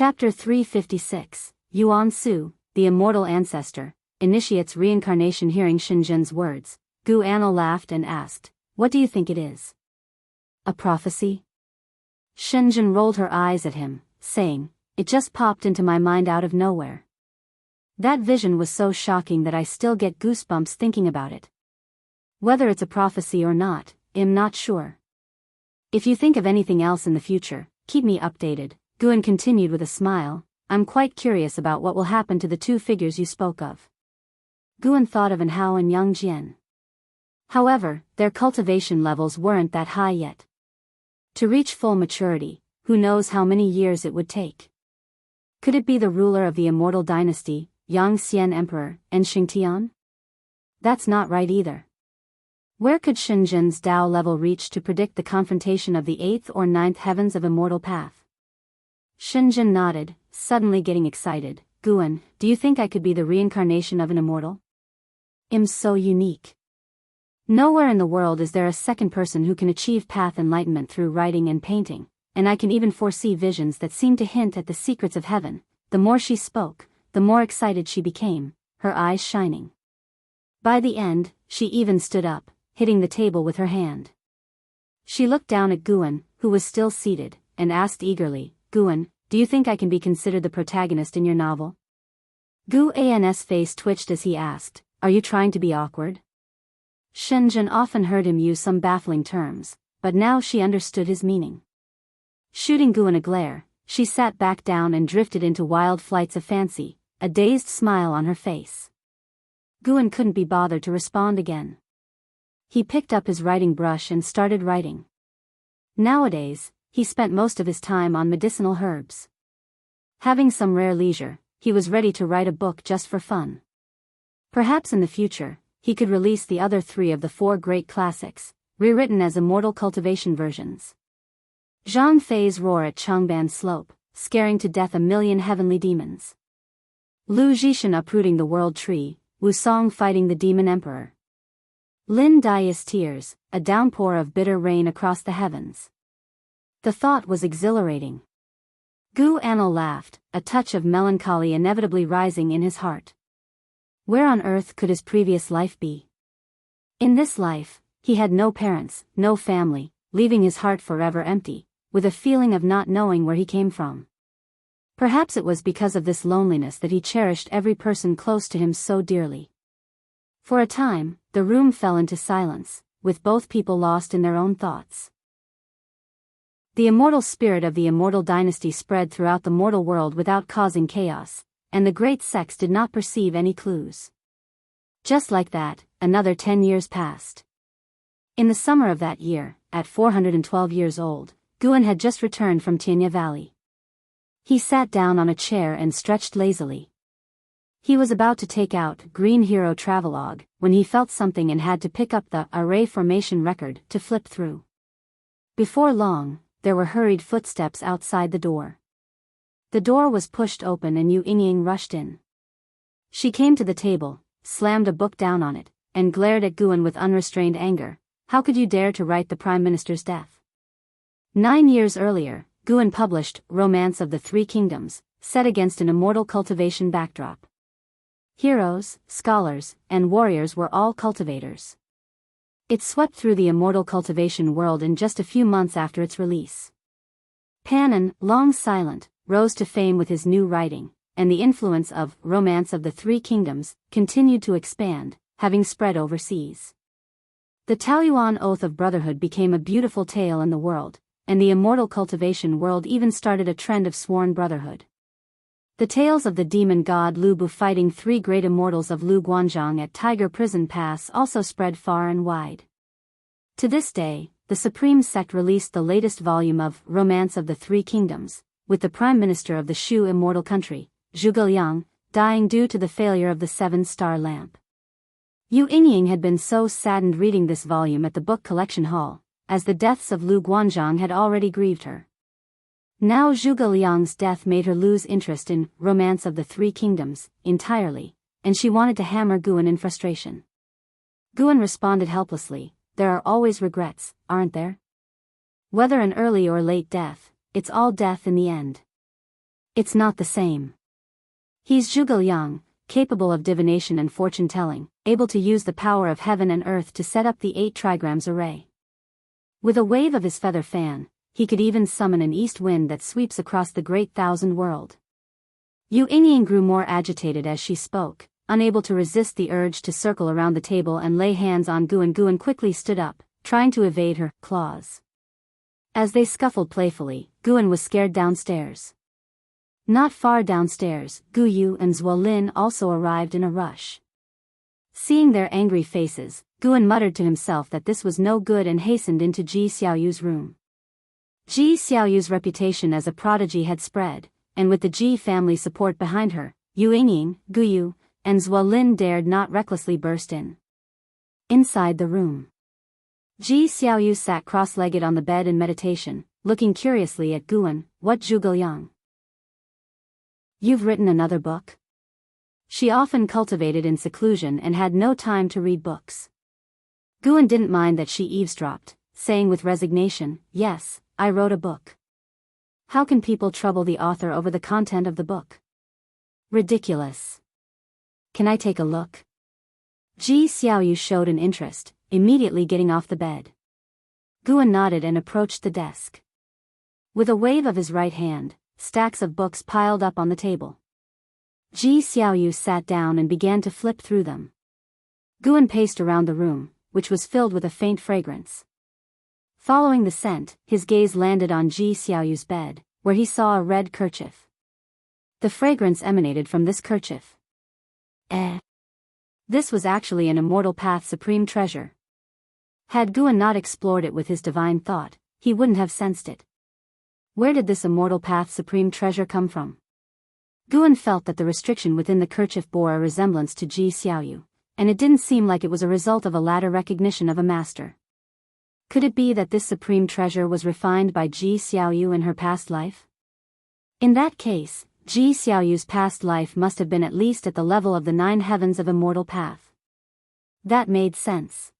Chapter 356, Yuan Su, the Immortal Ancestor, initiates reincarnation. Hearing Shinjin's words, Gu Anil laughed and asked, "What do you think it is? A prophecy?" Shinjin rolled her eyes at him, saying, "It just popped into my mind out of nowhere. That vision was so shocking that I still get goosebumps thinking about it. Whether it's a prophecy or not, I'm not sure. If you think of anything else in the future, keep me updated." Guan continued with a smile, "I'm quite curious about what will happen to the two figures you spoke of." Guan thought of Anhao and Yang Jian. However, their cultivation levels weren't that high yet. To reach full maturity, who knows how many years it would take. Could it be the ruler of the immortal dynasty, Yang Xian Emperor, and Xingtian? That's not right either. Where could Shinjin's Dao level reach to predict the confrontation of the 8th or 9th heavens of immortal path? Shinjin nodded, suddenly getting excited. "Guan, do you think I could be the reincarnation of an immortal? I'm so unique. Nowhere in the world is there a second person who can achieve path enlightenment through writing and painting, and I can even foresee visions that seem to hint at the secrets of heaven." The more she spoke, the more excited she became, her eyes shining. By the end, she even stood up, hitting the table with her hand. She looked down at Guan, who was still seated, and asked eagerly, "Guan, do you think I can be considered the protagonist in your novel?" Gu An's face twitched as he asked, "Are you trying to be awkward?" Shinjin often heard him use some baffling terms, but now she understood his meaning. Shooting Guan a glare, she sat back down and drifted into wild flights of fancy, a dazed smile on her face. Guan couldn't be bothered to respond again. He picked up his writing brush and started writing. Nowadays, he spent most of his time on medicinal herbs. Having some rare leisure, he was ready to write a book just for fun. Perhaps in the future, he could release the other 3 of the 4 great classics, rewritten as immortal cultivation versions. Zhang Fei's roar at Changban Slope, scaring to death 1,000,000 heavenly demons. Lu Zhishan uprooting the world tree, Wu Song fighting the demon emperor. Lin Dai's tears, a downpour of bitter rain across the heavens. The thought was exhilarating. Gu Anil laughed, a touch of melancholy inevitably rising in his heart. Where on earth could his previous life be? In this life, he had no parents, no family, leaving his heart forever empty, with a feeling of not knowing where he came from. Perhaps it was because of this loneliness that he cherished every person close to him so dearly. For a time, the room fell into silence, with both people lost in their own thoughts. The immortal spirit of the immortal dynasty spread throughout the mortal world without causing chaos, and the great sects did not perceive any clues. Just like that, another 10 years passed. In the summer of that year, at 412 years old, Guan had just returned from Tianya Valley. He sat down on a chair and stretched lazily. He was about to take out Green Hero Travelogue, when he felt something and had to pick up the Array Formation record to flip through. Before long, there were hurried footsteps outside the door. The door was pushed open and Yu Yingying rushed in. She came to the table, slammed a book down on it, and glared at Guan with unrestrained anger. "How could you dare to write the Prime Minister's death?" 9 years earlier, Guan published Romance of the 3 Kingdoms, set against an immortal cultivation backdrop. Heroes, scholars, and warriors were all cultivators. It swept through the immortal cultivation world in just a few months after its release. Pannon, long silent, rose to fame with his new writing, and the influence of Romance of the 3 Kingdoms continued to expand, having spread overseas. The Taoyuan Oath of Brotherhood became a beautiful tale in the world, and the immortal cultivation world even started a trend of sworn brotherhood. The tales of the demon god Lu Bu fighting 3 great immortals of Lu Guanzhong at Tiger Prison Pass also spread far and wide. To this day, the Supreme Sect released the latest volume of Romance of the 3 Kingdoms, with the Prime Minister of the Shu immortal country, Zhuge Liang, dying due to the failure of the 7-star lamp. Yu Yingying had been so saddened reading this volume at the book collection hall, as the deaths of Lu Guanzhong had already grieved her. Now Zhuge Liang's death made her lose interest in Romance of the 3 Kingdoms entirely, and she wanted to hammer Guan in frustration. Guan responded helplessly, "There are always regrets, aren't there? Whether an early or late death, it's all death in the end. It's not the same. He's Zhuge Liang, capable of divination and fortune-telling, able to use the power of heaven and earth to set up the 8 trigrams array. With a wave of his feather fan, he could even summon an east wind that sweeps across the great thousand world. Yu Yingying grew more agitated as she spoke, unable to resist the urge to circle around the table and lay hands on Guan. Guan quickly stood up, trying to evade her claws. As they scuffled playfully, Guan was scared downstairs. Not far downstairs, Gu Yu and Zhuo Lin also arrived in a rush. Seeing their angry faces, Guan muttered to himself that this was no good and hastened into Ji Xiaoyu's room. Ji Xiaoyu's reputation as a prodigy had spread, and with the Ji family support behind her, Yu Yingying, Gu Yu, and Zhuo Lin dared not recklessly burst in. Inside the room, Ji Xiaoyu sat cross-legged on the bed in meditation, looking curiously at Guan. What, Zhuge Liang? You've written another book? She often cultivated in seclusion and had no time to read books. Guan didn't mind that she eavesdropped, saying with resignation, yes, I wrote a book. How can people trouble the author over the content of the book? Ridiculous. Can I take a look? Ji Xiaoyu showed an interest, immediately getting off the bed. Guan nodded and approached the desk. With a wave of his right hand, stacks of books piled up on the table. Ji Xiaoyu sat down and began to flip through them. Guan paced around the room, which was filled with a faint fragrance. Following the scent, his gaze landed on Ji Xiaoyu's bed, where he saw a red kerchief. The fragrance emanated from this kerchief. This was actually an Immortal Path supreme treasure. Had Guan not explored it with his divine thought, he wouldn't have sensed it. Where did this Immortal Path supreme treasure come from? Guan felt that the restriction within the kerchief bore a resemblance to Ji Xiaoyu, and it didn't seem like it was a result of a latter recognition of a master. Could it be that this supreme treasure was refined by Ji Xiaoyu in her past life? In that case, Ji Xiaoyu's past life must have been at least at the level of the 9 heavens of Immortal Path. That made sense.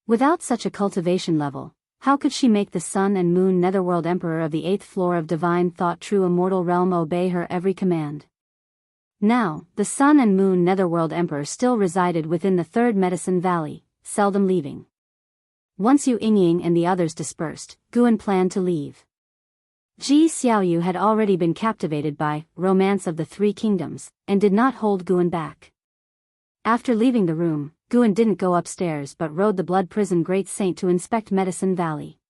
Without such a cultivation level, how could she make the Sun and Moon Netherworld Emperor of the 8th floor of Divine Thought True Immortal Realm obey her every command? Now, the Sun and Moon Netherworld Emperor still resided within the 3rd Medicine Valley, seldom leaving. Once Yu Yingying and the others dispersed, Guan planned to leave. Ji Xiaoyu had already been captivated by Romance of the 3 Kingdoms, and did not hold Guan back. After leaving the room, Guan didn't go upstairs but rode the Blood Prison Great Saint to inspect Medicine Valley.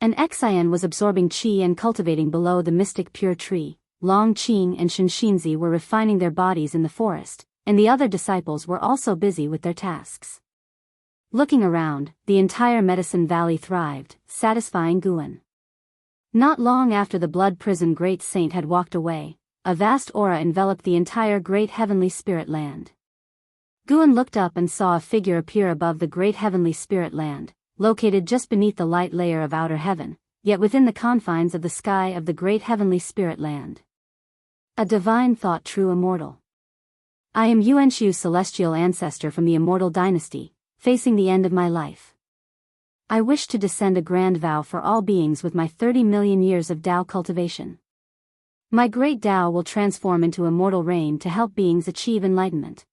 An Xian was absorbing qi and cultivating below the mystic pure tree. Long Qing and Shenxinzi were refining their bodies in the forest, and the other disciples were also busy with their tasks. Looking around, the entire Medicine Valley thrived, satisfying Guan. Not long after the Blood Prison Great Saint had walked away, a vast aura enveloped the entire great heavenly spirit land. Guan looked up and saw a figure appear above the great heavenly spirit land, located just beneath the light layer of outer heaven, yet within the confines of the sky of the great heavenly spirit land. A divine thought true immortal. I am Yuanshu's celestial ancestor from the immortal dynasty, facing the end of my life. I wish to descend a grand vow for all beings with my 30 million years of Tao cultivation. My great Tao will transform into immortal rain to help beings achieve enlightenment.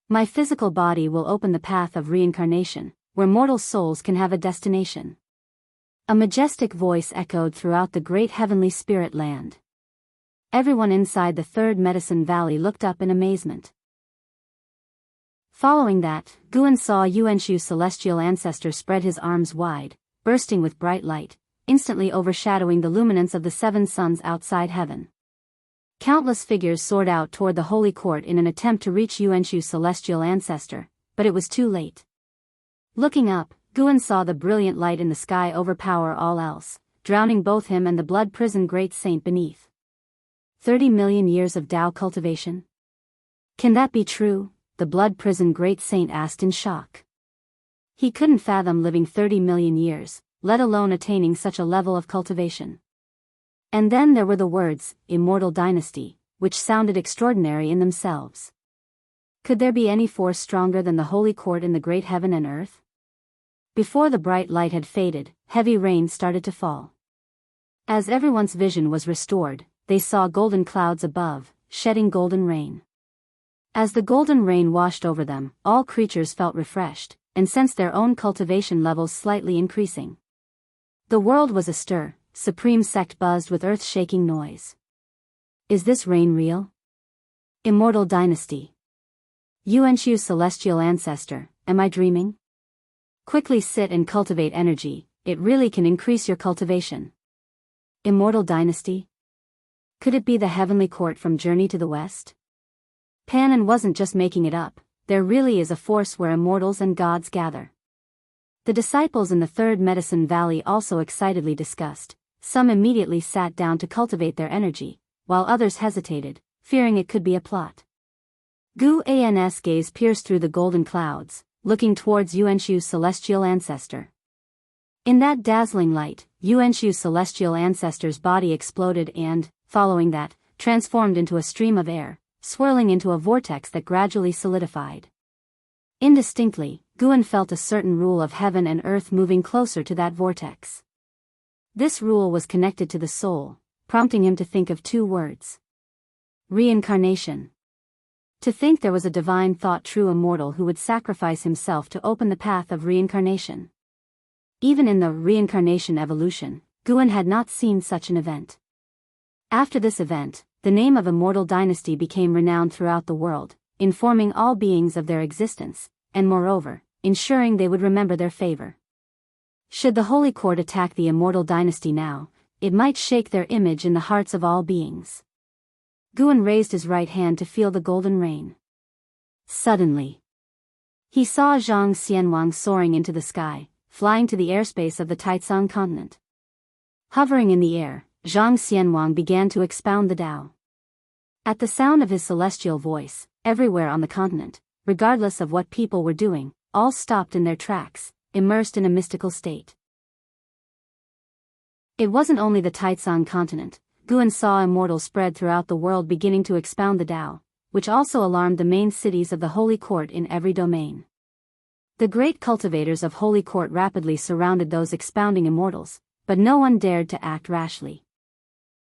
My physical body will open the path of reincarnation, where mortal souls can have a destination. A majestic voice echoed throughout the great heavenly spirit land. Everyone inside the 3rd Medicine Valley looked up in amazement. Following that, Guan saw Yuanshu's celestial ancestor spread his arms wide, bursting with bright light, instantly overshadowing the luminance of the 7 suns outside heaven. Countless figures soared out toward the holy court in an attempt to reach Yuanshu's celestial ancestor, but it was too late. Looking up, Guan saw the brilliant light in the sky overpower all else, drowning both him and the Blood Prison Great Saint beneath. 30 million years of Tao cultivation? Can that be true? The Blood Prison Great Saint asked in shock. He couldn't fathom living 30 million years, let alone attaining such a level of cultivation. And then there were the words, Immortal Dynasty, which sounded extraordinary in themselves. Could there be any force stronger than the holy court in the great heaven and earth? Before the bright light had faded, heavy rain started to fall. As everyone's vision was restored, they saw golden clouds above, shedding golden rain. As the golden rain washed over them, all creatures felt refreshed, and sensed their own cultivation levels slightly increasing. The world was astir, supreme sect buzzed with earth-shaking noise. Is this rain real? Immortal dynasty. Yuanshu celestial ancestor, am I dreaming? Quickly sit and cultivate energy, it really can increase your cultivation. Immortal dynasty? Could it be the heavenly court from Journey to the West? Panon wasn't just making it up, there really is a force where immortals and gods gather. The disciples in the Third Medicine Valley also excitedly discussed. Some immediately sat down to cultivate their energy, while others hesitated, fearing it could be a plot. Gu An's gaze pierced through the golden clouds, looking towards Yuanshu's celestial ancestor. In that dazzling light, Yuanshu's celestial ancestor's body exploded and, following that, transformed into a stream of air, swirling into a vortex that gradually solidified. Indistinctly, Guan felt a certain rule of heaven and earth moving closer to that vortex. This rule was connected to the soul, prompting him to think of two words. Reincarnation. To think there was a divine thought true immortal who would sacrifice himself to open the path of reincarnation. Even in the reincarnation evolution, Guan had not seen such an event. After this event, the name of Immortal Dynasty became renowned throughout the world, informing all beings of their existence, and moreover, ensuring they would remember their favor. Should the Holy Court attack the Immortal Dynasty now, it might shake their image in the hearts of all beings. Guan raised his right hand to feel the golden rain. Suddenly, he saw Zhang Xianwang soaring into the sky, flying to the airspace of the Taitsong continent. Hovering in the air, Zhang Xianwang began to expound the Tao. At the sound of his celestial voice, everywhere on the continent, regardless of what people were doing, all stopped in their tracks, immersed in a mystical state. It wasn't only the Taitsong continent. Guan saw immortals spread throughout the world beginning to expound the Tao, which also alarmed the main cities of the Holy Court in every domain. The great cultivators of Holy Court rapidly surrounded those expounding immortals, but no one dared to act rashly.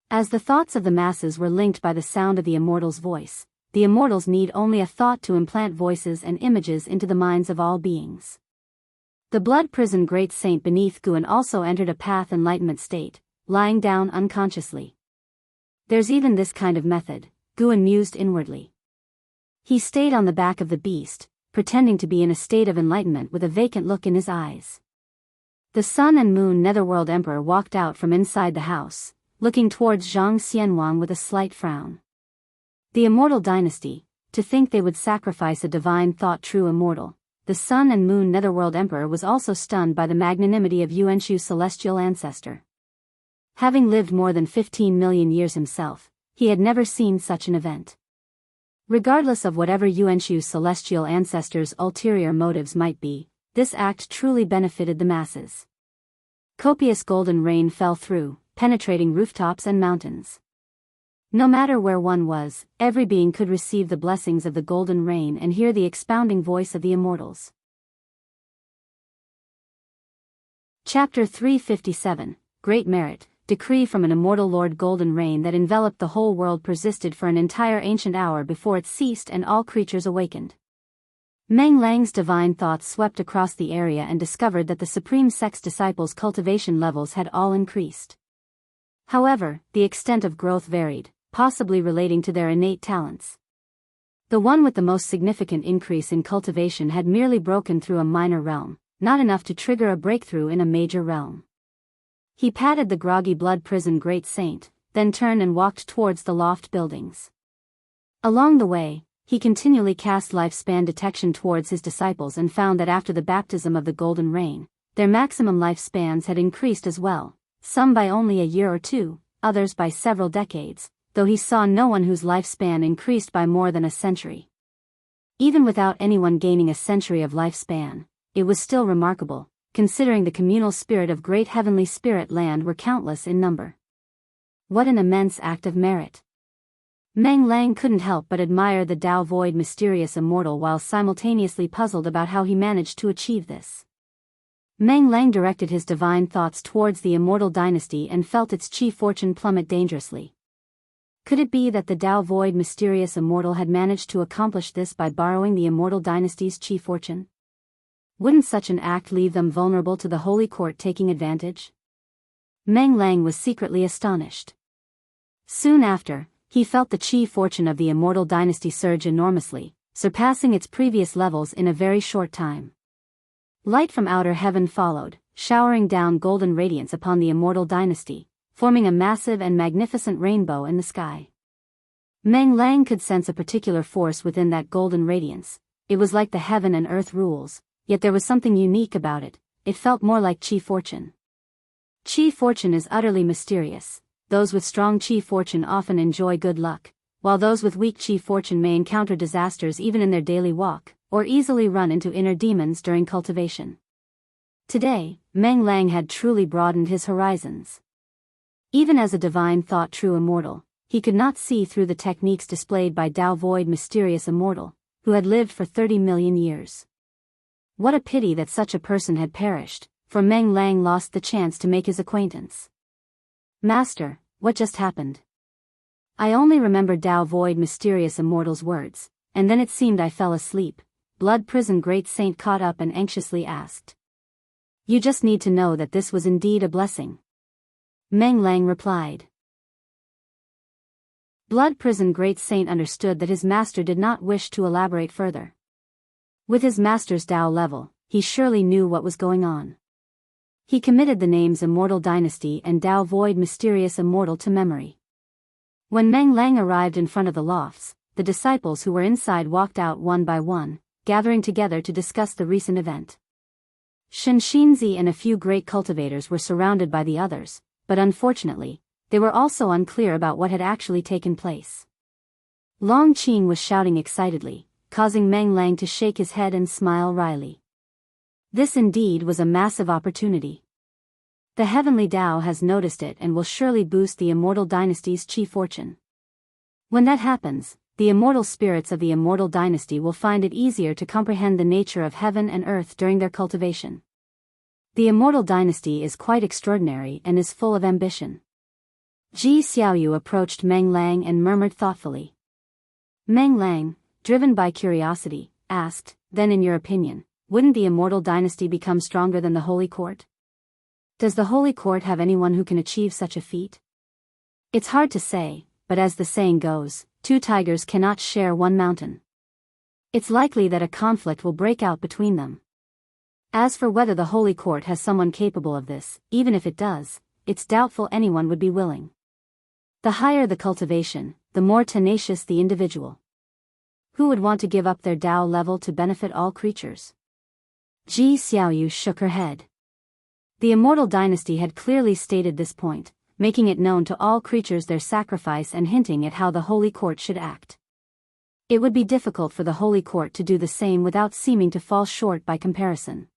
As the thoughts of the masses were linked by the sound of the immortal's voice, the immortals need only a thought to implant voices and images into the minds of all beings. The blood-prisoned great saint beneath Guan also entered a path enlightenment state, lying down unconsciously. There's even this kind of method, Guan mused inwardly. He stayed on the back of the beast, pretending to be in a state of enlightenment with a vacant look in his eyes. The Sun and Moon Netherworld Emperor walked out from inside the house, looking towards Zhang Xianwang with a slight frown. The Immortal Dynasty, to think they would sacrifice a divine thought true immortal. The Sun and Moon Netherworld Emperor was also stunned by the magnanimity of Yuanshu's celestial ancestor. Having lived more than 15 million years himself, he had never seen such an event. Regardless of whatever Yuanshu's celestial ancestor's ulterior motives might be, this act truly benefited the masses. Copious golden rain fell through, penetrating rooftops and mountains. No matter where one was, every being could receive the blessings of the golden rain and hear the expounding voice of the immortals. Chapter 357, Great Merit. Decree from an immortal Lord. Golden rain that enveloped the whole world persisted for an entire ancient hour before it ceased and all creatures awakened. Meng Lang's divine thoughts swept across the area and discovered that the Supreme Sect's disciples' cultivation levels had all increased. However, the extent of growth varied, possibly relating to their innate talents. The one with the most significant increase in cultivation had merely broken through a minor realm, not enough to trigger a breakthrough in a major realm. He patted the groggy blood-prisoned great saint, then turned and walked towards the loft buildings. Along the way, he continually cast lifespan detection towards his disciples and found that after the baptism of the golden rain, their maximum lifespans had increased as well, some by only a year or two, others by several decades, though he saw no one whose lifespan increased by more than a century. Even without anyone gaining a century of lifespan, it was still remarkable, considering the communal spirit of great heavenly spirit land were countless in number. What an immense act of merit! Meng Lang couldn't help but admire the Tao void mysterious immortal while simultaneously puzzled about how he managed to achieve this. Meng Lang directed his divine thoughts towards the Immortal Dynasty and felt its chi fortune plummet dangerously. Could it be that the Tao Void mysterious immortal had managed to accomplish this by borrowing the immortal dynasty's chi fortune? Wouldn't such an act leave them vulnerable to the Holy Court taking advantage? Meng Lang was secretly astonished. Soon after, he felt the chi fortune of the immortal dynasty surge enormously, surpassing its previous levels in a very short time. Light from outer heaven followed, showering down golden radiance upon the immortal dynasty, forming a massive and magnificent rainbow in the sky. Meng Lang could sense a particular force within that golden radiance. It was like the heaven and earth rules, yet there was something unique about it. It felt more like chi fortune. Chi fortune is utterly mysterious. Those with strong chi fortune often enjoy good luck, while those with weak chi fortune may encounter disasters even in their daily walk, or easily run into inner demons during cultivation. Today, Meng Lang had truly broadened his horizons. Even as a divine thought true immortal, he could not see through the techniques displayed by Tao Void mysterious immortal, who had lived for 30 million years. What a pity that such a person had perished, for Meng Lang lost the chance to make his acquaintance. Master, what just happened? I only remembered Tao Void mysterious immortal's words, and then it seemed I fell asleep. Blood Prison Great Saint caught up and anxiously asked. You just need to know that this was indeed a blessing. Meng Lang replied. Blood Prison Great Saint understood that his master did not wish to elaborate further. With his master's Tao level, he surely knew what was going on. He committed the names Immortal Dynasty and Tao Void Mysterious Immortal to memory. When Meng Lang arrived in front of the lofts, the disciples who were inside walked out one by one, gathering together to discuss the recent event. Shen Xinzi and a few great cultivators were surrounded by the others, but unfortunately, they were also unclear about what had actually taken place. Long Qing was shouting excitedly, causing Meng Lang to shake his head and smile wryly. This indeed was a massive opportunity. The heavenly Tao has noticed it and will surely boost the immortal dynasty's chi fortune. When that happens, the immortal spirits of the immortal dynasty will find it easier to comprehend the nature of heaven and earth during their cultivation. The immortal dynasty is quite extraordinary and is full of ambition. Ji Xiaoyu approached Meng Lang and murmured thoughtfully. Meng Lang, driven by curiosity, asked, then in your opinion, wouldn't the immortal dynasty become stronger than the Holy Court? Does the Holy Court have anyone who can achieve such a feat? It's hard to say, but as the saying goes, two tigers cannot share one mountain. It's likely that a conflict will break out between them. As for whether the Holy Court has someone capable of this, even if it does, it's doubtful anyone would be willing. The higher the cultivation, the more tenacious the individual. Who would want to give up their Tao level to benefit all creatures? Ji Xiaoyu shook her head. The immortal dynasty had clearly stated this point, making it known to all creatures their sacrifice and hinting at how the Holy Court should act. It would be difficult for the Holy Court to do the same without seeming to fall short by comparison.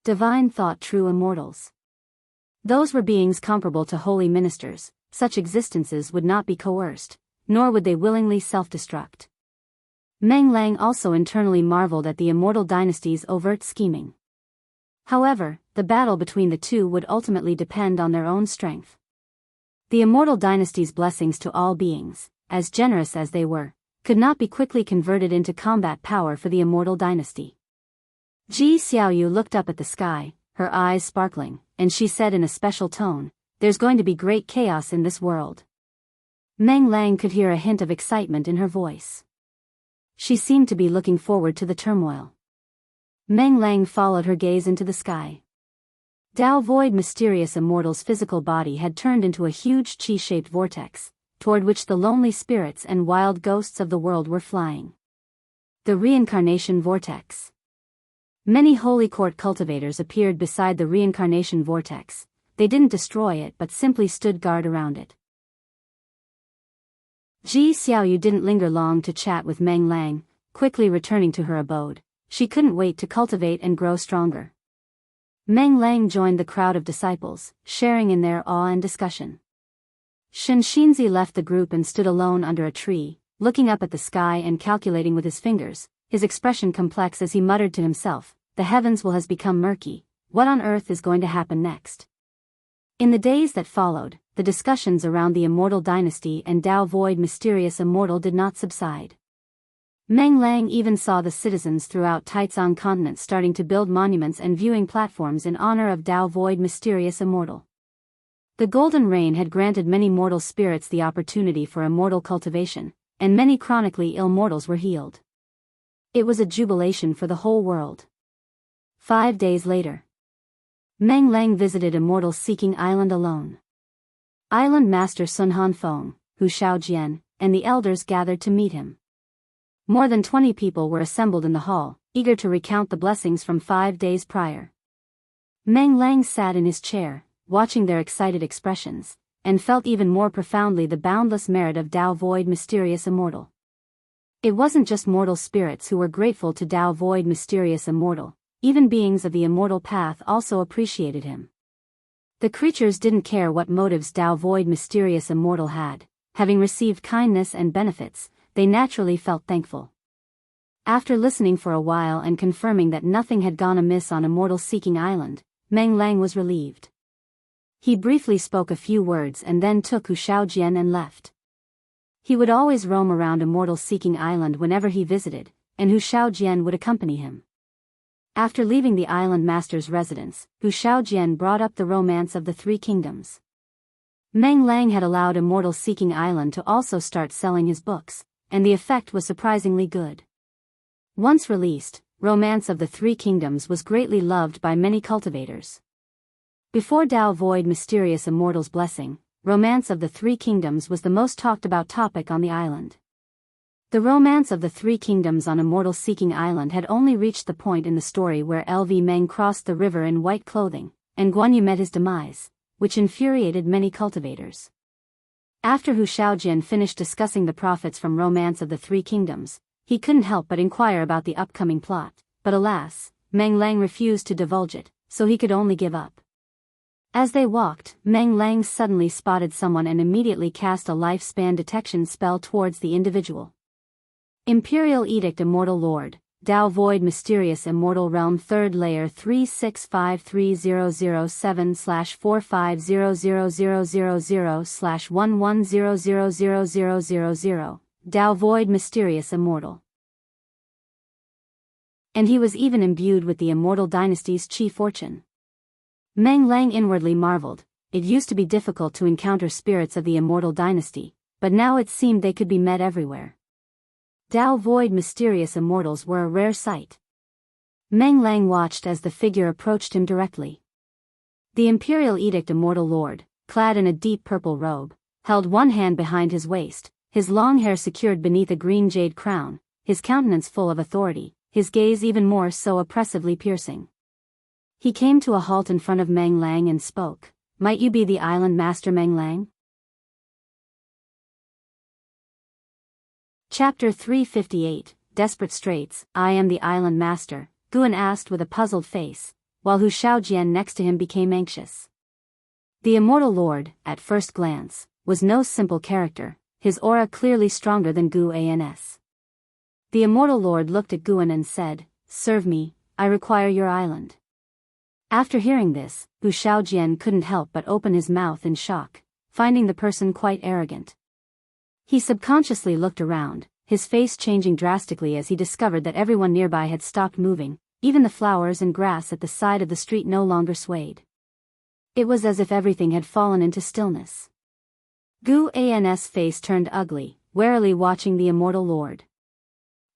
Divine thought true immortals. Those were beings comparable to holy ministers. Such existences would not be coerced, nor would they willingly self-destruct. Meng Lang also internally marveled at the immortal dynasty's overt scheming. However, the battle between the two would ultimately depend on their own strength. The immortal dynasty's blessings to all beings, as generous as they were, could not be quickly converted into combat power for the immortal dynasty. Ji Xiaoyu looked up at the sky, her eyes sparkling, and she said in a special tone, "There's going to be great chaos in this world." Meng Lang could hear a hint of excitement in her voice. She seemed to be looking forward to the turmoil. Meng Lang followed her gaze into the sky. Tao Void mysterious immortal's physical body had turned into a huge chi-shaped vortex, toward which the lonely spirits and wild ghosts of the world were flying. The reincarnation vortex. Many Holy Court cultivators appeared beside the reincarnation vortex. They didn't destroy it but simply stood guard around it. Ji Xiaoyu didn't linger long to chat with Meng Lang, quickly returning to her abode. She couldn't wait to cultivate and grow stronger. Meng Lang joined the crowd of disciples, sharing in their awe and discussion. Shen Xinzi left the group and stood alone under a tree, looking up at the sky and calculating with his fingers, his expression complex as he muttered to himself, "The heavens will has become murky. What on earth is going to happen next?" In the days that followed, the discussions around the immortal dynasty and Dao Void mysterious immortal did not subside. Meng Lang even saw the citizens throughout Taizong continent starting to build monuments and viewing platforms in honor of Dao Void mysterious immortal. The Golden Rain had granted many mortal spirits the opportunity for immortal cultivation, and many chronically ill mortals were healed. It was a jubilation for the whole world. 5 days later, Meng Lang visited Immortal Seeking Island alone. Island Master Sun Hanfeng, Hu Shaojian, and the elders gathered to meet him. More than 20 people were assembled in the hall, eager to recount the blessings from 5 days prior. Meng Lang sat in his chair, watching their excited expressions, and felt even more profoundly the boundless merit of Dao Void Mysterious Immortal. It wasn't just mortal spirits who were grateful to Dao Void Mysterious Immortal, even beings of the immortal path also appreciated him. The creatures didn't care what motives Dao Void Mysterious Immortal had, having received kindness and benefits, they naturally felt thankful. After listening for a while and confirming that nothing had gone amiss on Immortal Seeking Island, Meng Lang was relieved. He briefly spoke a few words and then took Hu Shaojian and left. He would always roam around Immortal Seeking Island whenever he visited, and Hu Shaojian would accompany him. After leaving the island master's residence, Hu Shaojian brought up the romance of the Three Kingdoms. Meng Lang had allowed Immortal Seeking Island to also start selling his books, and the effect was surprisingly good. Once released, Romance of the Three Kingdoms was greatly loved by many cultivators. Before Dao Void Mysterious Immortal's blessing, Romance of the Three Kingdoms was the most talked about topic on the island. The romance of the Three Kingdoms on Immortal Seeking Island had only reached the point in the story where LV Meng crossed the river in white clothing, and Guan Yu met his demise, which infuriated many cultivators. After Hu Shaojian finished discussing the profits from Romance of the Three Kingdoms, he couldn't help but inquire about the upcoming plot, but alas, Meng Lang refused to divulge it, so he could only give up. As they walked, Meng Lang suddenly spotted someone and immediately cast a lifespan detection spell towards the individual. Imperial Edict Immortal Lord, Dao Void Mysterious Immortal Realm 3rd Layer 3653007/4500000/11000000, Dao Void Mysterious Immortal. And he was even imbued with the Immortal Dynasty's chi fortune. Meng Lang inwardly marveled. It used to be difficult to encounter spirits of the Immortal Dynasty, but now it seemed they could be met everywhere. Dao Void Mysterious Immortals were a rare sight. Meng Lang watched as the figure approached him directly. The Imperial Edict Immortal Lord, clad in a deep purple robe, held one hand behind his waist, his long hair secured beneath a green jade crown, his countenance full of authority, his gaze even more so oppressively piercing. He came to a halt in front of Meng Lang and spoke, "Might you be the Island Master Meng Lang?" Chapter 358, Desperate Straits. "I am the Island Master," Guan asked with a puzzled face, while Hu Shaojian next to him became anxious. The Immortal Lord, at first glance, was no simple character, his aura clearly stronger than Guan's. The Immortal Lord looked at Guan and said, "Serve me, I require your island." After hearing this, Hu Shaojian couldn't help but open his mouth in shock, finding the person quite arrogant. He subconsciously looked around, his face changing drastically as he discovered that everyone nearby had stopped moving, even the flowers and grass at the side of the street no longer swayed. It was as if everything had fallen into stillness. Guan's face turned ugly, warily watching the Immortal Lord.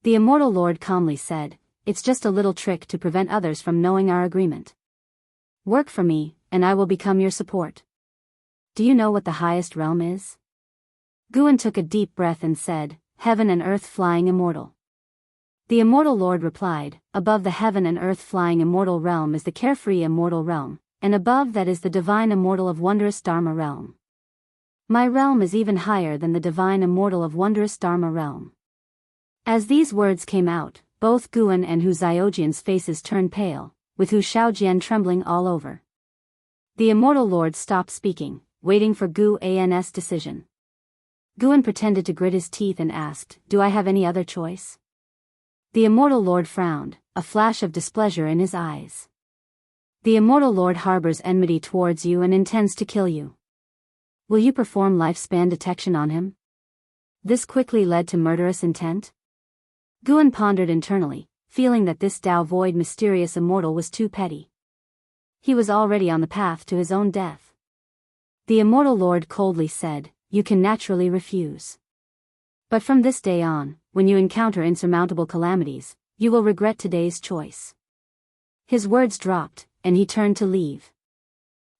The Immortal Lord calmly said, "It's just a little trick to prevent others from knowing our agreement. Work for me, and I will become your support. Do you know what the highest realm is?" Guan took a deep breath and said, "Heaven and earth flying immortal." The Immortal Lord replied, "Above the heaven and earth flying immortal realm is the carefree immortal realm, and above that is the divine immortal of wondrous Dharma realm. My realm is even higher than the divine immortal of wondrous Dharma realm." As these words came out, both Guan and Hu Xiaojian's faces turned pale, with Hu Shaojian trembling all over. The Immortal Lord stopped speaking, waiting for Guan's decision. Guan pretended to grit his teeth and asked, "Do I have any other choice?" The Immortal Lord frowned, a flash of displeasure in his eyes. "The Immortal Lord harbors enmity towards you and intends to kill you. Will you perform lifespan detection on him? This quickly led to murderous intent. Guan pondered internally, feeling that this Tao void mysterious immortal was too petty. He was already on the path to his own death. The immortal lord coldly said, "You can naturally refuse. But from this day on, when you encounter insurmountable calamities, you will regret today's choice." His words dropped, and he turned to leave.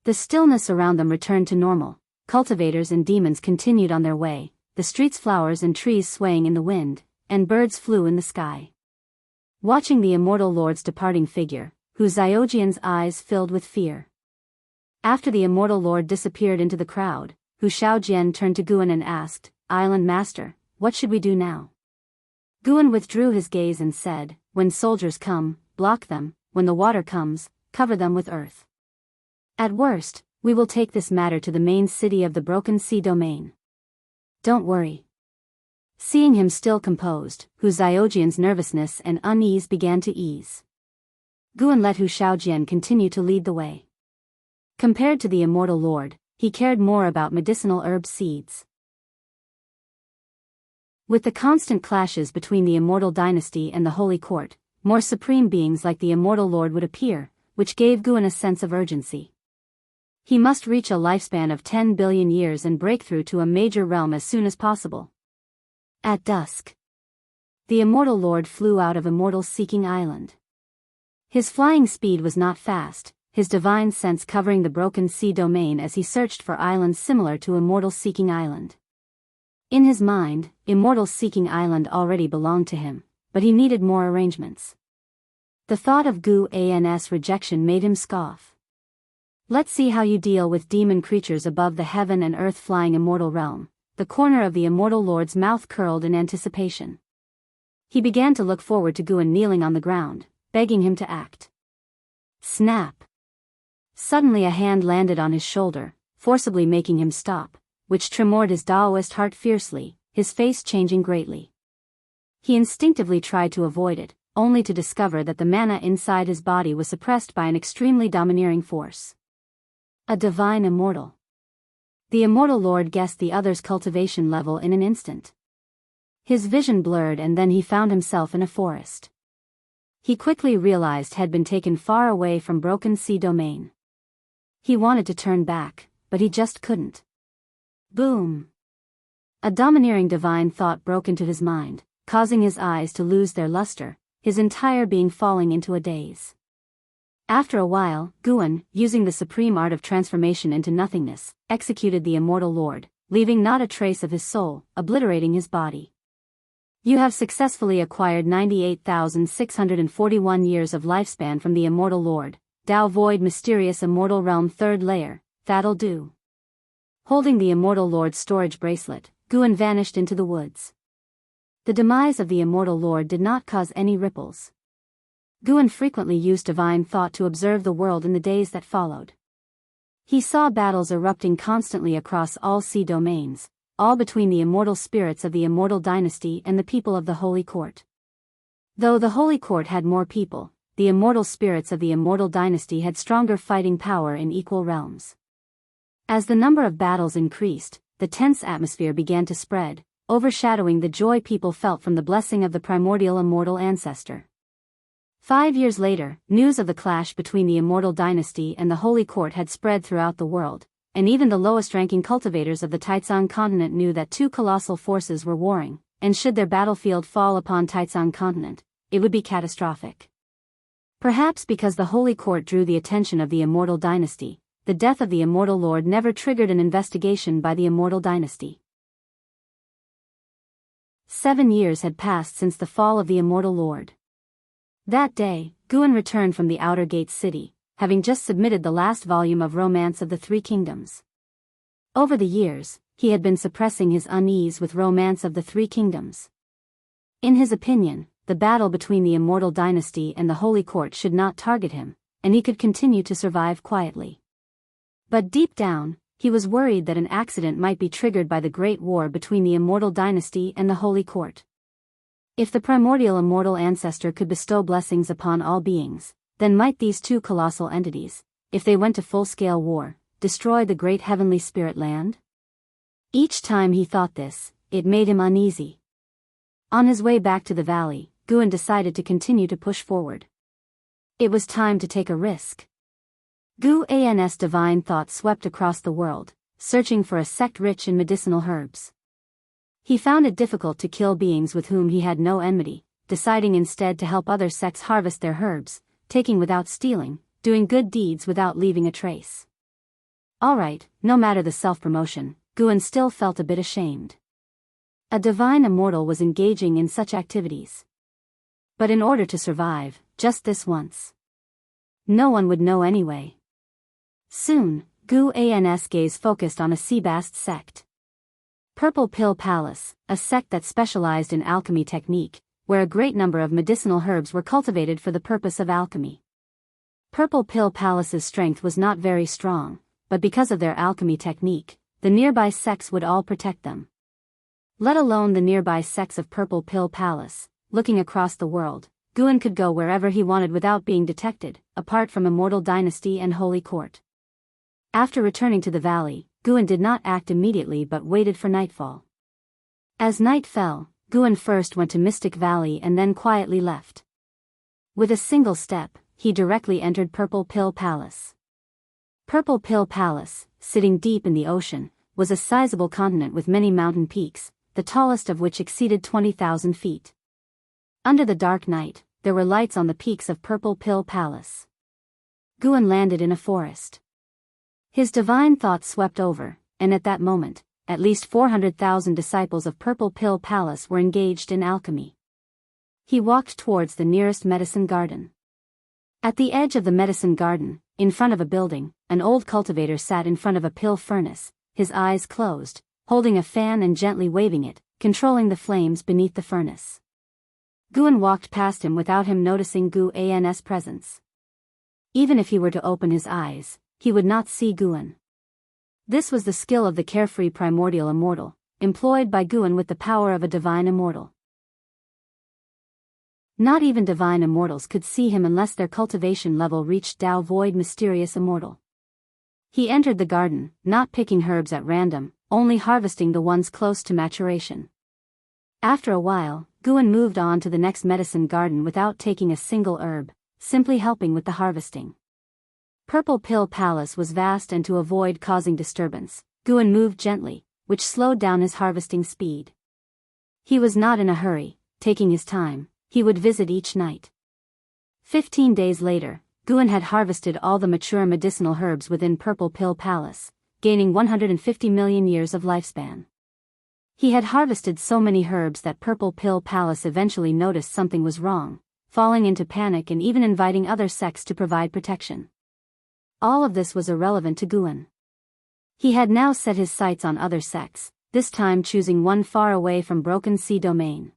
The stillness around them returned to normal. Cultivators and demons continued on their way, the streets flowers and trees swaying in the wind, and birds flew in the sky. Watching the immortal lord's departing figure, Hu Xiaojian's eyes filled with fear. After the immortal lord disappeared into the crowd, Hu Xiaojian turned to Guan and asked, "Island Master, what should we do now?" Guan withdrew his gaze and said, "When soldiers come, block them, when the water comes, cover them with earth. At worst, we will take this matter to the main city of the Broken Sea domain. Don't worry." Seeing him still composed, Hu Xiaojian's nervousness and unease began to ease. Guan let Hu Xiaojian continue to lead the way. Compared to the immortal lord, he cared more about medicinal herb seeds. With the constant clashes between the immortal dynasty and the holy court, more supreme beings like the immortal lord would appear, which gave Guan a sense of urgency. He must reach a lifespan of 10 billion years and break through to a major realm as soon as possible. At dusk, the immortal lord flew out of Immortal's Seeking Island. His flying speed was not fast, his divine sense covering the Broken Sea domain as he searched for islands similar to Immortal's Seeking Island. In his mind, Immortal's Seeking Island already belonged to him, but he needed more arrangements. The thought of Guan's rejection made him scoff. "Let's see how you deal with demon creatures above the heaven and earth flying immortal realm." The corner of the immortal lord's mouth curled in anticipation. He began to look forward to Guan kneeling on the ground, begging him to act. Snap! Suddenly a hand landed on his shoulder, forcibly making him stop, which tremored his Taoist heart fiercely, his face changing greatly. He instinctively tried to avoid it, only to discover that the mana inside his body was suppressed by an extremely domineering force. A divine immortal. The immortal lord guessed the other's cultivation level in an instant. His vision blurred and then he found himself in a forest. He quickly realized had been taken far away from Broken Sea domain. He wanted to turn back, but he just couldn't. Boom! A domineering divine thought broke into his mind, causing his eyes to lose their luster, his entire being falling into a daze. After a while, Guan, using the supreme art of transformation into nothingness, executed the immortal lord, leaving not a trace of his soul, obliterating his body. You have successfully acquired 98,641 years of lifespan from the immortal lord, Tao Void Mysterious Immortal Realm 3rd Layer, that'll do. Holding the immortal lord's storage bracelet, Guan vanished into the woods. The demise of the immortal lord did not cause any ripples. Guan frequently used divine thought to observe the world in the days that followed. He saw battles erupting constantly across all sea domains, all between the immortal spirits of the immortal dynasty and the people of the holy court. Though the holy court had more people, the immortal spirits of the immortal dynasty had stronger fighting power in equal realms. As the number of battles increased, the tense atmosphere began to spread, overshadowing the joy people felt from the blessing of the primordial immortal ancestor. 5 years later, news of the clash between the immortal dynasty and the holy court had spread throughout the world, and even the lowest-ranking cultivators of the Taizong continent knew that two colossal forces were warring, and should their battlefield fall upon Taizong continent, it would be catastrophic. Perhaps because the holy court drew the attention of the immortal dynasty, the death of the immortal lord never triggered an investigation by the immortal dynasty. 7 years had passed since the fall of the immortal lord. That day, Guan returned from the Outer Gate City, having just submitted the last volume of Romance of the Three Kingdoms. Over the years, he had been suppressing his unease with Romance of the Three Kingdoms. In his opinion, the battle between the immortal dynasty and the holy court should not target him, and he could continue to survive quietly. But deep down, he was worried that an accident might be triggered by the great war between the immortal dynasty and the holy court. If the primordial immortal ancestor could bestow blessings upon all beings, then might these two colossal entities, if they went to full-scale war, destroy the great heavenly spirit land? Each time he thought this, it made him uneasy. On his way back to the valley, Guan decided to continue to push forward. It was time to take a risk. Guan's divine thought swept across the world, searching for a sect rich in medicinal herbs. He found it difficult to kill beings with whom he had no enmity, deciding instead to help other sects harvest their herbs, taking without stealing, doing good deeds without leaving a trace. Alright, no matter the self-promotion, Guan still felt a bit ashamed. A divine immortal was engaging in such activities. But in order to survive, just this once. No one would know anyway. Soon, Guan's gaze focused on a Seabast sect. Purple Pill Palace, a sect that specialized in alchemy technique, where a great number of medicinal herbs were cultivated for the purpose of alchemy. Purple Pill Palace's strength was not very strong, but because of their alchemy technique, the nearby sects would all protect them. Let alone the nearby sects of Purple Pill Palace. Looking across the world, Guan could go wherever he wanted without being detected, apart from Immortal Dynasty and Holy Court. After returning to the valley, Guan did not act immediately but waited for nightfall. As night fell, Guan first went to Mystic Valley and then quietly left. With a single step, he directly entered Purple Pill Palace. Purple Pill Palace, sitting deep in the ocean, was a sizable continent with many mountain peaks, the tallest of which exceeded 20,000 feet. Under the dark night, there were lights on the peaks of Purple Pill Palace. Guan landed in a forest. His divine thoughts swept over, and at that moment, at least 400,000 disciples of Purple Pill Palace were engaged in alchemy. He walked towards the nearest medicine garden. At the edge of the medicine garden, in front of a building, an old cultivator sat in front of a pill furnace, his eyes closed, holding a fan and gently waving it, controlling the flames beneath the furnace. Guan walked past him without him noticing Guan's presence. Even if he were to open his eyes, he would not see Guan. This was the skill of the carefree primordial immortal, employed by Guan with the power of a divine immortal. Not even divine immortals could see him unless their cultivation level reached Tao Void Mysterious Immortal. He entered the garden, not picking herbs at random, only harvesting the ones close to maturation. After a while, Guan moved on to the next medicine garden without taking a single herb, simply helping with the harvesting. Purple Pill Palace was vast, and to avoid causing disturbance, Guan moved gently, which slowed down his harvesting speed. He was not in a hurry, taking his time. He would visit each night. 15 days later, Guan had harvested all the mature medicinal herbs within Purple Pill Palace, gaining 150 million years of lifespan. He had harvested so many herbs that Purple Pill Palace eventually noticed something was wrong, falling into panic and even inviting other sects to provide protection. All of this was irrelevant to Guan. He had now set his sights on other sects, this time choosing one far away from Broken Sea Domain.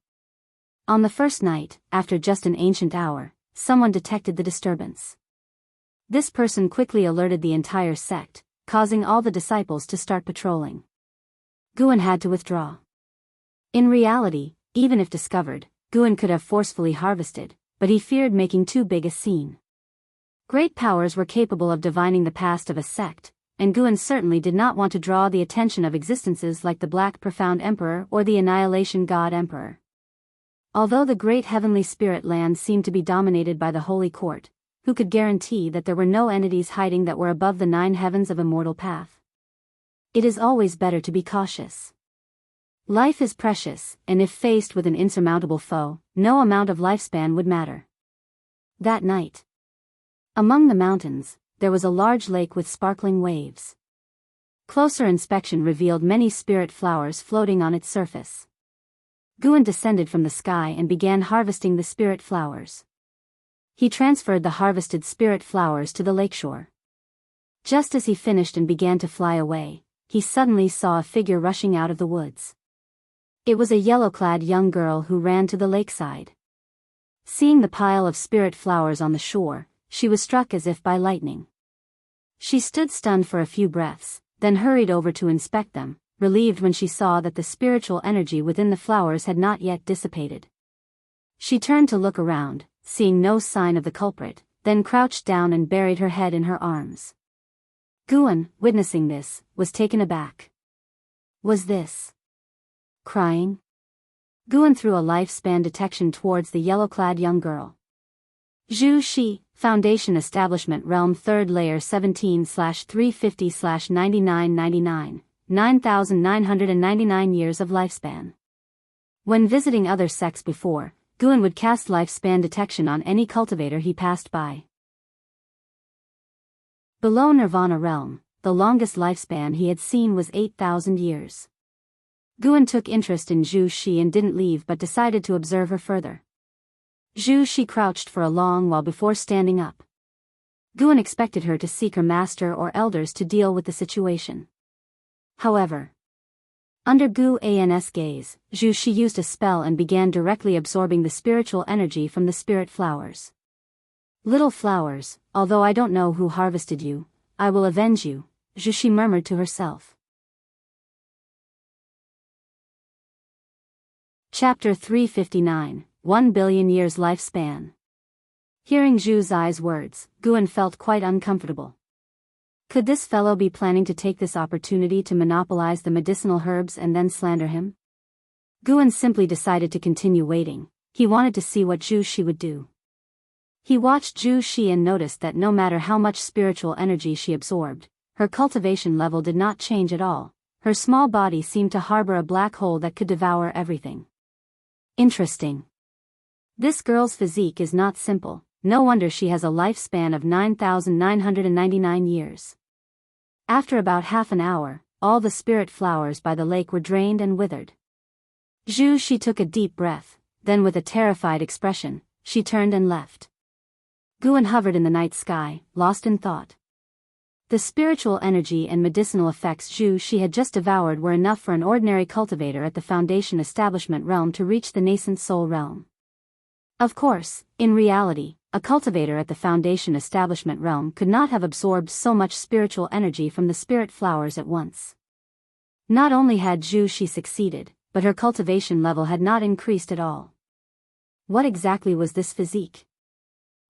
On the first night, after just an ancient hour, someone detected the disturbance. This person quickly alerted the entire sect, causing all the disciples to start patrolling. Guan had to withdraw. In reality, even if discovered, Guan could have forcefully harvested, but he feared making too big a scene. Great powers were capable of divining the past of a sect, and Guan certainly did not want to draw the attention of existences like the Black Profound Emperor or the Annihilation God Emperor. Although the great heavenly spirit land seemed to be dominated by the Holy Court, who could guarantee that there were no entities hiding that were above the 9 heavens of immortal path? It is always better to be cautious. Life is precious, and if faced with an insurmountable foe, no amount of lifespan would matter. That night, among the mountains, there was a large lake with sparkling waves. Closer inspection revealed many spirit flowers floating on its surface. Guan descended from the sky and began harvesting the spirit flowers. He transferred the harvested spirit flowers to the lakeshore. Just as he finished and began to fly away, he suddenly saw a figure rushing out of the woods. It was a yellow-clad young girl who ran to the lakeside. Seeing the pile of spirit flowers on the shore, she was struck as if by lightning. She stood stunned for a few breaths, then hurried over to inspect them, relieved when she saw that the spiritual energy within the flowers had not yet dissipated. She turned to look around, seeing no sign of the culprit, then crouched down and buried her head in her arms. Guan, witnessing this, was taken aback. Was this crying? Guan threw a lifespan detection towards the yellow-clad young girl. Zhu Shi, Foundation Establishment Realm 3rd Layer 17/350/9999, 9,999 years of lifespan. When visiting other sects before, Guan would cast lifespan detection on any cultivator he passed by. Below Nirvana Realm, the longest lifespan he had seen was 8,000 years. Guan took interest in Zhu Shi and didn't leave but decided to observe her further. Zhu Shi crouched for a long while before standing up. Guan expected her to seek her master or elders to deal with the situation. However, under Guan's gaze, Zhu Shi used a spell and began directly absorbing the spiritual energy from the spirit flowers. Little flowers, although I don't know who harvested you, I will avenge you, Zhu Shi murmured to herself. Chapter 359, 1 billion years lifespan. Hearing Zhu Zai's words, Guan felt quite uncomfortable. Could this fellow be planning to take this opportunity to monopolize the medicinal herbs and then slander him? Guan simply decided to continue waiting. He wanted to see what Zhu Shi would do. He watched Zhu Shi and noticed that no matter how much spiritual energy she absorbed, her cultivation level did not change at all. Her small body seemed to harbor a black hole that could devour everything. Interesting. This girl's physique is not simple, no wonder she has a lifespan of 9,999 years. After about half an hour, all the spirit flowers by the lake were drained and withered. Zhu Shi took a deep breath, then with a terrified expression, she turned and left. Guan hovered in the night sky, lost in thought. The spiritual energy and medicinal effects Zhu Shi had just devoured were enough for an ordinary cultivator at the Foundation Establishment Realm to reach the nascent soul realm. Of course, in reality, a cultivator at the Foundation Establishment Realm could not have absorbed so much spiritual energy from the spirit flowers at once. Not only had Zhu Shi succeeded, but her cultivation level had not increased at all. What exactly was this physique?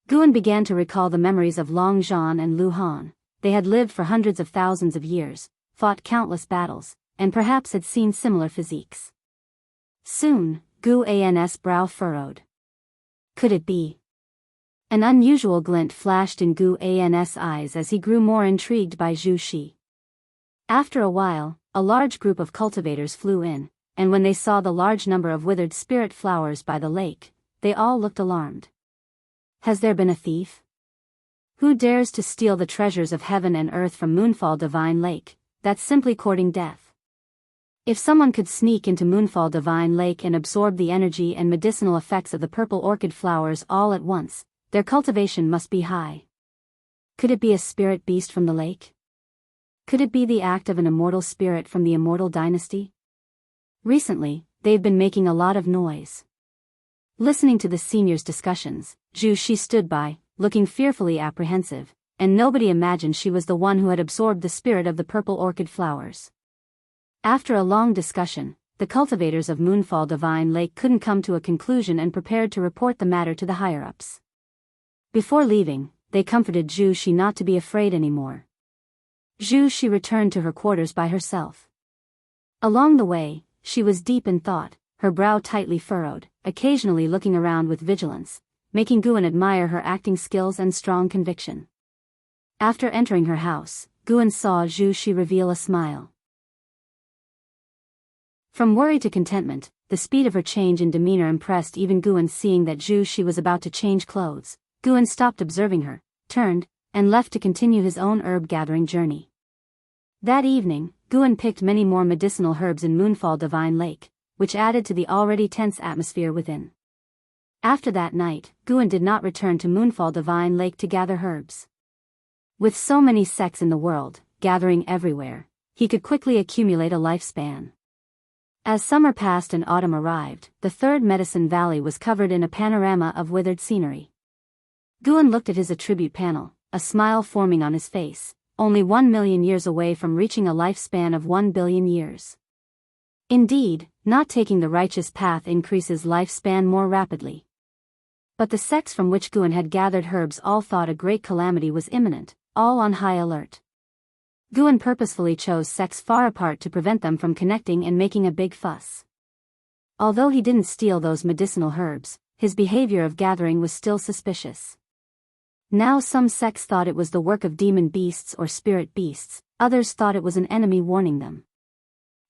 Guan began to recall the memories of Long Zhan and Lu Han. They had lived for hundreds of thousands of years, fought countless battles, and perhaps had seen similar physiques. Soon, Guan's brow furrowed. Could it be? An unusual glint flashed in Guan's eyes as he grew more intrigued by Zhu Shi. After a while, a large group of cultivators flew in, and when they saw the large number of withered spirit flowers by the lake, they all looked alarmed. Has there been a thief? Who dares to steal the treasures of heaven and earth from Moonfall Divine Lake? That's simply courting death. If someone could sneak into Moonfall Divine Lake and absorb the energy and medicinal effects of the purple orchid flowers all at once, their cultivation must be high. Could it be a spirit beast from the lake? Could it be the act of an immortal spirit from the immortal dynasty? Recently, they've been making a lot of noise. Listening to the seniors' discussions, Zhu Shi stood by, looking fearfully apprehensive, and nobody imagined she was the one who had absorbed the spirit of the purple orchid flowers. After a long discussion, the cultivators of Moonfall Divine Lake couldn't come to a conclusion and prepared to report the matter to the higher-ups. Before leaving, they comforted Zhu Shi not to be afraid anymore. Zhu Shi returned to her quarters by herself. Along the way, she was deep in thought, her brow tightly furrowed, occasionally looking around with vigilance, making Guan admire her acting skills and strong conviction. After entering her house, Guan saw Zhu Shi reveal a smile. From worry to contentment, the speed of her change in demeanor impressed even Guan. Seeing that Zhu Shi was about to change clothes, Guan stopped observing her, turned, and left to continue his own herb-gathering journey. That evening, Guan picked many more medicinal herbs in Moonfall Divine Lake, which added to the already tense atmosphere within. After that night, Guan did not return to Moonfall Divine Lake to gather herbs. With so many sects in the world, gathering everywhere, he could quickly accumulate a lifespan. As summer passed and autumn arrived, the third Medicine Valley was covered in a panorama of withered scenery. Guan looked at his attribute panel, a smile forming on his face, only 1 million years away from reaching a lifespan of 1 billion years. Indeed, not taking the righteous path increases lifespan more rapidly. But the sects from which Guan had gathered herbs all thought a great calamity was imminent, all on high alert. Guan purposefully chose sects far apart to prevent them from connecting and making a big fuss. Although he didn't steal those medicinal herbs, his behavior of gathering was still suspicious. Now some sects thought it was the work of demon beasts or spirit beasts, others thought it was an enemy warning them.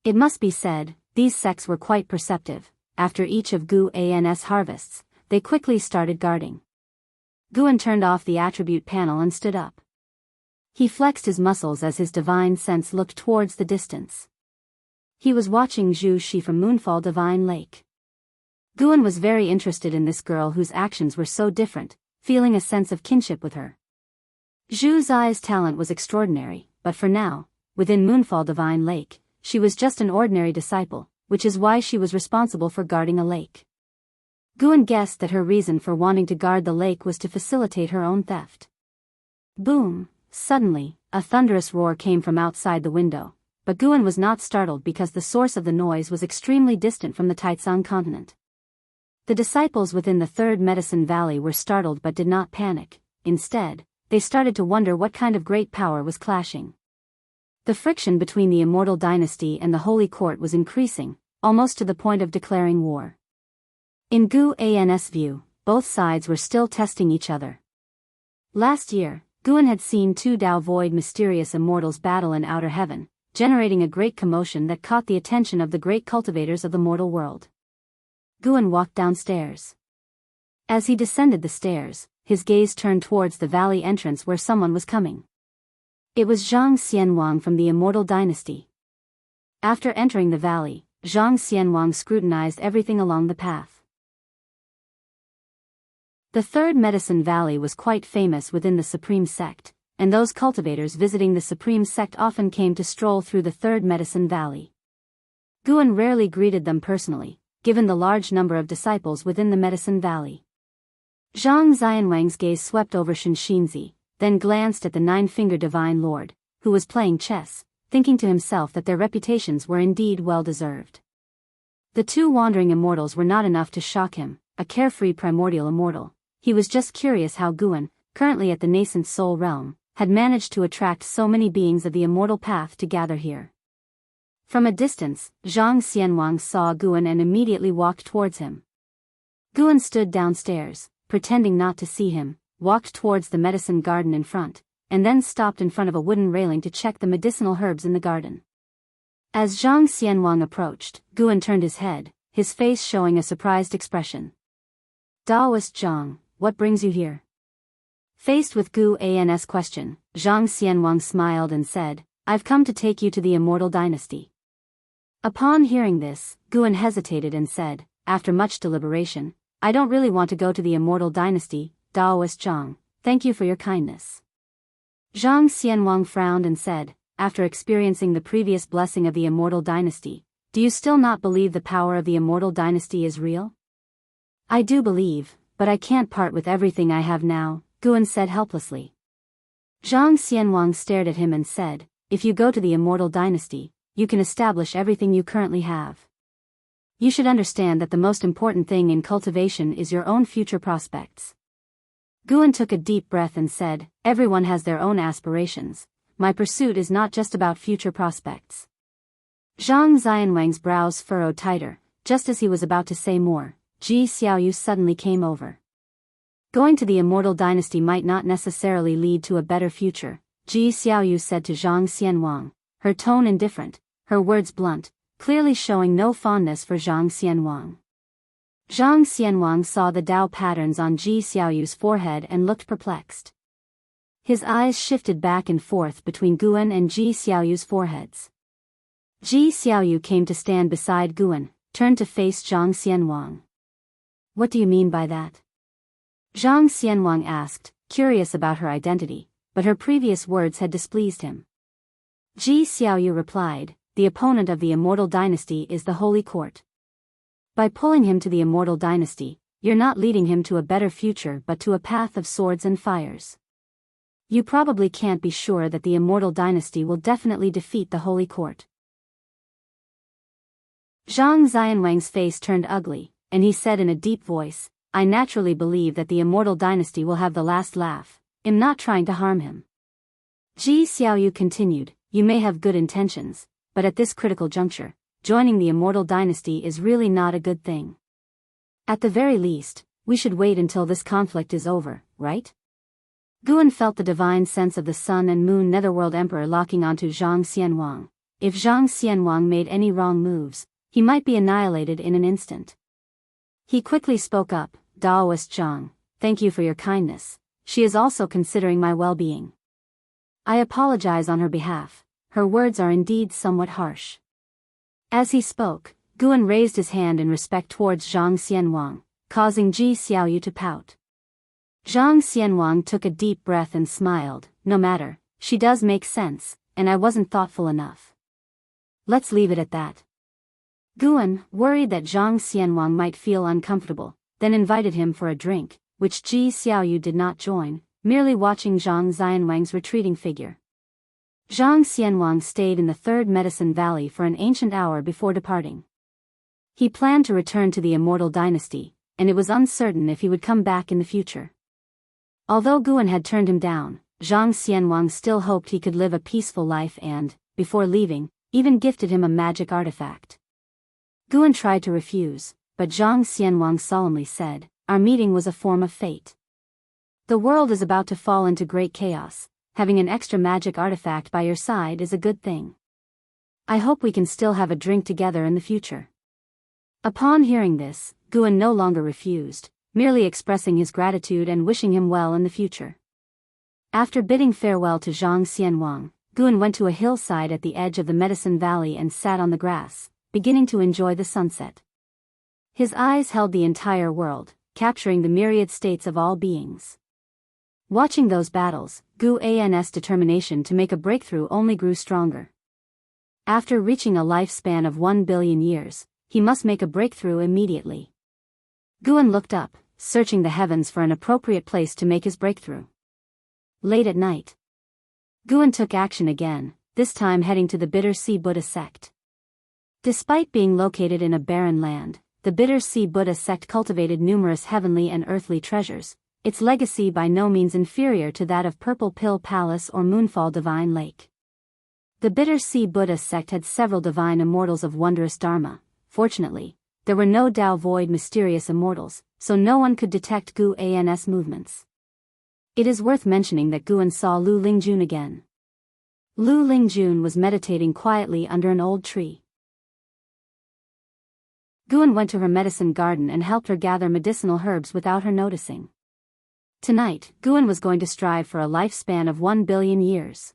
It must be said, these sects were quite perceptive. After each of Guan's harvests, they quickly started guarding. Guan turned off the attribute panel and stood up. He flexed his muscles as his divine sense looked towards the distance. He was watching Zhu Shi from Moonfall Divine Lake. Guan was very interested in this girl whose actions were so different, feeling a sense of kinship with her. Zhu Zai's talent was extraordinary, but for now, within Moonfall Divine Lake, she was just an ordinary disciple, which is why she was responsible for guarding a lake. Guan guessed that her reason for wanting to guard the lake was to facilitate her own theft. Boom! Suddenly, a thunderous roar came from outside the window, but Guan was not startled because the source of the noise was extremely distant from the Taitsang continent. The disciples within the Third Medicine Valley were startled but did not panic. Instead, they started to wonder what kind of great power was clashing. The friction between the Immortal Dynasty and the Holy Court was increasing, almost to the point of declaring war. In Guan's view, both sides were still testing each other. Last year, Guan had seen two Dao Void mysterious immortals battle in outer heaven, generating a great commotion that caught the attention of the great cultivators of the mortal world. Guan walked downstairs. As he descended the stairs, his gaze turned towards the valley entrance where someone was coming. It was Zhang Xianwang from the Immortal Dynasty. After entering the valley, Zhang Xianwang scrutinized everything along the path. The Third Medicine Valley was quite famous within the Supreme Sect, and those cultivators visiting the Supreme Sect often came to stroll through the Third Medicine Valley. Guan rarely greeted them personally, given the large number of disciples within the Medicine Valley. Zhang Xianwang's gaze swept over Shenxinzi, then glanced at the Nine-Fingered Divine Lord, who was playing chess, thinking to himself that their reputations were indeed well-deserved. The two wandering immortals were not enough to shock him, a carefree primordial immortal. He was just curious how Guan, currently at the nascent soul realm, had managed to attract so many beings of the immortal path to gather here. From a distance, Zhang Xianwang saw Guan and immediately walked towards him. Guan stood downstairs, pretending not to see him, walked towards the medicine garden in front, and then stopped in front of a wooden railing to check the medicinal herbs in the garden. As Zhang Xianwang approached, Guan turned his head, his face showing a surprised expression. Daoist Zhang, what brings you here? Faced with Guan's question, Zhang Xianwang smiled and said, I've come to take you to the Immortal Dynasty. Upon hearing this, Guan hesitated and said, after much deliberation, I don't really want to go to the Immortal Dynasty, Daoist Zhang, thank you for your kindness. Zhang Xianwang frowned and said, after experiencing the previous blessing of the Immortal Dynasty, do you still not believe the power of the Immortal Dynasty is real? I do believe, but I can't part with everything I have now, Guan said helplessly. Zhang Xianwang stared at him and said, if you go to the Immortal Dynasty, you can establish everything you currently have. You should understand that the most important thing in cultivation is your own future prospects. Guan took a deep breath and said, everyone has their own aspirations. My pursuit is not just about future prospects. Zhang Xianwang's brows furrowed tighter. Just as he was about to say more, Ji Xiaoyu suddenly came over. Going to the Immortal Dynasty might not necessarily lead to a better future, Ji Xiaoyu said to Zhang Xianwang, her tone indifferent, her words blunt, clearly showing no fondness for Zhang Xianwang. Zhang Xianwang saw the Dao patterns on Ji Xiaoyu's forehead and looked perplexed. His eyes shifted back and forth between Guan and Ji Xiaoyu's foreheads. Ji Xiaoyu came to stand beside Guan, turned to face Zhang Xianwang. What do you mean by that? Zhang Xianwang asked, curious about her identity, but her previous words had displeased him. Ji Xiaoyu replied, the opponent of the Immortal Dynasty is the Holy Court. By pulling him to the Immortal Dynasty, you're not leading him to a better future but to a path of swords and fires. You probably can't be sure that the Immortal Dynasty will definitely defeat the Holy Court. Zhang Xianwang's face turned ugly, and he said in a deep voice, I naturally believe that the Immortal Dynasty will have the last laugh. I'm not trying to harm him. Ji Xiaoyu continued, you may have good intentions, but at this critical juncture, joining the immortal dynasty is really not a good thing. At the very least, we should wait until this conflict is over, right? Guan felt the divine sense of the sun and moon netherworld emperor locking onto Zhang Xianwang. If Zhang Xianwang made any wrong moves, he might be annihilated in an instant. He quickly spoke up, Daoist Zhang, thank you for your kindness. She is also considering my well-being. I apologize on her behalf. Her words are indeed somewhat harsh. As he spoke, Guan raised his hand in respect towards Zhang Xianwang, causing Ji Xiaoyu to pout. Zhang Xianwang took a deep breath and smiled. No matter, she does make sense, and I wasn't thoughtful enough. Let's leave it at that. Guan, worried that Zhang Xianwang might feel uncomfortable, then invited him for a drink, which Ji Xiaoyu did not join, merely watching Zhang Xianwang's retreating figure. Zhang Xianwang stayed in the Third Medicine Valley for an ancient hour before departing. He planned to return to the immortal dynasty, and it was uncertain if he would come back in the future. Although Guan had turned him down, Zhang Xianwang still hoped he could live a peaceful life and, before leaving, even gifted him a magic artifact. Guan tried to refuse, but Zhang Xianwang solemnly said, our meeting was a form of fate. The world is about to fall into great chaos. Having an extra magic artifact by your side is a good thing. I hope we can still have a drink together in the future. Upon hearing this, Guan no longer refused, merely expressing his gratitude and wishing him well in the future. After bidding farewell to Zhang Xianwang, Guan went to a hillside at the edge of the Medicine Valley and sat on the grass, beginning to enjoy the sunset. His eyes held the entire world, capturing the myriad states of all beings. Watching those battles, Guan's determination to make a breakthrough only grew stronger. After reaching a lifespan of 1 billion years, he must make a breakthrough immediately. Guan looked up, searching the heavens for an appropriate place to make his breakthrough. Late at night, Guan took action again, this time heading to the Bitter Sea Buddha sect. Despite being located in a barren land, the Bitter Sea Buddha sect cultivated numerous heavenly and earthly treasures, its legacy by no means inferior to that of Purple Pill Palace or Moonfall Divine Lake. The Bitter Sea Buddha sect had several divine immortals of wondrous dharma. Fortunately, there were no Tao Void mysterious immortals, so no one could detect Guan's movements. It is worth mentioning that Guan saw Lu Lingjun again. Lu Lingjun was meditating quietly under an old tree. Guan went to her medicine garden and helped her gather medicinal herbs without her noticing. Tonight, Guan was going to strive for a lifespan of 1 billion years.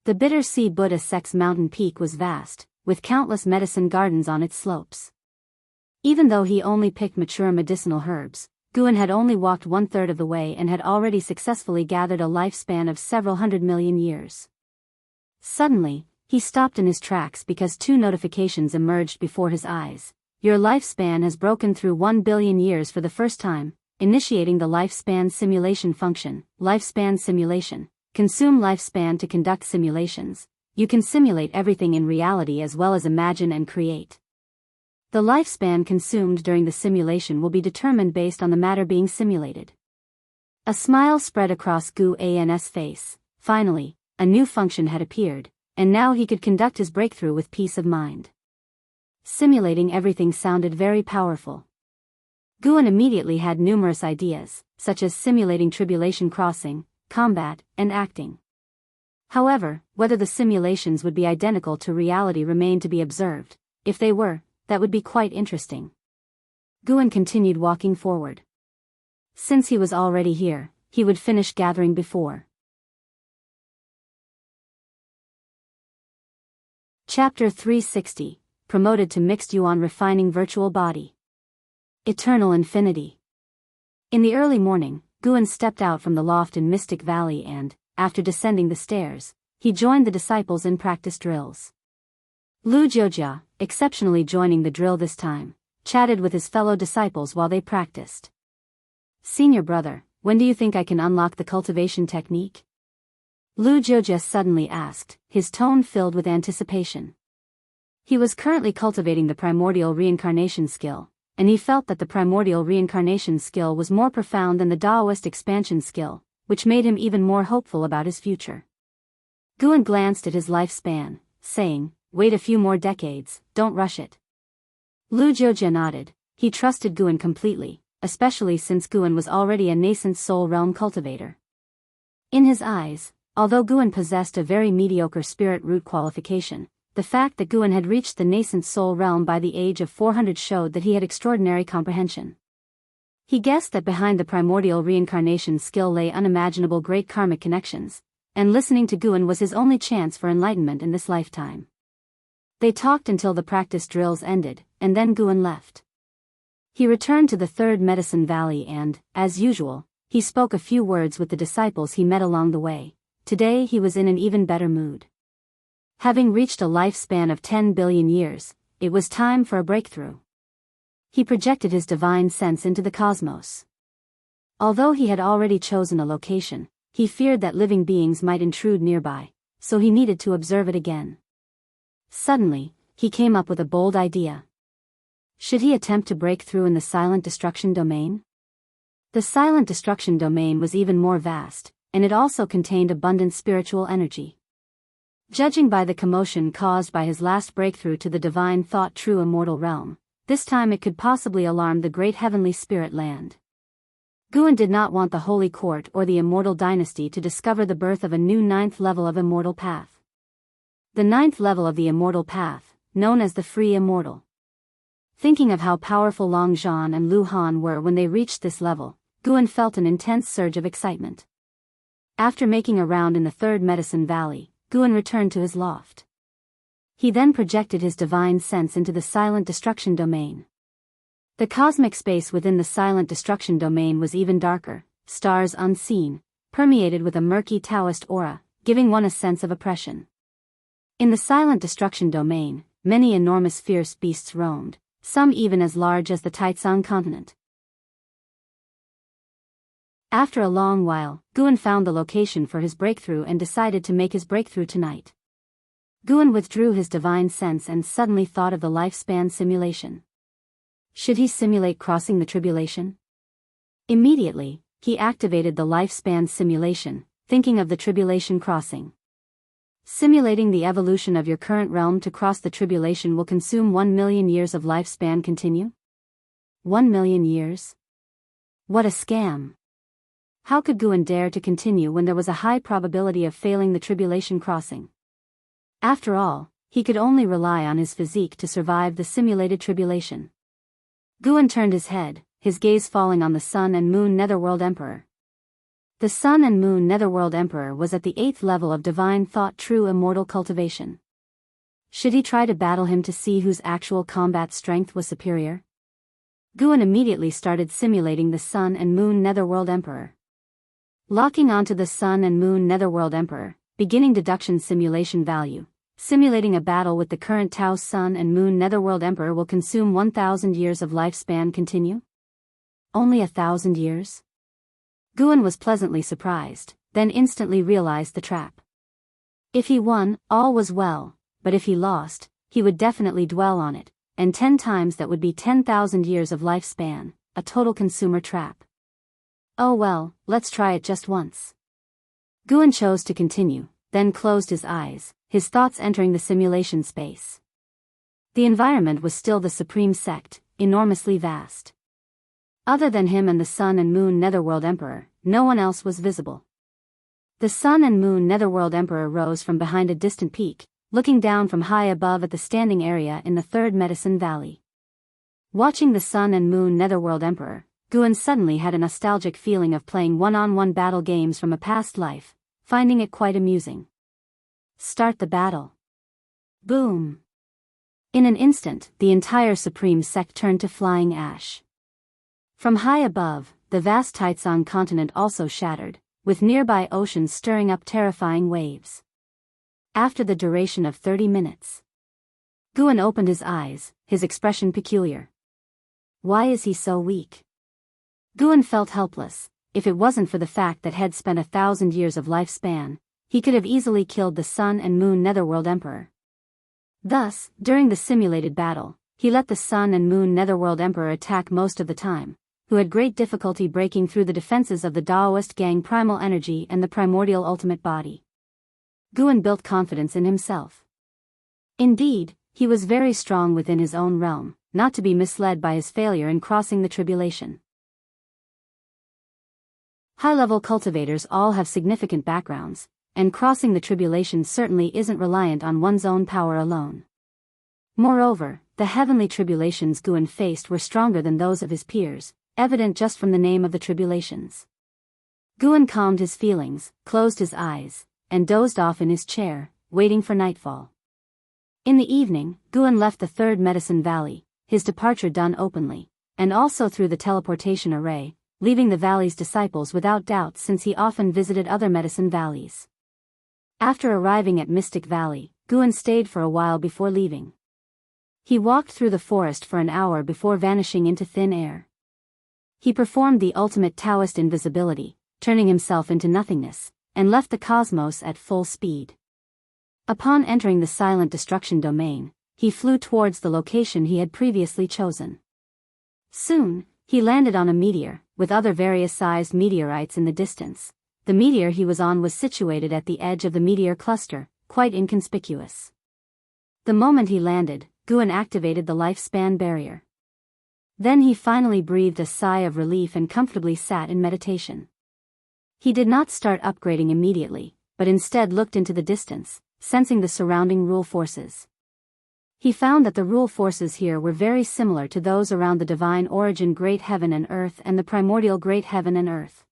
The Bitter Sea Buddha sect's mountain peak was vast, with countless medicine gardens on its slopes. Even though he only picked mature medicinal herbs, Guan had only walked 1/3 of the way and had already successfully gathered a lifespan of several 100 million years. Suddenly, he stopped in his tracks because 2 notifications emerged before his eyes. Your lifespan has broken through 1 billion years for the first time. Initiating the lifespan simulation function. Lifespan simulation. Consume lifespan to conduct simulations. You can simulate everything in reality as well as imagine and create. The lifespan consumed during the simulation will be determined based on the matter being simulated. A smile spread across Guan's face. Finally, a new function had appeared, and now he could conduct his breakthrough with peace of mind. Simulating everything sounded very powerful. Guan immediately had numerous ideas, such as simulating tribulation crossing, combat, and acting. However, whether the simulations would be identical to reality remained to be observed. If they were, that would be quite interesting. Guan continued walking forward. Since he was already here, he would finish gathering before. Chapter 360, Promoted to Mixed Yuan Refining Virtual Body. Eternal Infinity. In the early morning, Guan stepped out from the loft in Mystic Valley and, after descending the stairs, he joined the disciples in practice drills. Lu Jiujia, exceptionally joining the drill this time, chatted with his fellow disciples while they practiced. Senior brother, when do you think I can unlock the cultivation technique? Lu Jiujia suddenly asked, his tone filled with anticipation. He was currently cultivating the primordial reincarnation skill, and he felt that the primordial reincarnation skill was more profound than the Taoist expansion skill, which made him even more hopeful about his future. Guan glanced at his lifespan, saying, "Wait a few more decades, don't rush it." Lu Jiujia nodded. He trusted Guan completely, especially since Guan was already a nascent soul realm cultivator. In his eyes, although Guan possessed a very mediocre spirit root qualification, the fact that Guan had reached the nascent soul realm by the age of 400 showed that he had extraordinary comprehension. He guessed that behind the primordial reincarnation skill lay unimaginable great karmic connections, and listening to Guan was his only chance for enlightenment in this lifetime. They talked until the practice drills ended, and then Guan left. He returned to the third medicine valley and, as usual, he spoke a few words with the disciples he met along the way. Today he was in an even better mood. Having reached a lifespan of 10 billion years, it was time for a breakthrough. He projected his divine sense into the cosmos. Although he had already chosen a location, he feared that living beings might intrude nearby, so he needed to observe it again. Suddenly, he came up with a bold idea. Should he attempt to break through in the silent destruction domain? The silent destruction domain was even more vast, and it also contained abundant spiritual energy. Judging by the commotion caused by his last breakthrough to the divine thought true immortal realm, this time it could possibly alarm the great heavenly spirit land. Guan did not want the holy court or the immortal dynasty to discover the birth of a new 9th level of immortal path. The 9th level of the immortal path, known as the free immortal. Thinking of how powerful Long Zhan and Lu Han were when they reached this level, Guan felt an intense surge of excitement. After making a round in the third medicine valley, Guan returned to his loft. He then projected his divine sense into the silent destruction domain. The cosmic space within the silent destruction domain was even darker, stars unseen, permeated with a murky Taoist aura, giving one a sense of oppression. In the silent destruction domain, many enormous fierce beasts roamed, some even as large as the Taitsang continent. After a long while, Guan found the location for his breakthrough and decided to make his breakthrough tonight. Guan withdrew his divine sense and suddenly thought of the lifespan simulation. Should he simulate crossing the tribulation? Immediately, he activated the lifespan simulation, thinking of the tribulation crossing. Simulating the evolution of your current realm to cross the tribulation will consume 1 million years of lifespan. Continue? 1 million years? What a scam! How could Guan dare to continue when there was a high probability of failing the tribulation crossing? After all, he could only rely on his physique to survive the simulated tribulation. Guan turned his head, his gaze falling on the Sun and Moon Netherworld Emperor. The Sun and Moon Netherworld Emperor was at the 8th level of divine thought true immortal cultivation. Should he try to battle him to see whose actual combat strength was superior? Guan immediately started simulating the Sun and Moon Netherworld Emperor. Locking onto the Sun and Moon Netherworld Emperor, beginning deduction simulation value. Simulating a battle with the current Tao Sun and Moon Netherworld Emperor will consume 1,000 years of lifespan. Continue? Only 1,000 years? Guan was pleasantly surprised, then instantly realized the trap. If he won, all was well, but if he lost, he would definitely dwell on it, and 10 times that would be 10,000 years of lifespan, a total consumer trap. Oh well, let's try it just once. Guan chose to continue, then closed his eyes, his thoughts entering the simulation space. The environment was still the supreme sect, enormously vast. Other than him and the Sun and Moon Netherworld Emperor, no one else was visible. The Sun and Moon Netherworld Emperor rose from behind a distant peak, looking down from high above at the standing area in the third medicine valley. Watching the Sun and Moon Netherworld Emperor, Guan suddenly had a nostalgic feeling of playing one-on-one battle games from a past life, finding it quite amusing. Start the battle. Boom! In an instant, the entire supreme sect turned to flying ash. From high above, the vast Taitsang continent also shattered, with nearby oceans stirring up terrifying waves. After the duration of 30 minutes, Guan opened his eyes, his expression peculiar. Why is he so weak? Guan felt helpless. If it wasn't for the fact that had spent 1,000 years of lifespan, he could have easily killed the Sun and Moon Netherworld Emperor. Thus, during the simulated battle, he let the Sun and Moon Netherworld Emperor attack most of the time, who had great difficulty breaking through the defenses of the Daoist gang primal energy and the primordial ultimate body. Guan built confidence in himself. Indeed, he was very strong within his own realm, not to be misled by his failure in crossing the tribulation. High-level cultivators all have significant backgrounds, and crossing the tribulation certainly isn't reliant on one's own power alone. Moreover, the heavenly tribulations Guan faced were stronger than those of his peers, evident just from the name of the tribulations. Guan calmed his feelings, closed his eyes, and dozed off in his chair, waiting for nightfall. In the evening, Guan left the third medicine valley, his departure done openly, and also through the teleportation array, leaving the valley's disciples without doubt since he often visited other medicine valleys. After arriving at Mystic Valley, Guan stayed for a while before leaving. He walked through the forest for an hour before vanishing into thin air. He performed the ultimate Taoist invisibility, turning himself into nothingness, and left the cosmos at full speed. Upon entering the silent destruction domain, he flew towards the location he had previously chosen. Soon, he landed on a meteor, with other various-sized meteorites in the distance. The meteor he was on was situated at the edge of the meteor cluster, quite inconspicuous. The moment he landed, Guan activated the lifespan barrier. Then he finally breathed a sigh of relief and comfortably sat in meditation. He did not start upgrading immediately, but instead looked into the distance, sensing the surrounding rule forces. He found that the rule forces here were very similar to those around the divine origin great heaven and earth and the primordial great heaven and earth.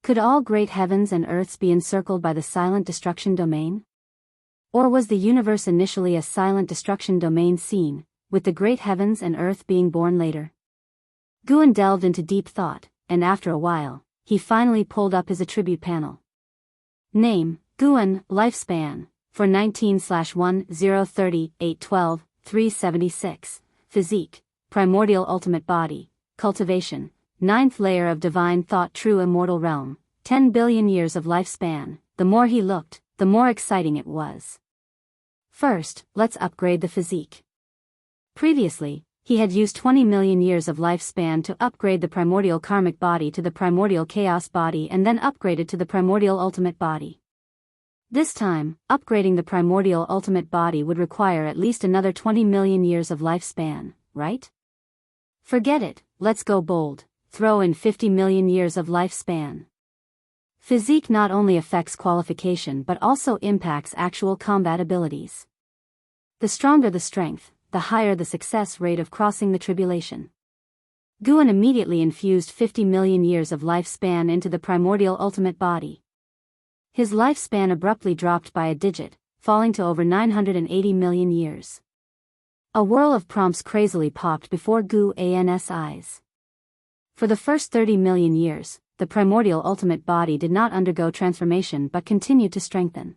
Could all great heavens and earths be encircled by the silent destruction domain? Or was the universe initially a silent destruction domain scene, with the great heavens and earth being born later? Guan delved into deep thought, and after a while, he finally pulled up his attribute panel. Name, Guan, lifespan, for 19/1030/812/376, physique, primordial ultimate body, cultivation, 9th layer of divine thought true immortal realm, 10 billion years of lifespan. The more he looked, the more exciting it was. First, let's upgrade the physique. Previously, he had used 20 million years of lifespan to upgrade the primordial karmic body to the primordial chaos body and then upgraded to the primordial ultimate body. This time, upgrading the primordial ultimate body would require at least another 20 million years of lifespan, right? Forget it, let's go bold, throw in 50 million years of lifespan. Physique not only affects qualification but also impacts actual combat abilities. The stronger the strength, the higher the success rate of crossing the tribulation. Guan immediately infused 50 million years of lifespan into the primordial ultimate body. His lifespan abruptly dropped by a digit, falling to over 980 million years. A whirl of prompts crazily popped before Guan's eyes. For the first 30 million years, the primordial ultimate body did not undergo transformation but continued to strengthen.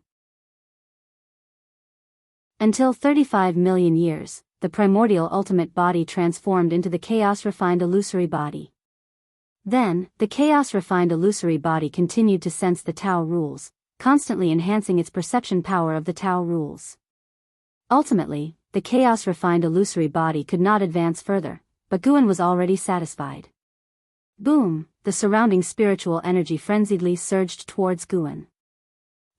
Until 35 million years, the primordial ultimate body transformed into the chaos-refined illusory body. Then, the chaos-refined illusory body continued to sense the Tao rules, constantly enhancing its perception power of the Tao rules. Ultimately, the chaos-refined illusory body could not advance further, but Guan was already satisfied. Boom, the surrounding spiritual energy frenziedly surged towards Guan.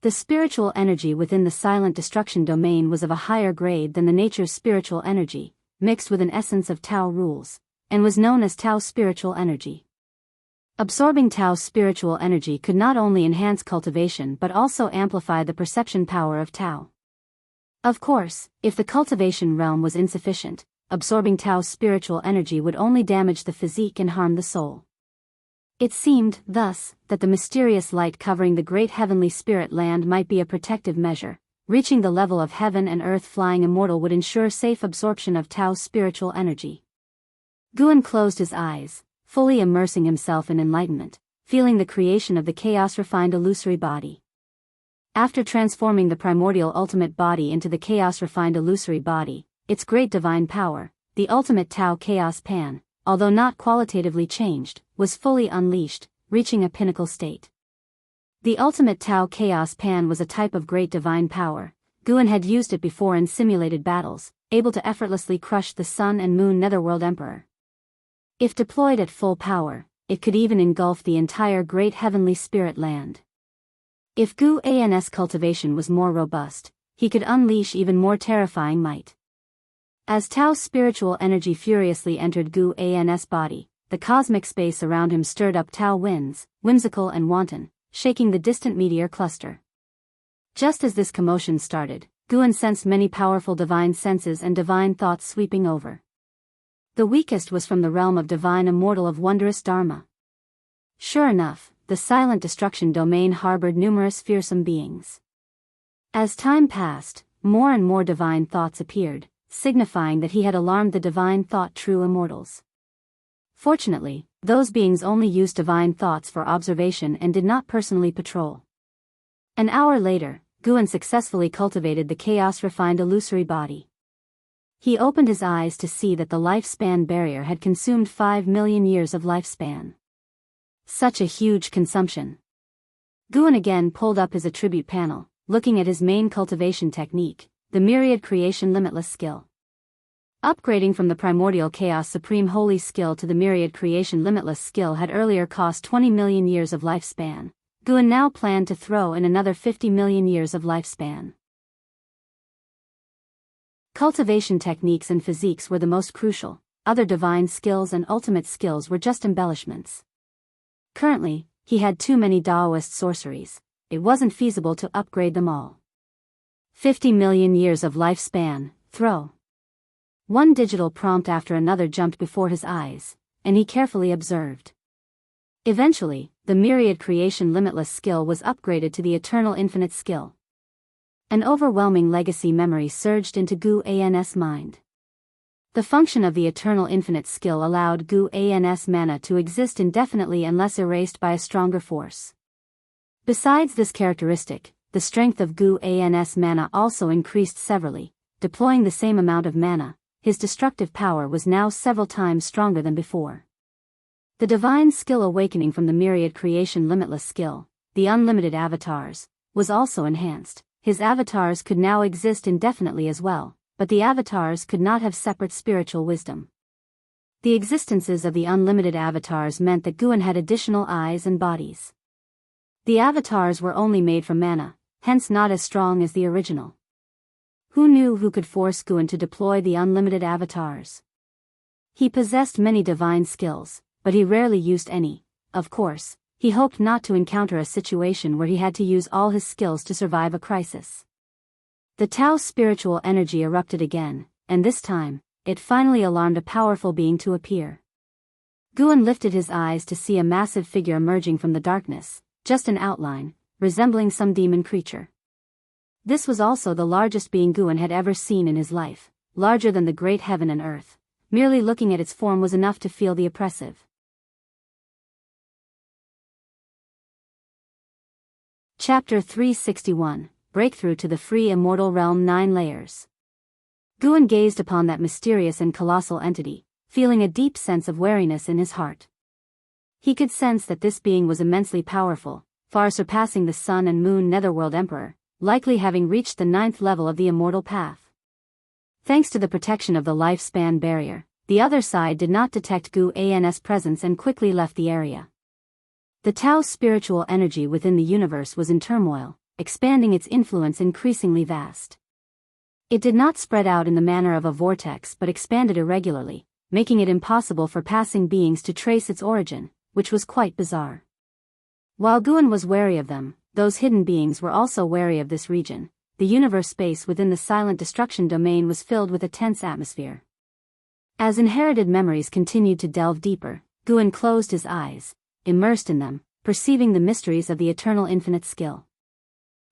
The spiritual energy within the silent destruction domain was of a higher grade than the nature's spiritual energy, mixed with an essence of Tao rules, and was known as Tao spiritual energy. Absorbing Tao's spiritual energy could not only enhance cultivation but also amplify the perception power of Tao. Of course, if the cultivation realm was insufficient, absorbing Tao's spiritual energy would only damage the physique and harm the soul. It seemed, thus, that the mysterious light covering the great heavenly spirit land might be a protective measure. Reaching the level of heaven and earth flying immortal would ensure safe absorption of Tao's spiritual energy. Guan closed his eyes, fully immersing himself in enlightenment, feeling the creation of the chaos-refined illusory body. After transforming the primordial ultimate body into the chaos-refined illusory body, its great divine power, the ultimate Tao chaos pan, although not qualitatively changed, was fully unleashed, reaching a pinnacle state. The ultimate Tao chaos pan was a type of great divine power. Guan had used it before in simulated battles, able to effortlessly crush the Sun and Moon Netherworld Emperor. If deployed at full power, it could even engulf the entire great heavenly spirit land. If Guan's cultivation was more robust, he could unleash even more terrifying might. As Tao's spiritual energy furiously entered Guan's body, the cosmic space around him stirred up Tao winds, whimsical and wanton, shaking the distant meteor cluster. Just as this commotion started, Guan sensed many powerful divine senses and divine thoughts sweeping over. The weakest was from the realm of divine immortal of wondrous Dharma. Sure enough, the silent destruction domain harbored numerous fearsome beings. As time passed, more and more divine thoughts appeared, signifying that he had alarmed the divine thought true immortals. Fortunately, those beings only used divine thoughts for observation and did not personally patrol. An hour later, Guan successfully cultivated the chaos-refined illusory body. He opened his eyes to see that the lifespan barrier had consumed 5 million years of lifespan. Such a huge consumption. Guan again pulled up his attribute panel, looking at his main cultivation technique, the myriad creation limitless skill. Upgrading from the primordial chaos supreme holy skill to the myriad creation limitless skill had earlier cost 20 million years of lifespan. Guan now planned to throw in another 50 million years of lifespan. Cultivation techniques and physiques were the most crucial, other divine skills and ultimate skills were just embellishments. Currently, he had too many Taoist sorceries, it wasn't feasible to upgrade them all. 50 million years of lifespan, throw. One digital prompt after another jumped before his eyes, and he carefully observed. Eventually, the myriad creation limitless skill was upgraded to the eternal infinite skill. An overwhelming legacy memory surged into Guan's mind. The function of the eternal infinite skill allowed Guan's mana to exist indefinitely unless erased by a stronger force. Besides this characteristic, the strength of Guan's mana also increased severally. Deploying the same amount of mana, his destructive power was now several times stronger than before. The divine skill awakening from the myriad creation limitless skill, the unlimited avatars, was also enhanced. His avatars could now exist indefinitely as well, but the avatars could not have separate spiritual wisdom. The existences of the unlimited avatars meant that Guan had additional eyes and bodies. The avatars were only made from mana, hence not as strong as the original. Who knew who could force Guan to deploy the unlimited avatars? He possessed many divine skills, but he rarely used any. Of course, he hoped not to encounter a situation where he had to use all his skills to survive a crisis. The Tao's spiritual energy erupted again, and this time, it finally alarmed a powerful being to appear. Guan lifted his eyes to see a massive figure emerging from the darkness, just an outline, resembling some demon creature. This was also the largest being Guan had ever seen in his life, larger than the great heaven and earth. Merely looking at its form was enough to feel the oppressive. Chapter 361, Breakthrough to the Free Immortal Realm 9 Layers. Guan gazed upon that mysterious and colossal entity, feeling a deep sense of wariness in his heart. He could sense that this being was immensely powerful, far surpassing the Sun and Moon Netherworld Emperor, likely having reached the 9th level of the immortal path. Thanks to the protection of the lifespan barrier, the other side did not detect Guan's presence and quickly left the area. The Tao's spiritual energy within the universe was in turmoil, expanding its influence increasingly vast. It did not spread out in the manner of a vortex but expanded irregularly, making it impossible for passing beings to trace its origin, which was quite bizarre. While Guan was wary of them, those hidden beings were also wary of this region. The universe space within the silent destruction domain was filled with a tense atmosphere. As inherited memories continued to delve deeper, Guan closed his eyes, immersed in them, perceiving the mysteries of the eternal infinite skill.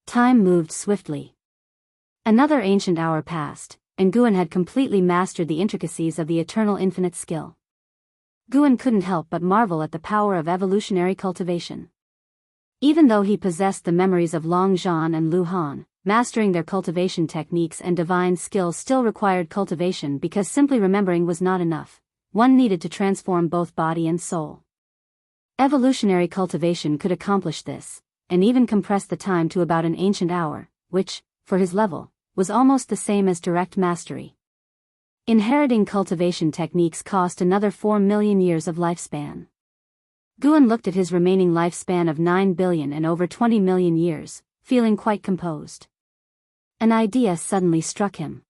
Time moved swiftly. Another ancient hour passed, and Guan had completely mastered the intricacies of the eternal infinite skill. Guan couldn't help but marvel at the power of evolutionary cultivation. Even though he possessed the memories of Long Zhan and Lu Han, mastering their cultivation techniques and divine skills still required cultivation because simply remembering was not enough. One needed to transform both body and soul. Evolutionary cultivation could accomplish this, and even compress the time to about an ancient hour, which, for his level, was almost the same as direct mastery. Inheriting cultivation techniques cost another 4 million years of lifespan. Guan looked at his remaining lifespan of 9 billion and over 20 million years, feeling quite composed. An idea suddenly struck him.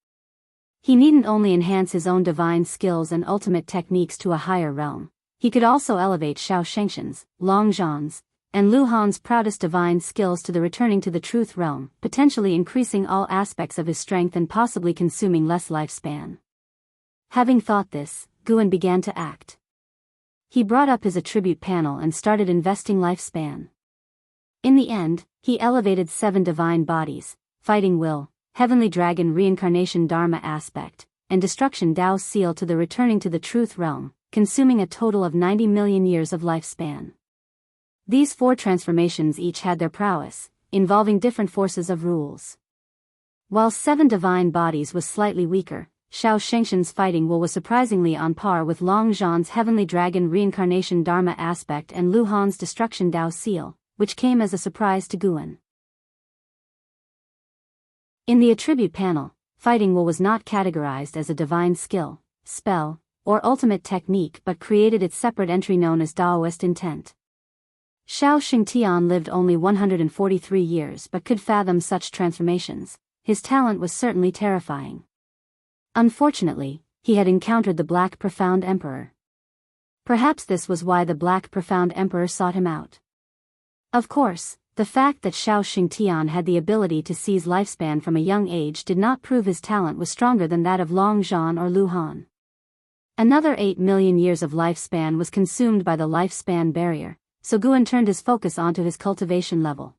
He needn't only enhance his own divine skills and ultimate techniques to a higher realm, he could also elevate Xiao Shengshan's, Long Zhan's, and Lu Han's proudest divine skills to the returning to the truth realm, potentially increasing all aspects of his strength and possibly consuming less lifespan. Having thought this, Guan began to act. He brought up his attribute panel and started investing lifespan. In the end, he elevated 7 divine bodies, fighting will, heavenly dragon reincarnation dharma aspect, and destruction Dao seal to the returning to the truth realm, consuming a total of 90 million years of lifespan. These 4 transformations each had their prowess, involving different forces of rules. While 7 divine bodies was slightly weaker, Xiao Shengshan's fighting will was surprisingly on par with Long Zhan's heavenly dragon reincarnation dharma aspect and Lu Han's destruction Dao seal, which came as a surprise to Guan. In the attribute panel, fighting will was not categorized as a divine skill, spell, or ultimate technique but created its separate entry known as Daoist intent. Xiao Xingtian lived only 143 years but could fathom such transformations. His talent was certainly terrifying. Unfortunately, he had encountered the Black Profound Emperor. Perhaps this was why the Black Profound Emperor sought him out. Of course, the fact that Xiao Xingtian had the ability to seize lifespan from a young age did not prove his talent was stronger than that of Long Zhan or Lu Han. Another 8 million years of lifespan was consumed by the lifespan barrier, so Guan turned his focus onto his cultivation level.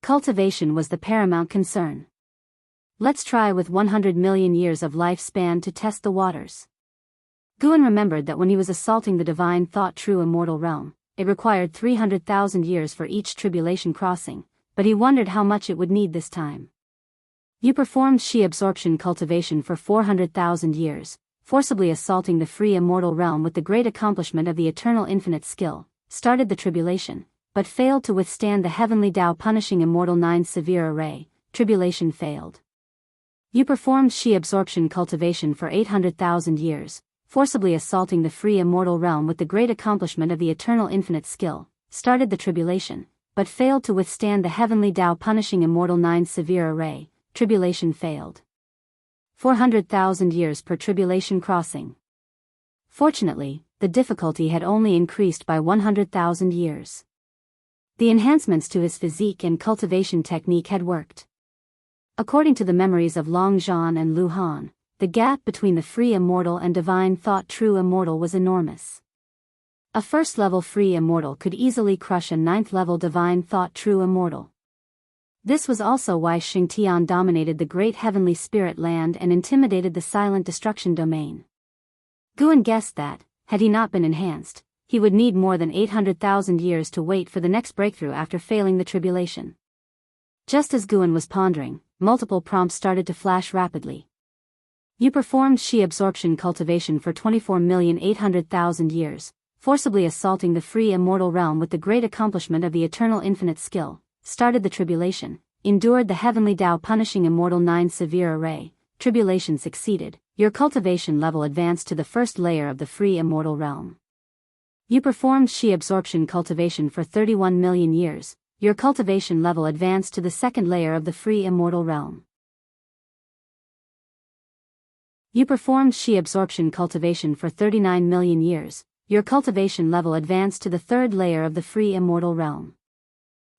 Cultivation was the paramount concern. Let's try with 100 million years of lifespan to test the waters. Guan remembered that when he was assaulting the divine thought true immortal realm, it required 300,000 years for each tribulation crossing, but he wondered how much it would need this time. You performed Qi absorption cultivation for 400,000 years, forcibly assaulting the free immortal realm with the great accomplishment of the eternal infinite skill, started the tribulation, but failed to withstand the heavenly Tao punishing immortal 9 severe array, tribulation failed. You performed Qi absorption cultivation for 800,000 years, forcibly assaulting the free immortal realm with the great accomplishment of the eternal infinite skill, started the tribulation, but failed to withstand the heavenly Tao punishing immortal 9 severe array, tribulation failed. 400,000 years per tribulation crossing. Fortunately, the difficulty had only increased by 100,000 years. The enhancements to his physique and cultivation technique had worked. According to the memories of Long Zhan and Lu Han, the gap between the free immortal and divine thought true immortal was enormous. A first-level free immortal could easily crush a 9th-level divine thought true immortal. This was also why Xingtian dominated the great heavenly spirit land and intimidated the silent destruction domain. Guan guessed that, had he not been enhanced, he would need more than 800,000 years to wait for the next breakthrough after failing the tribulation. Just as Guan was pondering, multiple prompts started to flash rapidly. You performed Qi absorption cultivation for 24,800,000 years, forcibly assaulting the free immortal realm with the great accomplishment of the eternal infinite skill, started the tribulation, endured the heavenly Tao punishing immortal 9 severe array, tribulation succeeded, your cultivation level advanced to the first layer of the free immortal realm. You performed Qi absorption cultivation for 31 million years, your cultivation level advanced to the second layer of the free immortal realm. You performed Qi absorption cultivation for 39 million years, your cultivation level advanced to the third layer of the free immortal realm.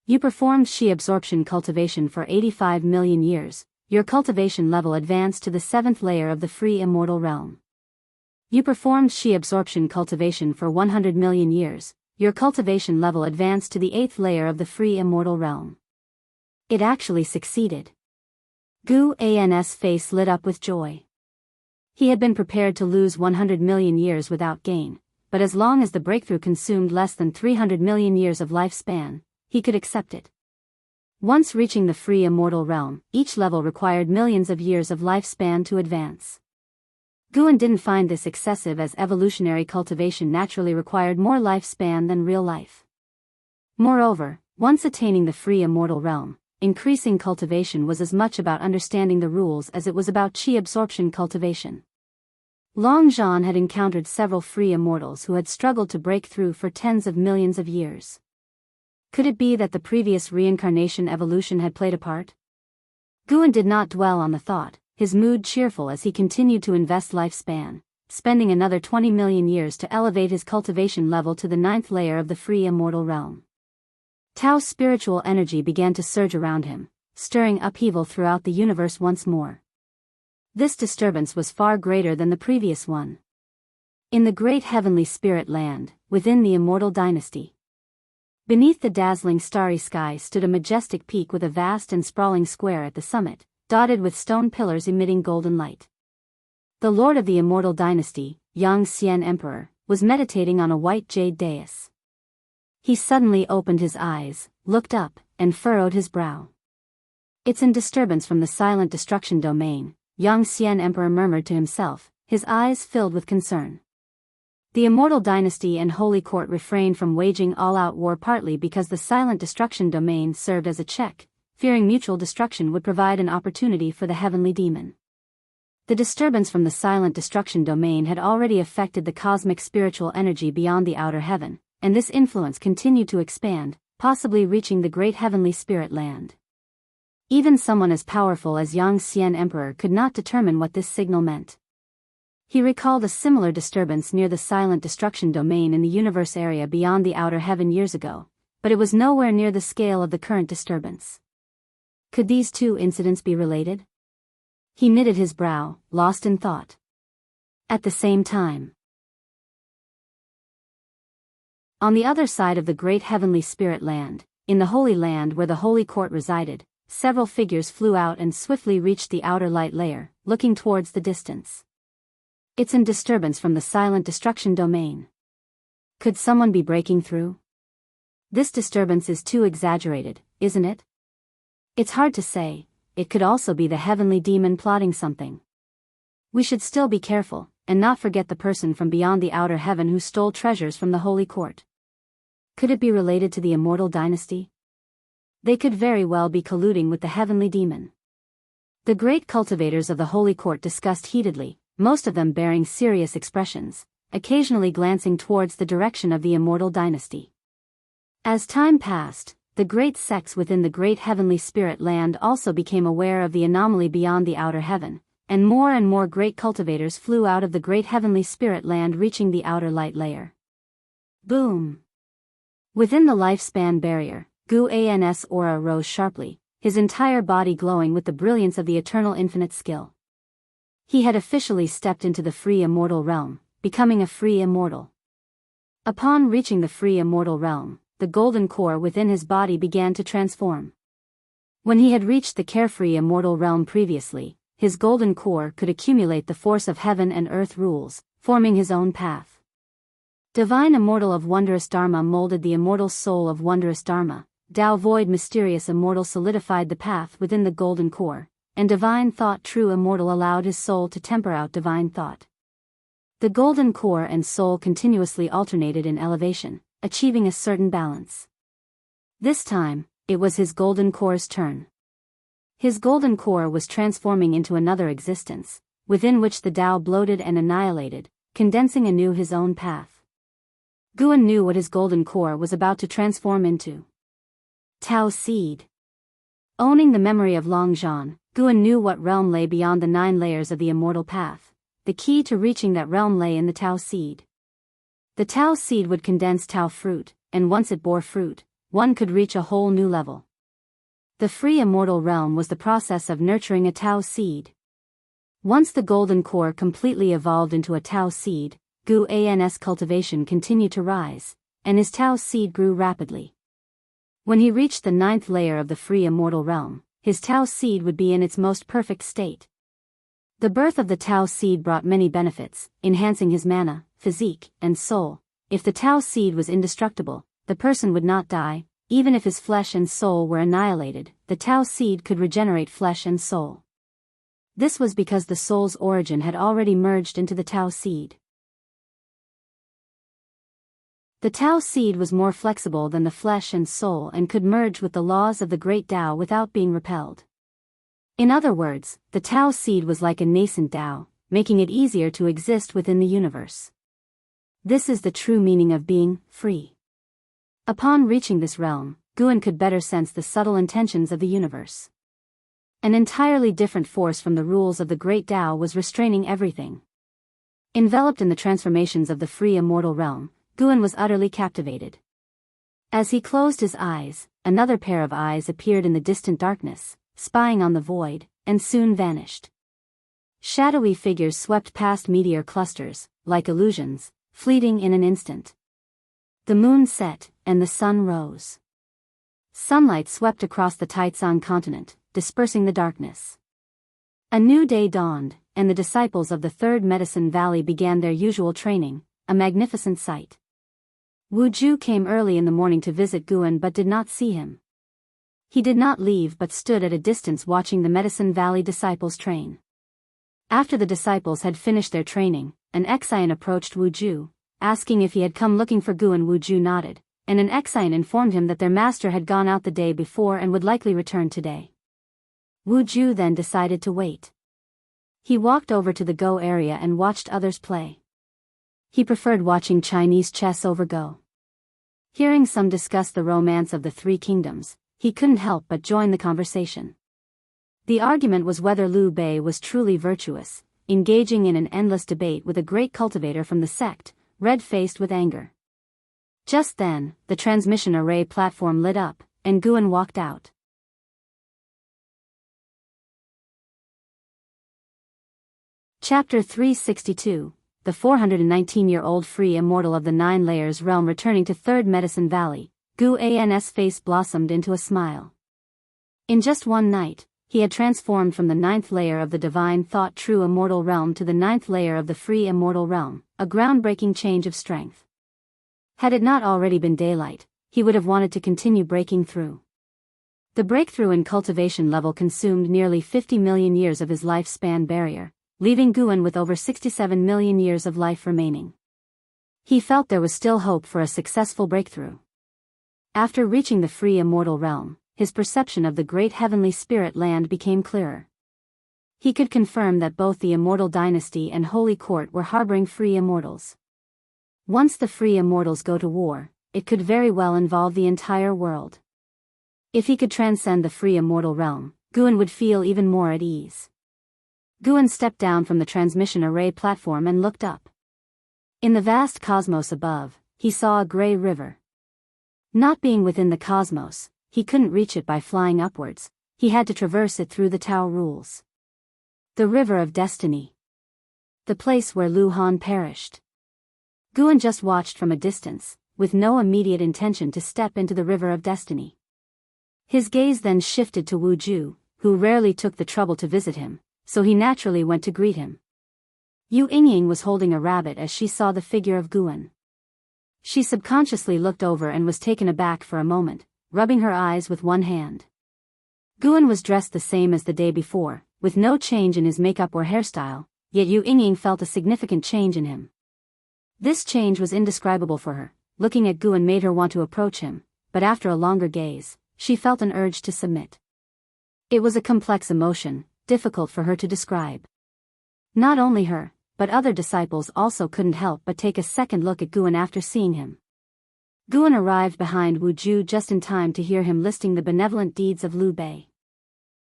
You performed Qi absorption cultivation for 85 million years, your cultivation level advanced to the 7th layer of the free immortal realm. You performed Qi absorption cultivation for 100 million years, your cultivation level advanced to the 8th layer of the free immortal realm. It actually succeeded. Gu An's face lit up with joy. He had been prepared to lose 100 million years without gain, but as long as the breakthrough consumed less than 300 million years of lifespan, he could accept it. Once reaching the free immortal realm, each level required millions of years of lifespan to advance. Guan didn't find this excessive as evolutionary cultivation naturally required more lifespan than real life. Moreover, once attaining the free immortal realm, increasing cultivation was as much about understanding the rules as it was about Qi absorption cultivation. Long Zhan had encountered several free immortals who had struggled to break through for tens of millions of years. Could it be that the previous reincarnation evolution had played a part? Guan did not dwell on the thought, his mood cheerful as he continued to invest lifespan, spending another 20 million years to elevate his cultivation level to the 9th layer of the free immortal realm. Tao's spiritual energy began to surge around him, stirring upheaval throughout the universe once more. This disturbance was far greater than the previous one. In the great heavenly spirit land, within the immortal dynasty. Beneath the dazzling starry sky stood a majestic peak with a vast and sprawling square at the summit, dotted with stone pillars emitting golden light. The lord of the immortal dynasty, Yang Xian Emperor, was meditating on a white jade dais. He suddenly opened his eyes, looked up, and furrowed his brow. "It's in disturbance from the silent destruction domain," Yang Xian Emperor murmured to himself, his eyes filled with concern. The immortal dynasty and holy court refrained from waging all-out war partly because the silent destruction domain served as a check, fearing mutual destruction would provide an opportunity for the heavenly demon. The disturbance from the silent destruction domain had already affected the cosmic spiritual energy beyond the outer heaven, and this influence continued to expand, possibly reaching the great heavenly spirit land. Even someone as powerful as Yang Xian Emperor could not determine what this signal meant. He recalled a similar disturbance near the silent destruction domain in the universe area beyond the outer heaven years ago, but it was nowhere near the scale of the current disturbance. Could these two incidents be related? He knitted his brow, lost in thought. At the same time, on the other side of the great heavenly spirit land, in the Holy Land where the Holy Court resided, several figures flew out and swiftly reached the outer light layer, looking towards the distance. It's in disturbance from the silent destruction domain. Could someone be breaking through? This disturbance is too exaggerated, isn't it? It's hard to say, it could also be the heavenly demon plotting something. We should still be careful, and not forget the person from beyond the outer heaven who stole treasures from the Holy Court. Could it be related to the immortal dynasty? They could very well be colluding with the heavenly demon. The great cultivators of the Holy Court discussed heatedly, most of them bearing serious expressions, occasionally glancing towards the direction of the immortal dynasty. As time passed, the great sects within the great heavenly spirit land also became aware of the anomaly beyond the outer heaven, and more great cultivators flew out of the great heavenly spirit land, reaching the outer light layer. Boom! Within the lifespan barrier, Gu An's aura rose sharply, his entire body glowing with the brilliance of the eternal infinite skill. He had officially stepped into the free immortal realm, becoming a free immortal. Upon reaching the free immortal realm, the golden core within his body began to transform. When he had reached the carefree immortal realm previously, his golden core could accumulate the force of heaven and earth rules, forming his own path. Divine immortal of wondrous Dharma molded the immortal soul of wondrous Dharma, Tao void mysterious immortal solidified the path within the golden core, and divine thought true immortal allowed his soul to temper out divine thought. The golden core and soul continuously alternated in elevation, achieving a certain balance. This time, it was his golden core's turn. His golden core was transforming into another existence, within which the Tao bloated and annihilated, condensing anew his own path. Guan knew what his golden core was about to transform into. Tao seed. Owning the memory of Long Zhan, Guan knew what realm lay beyond the 9 layers of the immortal path. The key to reaching that realm lay in the Tao seed. The Tao seed would condense Tao fruit, and once it bore fruit, one could reach a whole new level. The free immortal realm was the process of nurturing a Tao seed. Once the golden core completely evolved into a Tao seed, Gu An's cultivation continued to rise, and his Tao seed grew rapidly. When he reached the 9th layer of the free immortal realm, his Tao seed would be in its most perfect state. The birth of the Tao seed brought many benefits, enhancing his mana, physique, and soul. If the Tao seed was indestructible, the person would not die. Even if his flesh and soul were annihilated, the Tao seed could regenerate flesh and soul. This was because the soul's origin had already merged into the Tao seed. The Tao seed was more flexible than the flesh and soul and could merge with the laws of the great Tao without being repelled. In other words, the Tao seed was like a nascent Tao, making it easier to exist within the universe. This is the true meaning of being free. Upon reaching this realm, Guan could better sense the subtle intentions of the universe. An entirely different force from the rules of the Great Tao was restraining everything. Enveloped in the transformations of the free immortal realm, Guan was utterly captivated. As he closed his eyes, another pair of eyes appeared in the distant darkness, spying on the void, and soon vanished. Shadowy figures swept past meteor clusters, like illusions, fleeting in an instant. The moon set, and the sun rose. Sunlight swept across the Taizong continent, dispersing the darkness. A new day dawned, and the disciples of the Third Medicine Valley began their usual training, a magnificent sight. Wu Ju came early in the morning to visit Guan but did not see him. He did not leave but stood at a distance watching the Medicine Valley disciples train. After the disciples had finished their training, an Exian approached Wu Ju, asking if he had come looking for Guan. Wu Ju nodded, and an Exian informed him that their master had gone out the day before and would likely return today. Wu Ju then decided to wait. He walked over to the Go area and watched others play. He preferred watching Chinese chess over Go. Hearing some discuss the romance of the Three Kingdoms, he couldn't help but join the conversation. The argument was whether Liu Bei was truly virtuous, engaging in an endless debate with a great cultivator from the sect, red-faced with anger. Just then, the transmission array platform lit up, and Guan walked out. Chapter 362, the 419-year-old free immortal of the Nine Layers realm returning to Third Medicine Valley, Guan's face blossomed into a smile. In just one night, he had transformed from the 9th layer of the divine thought true immortal realm to the 9th layer of the free immortal realm, a groundbreaking change of strength. Had it not already been daylight, he would have wanted to continue breaking through. The breakthrough in cultivation level consumed nearly 50 million years of his lifespan barrier, leaving Guan with over 67 million years of life remaining. He felt there was still hope for a successful breakthrough. After reaching the free immortal realm, his perception of the great heavenly spirit land became clearer. He could confirm that both the immortal dynasty and holy court were harboring free immortals. Once the free immortals go to war, it could very well involve the entire world. If he could transcend the free immortal realm, Guan would feel even more at ease. Guan stepped down from the transmission array platform and looked up. In the vast cosmos above, he saw a gray river. Not being within the cosmos, he couldn't reach it by flying upwards, he had to traverse it through the Tao rules. The River of Destiny. The place where Lu Han perished. Guan just watched from a distance, with no immediate intention to step into the River of Destiny. His gaze then shifted to Wu Ju, who rarely took the trouble to visit him, so he naturally went to greet him. Yu Yingying was holding a rabbit as she saw the figure of Guan. She subconsciously looked over and was taken aback for a moment, rubbing her eyes with one hand. Guan was dressed the same as the day before, with no change in his makeup or hairstyle, yet Yu Yingying felt a significant change in him. This change was indescribable for her. Looking at Guan made her want to approach him, but after a longer gaze, she felt an urge to submit. It was a complex emotion, difficult for her to describe. Not only her, but other disciples also couldn't help but take a second look at Guan after seeing him. Guan arrived behind Wu Ju just in time to hear him listing the benevolent deeds of Liu Bei.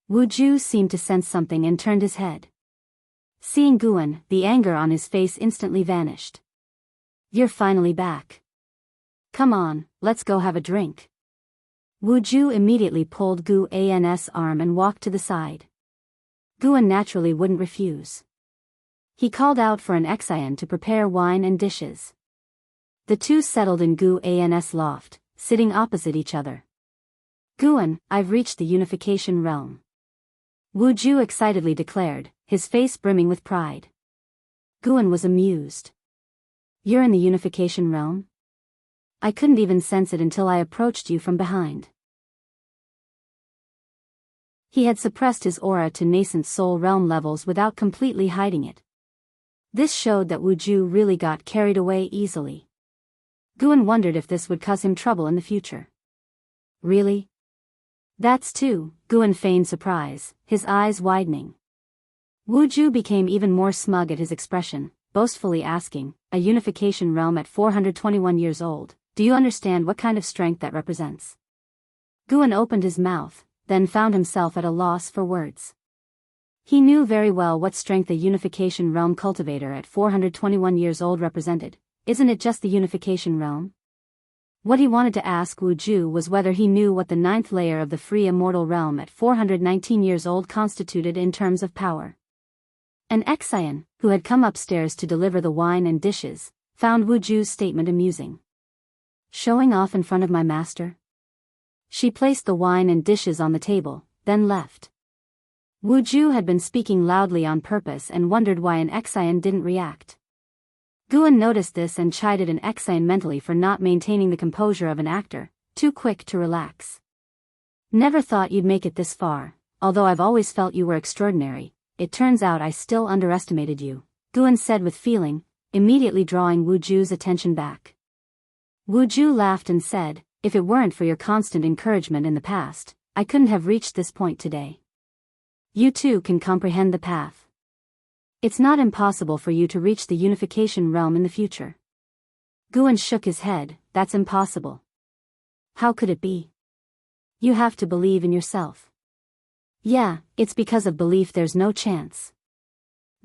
Wu Ju seemed to sense something and turned his head. Seeing Guan, the anger on his face instantly vanished. "You're finally back. Come on, let's go have a drink." Wu Ju immediately pulled Guan's arm and walked to the side. Guan naturally wouldn't refuse. He called out for an Exian to prepare wine and dishes. The two settled in Guan's loft, sitting opposite each other. "Guan, I've reached the unification realm," Wu Ju excitedly declared, his face brimming with pride. Guan was amused. "You're in the unification realm? I couldn't even sense it until I approached you from behind." He had suppressed his aura to nascent soul realm levels without completely hiding it. This showed that Wu Ju really got carried away easily. Guan wondered if this would cause him trouble in the future. "Really? That's two," Guan feigned surprise, his eyes widening. Wu Ju became even more smug at his expression, boastfully asking, a unification realm at 421 years old, do you understand what kind of strength that represents? Guan opened his mouth, then found himself at a loss for words. He knew very well what strength a unification realm cultivator at 421 years old represented. Isn't it just the unification realm? What he wanted to ask Wu Ju was whether he knew what the ninth layer of the free immortal realm at 419 years old constituted in terms of power. An Exian, who had come upstairs to deliver the wine and dishes, found Wu Ju's statement amusing. Showing off in front of my master? She placed the wine and dishes on the table, then left. Wu Ju had been speaking loudly on purpose and wondered why an Exian didn't react. Guan noticed this and chided an Exian mentally for not maintaining the composure of an actor, too quick to relax. Never thought you'd make it this far, although I've always felt you were extraordinary. It turns out I still underestimated you, Guan said with feeling, immediately drawing Wu Ju's attention back. Wu Ju laughed and said, if it weren't for your constant encouragement in the past, I couldn't have reached this point today. You too can comprehend the path. It's not impossible for you to reach the unification realm in the future. Guan shook his head, that's impossible. How could it be? You have to believe in yourself. Yeah, it's because of belief there's no chance.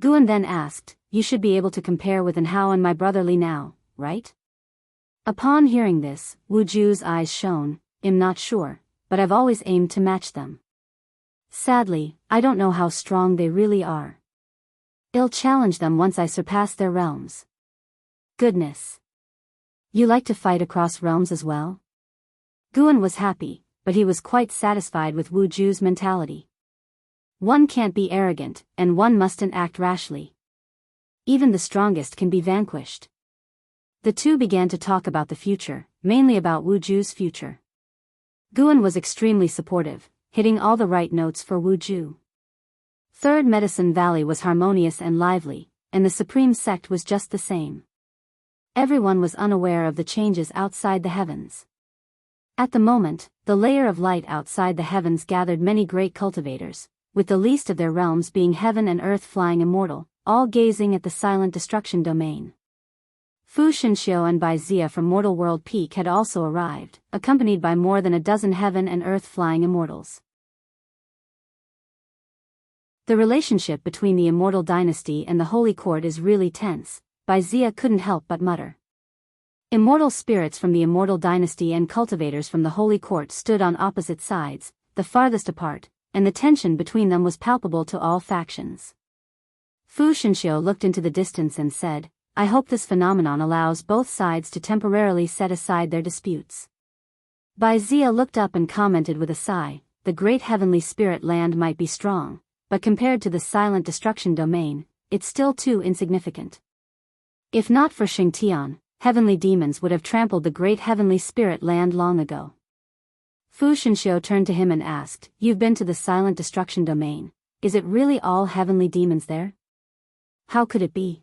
Guan then asked, you should be able to compare with An Hao and my brother Li now, right? Upon hearing this, Wu Ju's eyes shone, I'm not sure, but I've always aimed to match them. Sadly, I don't know how strong they really are. I'll challenge them once I surpass their realms. Goodness. You like to fight across realms as well? Guan was happy, but he was quite satisfied with Wu Ju's mentality. One can't be arrogant, and one mustn't act rashly. Even the strongest can be vanquished. The two began to talk about the future, mainly about Wu Ju's future. Guan was extremely supportive, hitting all the right notes for Wu Ju. Third Medicine Valley was harmonious and lively, and the Supreme Sect was just the same. Everyone was unaware of the changes outside the heavens. At the moment, the layer of light outside the heavens gathered many great cultivators, with the least of their realms being heaven and earth flying immortal, all gazing at the silent destruction domain. Fu Shenxiu and Bai Zia from Mortal World Peak had also arrived, accompanied by more than a dozen heaven and earth flying immortals. The relationship between the Immortal Dynasty and the Holy Court is really tense, Bai Zia couldn't help but mutter. Immortal spirits from the Immortal Dynasty and cultivators from the Holy Court stood on opposite sides, the farthest apart, and the tension between them was palpable to all factions. Fu Shenxiu looked into the distance and said, I hope this phenomenon allows both sides to temporarily set aside their disputes. Bai Zia looked up and commented with a sigh, the great heavenly spirit land might be strong, but compared to the silent destruction domain, it's still too insignificant. If not for Xingtian, heavenly demons would have trampled the great heavenly spirit land long ago. Fu Shenxiu turned to him and asked, you've been to the silent destruction domain, is it really all heavenly demons there? How could it be?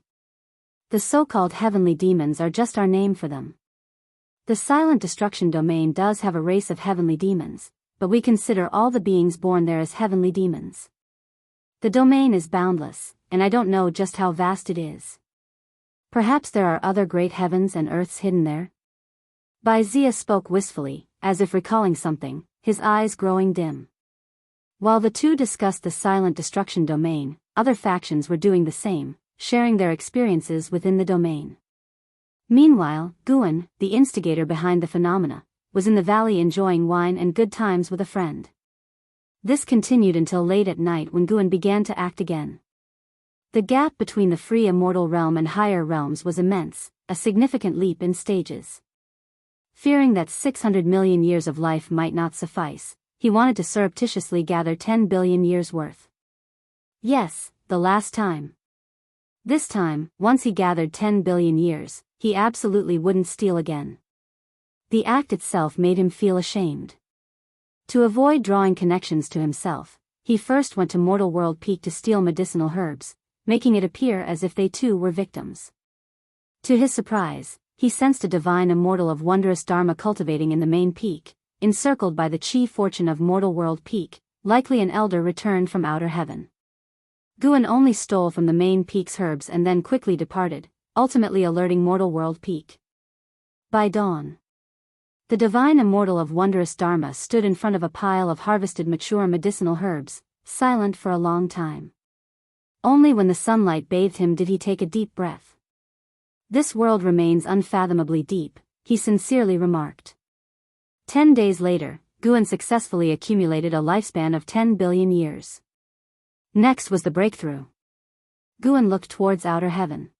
The so-called heavenly demons are just our name for them. The silent destruction domain does have a race of heavenly demons, but we consider all the beings born there as heavenly demons. The domain is boundless, and I don't know just how vast it is. Perhaps there are other great heavens and earths hidden there? Bai Zia spoke wistfully, as if recalling something, his eyes growing dim. While the two discussed the silent destruction domain, other factions were doing the same, sharing their experiences within the domain. Meanwhile, Guan, the instigator behind the phenomena, was in the valley enjoying wine and good times with a friend. This continued until late at night when Guan began to act again. The gap between the free immortal realm and higher realms was immense, a significant leap in stages. Fearing that 600 million years of life might not suffice, he wanted to surreptitiously gather 10 billion years worth. Yes, the last time. This time, once he gathered 10 billion years, he absolutely wouldn't steal again. The act itself made him feel ashamed. To avoid drawing connections to himself, he first went to Mortal World Peak to steal medicinal herbs, making it appear as if they too were victims. To his surprise, he sensed a divine immortal of wondrous dharma cultivating in the main peak, encircled by the chi fortune of Mortal World Peak, likely an elder returned from outer heaven. Guan only stole from the main peak's herbs and then quickly departed, ultimately alerting mortal world peak. By dawn, the divine immortal of wondrous Dharma stood in front of a pile of harvested mature medicinal herbs, silent for a long time. Only when the sunlight bathed him did he take a deep breath. "This world remains unfathomably deep," he sincerely remarked. 10 days later, Guan successfully accumulated a lifespan of 10 billion years. Next was the breakthrough. Guan looked towards outer heaven.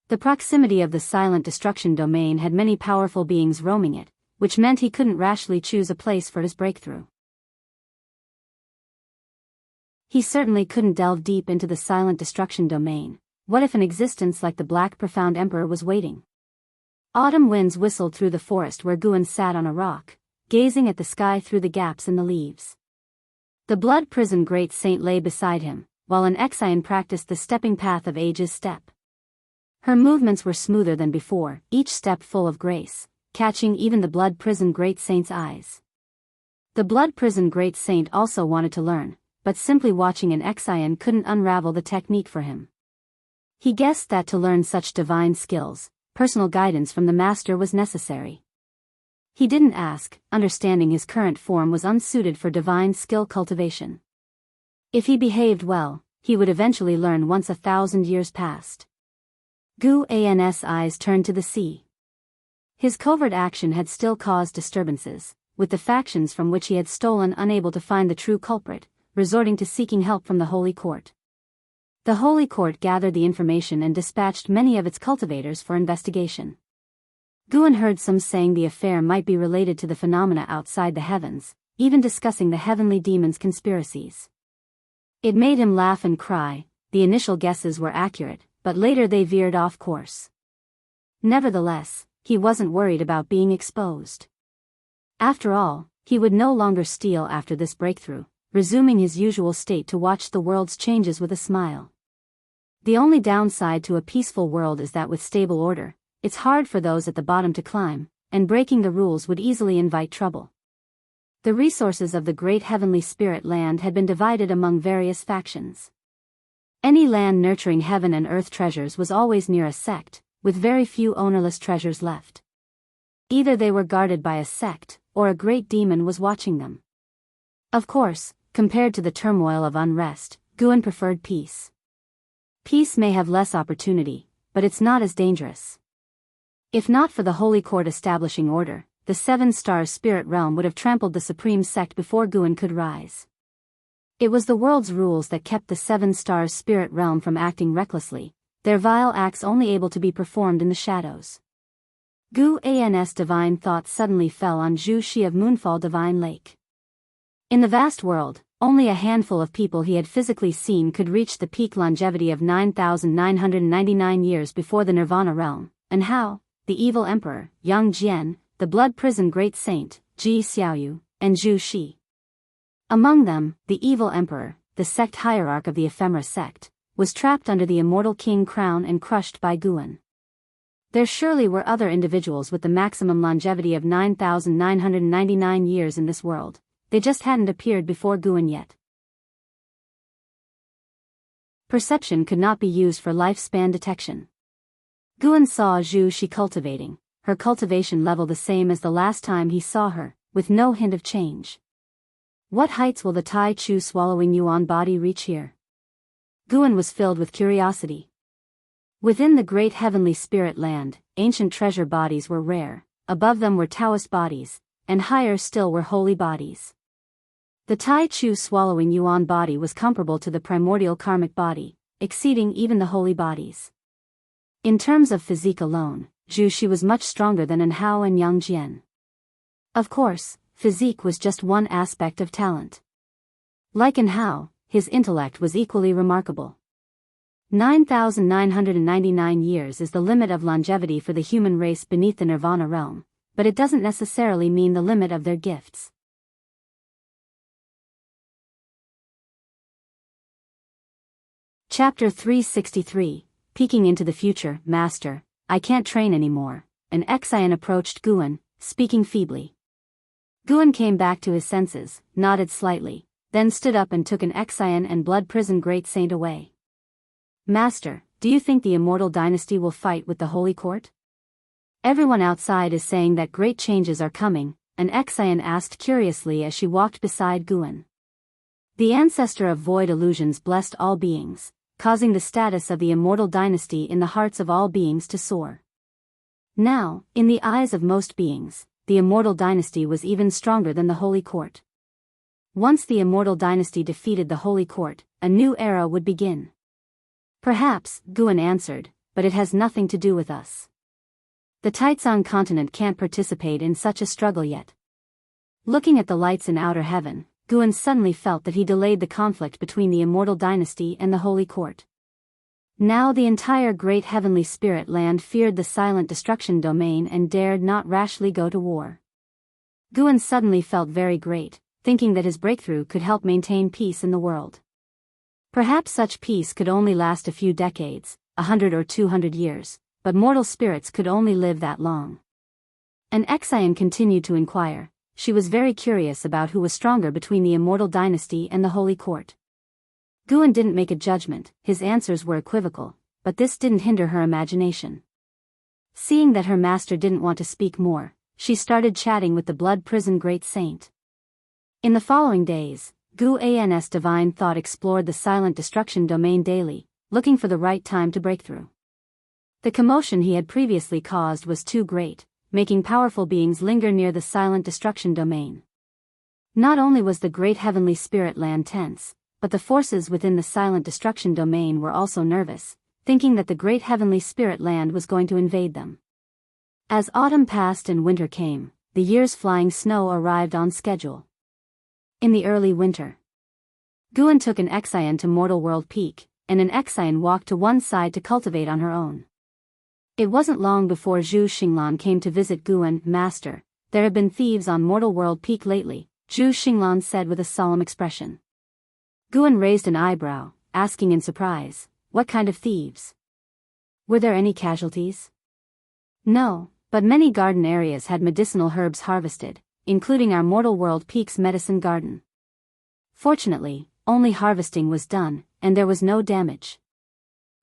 The proximity of the silent destruction domain had many powerful beings roaming it, which meant he couldn't rashly choose a place for his breakthrough. He certainly couldn't delve deep into the silent destruction domain. What if an existence like the Black Profound Emperor was waiting? Autumn winds whistled through the forest where Guan sat on a rock, gazing at the sky through the gaps in the leaves. The blood prison great saint lay beside him, while an Exian practiced the stepping path of age's step. Her movements were smoother than before, each step full of grace, catching even the blood prison great saint's eyes. The blood prison great saint also wanted to learn, but simply watching an Exian couldn't unravel the technique for him. He guessed that to learn such divine skills, personal guidance from the master was necessary. He didn't ask, understanding his current form was unsuited for divine skill cultivation. If he behaved well, he would eventually learn once 1,000 years passed. Guan's eyes turned to the sea. His covert action had still caused disturbances, with the factions from which he had stolen unable to find the true culprit, resorting to seeking help from the Holy Court. The Holy Court gathered the information and dispatched many of its cultivators for investigation. Guan heard some saying the affair might be related to the phenomena outside the heavens, even discussing the heavenly demons' conspiracies. It made him laugh and cry. The initial guesses were accurate, but later they veered off course. Nevertheless, he wasn't worried about being exposed. After all, he would no longer steal after this breakthrough, resuming his usual state to watch the world's changes with a smile. The only downside to a peaceful world is that with stable order, it's hard for those at the bottom to climb, and breaking the rules would easily invite trouble. The resources of the great heavenly spirit land had been divided among various factions. Any land nurturing heaven and earth treasures was always near a sect, with very few ownerless treasures left. Either they were guarded by a sect, or a great demon was watching them. Of course, compared to the turmoil of unrest, Guan preferred peace. Peace may have less opportunity, but it's not as dangerous. If not for the Holy Court establishing order, the 7-star spirit realm would have trampled the supreme sect before Guan could rise. It was the world's rules that kept the 7-star spirit realm from acting recklessly, their vile acts only able to be performed in the shadows. Guan's divine thoughts suddenly fell on Zhu Shi of Moonfall Divine Lake. In the vast world, only a handful of people he had physically seen could reach the peak longevity of 9,999 years before the Nirvana realm, and how, the evil emperor, Yang Jian, the blood prison great saint, Ji Xiaoyu, and Zhu Shi. Among them, the evil emperor, the sect hierarch of the ephemera sect, was trapped under the immortal king crown and crushed by Guan. There surely were other individuals with the maximum longevity of 9,999 years in this world, they just hadn't appeared before Guan yet. Perception could not be used for lifespan detection. Guan saw Zhu Shi cultivating, her cultivation level the same as the last time he saw her, with no hint of change. What heights will the Tai Chu swallowing Yuan body reach here? Guan was filled with curiosity. Within the great heavenly spirit land, ancient treasure bodies were rare, above them were Taoist bodies, and higher still were holy bodies. The Tai Chu swallowing Yuan body was comparable to the primordial karmic body, exceeding even the holy bodies. In terms of physique alone, Zhu Shi was much stronger than An Hao and Yang Jian. Of course, physique was just one aspect of talent. Like An Hao, his intellect was equally remarkable. 9,999 years is the limit of longevity for the human race beneath the Nirvana realm, but it doesn't necessarily mean the limit of their gifts. Chapter 363, Peeking into the Future. Master, I can't train anymore. An Exian approached Guan, speaking feebly. Guan came back to his senses, nodded slightly, then stood up and took an Exian and blood prison great saint away. Master, do you think the immortal dynasty will fight with the Holy Court? Everyone outside is saying that great changes are coming, an Exian asked curiously as she walked beside Guan. The ancestor of void illusions blessed all beings, causing the status of the immortal dynasty in the hearts of all beings to soar. Now, in the eyes of most beings, the immortal dynasty was even stronger than the Holy Court. Once the immortal dynasty defeated the Holy Court, a new era would begin. Perhaps, Guan answered, but it has nothing to do with us. The Taizong continent can't participate in such a struggle yet. Looking at the lights in outer heaven, Guan suddenly felt that he delayed the conflict between the immortal dynasty and the Holy Court. Now the entire great heavenly spirit land feared the silent destruction domain and dared not rashly go to war. Guan suddenly felt very great, thinking that his breakthrough could help maintain peace in the world. Perhaps such peace could only last a few decades, 100 or 200 years, but mortal spirits could only live that long. An Exian continued to inquire. She was very curious about who was stronger between the immortal dynasty and the Holy Court. Guan didn't make a judgment, his answers were equivocal, but this didn't hinder her imagination. Seeing that her master didn't want to speak more, she started chatting with the blood prison great saint. In the following days, Guan's divine thought explored the silent destruction domain daily, looking for the right time to break through. The commotion he had previously caused was too great, making powerful beings linger near the silent destruction domain. Not only was the great heavenly spirit land tense, but the forces within the silent destruction domain were also nervous, thinking that the great heavenly spirit land was going to invade them. As autumn passed and winter came, the year's flying snow arrived on schedule. In the early winter, Guan took an Exian to Mortal World Peak, and an Exian walked to one side to cultivate on her own. It wasn't long before Zhu Xinglan came to visit Guan. Master, there have been thieves on Mortal World Peak lately, Zhu Xinglan said with a solemn expression. Guan raised an eyebrow, asking in surprise, what kind of thieves? Were there any casualties? No, but many garden areas had medicinal herbs harvested, including our Mortal World Peak's medicine garden. Fortunately, only harvesting was done, and there was no damage.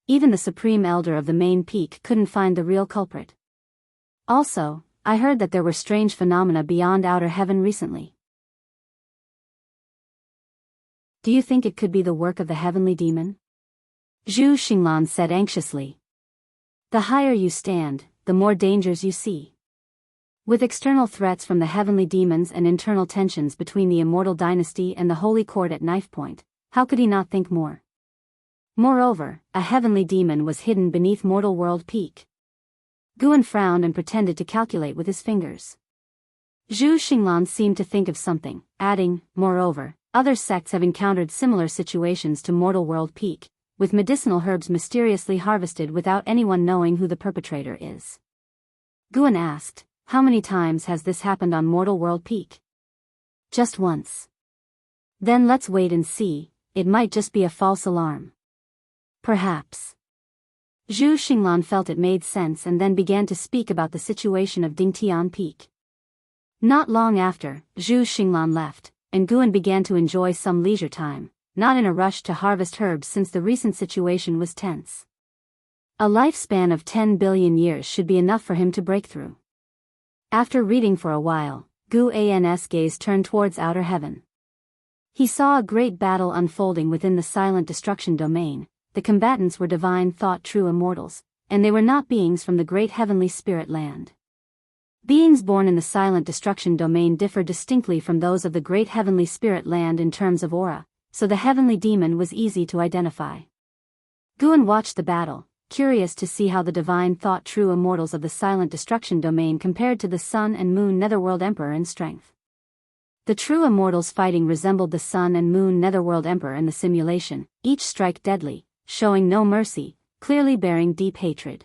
Even the Supreme Elder of the main peak couldn't find the real culprit. Also, I heard that there were strange phenomena beyond outer heaven recently. Do you think it could be the work of the heavenly demon? Zhu Xinglan said anxiously. The higher you stand, the more dangers you see. With external threats from the heavenly demons and internal tensions between the immortal dynasty and the Holy Court at knife point, how could he not think more? Moreover, a heavenly demon was hidden beneath Mortal World Peak. Guan frowned and pretended to calculate with his fingers. Zhu Xinglan seemed to think of something, adding, moreover, other sects have encountered similar situations to Mortal World Peak, with medicinal herbs mysteriously harvested without anyone knowing who the perpetrator is. Guan asked, how many times has this happened on Mortal World Peak? Just once. Then let's wait and see, it might just be a false alarm. Perhaps. Zhu Xinglan felt it made sense and then began to speak about the situation of Dingtian Peak. Not long after, Zhu Xinglan left, and Guan began to enjoy some leisure time, not in a rush to harvest herbs since the recent situation was tense. A lifespan of 10 billion years should be enough for him to break through. After reading for a while, Guan's gaze turned towards outer heaven. He saw a great battle unfolding within the silent destruction domain. The combatants were divine thought true immortals, and they were not beings from the great heavenly spirit land. Beings born in the silent destruction domain differ distinctly from those of the great heavenly spirit land in terms of aura, so the heavenly demon was easy to identify. Guan watched the battle, curious to see how the divine thought true immortals of the silent destruction domain compared to the Sun and Moon Netherworld Emperor in strength. The true immortals fighting resembled the Sun and Moon Netherworld Emperor in the simulation, each strike deadly, showing no mercy, clearly bearing deep hatred.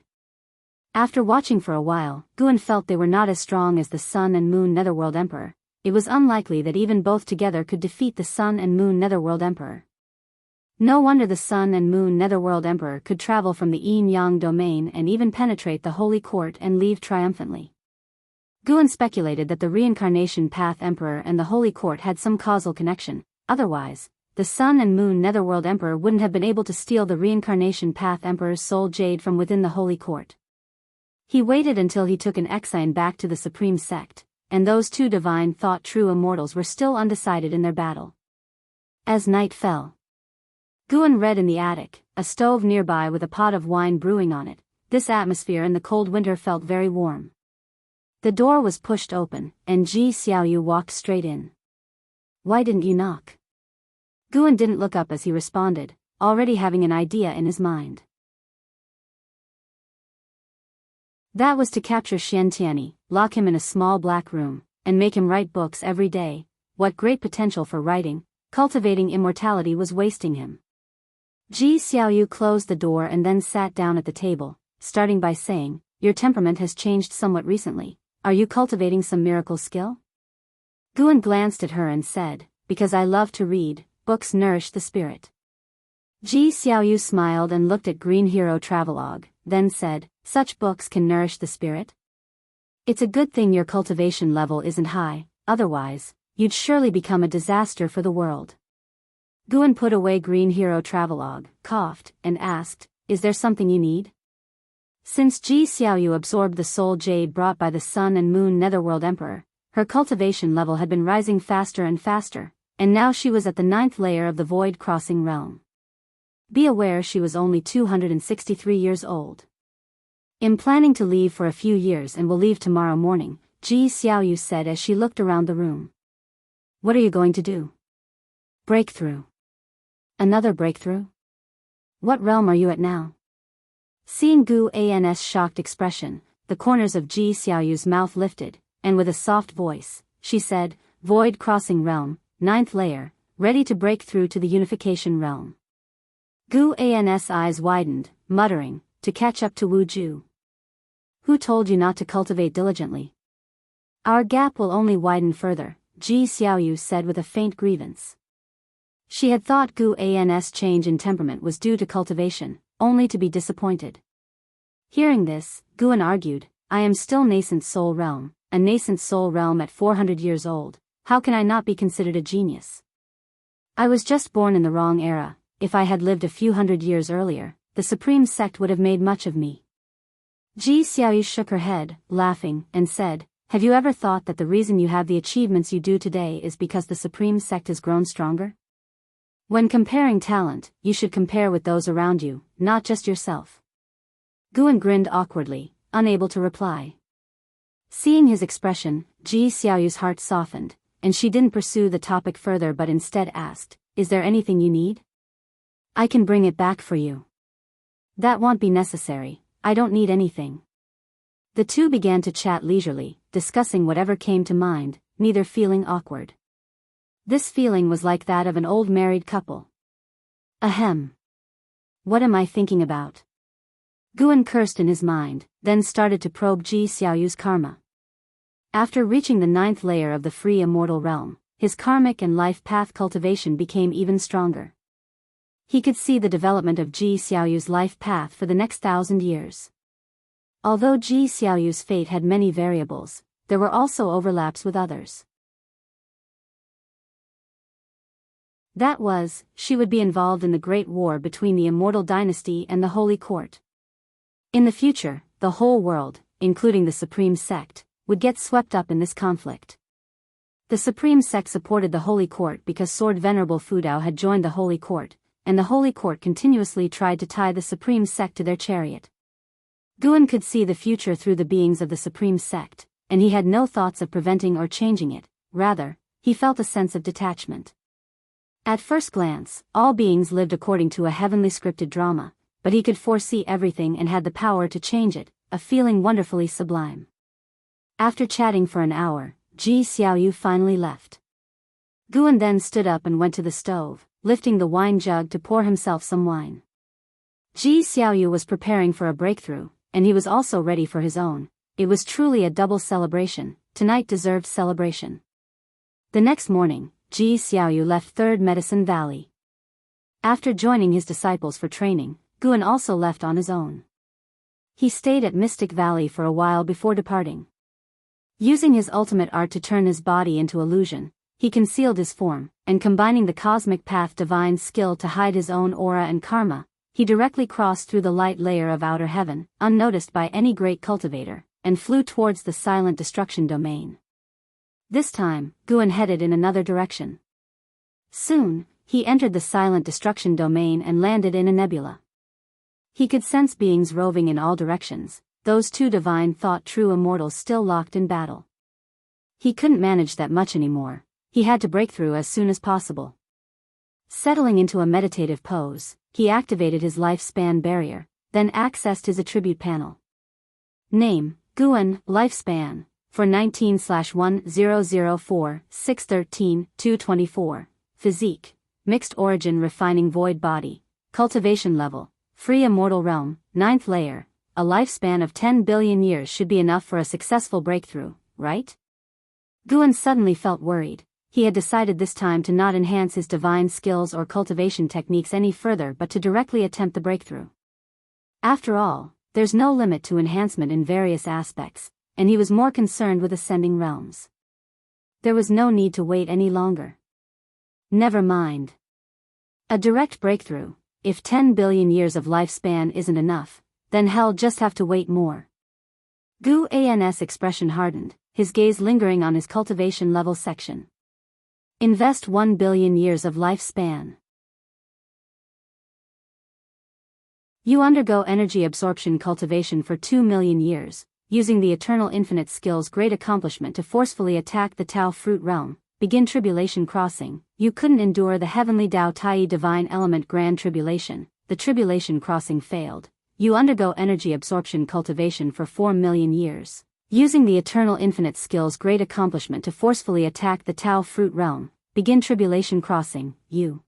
After watching for a while, Guan felt they were not as strong as the Sun and Moon Netherworld Emperor. It was unlikely that even both together could defeat the Sun and Moon Netherworld Emperor. No wonder the Sun and Moon Netherworld Emperor could travel from the Yin-Yang domain and even penetrate the Holy Court and leave triumphantly. Guan speculated that the Reincarnation Path Emperor and the Holy Court had some causal connection, otherwise, the Sun and Moon Netherworld Emperor wouldn't have been able to steal the Reincarnation Path Emperor's soul jade from within the Holy Court. He waited until he took an exile back to the Supreme Sect, and those two divine thought true immortals were still undecided in their battle. As night fell, Guan read in the attic, a stove nearby with a pot of wine brewing on it. This atmosphere in the cold winter felt very warm. The door was pushed open, and Ji Xiaoyu walked straight in. "Why didn't you knock?" Guan didn't look up as he responded, already having an idea in his mind. That was to capture Xiantiani, lock him in a small black room, and make him write books every day. What great potential for writing, cultivating immortality was wasting him. Ji Xiaoyu closed the door and then sat down at the table, starting by saying, "Your temperament has changed somewhat recently. Are you cultivating some miracle skill?" Guan glanced at her and said, "Because I love to read, books nourish the spirit." Ji Xiaoyu smiled and looked at Green Hero Travelogue, then said, "Such books can nourish the spirit? It's a good thing your cultivation level isn't high, otherwise, you'd surely become a disaster for the world." Guan put away Green Hero Travelogue, coughed, and asked, "Is there something you need?" Since Ji Xiaoyu absorbed the soul jade brought by the Sun and Moon Netherworld Emperor, her cultivation level had been rising faster and faster, and now she was at the 9th layer of the void-crossing realm. Be aware she was only 263 years old. "I'm planning to leave for a few years and will leave tomorrow morning," Ji Xiaoyu said as she looked around the room. "What are you going to do?" "Breakthrough." "Another breakthrough? What realm are you at now?" Seeing Gu An's shocked expression, the corners of Ji Xiaoyu's mouth lifted, and with a soft voice, she said, "Void-crossing realm, 9th layer, ready to break through to the unification realm." Gu An's eyes widened, muttering, "To catch up to Wu Ju. Who told you not to cultivate diligently?" "Our gap will only widen further," Ji Xiaoyu said with a faint grievance. She had thought Gu An's change in temperament was due to cultivation, only to be disappointed. Hearing this, Guan argued, "I am still nascent soul realm, a nascent soul realm at 400 years old. How can I not be considered a genius? I was just born in the wrong era. If I had lived a few hundred years earlier, the Supreme Sect would have made much of me." Ji Xiaoyu shook her head, laughing, and said, "Have you ever thought that the reason you have the achievements you do today is because the Supreme Sect has grown stronger? When comparing talent, you should compare with those around you, not just yourself." Guan grinned awkwardly, unable to reply. Seeing his expression, Ji Xiaoyu's heart softened, and she didn't pursue the topic further but instead asked, "Is there anything you need? I can bring it back for you." "That won't be necessary, I don't need anything." The two began to chat leisurely, discussing whatever came to mind, neither feeling awkward. This feeling was like that of an old married couple. Ahem. What am I thinking about? Guan cursed in his mind, then started to probe Ji Xiaoyu's karma. After reaching the 9th layer of the free immortal realm, his karmic and life path cultivation became even stronger. He could see the development of Ji Xiaoyu's life path for the next 1,000 years. Although Ji Xiaoyu's fate had many variables, there were also overlaps with others. That was, she would be involved in the Great War between the Immortal Dynasty and the Holy Court. In the future, the whole world, including the Supreme Sect, would get swept up in this conflict. The Supreme Sect supported the Holy Court because Sword Venerable Fudao had joined the Holy Court, and the Holy Court continuously tried to tie the Supreme Sect to their chariot. Guan could see the future through the beings of the Supreme Sect, and he had no thoughts of preventing or changing it, rather, he felt a sense of detachment. At first glance, all beings lived according to a heavenly scripted drama, but he could foresee everything and had the power to change it, a feeling wonderfully sublime. After chatting for an hour, Ji Xiaoyu finally left. Guan then stood up and went to the stove, lifting the wine jug to pour himself some wine. Ji Xiaoyu was preparing for a breakthrough, and he was also ready for his own. It was truly a double celebration. Tonight deserved celebration. The next morning, Ji Xiaoyu left 3rd Medicine Valley. After joining his disciples for training, Guan also left on his own. He stayed at Mystic Valley for a while before departing. Using his ultimate art to turn his body into illusion, he concealed his form, and combining the cosmic path divine skill to hide his own aura and karma, he directly crossed through the light layer of outer heaven, unnoticed by any great cultivator, and flew towards the silent destruction domain. This time, Guan headed in another direction. Soon, he entered the silent destruction domain and landed in a nebula. He could sense beings roving in all directions, those two divine thought true immortals still locked in battle. He couldn't manage that much anymore, he had to break through as soon as possible. Settling into a meditative pose, he activated his lifespan barrier, then accessed his attribute panel. Name, Guan, lifespan, for 19/1004/613-224, physique, mixed origin refining void body, cultivation level, free immortal realm, 9th layer, a lifespan of 10 billion years should be enough for a successful breakthrough, right? Guan suddenly felt worried. He had decided this time to not enhance his divine skills or cultivation techniques any further but to directly attempt the breakthrough. After all, there's no limit to enhancement in various aspects, and he was more concerned with ascending realms. There was no need to wait any longer. Never mind. A direct breakthrough, if 10 billion years of lifespan isn't enough, then hell just have to wait more. Guan's expression hardened, his gaze lingering on his cultivation level section. Invest 1 billion years of lifespan. You undergo energy absorption cultivation for 2 million years, using the eternal infinite skill's great accomplishment to forcefully attack the Tao fruit realm, begin tribulation crossing. You couldn't endure the heavenly Tao Tai divine element grand tribulation, the tribulation crossing failed. You undergo energy absorption cultivation for 4 million years, using the eternal infinite skill's great accomplishment to forcefully attack the Tao fruit realm, begin tribulation crossing. You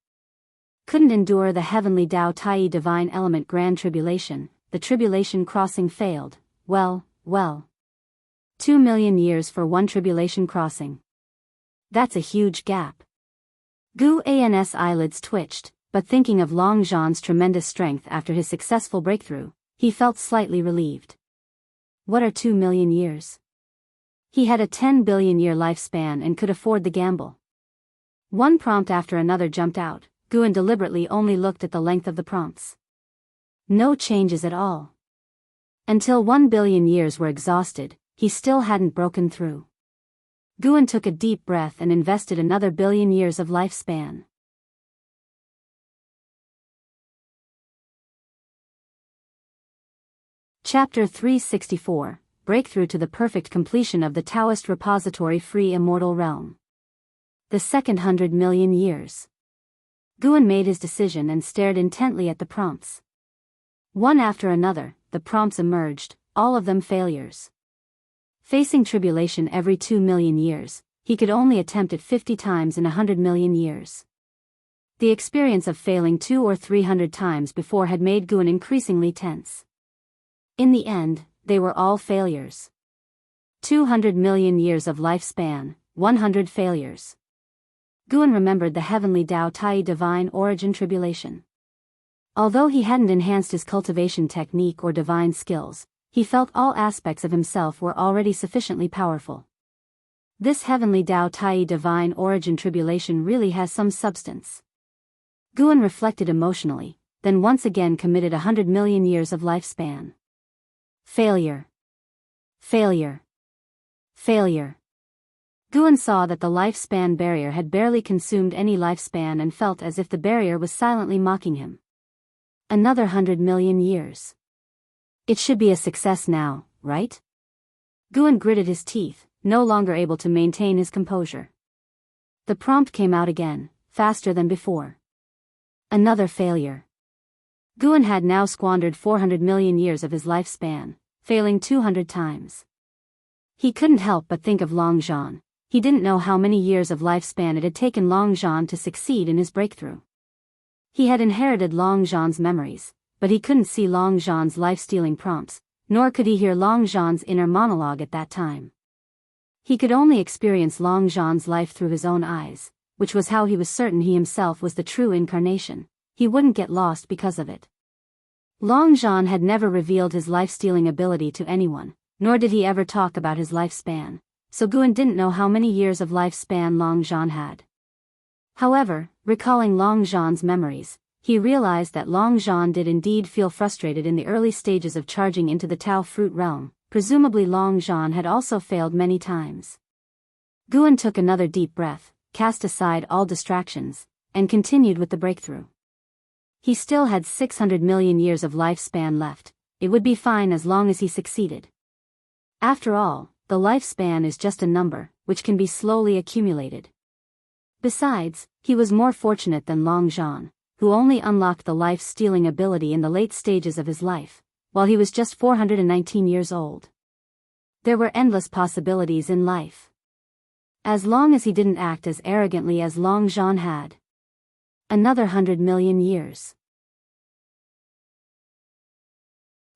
couldn't endure the heavenly Tao Tai divine element grand tribulation, the tribulation crossing failed. Well. 2 million years for one tribulation crossing. That's a huge gap. Guan's eyelids twitched, but thinking of Long Zhan's tremendous strength after his successful breakthrough, he felt slightly relieved. What are 2 million years? He had a 10 billion year lifespan and could afford the gamble. One prompt after another jumped out. Guan deliberately only looked at the length of the prompts. No changes at all. Until 1 billion years were exhausted, he still hadn't broken through. Guan took a deep breath and invested another billion years of lifespan. Chapter 364, Breakthrough to the Perfect Completion of the Taoist Repository Free Immortal Realm. The second 100 million years. Guan made his decision and stared intently at the prompts. One after another, the prompts emerged, all of them failures. Facing tribulation every 2 million years, he could only attempt it 50 times in 100 million years. The experience of failing 200 or 300 times before had made Guan increasingly tense. In the end, they were all failures. 200 million years of lifespan, 100 failures. Guan remembered the heavenly Tao Tai divine origin tribulation. Although he hadn't enhanced his cultivation technique or divine skills, he felt all aspects of himself were already sufficiently powerful. This heavenly Tao Tai divine origin tribulation really has some substance. Guan reflected emotionally, then once again committed 100 million years of lifespan. Failure. Failure. Failure. Guan saw that the lifespan barrier had barely consumed any lifespan and felt as if the barrier was silently mocking him. Another 100 million years. It should be a success now, right? Guan gritted his teeth, no longer able to maintain his composure. The prompt came out again, faster than before. Another failure. Guan had now squandered 400 million years of his lifespan, failing 200 times. He couldn't help but think of Long Zhan. He didn't know how many years of lifespan it had taken Long Zhan to succeed in his breakthrough. He had inherited Long Zhan's memories, but he couldn't see Long Zhan's life-stealing prompts, nor could he hear Long Zhan's inner monologue at that time. He could only experience Long Zhan's life through his own eyes, which was how he was certain he himself was the true incarnation. He wouldn't get lost because of it. Long Zhan had never revealed his life-stealing ability to anyone, nor did he ever talk about his lifespan, so Guan didn't know how many years of lifespan Long Zhan had. However, recalling Long Zhan's memories, he realized that Long Zhan did indeed feel frustrated in the early stages of charging into the Tao fruit realm. Presumably Long Zhan had also failed many times. Guan took another deep breath, cast aside all distractions, and continued with the breakthrough. He still had 600 million years of lifespan left. It would be fine as long as he succeeded. After all, the lifespan is just a number, which can be slowly accumulated. Besides, he was more fortunate than Long Zhan, who only unlocked the life-stealing ability in the late stages of his life, while he was just 419 years old. There were endless possibilities in life. As long as he didn't act as arrogantly as Long Zhan had. Another 100 million years.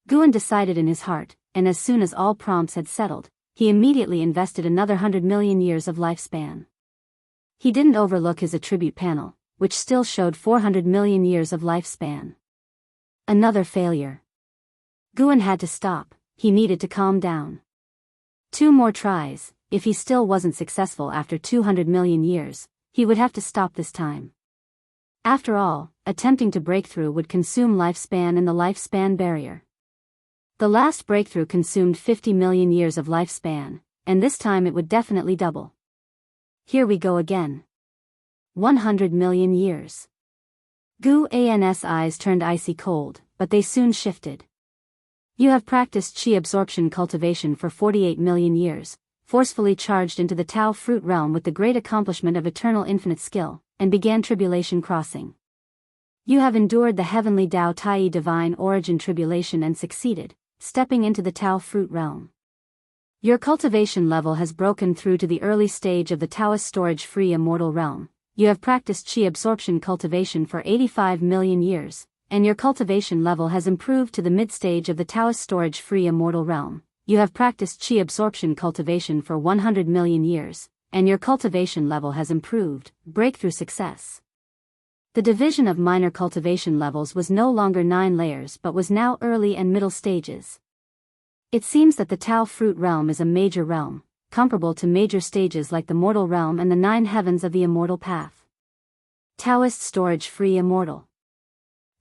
Guan decided in his heart, and as soon as all prompts had settled, he immediately invested another 100 million years of lifespan. He didn't overlook his attribute panel, which still showed 400 million years of lifespan. Another failure. Guan had to stop, he needed to calm down. 2 more tries. If he still wasn't successful after 200 million years, he would have to stop this time. After all, attempting to break through would consume lifespan in the lifespan barrier. The last breakthrough consumed 50 million years of lifespan, and this time it would definitely double. Here we go again. 100 million years. Guan's eyes turned icy cold, but they soon shifted. You have practiced chi absorption cultivation for 48 million years, forcefully charged into the Tao fruit realm with the great accomplishment of eternal infinite skill, and began tribulation crossing. You have endured the heavenly Tao Tai divine origin tribulation and succeeded, stepping into the Tao fruit realm. Your cultivation level has broken through to the early stage of the Taoist storage-free immortal realm. You have practiced chi absorption cultivation for 85 million years, and your cultivation level has improved to the mid-stage of the Taoist storage-free immortal realm. You have practiced chi absorption cultivation for 100 million years, and your cultivation level has improved. Breakthrough success. The division of minor cultivation levels was no longer 9 layers but was now early and middle stages. It seems that the Tao fruit realm is a major realm, comparable to major stages like the mortal realm and the 9 heavens of the immortal path. Taoist storage-free immortal.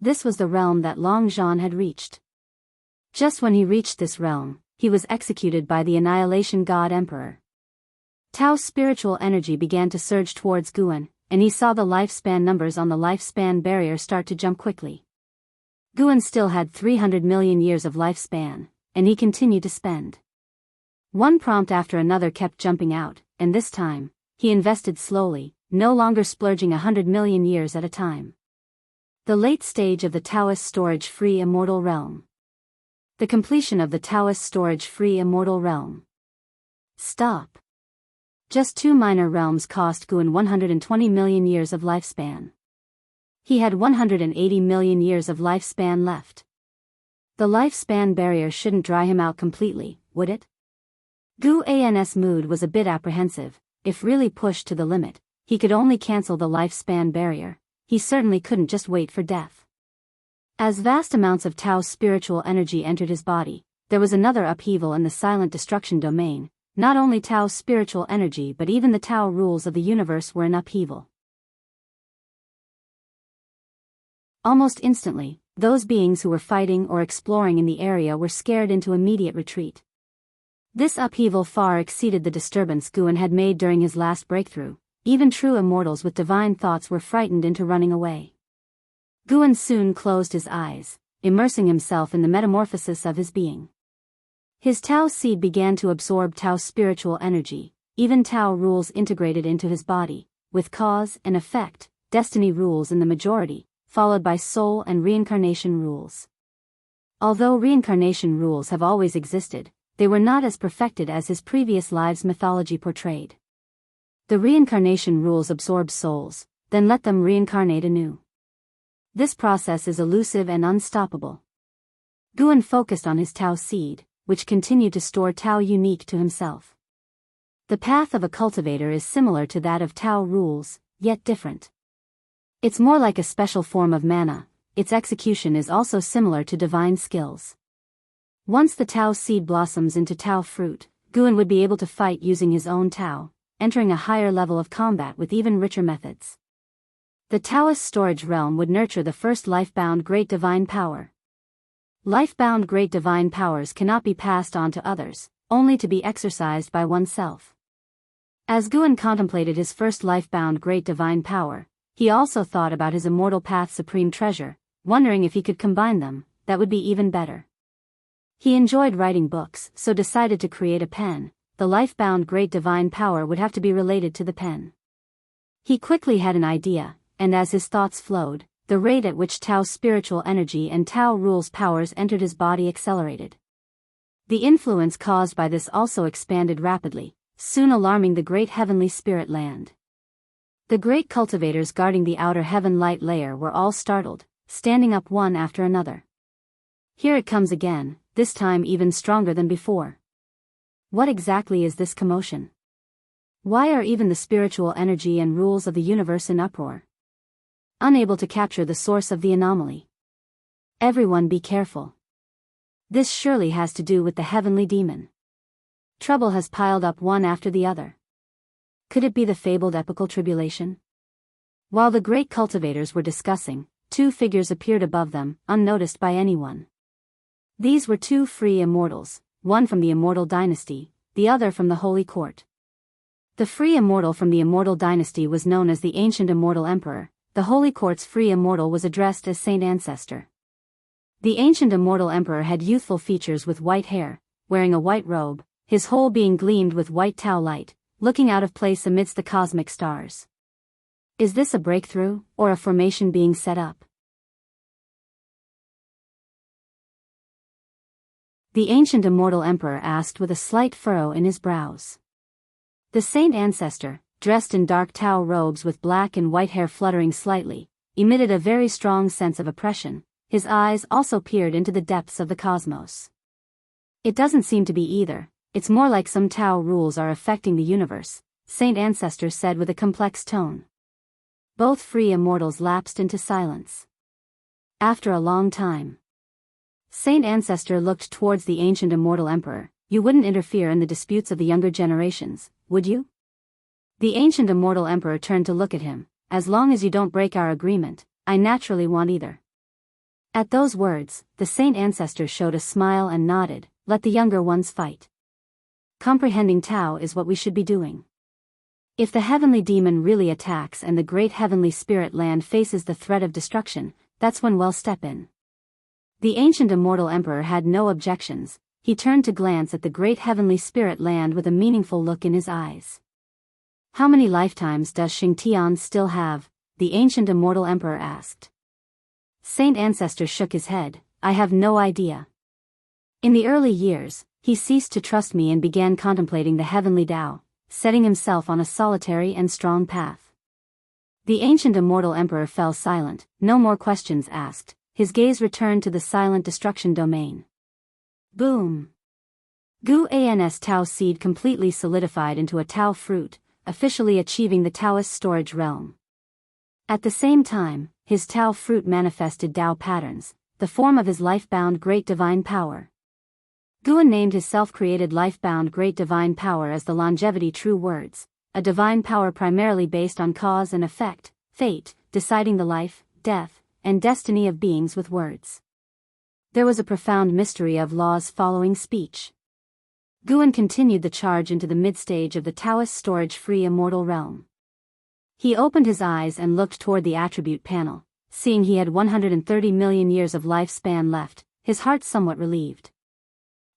This was the realm that Long Zhan had reached. Just when he reached this realm, he was executed by the Annihilation God Emperor. Tao's spiritual energy began to surge towards Guan, and he saw the lifespan numbers on the lifespan barrier start to jump quickly. Guan still had 300 million years of lifespan, and he continued to spend. One prompt after another kept jumping out, and this time, he invested slowly, no longer splurging 100 million years at a time. The late stage of the Taoist storage-free immortal realm. The completion of the Taoist storage-free immortal realm. Stop. Just 2 minor realms cost Guan 120 million years of lifespan. He had 180 million years of lifespan left. The lifespan barrier shouldn't dry him out completely, would it? Guan's mood was a bit apprehensive. If really pushed to the limit, he could only cancel the lifespan barrier. He certainly couldn't just wait for death. As vast amounts of Tao's spiritual energy entered his body, there was another upheaval in the silent destruction domain. Not only Tao's spiritual energy but even the Tao rules of the universe were in upheaval. Almost instantly, those beings who were fighting or exploring in the area were scared into immediate retreat. This upheaval far exceeded the disturbance Guan had made during his last breakthrough. Even true immortals with divine thoughts were frightened into running away. Guan soon closed his eyes, immersing himself in the metamorphosis of his being. His Tao seed began to absorb Tao's spiritual energy, even Tao rules integrated into his body, with cause and effect, destiny rules in the majority, followed by soul and reincarnation rules. Although reincarnation rules have always existed, they were not as perfected as his previous lives' mythology portrayed. The reincarnation rules absorb souls, then let them reincarnate anew. This process is elusive and unstoppable. Guan focused on his Tao seed, which continued to store Tao unique to himself. The path of a cultivator is similar to that of Tao rules, yet different. It's more like a special form of mana. Its execution is also similar to divine skills. Once the Tao seed blossoms into Tao fruit, Guan would be able to fight using his own Tao, entering a higher level of combat with even richer methods. The Taoist storage realm would nurture the first life-bound great divine power. Life-bound great divine powers cannot be passed on to others, only to be exercised by oneself. As Guan contemplated his first life-bound great divine power, he also thought about his immortal path's supreme treasure, wondering if he could combine them. That would be even better. He enjoyed writing books, so decided to create a pen. The life-bound great divine power would have to be related to the pen. He quickly had an idea, and as his thoughts flowed, the rate at which Tao's spiritual energy and Tao rules powers entered his body accelerated. The influence caused by this also expanded rapidly, soon alarming the great heavenly spirit land. The great cultivators guarding the outer heaven light layer were all startled, standing up one after another. Here it comes again, this time even stronger than before. What exactly is this commotion? Why are even the spiritual energy and rules of the universe in uproar? Unable to capture the source of the anomaly. Everyone be careful. This surely has to do with the heavenly demon. Trouble has piled up one after the other. Could it be the fabled epical tribulation? While the great cultivators were discussing, two figures appeared above them, unnoticed by anyone. These were two free immortals, one from the immortal dynasty, the other from the holy court. The free immortal from the immortal dynasty was known as the ancient immortal emperor. The holy court's free immortal was addressed as Saint Ancestor. The ancient immortal emperor had youthful features with white hair, wearing a white robe, his whole being gleamed with white Tao light, looking out of place amidst the cosmic stars. Is this a breakthrough, or a formation being set up? The ancient immortal emperor asked with a slight furrow in his brows. The Saint Ancestor, dressed in dark Tao robes with black and white hair fluttering slightly, emitted a very strong sense of oppression. His eyes also peered into the depths of the cosmos. It doesn't seem to be either, it's more like some Tao rules are affecting the universe, Saint Ancestor said with a complex tone. Both free immortals lapsed into silence. After a long time, Saint Ancestor looked towards the ancient immortal emperor. You wouldn't interfere in the disputes of the younger generations, would you? The ancient immortal emperor turned to look at him. As long as you don't break our agreement, I naturally won't either. At those words, the Saint Ancestor showed a smile and nodded. Let the younger ones fight. Comprehending Tao is what we should be doing. If the heavenly demon really attacks and the great heavenly spirit land faces the threat of destruction, that's when we'll step in. The ancient immortal emperor had no objections. He turned to glance at the great heavenly spirit land with a meaningful look in his eyes. How many lifetimes does Xingtian still have? The ancient immortal emperor asked. Saint Ancestor shook his head. I have no idea. In the early years, he ceased to trust me and began contemplating the heavenly Tao, setting himself on a solitary and strong path. The ancient immortal emperor fell silent, no more questions asked. His gaze returned to the silent destruction domain. Boom! Gu An's Tao seed completely solidified into a Tao fruit, officially achieving the Taoist storage realm. At the same time, his Tao fruit manifested Tao patterns, the form of his life-bound great divine power. Guan named his self-created life-bound great divine power as the longevity true words, a divine power primarily based on cause and effect, fate, deciding the life, death, and destiny of beings with words. There was a profound mystery of laws following speech. Guan continued the charge into the mid-stage of the Taoist storage-free immortal realm. He opened his eyes and looked toward the attribute panel. Seeing he had 130 million years of lifespan left, his heart somewhat relieved.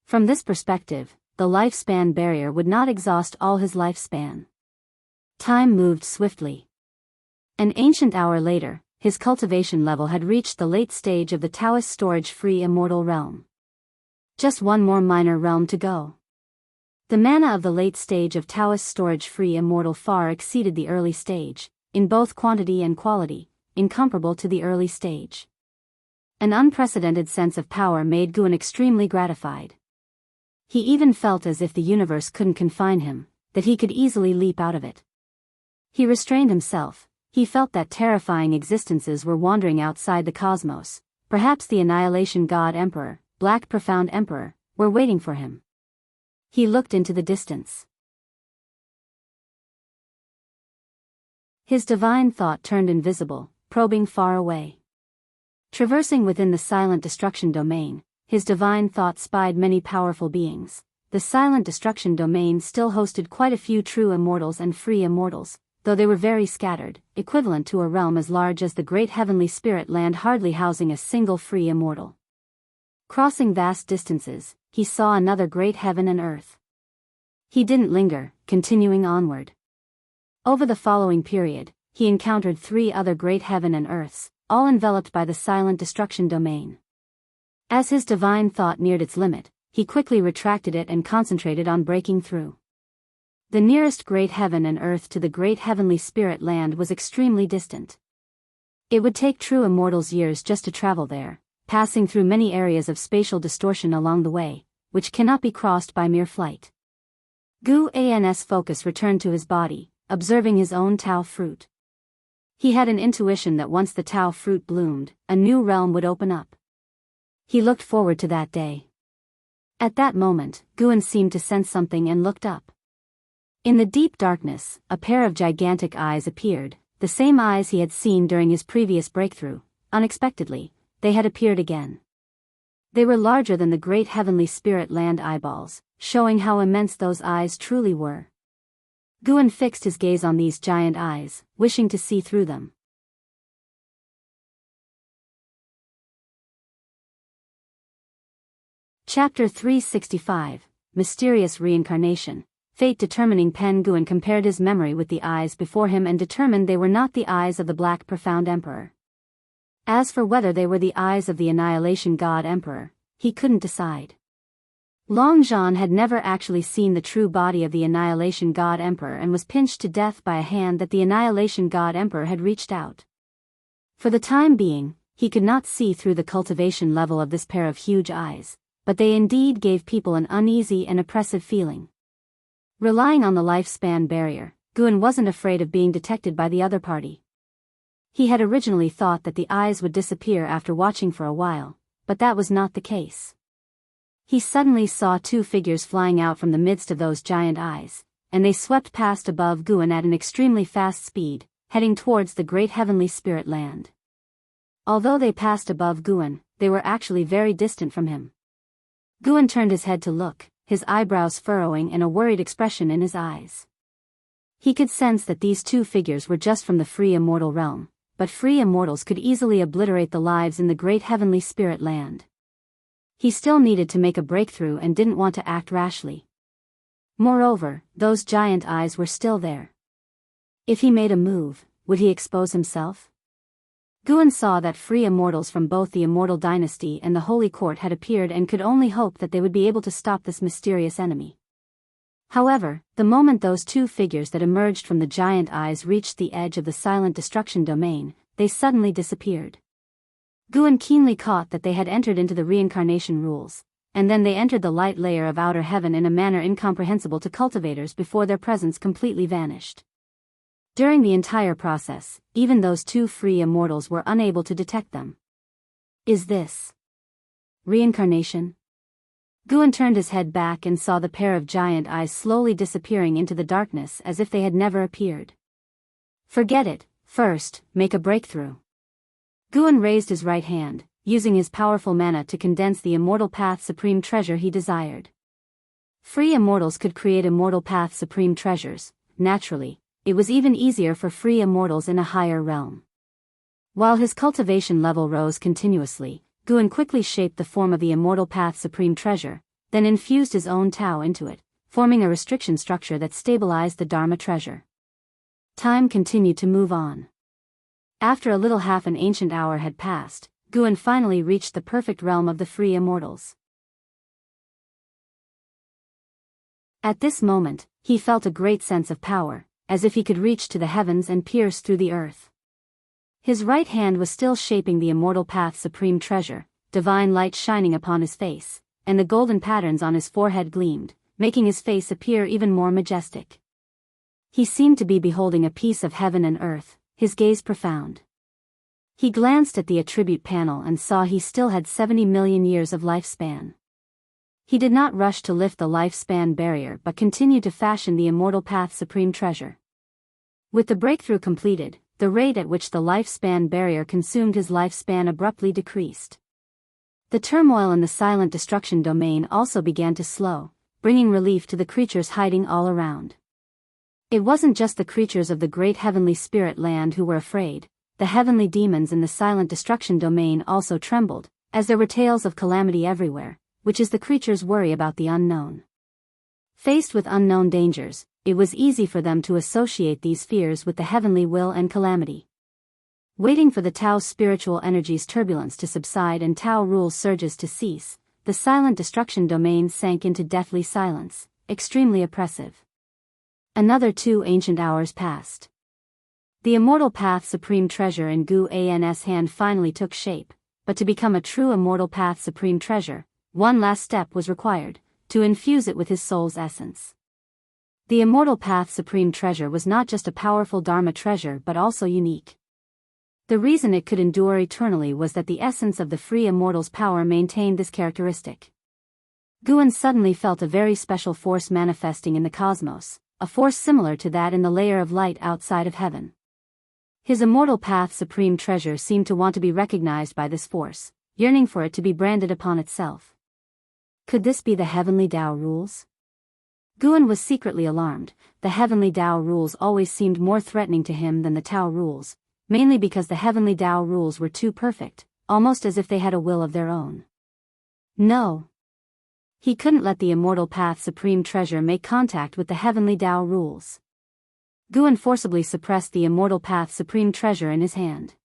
From this perspective, the lifespan barrier would not exhaust all his lifespan. Time moved swiftly. An ancient hour later, his cultivation level had reached the late stage of the Taoist storage-free immortal realm. Just one more minor realm to go. The mana of the late stage of Taoist storage-free immortal far exceeded the early stage, in both quantity and quality, incomparable to the early stage. An unprecedented sense of power made Guan extremely gratified. He even felt as if the universe couldn't confine him, that he could easily leap out of it. He restrained himself. He felt that terrifying existences were wandering outside the cosmos. Perhaps the Annihilation God Emperor, Black Profound Emperor, were waiting for him. He looked into the distance. His divine thought turned invisible, probing far away. Traversing within the silent destruction domain, his divine thought spied many powerful beings. The silent destruction domain still hosted quite a few true immortals and free immortals, though they were very scattered, equivalent to a realm as large as the great heavenly spirit land hardly housing a single free immortal. Crossing vast distances, he saw another great heaven and earth. He didn't linger, continuing onward. Over the following period, he encountered 3 other great heaven and earths, all enveloped by the silent destruction domain. As his divine thought neared its limit, he quickly retracted it and concentrated on breaking through. The nearest great heaven and earth to the great heavenly spirit land was extremely distant. It would take true immortals years just to travel there, passing through many areas of spatial distortion along the way, which cannot be crossed by mere flight. Gu's focus returned to his body, observing his own Tao fruit. He had an intuition that once the Tao fruit bloomed, a new realm would open up. He looked forward to that day. At that moment, Gu seemed to sense something and looked up. In the deep darkness, a pair of gigantic eyes appeared, the same eyes he had seen during his previous breakthrough. Unexpectedly, they had appeared again. They were larger than the great heavenly spirit land eyeballs, showing how immense those eyes truly were. Gu fixed his gaze on these giant eyes, wishing to see through them. Chapter 365, Mysterious Reincarnation. Fate determining. Pen Gu compared his memory with the eyes before him and determined they were not the eyes of the Black Profound Emperor. As for whether they were the eyes of the Annihilation God Emperor, he couldn't decide. Long Zhan had never actually seen the true body of the Annihilation God Emperor and was pinched to death by a hand that the Annihilation God Emperor had reached out. For the time being, he could not see through the cultivation level of this pair of huge eyes, but they indeed gave people an uneasy and oppressive feeling. Relying on the lifespan barrier, Gu wasn't afraid of being detected by the other party. He had originally thought that the eyes would disappear after watching for a while, but that was not the case. He suddenly saw 2 figures flying out from the midst of those giant eyes, and they swept past above Gu at an extremely fast speed, heading towards the great heavenly spirit land. Although they passed above Gu, they were actually very distant from him. Gu turned his head to look, his eyebrows furrowing and a worried expression in his eyes. He could sense that these 2 figures were just from the free immortal realm, but free immortals could easily obliterate the lives in the great heavenly spirit land. He still needed to make a breakthrough and didn't want to act rashly. Moreover, those giant eyes were still there. If he made a move, would he expose himself? Gu saw that free immortals from both the Immortal Dynasty and the Holy Court had appeared and could only hope that they would be able to stop this mysterious enemy. However, the moment those 2 figures that emerged from the giant eyes reached the edge of the silent destruction domain, they suddenly disappeared. Gu keenly caught that they had entered into the reincarnation rules, and then they entered the light layer of outer heaven in a manner incomprehensible to cultivators before their presence completely vanished. During the entire process, even those 2 free immortals were unable to detect them. Is this reincarnation? Gu turned his head back and saw the pair of giant eyes slowly disappearing into the darkness as if they had never appeared. Forget it, first, make a breakthrough. Gu raised his right hand, using his powerful mana to condense the Immortal Path Supreme Treasure he desired. Free immortals could create Immortal Path Supreme Treasures. Naturally, it was even easier for free immortals in a higher realm. While his cultivation level rose continuously, Gu quickly shaped the form of the Immortal Path Supreme Treasure, then infused his own Tao into it, forming a restriction structure that stabilized the Dharma treasure. Time continued to move on. After a little half an ancient hour had passed, Gu finally reached the perfect realm of the free immortals. At this moment, he felt a great sense of power, as if he could reach to the heavens and pierce through the earth. His right hand was still shaping the Immortal Path Supreme Treasure, divine light shining upon his face, and the golden patterns on his forehead gleamed, making his face appear even more majestic. He seemed to be beholding a piece of heaven and earth, his gaze profound. He glanced at the attribute panel and saw he still had 70 million years of lifespan. He did not rush to lift the lifespan barrier but continued to fashion the immortal path's supreme treasure. With the breakthrough completed, the rate at which the lifespan barrier consumed his lifespan abruptly decreased. The turmoil in the silent destruction domain also began to slow, bringing relief to the creatures hiding all around. It wasn't just the creatures of the great heavenly spirit land who were afraid. The heavenly demons in the silent destruction domain also trembled, as there were tales of calamity everywhere, which is the creatures' worry about the unknown. Faced with unknown dangers, it was easy for them to associate these fears with the heavenly will and calamity. Waiting for the Tao's spiritual energy's turbulence to subside and Tao rule's surges to cease, the silent destruction domain sank into deathly silence, extremely oppressive. Another 2 ancient hours passed. The immortal path's supreme treasure in Gu An's hand finally took shape, but to become a true immortal path's supreme treasure, one last step was required, to infuse it with his soul's essence. The immortal path's supreme treasure was not just a powerful Dharma treasure but also unique. The reason it could endure eternally was that the essence of the free immortal's power maintained this characteristic. Guan suddenly felt a very special force manifesting in the cosmos, a force similar to that in the layer of light outside of heaven. His immortal path's supreme treasure seemed to want to be recognized by this force, yearning for it to be branded upon itself. Could this be the heavenly Tao rules? Guan was secretly alarmed. The heavenly Tao rules always seemed more threatening to him than the Tao rules, mainly because the heavenly Tao rules were too perfect, almost as if they had a will of their own. No. He couldn't let the immortal path's supreme treasure make contact with the heavenly Tao rules. Guan forcibly suppressed the immortal path's supreme treasure in his hand.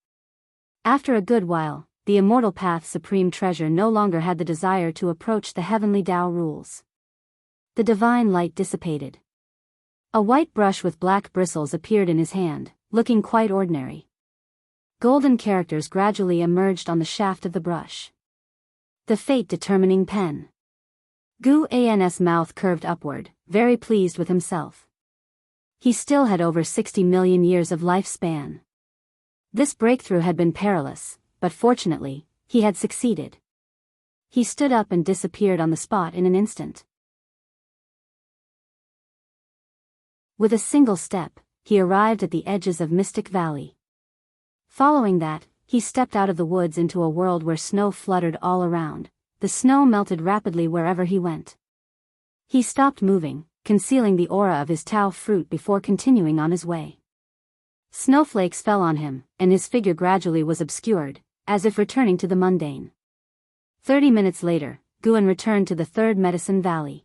After a good while, the immortal path's supreme treasure no longer had the desire to approach the heavenly Tao rules. The divine light dissipated. A white brush with black bristles appeared in his hand, looking quite ordinary. Golden characters gradually emerged on the shaft of the brush. The fate-determining pen. Gu An's mouth curved upward, very pleased with himself. He still had over 60 million years of lifespan. This breakthrough had been perilous, but fortunately, he had succeeded. He stood up and disappeared on the spot in an instant. With a single step, he arrived at the edges of Mystic Valley. Following that, he stepped out of the woods into a world where snow fluttered all around. The snow melted rapidly wherever he went. He stopped moving, concealing the aura of his Tao fruit before continuing on his way. Snowflakes fell on him, and his figure gradually was obscured, as if returning to the mundane. 30 minutes later, Guan returned to the third Medicine Valley.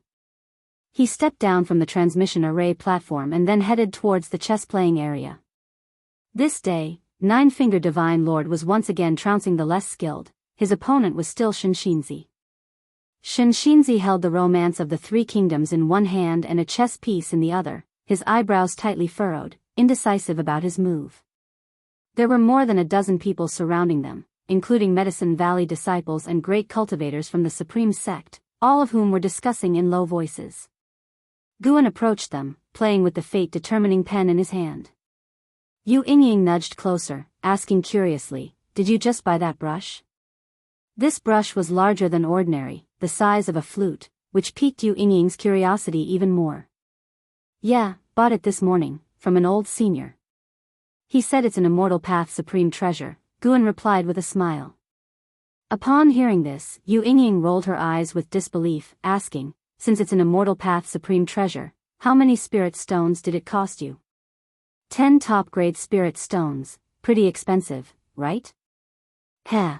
He stepped down from the transmission array platform and then headed towards the chess-playing area. This day, Nine-Fingered Divine Lord was once again trouncing the less skilled. His opponent was still Shinshinzi. Shinshinzi held the romance of the Three Kingdoms in one hand and a chess piece in the other, his eyebrows tightly furrowed, indecisive about his move. There were more than a dozen people surrounding them, including Medicine Valley disciples and great cultivators from the Supreme Sect, all of whom were discussing in low voices. Guan approached them, playing with the fate-determining pen in his hand. Yu Yingying nudged closer, asking curiously, "Did you just buy that brush?" This brush was larger than ordinary, the size of a flute, which piqued Yu Yingying's curiosity even more. "Yeah, bought it this morning, from an old senior." He said it's an immortal path supreme treasure, Guan replied with a smile. Upon hearing this, Yu Yingying rolled her eyes with disbelief, asking, "Since it's an immortal path supreme treasure, how many spirit stones did it cost you?" 10 top-grade spirit stones, pretty expensive, right? Heh.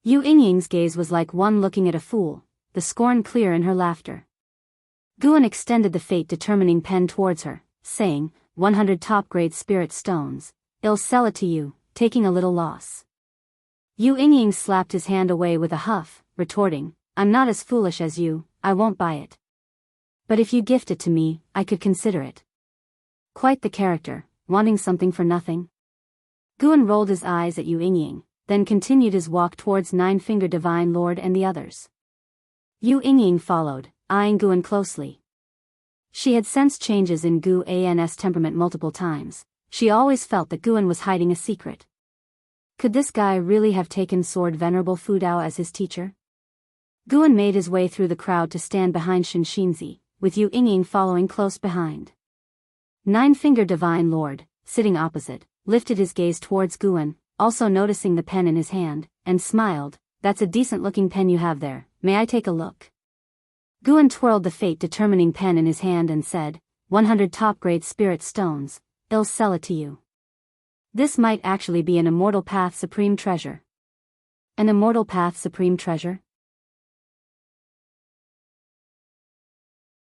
Yu Yingying's gaze was like one looking at a fool, the scorn clear in her laughter. Guan extended the fate-determining pen towards her, saying, 100 top-grade spirit stones, I'll sell it to you, taking a little loss. Yu Yingying slapped his hand away with a huff, retorting, "I'm not as foolish as you, I won't buy it. But if you gift it to me, I could consider it." Quite the character, wanting something for nothing. Guan rolled his eyes at Yu Yingying, then continued his walk towards Nine-Fingered Divine Lord and the others. Yu Yingying followed, eyeing Guan closely. She had sensed changes in Gu An's temperament multiple times. She always felt that Guan was hiding a secret. Could this guy really have taken Sword Venerable Fu Dao as his teacher? Guan made his way through the crowd to stand behind Shinshinzi, with Yu Yingying following close behind. Nine-Finger Divine Lord, sitting opposite, lifted his gaze towards Guan, also noticing the pen in his hand, and smiled. "That's a decent-looking pen you have there, may I take a look?" Guan twirled the fate-determining pen in his hand and said, 100 top-grade spirit stones, I'll sell it to you. This might actually be an Immortal Path Supreme Treasure. An Immortal Path Supreme Treasure?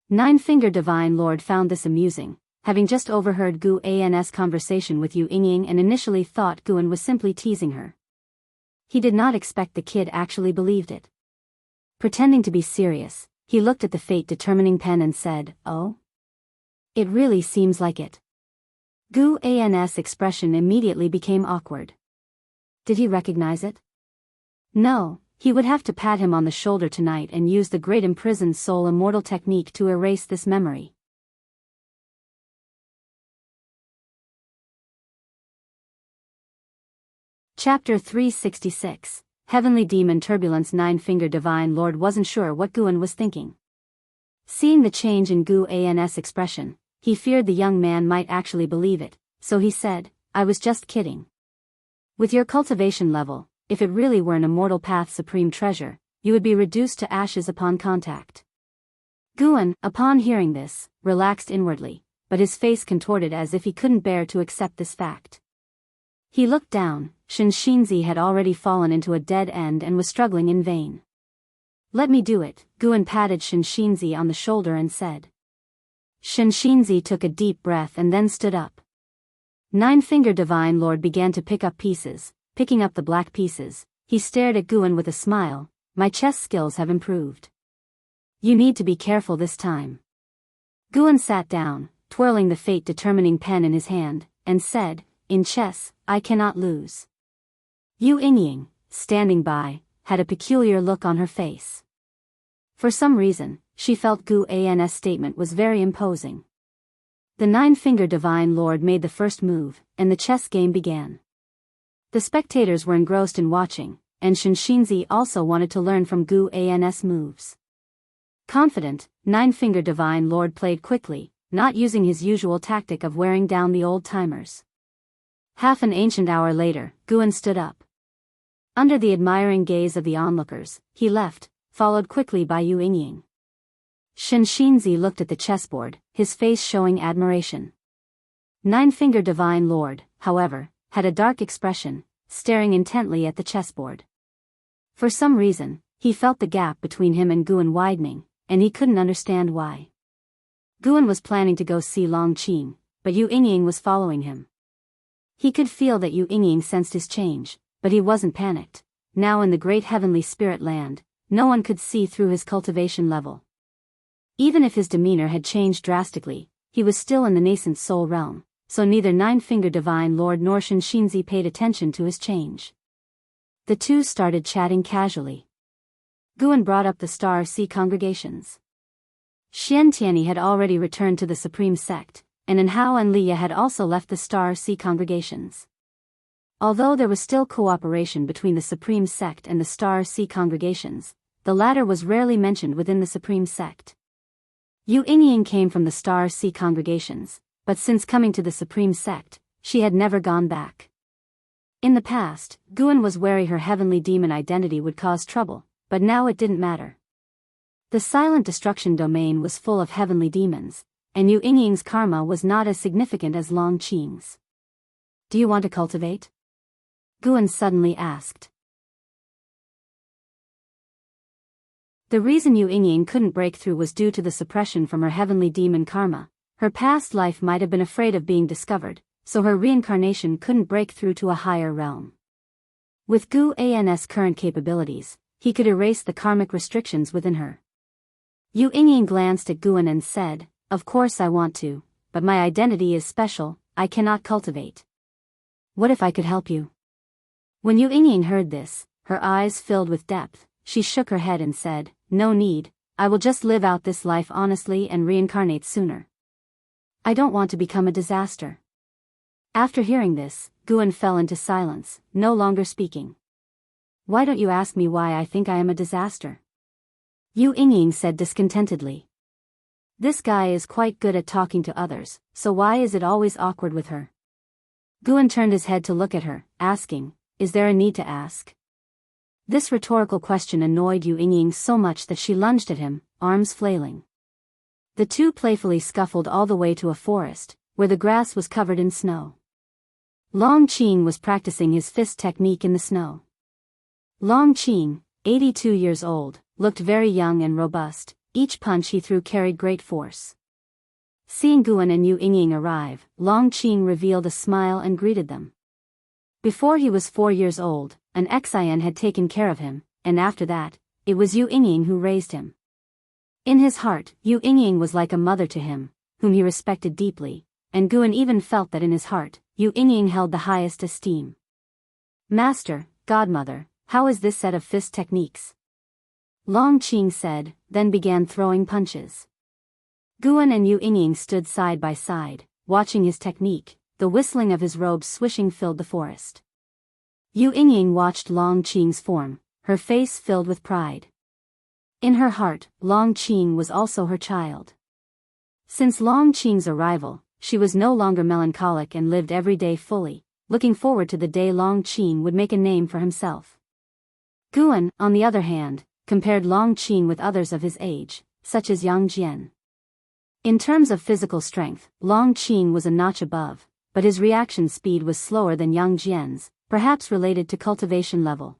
Nine-Finger Divine Lord found this amusing, having just overheard Gu An's conversation with Yu Yingying and initially thought Guan was simply teasing her. He did not expect the kid actually believed it. Pretending to be serious, he looked at the fate-determining pen and said, "Oh? It really seems like it." Gu An's expression immediately became awkward. Did he recognize it? No, he would have to pat him on the shoulder tonight and use the great imprisoned soul immortal technique to erase this memory. Chapter 366, Heavenly Demon Turbulence. Nine-Finger Divine Lord wasn't sure what Guan was thinking. Seeing the change in Gu An's expression, he feared the young man might actually believe it, so he said, "I was just kidding. With your cultivation level, if it really were an Immortal Path Supreme Treasure, you would be reduced to ashes upon contact." Guan, upon hearing this, relaxed inwardly, but his face contorted as if he couldn't bear to accept this fact. He looked down. Shinshinzi had already fallen into a dead end and was struggling in vain. "Let me do it," Guan patted Shinshinzi on the shoulder and said. Shinshinzi took a deep breath and then stood up. Nine-Finger Divine Lord began to pick up pieces. Picking up the black pieces, he stared at Guan with a smile. "My chess skills have improved. You need to be careful this time." Guan sat down, twirling the fate-determining pen in his hand, and said, "In chess, I cannot lose." Yu Yingying, standing by, had a peculiar look on her face. For some reason, she felt Gu An's statement was very imposing. The Nine-Finger Divine Lord made the first move, and the chess game began. The spectators were engrossed in watching, and Shinshinzi also wanted to learn from Gu An's moves. Confident, Nine-Finger Divine Lord played quickly, not using his usual tactic of wearing down the old timers. Half an ancient hour later, Guan stood up. Under the admiring gaze of the onlookers, he left, followed quickly by Yu Yingying. Shinshinzi looked at the chessboard, his face showing admiration. Nine-Finger Divine Lord, however, had a dark expression, staring intently at the chessboard. For some reason, he felt the gap between him and Guan widening, and he couldn't understand why. Guan was planning to go see Long Qing, but Yu Yingying was following him. He could feel that Yu Yingying sensed his change, but he wasn't panicked. Now in the great heavenly spirit land, no one could see through his cultivation level. Even if his demeanor had changed drastically, he was still in the nascent soul realm, so neither Nine-Finger Divine Lord nor Shinshinzi paid attention to his change. The two started chatting casually. Guan brought up the Star Sea congregations. Xiantianyi had already returned to the Supreme Sect, and Anhao and Liya had also left the Star Sea congregations. Although there was still cooperation between the Supreme Sect and the Star Sea congregations, the latter was rarely mentioned within the Supreme Sect. Yu Yingying came from the Star Sea congregations, but since coming to the Supreme Sect, she had never gone back. In the past, Guan was wary her heavenly demon identity would cause trouble, but now it didn't matter. The silent destruction domain was full of heavenly demons, and Yu Yingying's karma was not as significant as Long Qing's. "Do you want to cultivate?" Guan suddenly asked. The reason Yu Yingying couldn't break through was due to the suppression from her heavenly demon karma. Her past life might have been afraid of being discovered, so her reincarnation couldn't break through to a higher realm. With Gu An's current capabilities, he could erase the karmic restrictions within her. Yu Yingying glanced at Guan and said, "Of course I want to, but my identity is special, I cannot cultivate. What if I could help you?" When Yu Yingying heard this, her eyes filled with depth. She shook her head and said, "No need, I will just live out this life honestly and reincarnate sooner. I don't want to become a disaster." After hearing this, Guan fell into silence, no longer speaking. "Why don't you ask me why I think I am a disaster?" Yu Yingying said discontentedly. This guy is quite good at talking to others, so why is it always awkward with her? Guan turned his head to look at her, asking, is there a need to ask? This rhetorical question annoyed Yu Yingying so much that she lunged at him, arms flailing. The two playfully scuffled all the way to a forest, where the grass was covered in snow. Long Qing was practicing his fist technique in the snow. Long Qing, 82 years old, looked very young and robust. Each punch he threw carried great force. Seeing Guan and Yu Yingying arrive, Long Qing revealed a smile and greeted them. Before he was 4 years old, an Xian had taken care of him, and after that, it was Yu Yingying who raised him. In his heart, Yu Yingying was like a mother to him, whom he respected deeply, and Guan even felt that in his heart, Yu Yingying held the highest esteem. Master, godmother, how is this set of fist techniques? Long Qing said, then began throwing punches. Guan and Yu Yingying stood side by side, watching his technique. The whistling of his robes swishing filled the forest. Yu Yingying watched Long Qing's form, her face filled with pride. In her heart, Long Qing was also her child. Since Long Qing's arrival, she was no longer melancholic and lived every day fully, looking forward to the day Long Qing would make a name for himself. Guan, on the other hand, compared Long Qing with others of his age, such as Yang Jian. In terms of physical strength, Long Qing was a notch above, but his reaction speed was slower than Yang Jian's, perhaps related to cultivation level.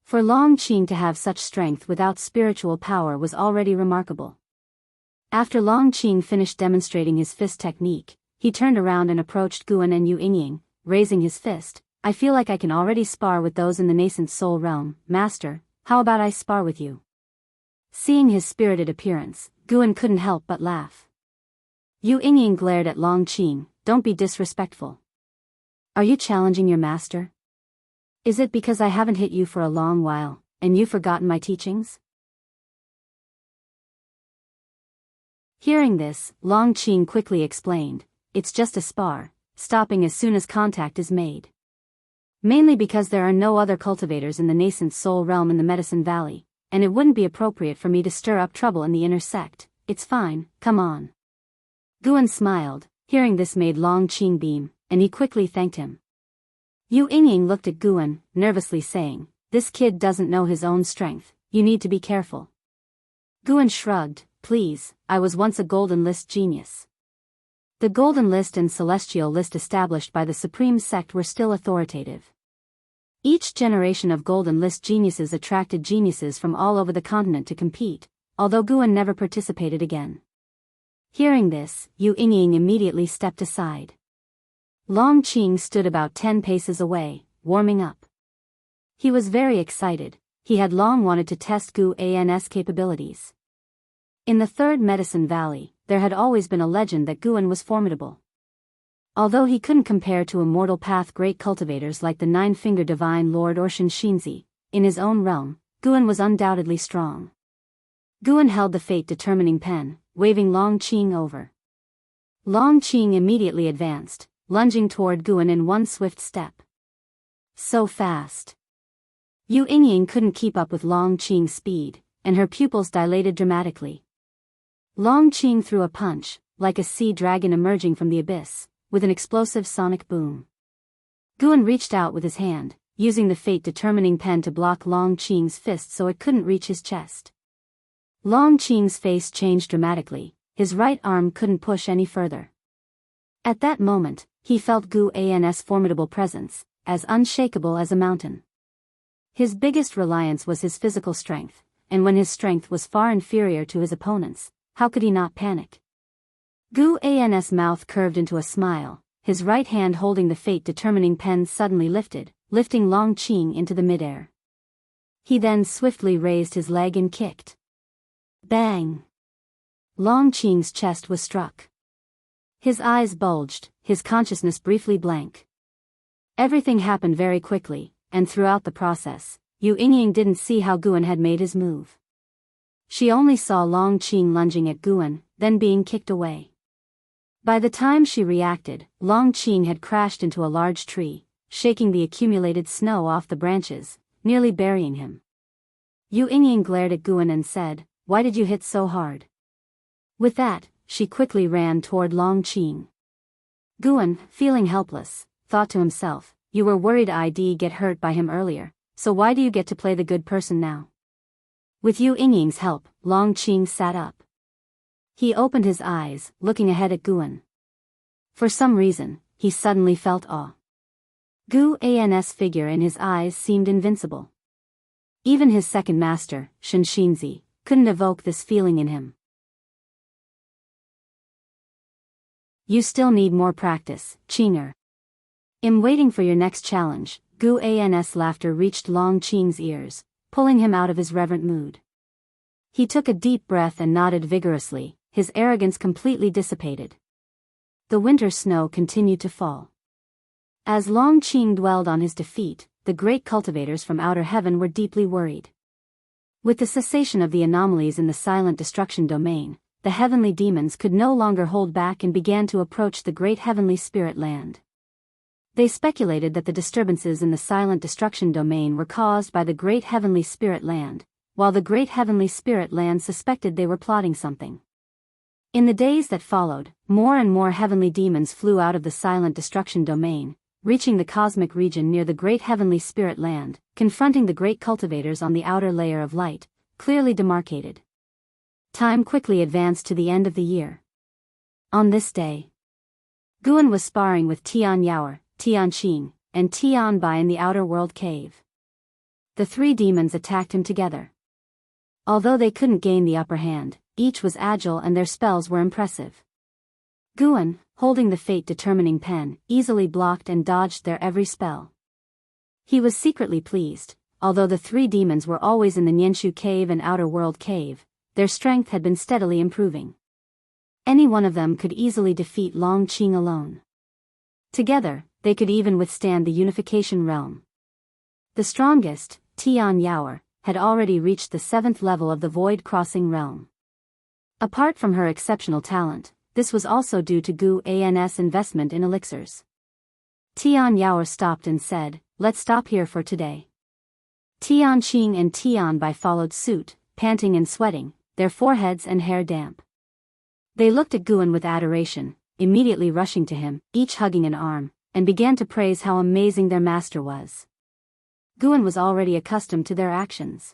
For Long Qing to have such strength without spiritual power was already remarkable. After Long Qing finished demonstrating his fist technique, he turned around and approached Guan and Yu Yingying, raising his fist. I feel like I can already spar with those in the nascent soul realm. Master, how about I spar with you? Seeing his spirited appearance, Guan couldn't help but laugh. Yu Yingying glared at Long Qing. Don't be disrespectful. Are you challenging your master? Is it because I haven't hit you for a long while, and you've forgotten my teachings? Hearing this, Long Qing quickly explained, it's just a spar, stopping as soon as contact is made. Mainly because there are no other cultivators in the nascent soul realm in the Medicine Valley, and it wouldn't be appropriate for me to stir up trouble in the inner sect. It's fine, come on. Guan smiled. Hearing this made Long Qing beam, and he quickly thanked him. Yu Yingying looked at Guan, nervously saying, this kid doesn't know his own strength, you need to be careful. Guan shrugged, please, I was once a Golden List genius. The Golden List and Celestial List established by the Supreme Sect were still authoritative. Each generation of Golden List geniuses attracted geniuses from all over the continent to compete, although Guan never participated again. Hearing this, Yu Yingying immediately stepped aside. Long Qing stood about 10 paces away, warming up. He was very excited. He had long wanted to test Guan's capabilities. In the Third Medicine Valley, there had always been a legend that Guan was formidable. Although he couldn't compare to Immortal Path great cultivators like the Nine-Finger Divine Lord or Shinshinzi, in his own realm, Guan was undoubtedly strong. Guan held the fate-determining pen, waving Long Qing over. Long Qing immediately advanced, lunging toward Guan in one swift step. So fast. Yu Yingying couldn't keep up with Long Qing's speed, and her pupils dilated dramatically. Long Qing threw a punch, like a sea dragon emerging from the abyss, with an explosive sonic boom. Guan reached out with his hand, using the fate-determining pen to block Long Qing's fist so it couldn't reach his chest. Long Qing's face changed dramatically, his right arm couldn't push any further. At that moment, he felt Guan's formidable presence, as unshakable as a mountain. His biggest reliance was his physical strength, and when his strength was far inferior to his opponent's, how could he not panic? Guan's mouth curved into a smile, his right hand holding the fate-determining pen suddenly lifted, lifting Long Qing into the midair. He then swiftly raised his leg and kicked. Bang! Long Qing's chest was struck. His eyes bulged, his consciousness briefly blank. Everything happened very quickly, and throughout the process, Yu Yingying didn't see how Guan had made his move. She only saw Long Qing lunging at Guan, then being kicked away. By the time she reacted, Long Qing had crashed into a large tree, shaking the accumulated snow off the branches, nearly burying him. Yu Yingying glared at Guan and said, "Why did you hit so hard?" With that, she quickly ran toward Long Qing. Guan, feeling helpless, thought to himself, "You were worried I'd get hurt by him earlier, so why do you get to play the good person now?" With Yu Yingying's help, Long Qing sat up. He opened his eyes, looking ahead at Guan. For some reason, he suddenly felt awe. Gu An's figure in his eyes seemed invincible. Even his second master, Shen Xinzi, couldn't evoke this feeling in him. You still need more practice, Qinger. In waiting for your next challenge, Gu An's laughter reached Long Qing's ears, pulling him out of his reverent mood. He took a deep breath and nodded vigorously, his arrogance completely dissipated. The winter snow continued to fall. As Long Qing dwelled on his defeat, the great cultivators from outer heaven were deeply worried. With the cessation of the anomalies in the silent destruction domain, the heavenly demons could no longer hold back and began to approach the great heavenly spirit land. They speculated that the disturbances in the silent destruction domain were caused by the great heavenly spirit land, while the great heavenly spirit land suspected they were plotting something. In the days that followed, more and more heavenly demons flew out of the silent destruction domain, reaching the cosmic region near the great heavenly spirit land, confronting the great cultivators on the outer layer of light, clearly demarcated. Time quickly advanced to the end of the year. On this day, Guan was sparring with Tian Yaoer, Tian Qing, and Tian Bai in the outer world cave. The three demons attacked him together. Although they couldn't gain the upper hand, each was agile and their spells were impressive. Guan, holding the fate-determining pen, easily blocked and dodged their every spell. He was secretly pleased, although the three demons were always in the Nianshu cave and outer world cave, their strength had been steadily improving. Any one of them could easily defeat Long Qing alone. Together, they could even withstand the unification realm. The strongest, Tian Yaoer, had already reached the 7th level of the void-crossing realm. Apart from her exceptional talent, this was also due to Gu An's investment in elixirs. Tian Yaoer stopped and said, "Let's stop here for today." Tian Qing and Tian Bai followed suit, panting and sweating, their foreheads and hair damp. They looked at Guan with adoration, immediately rushing to him, each hugging an arm, and began to praise how amazing their master was. Guan was already accustomed to their actions.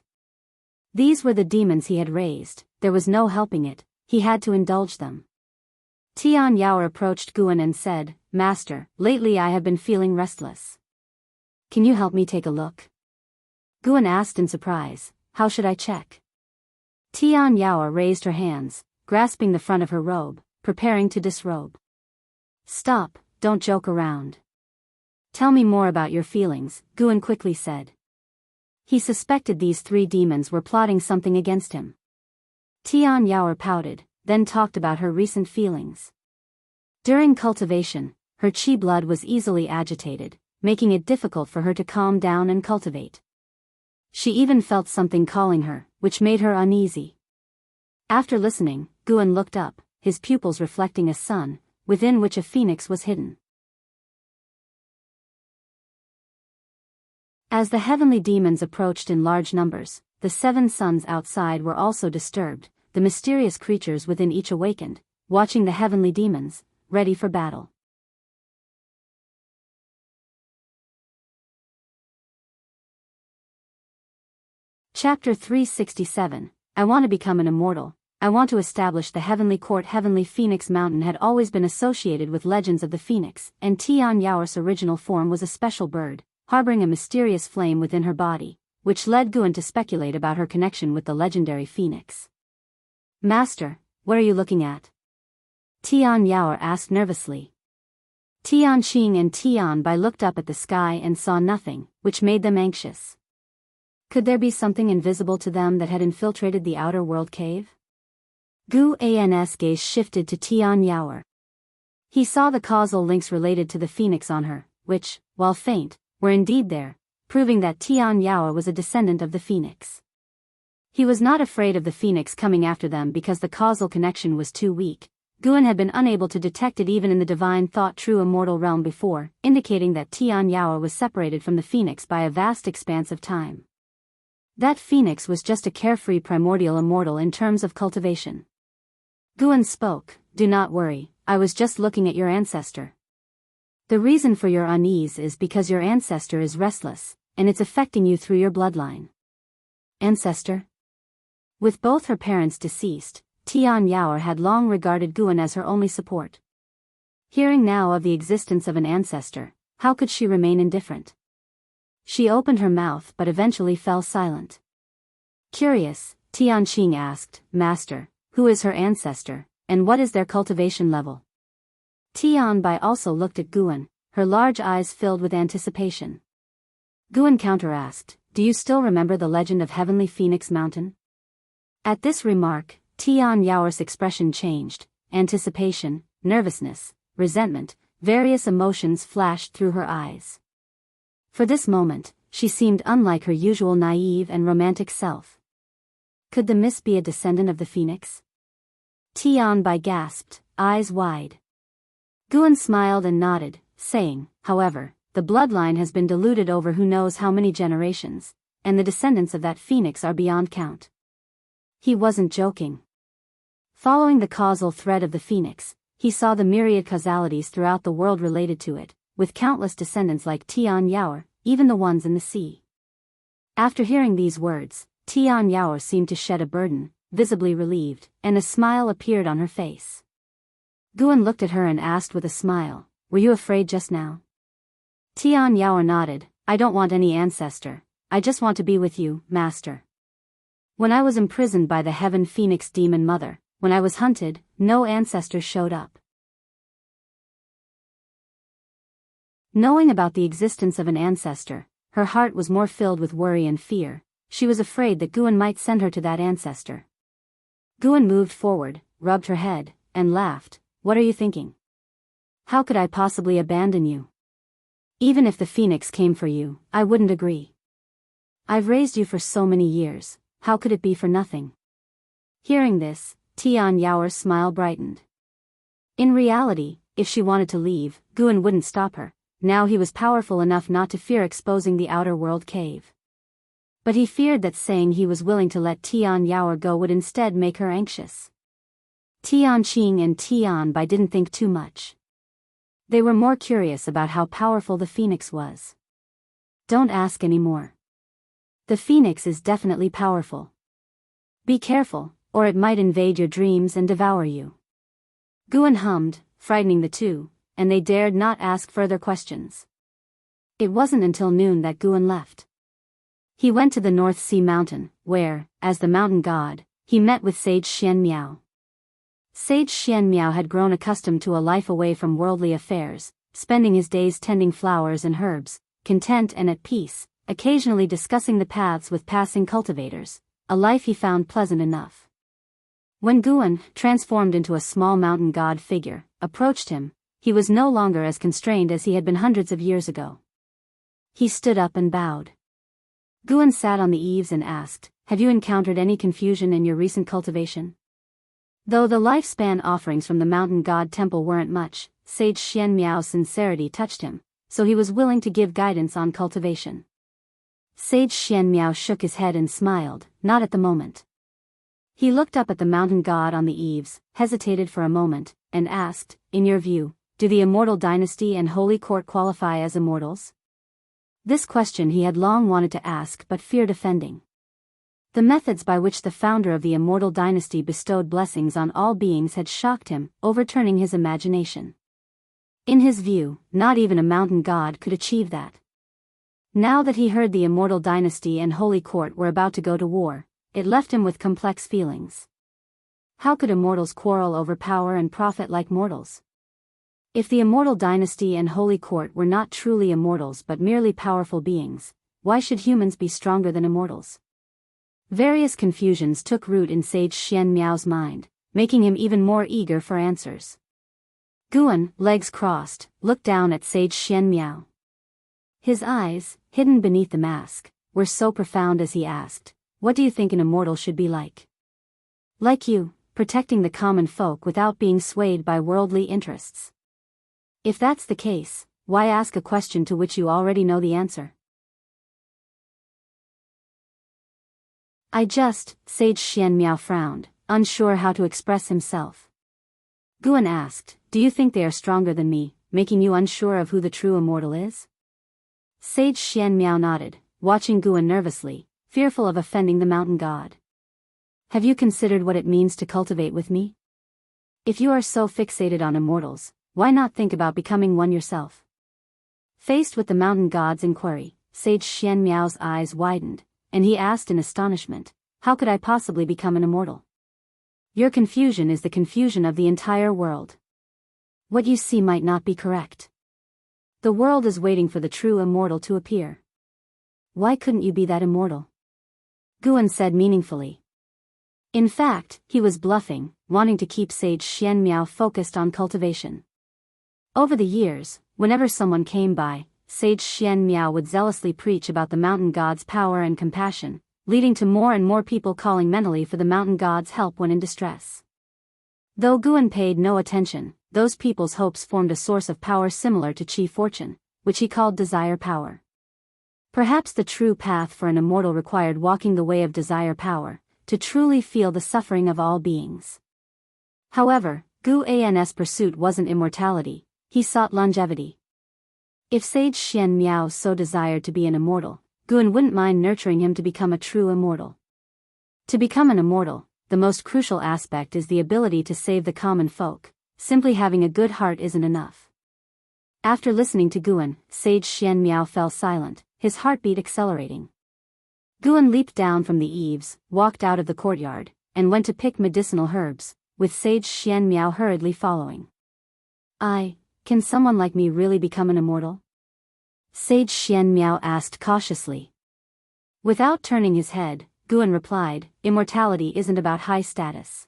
These were the demons he had raised, there was no helping it, he had to indulge them. Tian Yaoer approached Guan and said, "Master, lately I have been feeling restless. Can you help me take a look?" Guan asked in surprise, "How should I check?" Tian Yaoer raised her hands, grasping the front of her robe, preparing to disrobe. "Stop, don't joke around. Tell me more about your feelings," Guan quickly said. He suspected these three demons were plotting something against him. Tian Yaoer pouted, then talked about her recent feelings. During cultivation, her qi blood was easily agitated, making it difficult for her to calm down and cultivate. She even felt something calling her, which made her uneasy. After listening, Guan looked up, his pupils reflecting a sun, within which a phoenix was hidden. As the heavenly demons approached in large numbers, the 7 suns outside were also disturbed, the mysterious creatures within each awakened, watching the heavenly demons, ready for battle. Chapter 367, I want to become an immortal, I want to establish the heavenly court. Heavenly Phoenix Mountain had always been associated with legends of the phoenix, and Tian Yaoer's original form was a special bird, harboring a mysterious flame within her body, which led Guan to speculate about her connection with the legendary phoenix. "Master, what are you looking at?" Tian Yaoer asked nervously. Tian Qing and Tian Bai looked up at the sky and saw nothing, which made them anxious. Could there be something invisible to them that had infiltrated the outer world cave? Gu An's gaze shifted to Tian Yaoer. He saw the causal links related to the phoenix on her, which, while faint, were indeed there, proving that Tian Yaoer was a descendant of the phoenix. He was not afraid of the phoenix coming after them because the causal connection was too weak. Guan had been unable to detect it even in the divine thought true immortal realm before, indicating that Tian Yaoer was separated from the phoenix by a vast expanse of time. That phoenix was just a carefree primordial immortal in terms of cultivation. Guan spoke, "Do not worry, I was just looking at your ancestor. The reason for your unease is because your ancestor is restless, and it's affecting you through your bloodline." Ancestor? With both her parents deceased, Tian Yaor had long regarded Guan as her only support. Hearing now of the existence of an ancestor, how could she remain indifferent? She opened her mouth but eventually fell silent. Curious, Tian Qing asked, "Master, who is her ancestor, and what is their cultivation level?" Tian Bai also looked at Guan, her large eyes filled with anticipation. Guan counter-asked, "Do you still remember the legend of Heavenly Phoenix Mountain?" At this remark, Tian Yaor's expression changed. Anticipation, nervousness, resentment, various emotions flashed through her eyes. For this moment, she seemed unlike her usual naive and romantic self. Could the miss be a descendant of the phoenix? Tian Bai gasped, eyes wide. Guan smiled and nodded, saying, "However, the bloodline has been diluted over who knows how many generations, and the descendants of that phoenix are beyond count." He wasn't joking. Following the causal thread of the phoenix, he saw the myriad causalities throughout the world related to it, with countless descendants like Tian Yaor, even the ones in the sea. After hearing these words, Tian Yaor seemed to shed a burden, visibly relieved, and a smile appeared on her face. Guan looked at her and asked with a smile, "Were you afraid just now?" Tian Yaor nodded, "I don't want any ancestor, I just want to be with you, master. When I was imprisoned by the Heaven Phoenix demon mother, when I was hunted, no ancestors showed up." Knowing about the existence of an ancestor, her heart was more filled with worry and fear. She was afraid that Guan might send her to that ancestor. Guan moved forward, rubbed her head, and laughed. "What are you thinking? How could I possibly abandon you? Even if the phoenix came for you, I wouldn't agree. I've raised you for so many years, how could it be for nothing?" Hearing this, Tian Yaor's smile brightened. In reality, if she wanted to leave, Guan wouldn't stop her. Now he was powerful enough not to fear exposing the outer world cave. But he feared that saying he was willing to let Tian Yaor go would instead make her anxious. Tian Qing and Tian Bai didn't think too much. They were more curious about how powerful the phoenix was. "Don't ask any more. The phoenix is definitely powerful. Be careful, or it might invade your dreams and devour you." Guan hummed, frightening the two, and they dared not ask further questions. It wasn't until noon that Guan left. He went to the North Sea Mountain, where, as the mountain god, he met with Sage Xian Miao. Sage Xian Miao had grown accustomed to a life away from worldly affairs, spending his days tending flowers and herbs, content and at peace, occasionally discussing the paths with passing cultivators, a life he found pleasant enough. When Guan, transformed into a small mountain god figure, approached him, he was no longer as constrained as he had been hundreds of years ago. He stood up and bowed. Guan sat on the eaves and asked, "Have you encountered any confusion in your recent cultivation?" Though the lifespan offerings from the mountain god temple weren't much, Sage Xian Miao's sincerity touched him, so he was willing to give guidance on cultivation. Sage Xian Miao shook his head and smiled, "Not at the moment." He looked up at the mountain god on the eaves, hesitated for a moment, and asked, "In your view, do the immortal dynasty and holy court qualify as immortals?" This question he had long wanted to ask but feared offending. The methods by which the founder of the immortal dynasty bestowed blessings on all beings had shocked him, overturning his imagination. In his view, not even a mountain god could achieve that. Now that he heard the immortal dynasty and holy court were about to go to war, it left him with complex feelings. How could immortals quarrel over power and profit like mortals? If the immortal dynasty and holy court were not truly immortals but merely powerful beings, why should humans be stronger than immortals? Various confusions took root in Sage Xian Miao's mind, making him even more eager for answers. Guan, legs crossed, looked down at Sage Xian Miao. His eyes, hidden beneath the mask, were so profound as he asked, "What do you think an immortal should be like?" "Like you, protecting the common folk without being swayed by worldly interests." "If that's the case, why ask a question to which you already know the answer?" Sage Xianmiao frowned, unsure how to express himself. Guan asked, do you think they are stronger than me, making you unsure of who the true immortal is? Sage Xianmiao nodded, watching Guan nervously, fearful of offending the mountain god. Have you considered what it means to cultivate with me? If you are so fixated on immortals, why not think about becoming one yourself? Faced with the mountain god's inquiry, Sage Xianmiao's eyes widened, and he asked in astonishment, how could I possibly become an immortal? Your confusion is the confusion of the entire world. What you see might not be correct. The world is waiting for the true immortal to appear. Why couldn't you be that immortal? Guan said meaningfully. In fact, he was bluffing, wanting to keep Sage Xianmiao focused on cultivation. Over the years, whenever someone came by, Sage Xianmiao would zealously preach about the mountain god's power and compassion, leading to more and more people calling mentally for the mountain god's help when in distress. Though Guan paid no attention, those people's hopes formed a source of power similar to Qi fortune, which he called desire power. Perhaps the true path for an immortal required walking the way of desire power, to truly feel the suffering of all beings. However, Guan's pursuit wasn't immortality, he sought longevity. If Sage Xianmiao so desired to be an immortal, Guan wouldn't mind nurturing him to become a true immortal. To become an immortal, the most crucial aspect is the ability to save the common folk. Simply having a good heart isn't enough. After listening to Guan, Sage Xianmiao fell silent, his heartbeat accelerating. Guan leaped down from the eaves, walked out of the courtyard, and went to pick medicinal herbs, with Sage Xianmiao hurriedly following. Can someone like me really become an immortal? Sage Xianmiao asked cautiously. Without turning his head, Guan replied, immortality isn't about high status.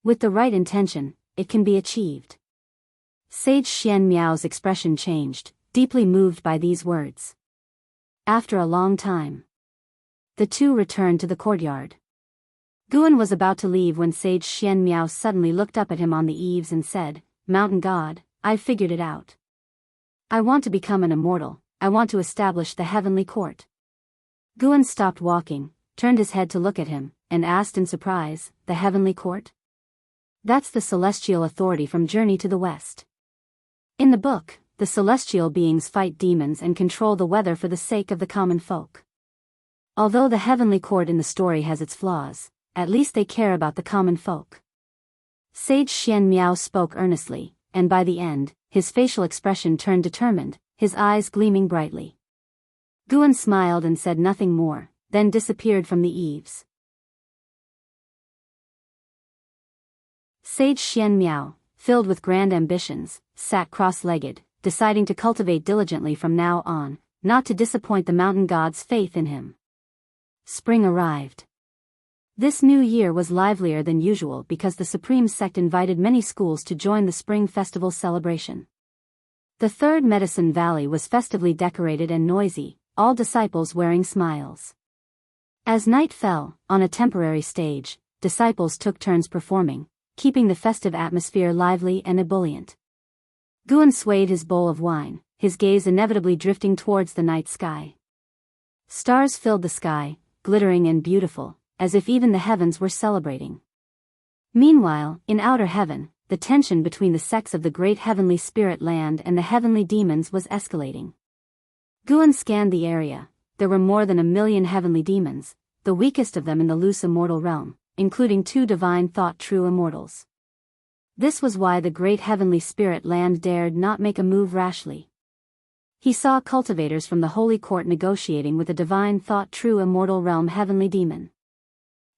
With the right intention, it can be achieved. Sage Xianmiao's expression changed, deeply moved by these words. After a long time, the two returned to the courtyard. Guan was about to leave when Sage Xianmiao suddenly looked up at him on the eaves and said, Mountain God, I've figured it out. I want to become an immortal, I want to establish the heavenly court. Guan stopped walking, turned his head to look at him, and asked in surprise, the heavenly court? That's the celestial authority from Journey to the West. In the book, the celestial beings fight demons and control the weather for the sake of the common folk. Although the heavenly court in the story has its flaws, at least they care about the common folk. Sage Xianmiao spoke earnestly, and by the end, his facial expression turned determined, his eyes gleaming brightly. Guan smiled and said nothing more, then disappeared from the eaves. Sage Xianmiao, filled with grand ambitions, sat cross-legged, deciding to cultivate diligently from now on, not to disappoint the mountain god's faith in him. Spring arrived. This new year was livelier than usual because the Supreme Sect invited many schools to join the Spring Festival celebration. The Third Medicine Valley was festively decorated and noisy, all disciples wearing smiles. As night fell, on a temporary stage, disciples took turns performing, keeping the festive atmosphere lively and ebullient. Guan swayed his bowl of wine, his gaze inevitably drifting towards the night sky. Stars filled the sky, glittering and beautiful, as if even the heavens were celebrating. Meanwhile, in outer heaven, the tension between the sects of the great heavenly spirit land and the heavenly demons was escalating. Guan scanned the area. There were more than 1 million heavenly demons, the weakest of them in the loose immortal realm, including 2 divine thought true immortals. This was why the great heavenly spirit land dared not make a move rashly. He saw cultivators from the holy court negotiating with a divine thought true immortal realm heavenly demon.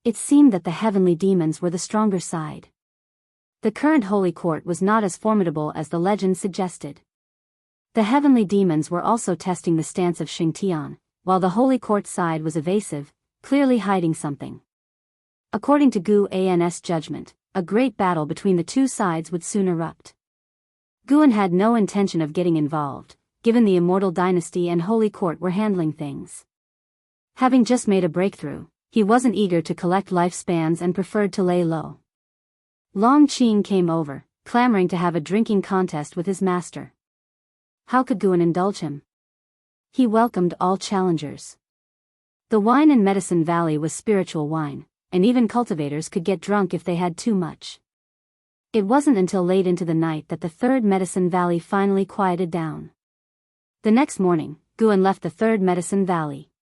It seemed that the heavenly demons were the stronger side. The current holy court was not as formidable as the legend suggested. The heavenly demons were also testing the stance of Xingtian, while the holy court side was evasive, clearly hiding something. According to Guan's judgment, a great battle between the two sides would soon erupt. Guan had no intention of getting involved, given the immortal dynasty and holy court were handling things. Having just made a breakthrough, he wasn't eager to collect lifespans and preferred to lay low. Long Qing came over, clamoring to have a drinking contest with his master. How could Guan indulge him? He welcomed all challengers. The wine in Medicine Valley was spiritual wine, and even cultivators could get drunk if they had too much. It wasn't until late into the night that the third Medicine Valley finally quieted down. The next morning, Guan left the third Medicine Valley.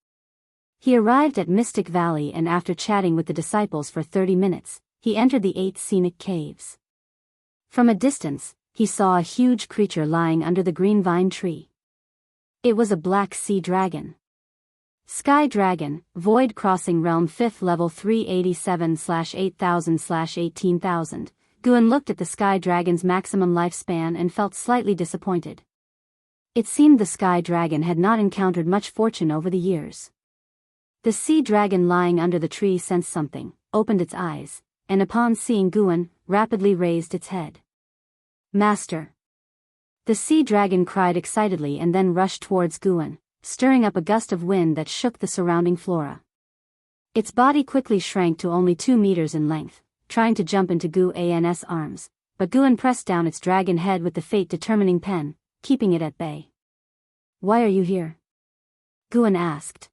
He arrived at Mystic Valley, and after chatting with the disciples for 30 minutes, he entered the 8 scenic caves. From a distance, he saw a huge creature lying under the green vine tree. It was a black sea dragon. Sky Dragon, Void Crossing Realm 5th Level 387/8000/18,000. Guan looked at the Sky Dragon's maximum lifespan and felt slightly disappointed. It seemed the Sky Dragon had not encountered much fortune over the years. The sea dragon lying under the tree sensed something, opened its eyes, and upon seeing Guan, rapidly raised its head. "Master!" The sea dragon cried excitedly and then rushed towards Guan, stirring up a gust of wind that shook the surrounding flora. Its body quickly shrank to only 2 meters in length, trying to jump into Guan's arms, but Guan pressed down its dragon head with the fate-determining pen, keeping it at bay. "Why are you here?" Guan asked.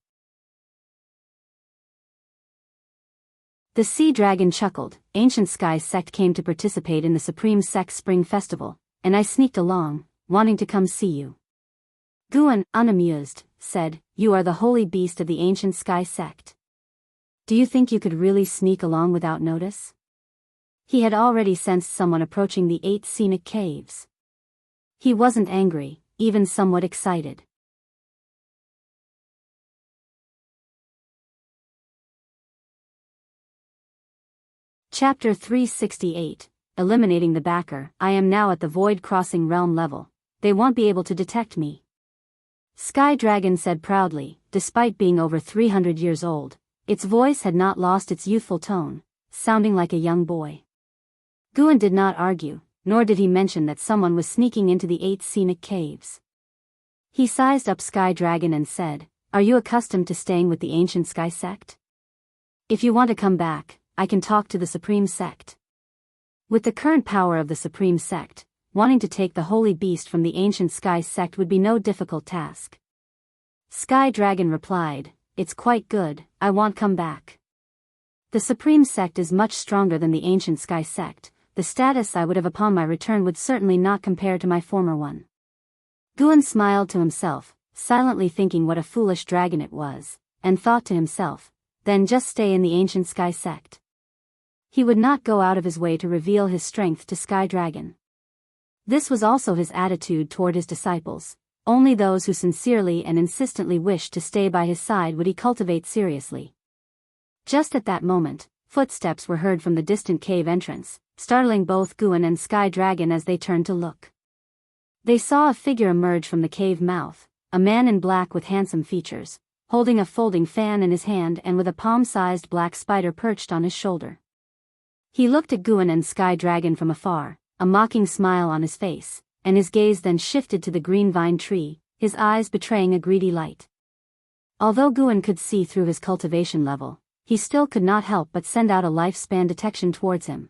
The sea dragon chuckled. "Ancient Sky Sect came to participate in the Supreme Sect's Spring Festival, and I sneaked along, wanting to come see you." Guan, unamused, said, "You are the holy beast of the Ancient Sky Sect. Do you think you could really sneak along without notice?" He had already sensed someone approaching the 8 scenic caves. He wasn't angry, even somewhat excited. Chapter 368, Eliminating the Backer. "I am now at the Void Crossing Realm level. They won't be able to detect me," Sky Dragon said proudly. Despite being over 300 years old, its voice had not lost its youthful tone, sounding like a young boy. Guan did not argue, nor did he mention that someone was sneaking into the 8 scenic caves. He sized up Sky Dragon and said, "Are you accustomed to staying with the Ancient Sky Sect? If you want to come back, I can talk to the Supreme Sect." With the current power of the Supreme Sect, wanting to take the holy beast from the Ancient Sky Sect would be no difficult task. Sky Dragon replied, "It's quite good, I won't come back. The Supreme Sect is much stronger than the Ancient Sky Sect. The status I would have upon my return would certainly not compare to my former one." Guan smiled to himself, silently thinking what a foolish dragon it was, and thought to himself, "Then just stay in the Ancient Sky Sect." He would not go out of his way to reveal his strength to Sky Dragon. This was also his attitude toward his disciples. Only those who sincerely and insistently wished to stay by his side would he cultivate seriously. Just at that moment, footsteps were heard from the distant cave entrance, startling both Guan and Sky Dragon as they turned to look. They saw a figure emerge from the cave mouth, a man in black with handsome features, holding a folding fan in his hand and with a palm-sized black spider perched on his shoulder. He looked at Guan and Sky Dragon from afar, a mocking smile on his face, and his gaze then shifted to the green vine tree, his eyes betraying a greedy light. Although Guan could see through his cultivation level, he still could not help but send out a lifespan detection towards him.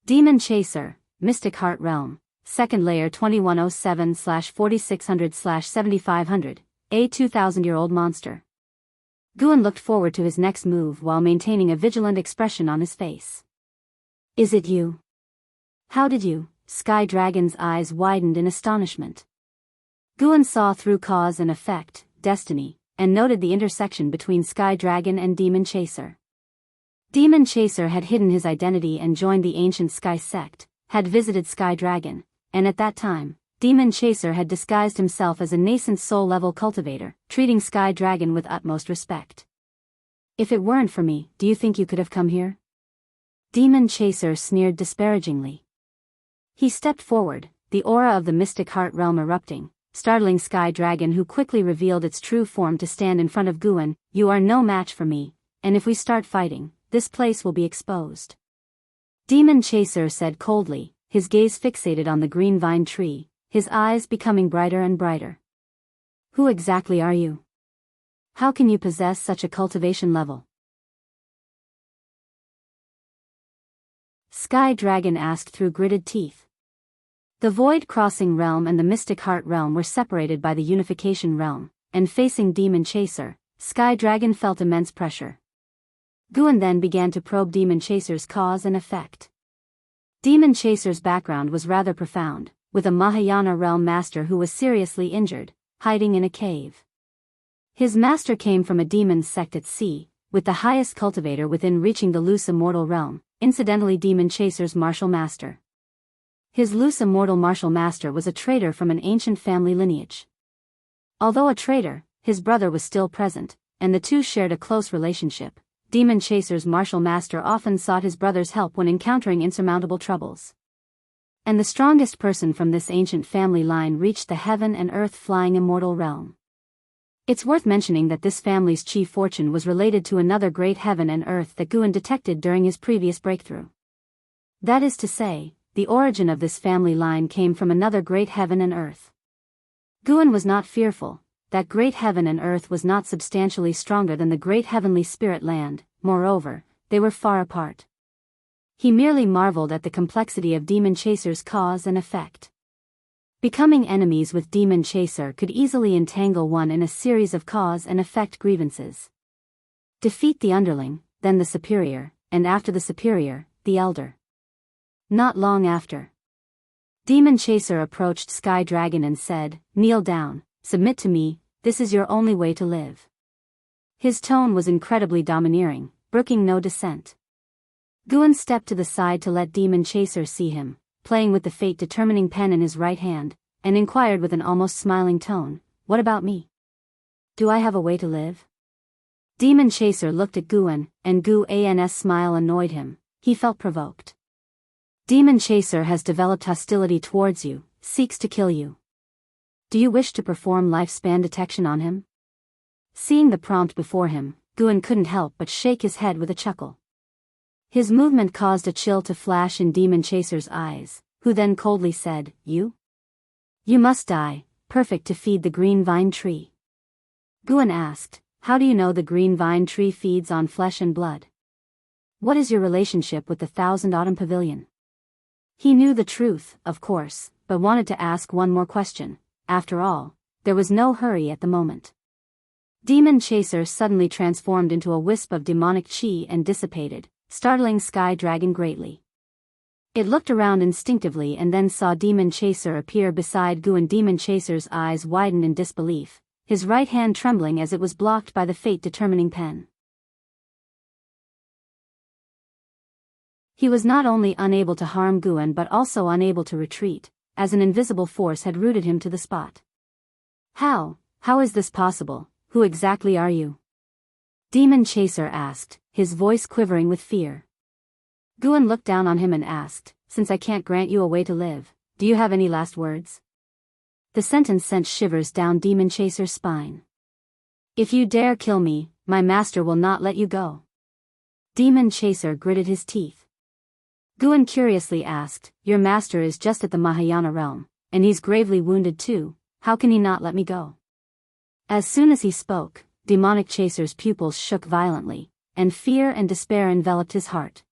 Demon Chaser, Mystic Heart Realm, Second Layer 2107/4600/7500, a 2,000-year-old monster. Guan looked forward to his next move while maintaining a vigilant expression on his face. "Is it you? How did you?" Sky Dragon's eyes widened in astonishment. Guan saw through cause and effect, destiny, and noted the intersection between Sky Dragon and Demon Chaser. Demon Chaser had hidden his identity and joined the Ancient Sky Sect, had visited Sky Dragon, and at that time, Demon Chaser had disguised himself as a nascent soul-level cultivator, treating Sky Dragon with utmost respect. "If it weren't for me, do you think you could have come here?" Demon Chaser sneered disparagingly. He stepped forward, the aura of the Mystic Heart Realm erupting, startling Sky Dragon, who quickly revealed its true form to stand in front of Guan. "You are no match for me, and if we start fighting, this place will be exposed." Demon Chaser said coldly, his gaze fixated on the green vine tree, his eyes becoming brighter and brighter. "Who exactly are you? How can you possess such a cultivation level?" Sky Dragon asked through gritted teeth. The Void Crossing Realm and the Mystic Heart Realm were separated by the Unification Realm, and facing Demon Chaser, Sky Dragon felt immense pressure. Guan then began to probe Demon Chaser's cause and effect. Demon Chaser's background was rather profound, with a Mahayana realm master who was seriously injured, hiding in a cave. His master came from a demon sect at sea, with the highest cultivator within reaching the loose immortal realm, incidentally Demon Chaser's martial master. His loose immortal martial master was a traitor from an ancient family lineage. Although a traitor, his brother was still present, and the two shared a close relationship. Demon Chaser's martial master often sought his brother's help when encountering insurmountable troubles. And the strongest person from this ancient family line reached the heaven and earth flying immortal realm. It's worth mentioning that this family's chief fortune was related to another great heaven and earth that Guan detected during his previous breakthrough. That is to say, the origin of this family line came from another great heaven and earth. Guan was not fearful. That great heaven and earth was not substantially stronger than the great heavenly spirit land, moreover, they were far apart. He merely marveled at the complexity of Demon Chaser's cause and effect. Becoming enemies with Demon Chaser could easily entangle one in a series of cause and effect grievances. Defeat the underling, then the superior, and after the superior, the elder. Not long after, Demon Chaser approached Sky Dragon and said, "Kneel down. Submit to me, this is your only way to live." His tone was incredibly domineering, brooking no dissent. Guan stepped to the side to let Demon Chaser see him, playing with the fate-determining pen in his right hand, and inquired with an almost smiling tone, "What about me? Do I have a way to live?" Demon Chaser looked at Guan, and Guan's smile annoyed him. He felt provoked. "Demon Chaser has developed hostility towards you, seeks to kill you. Do you wish to perform lifespan detection on him?" Seeing the prompt before him, Guan couldn't help but shake his head with a chuckle. His movement caused a chill to flash in Demon Chaser's eyes, who then coldly said, You must die, perfect to feed the green vine tree." Guan asked, "How do you know the green vine tree feeds on flesh and blood? What is your relationship with the Thousand Autumn Pavilion?" He knew the truth, of course, but wanted to ask one more question. After all, there was no hurry at the moment. Demon Chaser suddenly transformed into a wisp of demonic chi and dissipated, startling Sky Dragon greatly. It looked around instinctively and then saw Demon Chaser appear beside Guan. Demon Chaser's eyes widened in disbelief, his right hand trembling as it was blocked by the fate-determining pen. He was not only unable to harm Guan but also unable to retreat, as an invisible force had rooted him to the spot. How is this possible? Who exactly are you?" Demon Chaser asked, his voice quivering with fear. Guan looked down on him and asked, "Since I can't grant you a way to live, do you have any last words?" The sentence sent shivers down Demon Chaser's spine. "If you dare kill me, my master will not let you go." Demon Chaser gritted his teeth. Guan curiously asked, "Your master is just at the Mahayana realm, and he's gravely wounded too, how can he not let me go?" As soon as he spoke, Demonic Chaser's pupils shook violently, and fear and despair enveloped his heart.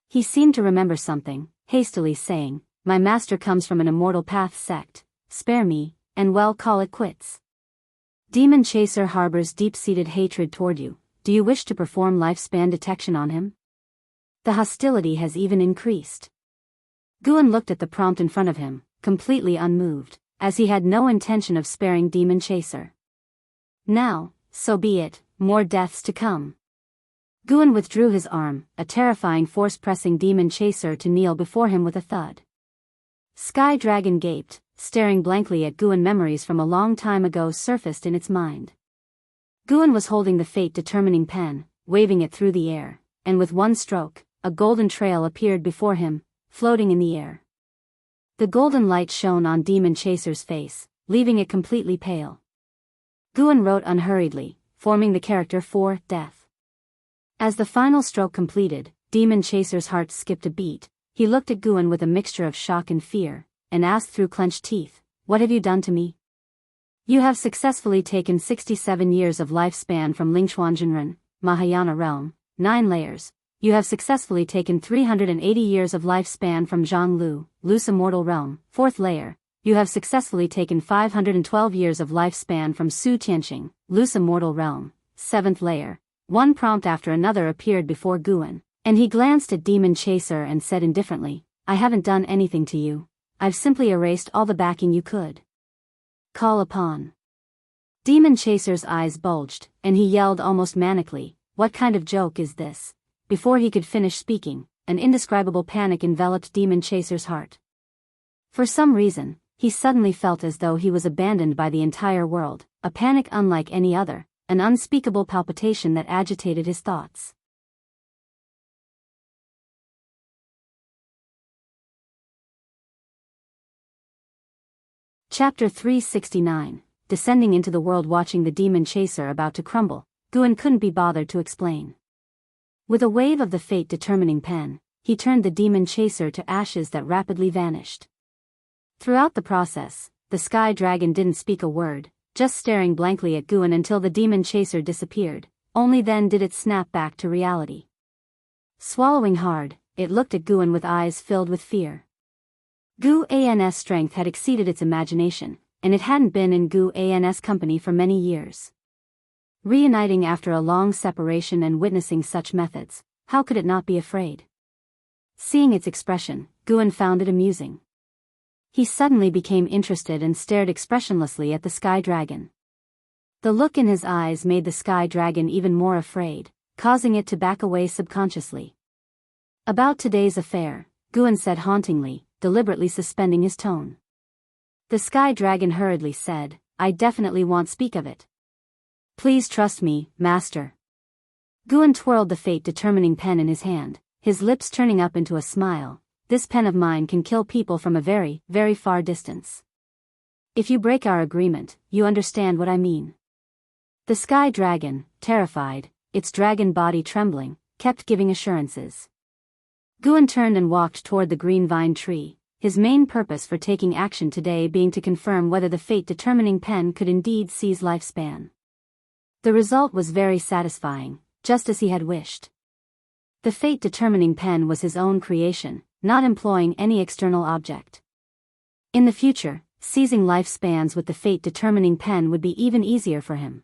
He seemed to remember something, hastily saying, "My master comes from an immortal path sect, spare me, and well call it quits." Demon Chaser harbors deep-seated hatred toward you. Do you wish to perform lifespan detection on him? The hostility has even increased. Guan looked at the prompt in front of him, completely unmoved, as he had no intention of sparing Demon Chaser. Now, so be it, more deaths to come. Guan withdrew his arm, a terrifying force pressing Demon Chaser to kneel before him with a thud. Sky Dragon gaped, staring blankly at Guan. Memories from a long time ago surfaced in its mind. Guan was holding the fate-determining pen, waving it through the air, and with one stroke, a golden trail appeared before him, floating in the air. The golden light shone on Demon Chaser's face, leaving it completely pale. Guan wrote unhurriedly, forming the character for death. As the final stroke completed, Demon Chaser's heart skipped a beat. He looked at Guan with a mixture of shock and fear, and asked through clenched teeth, "What have you done to me?" "You have successfully taken 67 years of lifespan from Lingchuanjinren, Mahayana realm, 9 layers. You have successfully taken 380 years of lifespan from Zhonglu, loose immortal realm, 4th layer. You have successfully taken 512 years of lifespan from Su Tianqing, loose immortal realm, seventh layer. One prompt after another appeared before Guan, and he glanced at Demon Chaser and said indifferently, I haven't done anything to you. I've simply erased all the backing you could call upon. Demon Chaser's eyes bulged, and he yelled almost manically, what kind of joke is this? Before he could finish speaking, an indescribable panic enveloped Demon Chaser's heart. For some reason, he suddenly felt as though he was abandoned by the entire world, a panic unlike any other, an unspeakable palpitation that agitated his thoughts. Chapter 369. Descending into the world. Watching the Demon Chaser about to crumble, Guan couldn't be bothered to explain. With a wave of the fate-determining pen, he turned the Demon Chaser to ashes that rapidly vanished. Throughout the process, the Sky Dragon didn't speak a word, just staring blankly at Guan until the Demon Chaser disappeared. Only then did it snap back to reality. Swallowing hard, it looked at Guan with eyes filled with fear. Guan's strength had exceeded its imagination, and it hadn't been in Guan's company for many years. Reuniting after a long separation and witnessing such methods, how could it not be afraid? Seeing its expression, Guan found it amusing. He suddenly became interested and stared expressionlessly at the Sky Dragon. The look in his eyes made the Sky Dragon even more afraid, causing it to back away subconsciously. About today's affair, Guan said hauntingly, deliberately suspending his tone. The Sky Dragon hurriedly said, I definitely won't speak of it. Please trust me, Master. Guan twirled the fate-determining pen in his hand, his lips turning up into a smile. This pen of mine can kill people from a very, very far distance. If you break our agreement, you understand what I mean. The Sky Dragon, terrified, its dragon body trembling, kept giving assurances. Guan turned and walked toward the green vine tree, his main purpose for taking action today being to confirm whether the fate-determining pen could indeed seize lifespan. The result was very satisfying, just as he had wished. The fate-determining pen was his own creation, not employing any external object. In the future, seizing lifespans with the fate-determining pen would be even easier for him.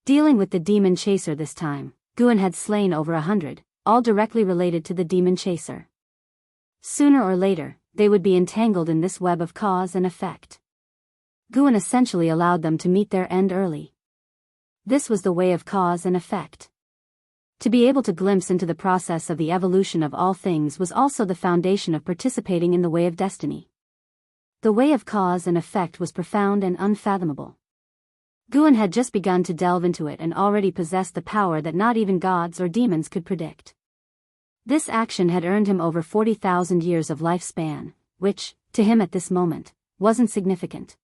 Dealing with the Demon Chaser this time, Guan had slain over 100, all directly related to the Demon Chaser. Sooner or later, they would be entangled in this web of cause and effect. Guan essentially allowed them to meet their end early. This was the way of cause and effect. To be able to glimpse into the process of the evolution of all things was also the foundation of participating in the way of destiny. The way of cause and effect was profound and unfathomable. Guan had just begun to delve into it and already possessed the power that not even gods or demons could predict. This action had earned him over 40,000 years of lifespan, which, to him at this moment, wasn't significant.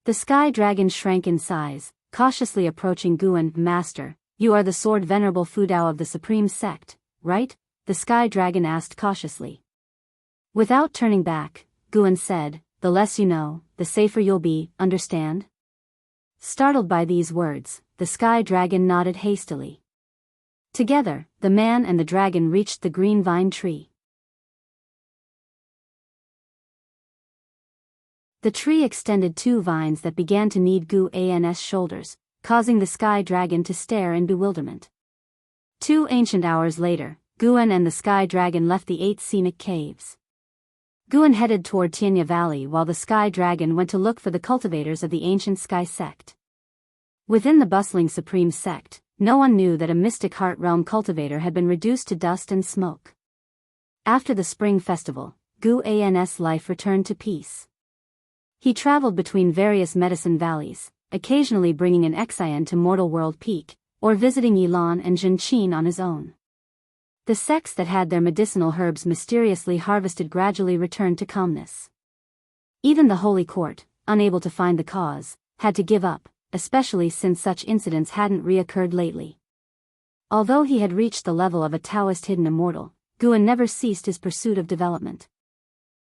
The Sky Dragon shrank in size, cautiously approaching Guan. Master, you are the sword venerable Fudao of the Supreme Sect, right? The Sky Dragon asked cautiously. Without turning back, Guan said, the less you know, the safer you'll be, understand? Startled by these words, the Sky Dragon nodded hastily. Together, the man and the dragon reached the green vine tree. The tree extended 2 vines that began to knead Guan's shoulders, causing the Sky Dragon to stare in bewilderment. 2 ancient hours later, Guan and the Sky Dragon left the 8 scenic caves. Guan headed toward Tianya Valley while the Sky Dragon went to look for the cultivators of the ancient Sky Sect. Within the bustling Supreme Sect, no one knew that a mystic heart realm cultivator had been reduced to dust and smoke. After the spring festival, Guan's life returned to peace. He traveled between various medicine valleys, occasionally bringing an Xian to Mortal World Peak, or visiting Yilan and Zhenqin on his own. The sects that had their medicinal herbs mysteriously harvested gradually returned to calmness. Even the Holy Court, unable to find the cause, had to give up, especially since such incidents hadn't reoccurred lately. Although he had reached the level of a Taoist hidden immortal, Guan never ceased his pursuit of development.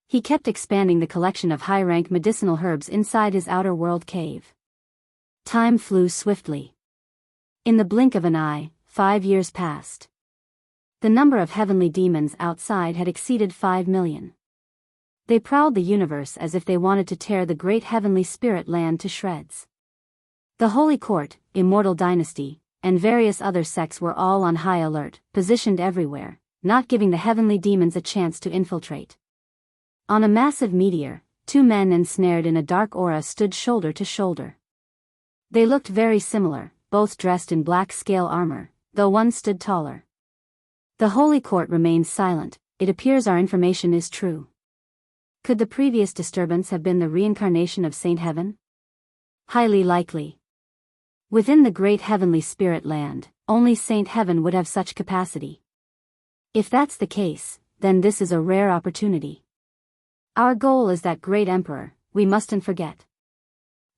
He kept expanding the collection of high-rank medicinal herbs inside his outer world cave. Time flew swiftly. In the blink of an eye, 5 years passed. The number of heavenly demons outside had exceeded 5 million. They prowled the universe as if they wanted to tear the great heavenly spirit land to shreds. The Holy Court, Immortal Dynasty, and various other sects were all on high alert, positioned everywhere, not giving the heavenly demons a chance to infiltrate. On a massive meteor, two men ensnared in a dark aura stood shoulder to shoulder. They looked very similar, both dressed in black scale armor, though one stood taller. The Holy Court remained silent. It appears our information is true. Could the previous disturbance have been the reincarnation of Saint Heaven? Highly likely. Within the great heavenly spirit land, only Saint Heaven would have such capacity. If that's the case, then this is a rare opportunity. Our goal is that great emperor, we mustn't forget.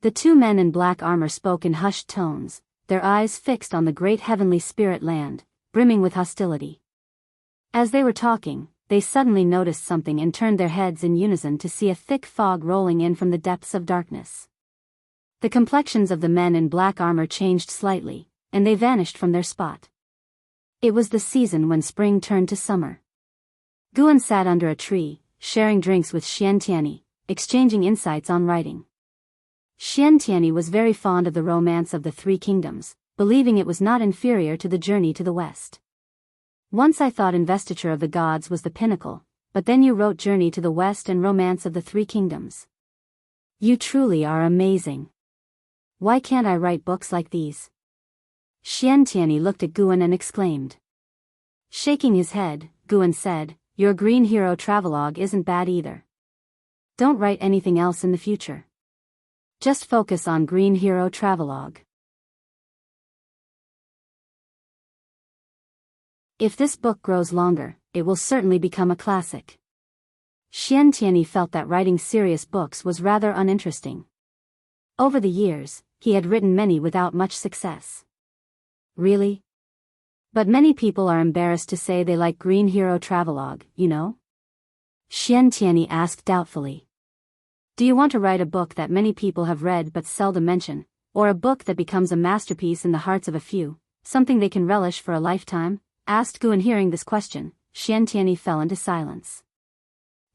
The two men in black armor spoke in hushed tones, their eyes fixed on the great heavenly spirit land, brimming with hostility. As they were talking, they suddenly noticed something and turned their heads in unison to see a thick fog rolling in from the depths of darkness. The complexions of the men in black armor changed slightly, and they vanished from their spot. It was the season when spring turned to summer. Guan sat under a tree, sharing drinks with Xiantiani, exchanging insights on writing. Xiantiani was very fond of the romance of the Three Kingdoms, believing it was not inferior to the journey to the west. Once I thought Investiture of the Gods was the pinnacle, but then you wrote Journey to the West and Romance of the Three Kingdoms. You truly are amazing. Why can't I write books like these? Xiantiani looked at Guan and exclaimed. Shaking his head, Guan said, Your Green Hero travelogue isn't bad either. Don't write anything else in the future. Just focus on Green Hero travelogue. If this book grows longer, it will certainly become a classic. Xiantiani felt that writing serious books was rather uninteresting. Over the years, he had written many without much success. Really? But many people are embarrassed to say they like Green Hero travelogue, you know? Xiantiani asked doubtfully. Do you want to write a book that many people have read but seldom mention, or a book that becomes a masterpiece in the hearts of a few, something they can relish for a lifetime? Asked Guan. Hearing this question, Xiantiani fell into silence.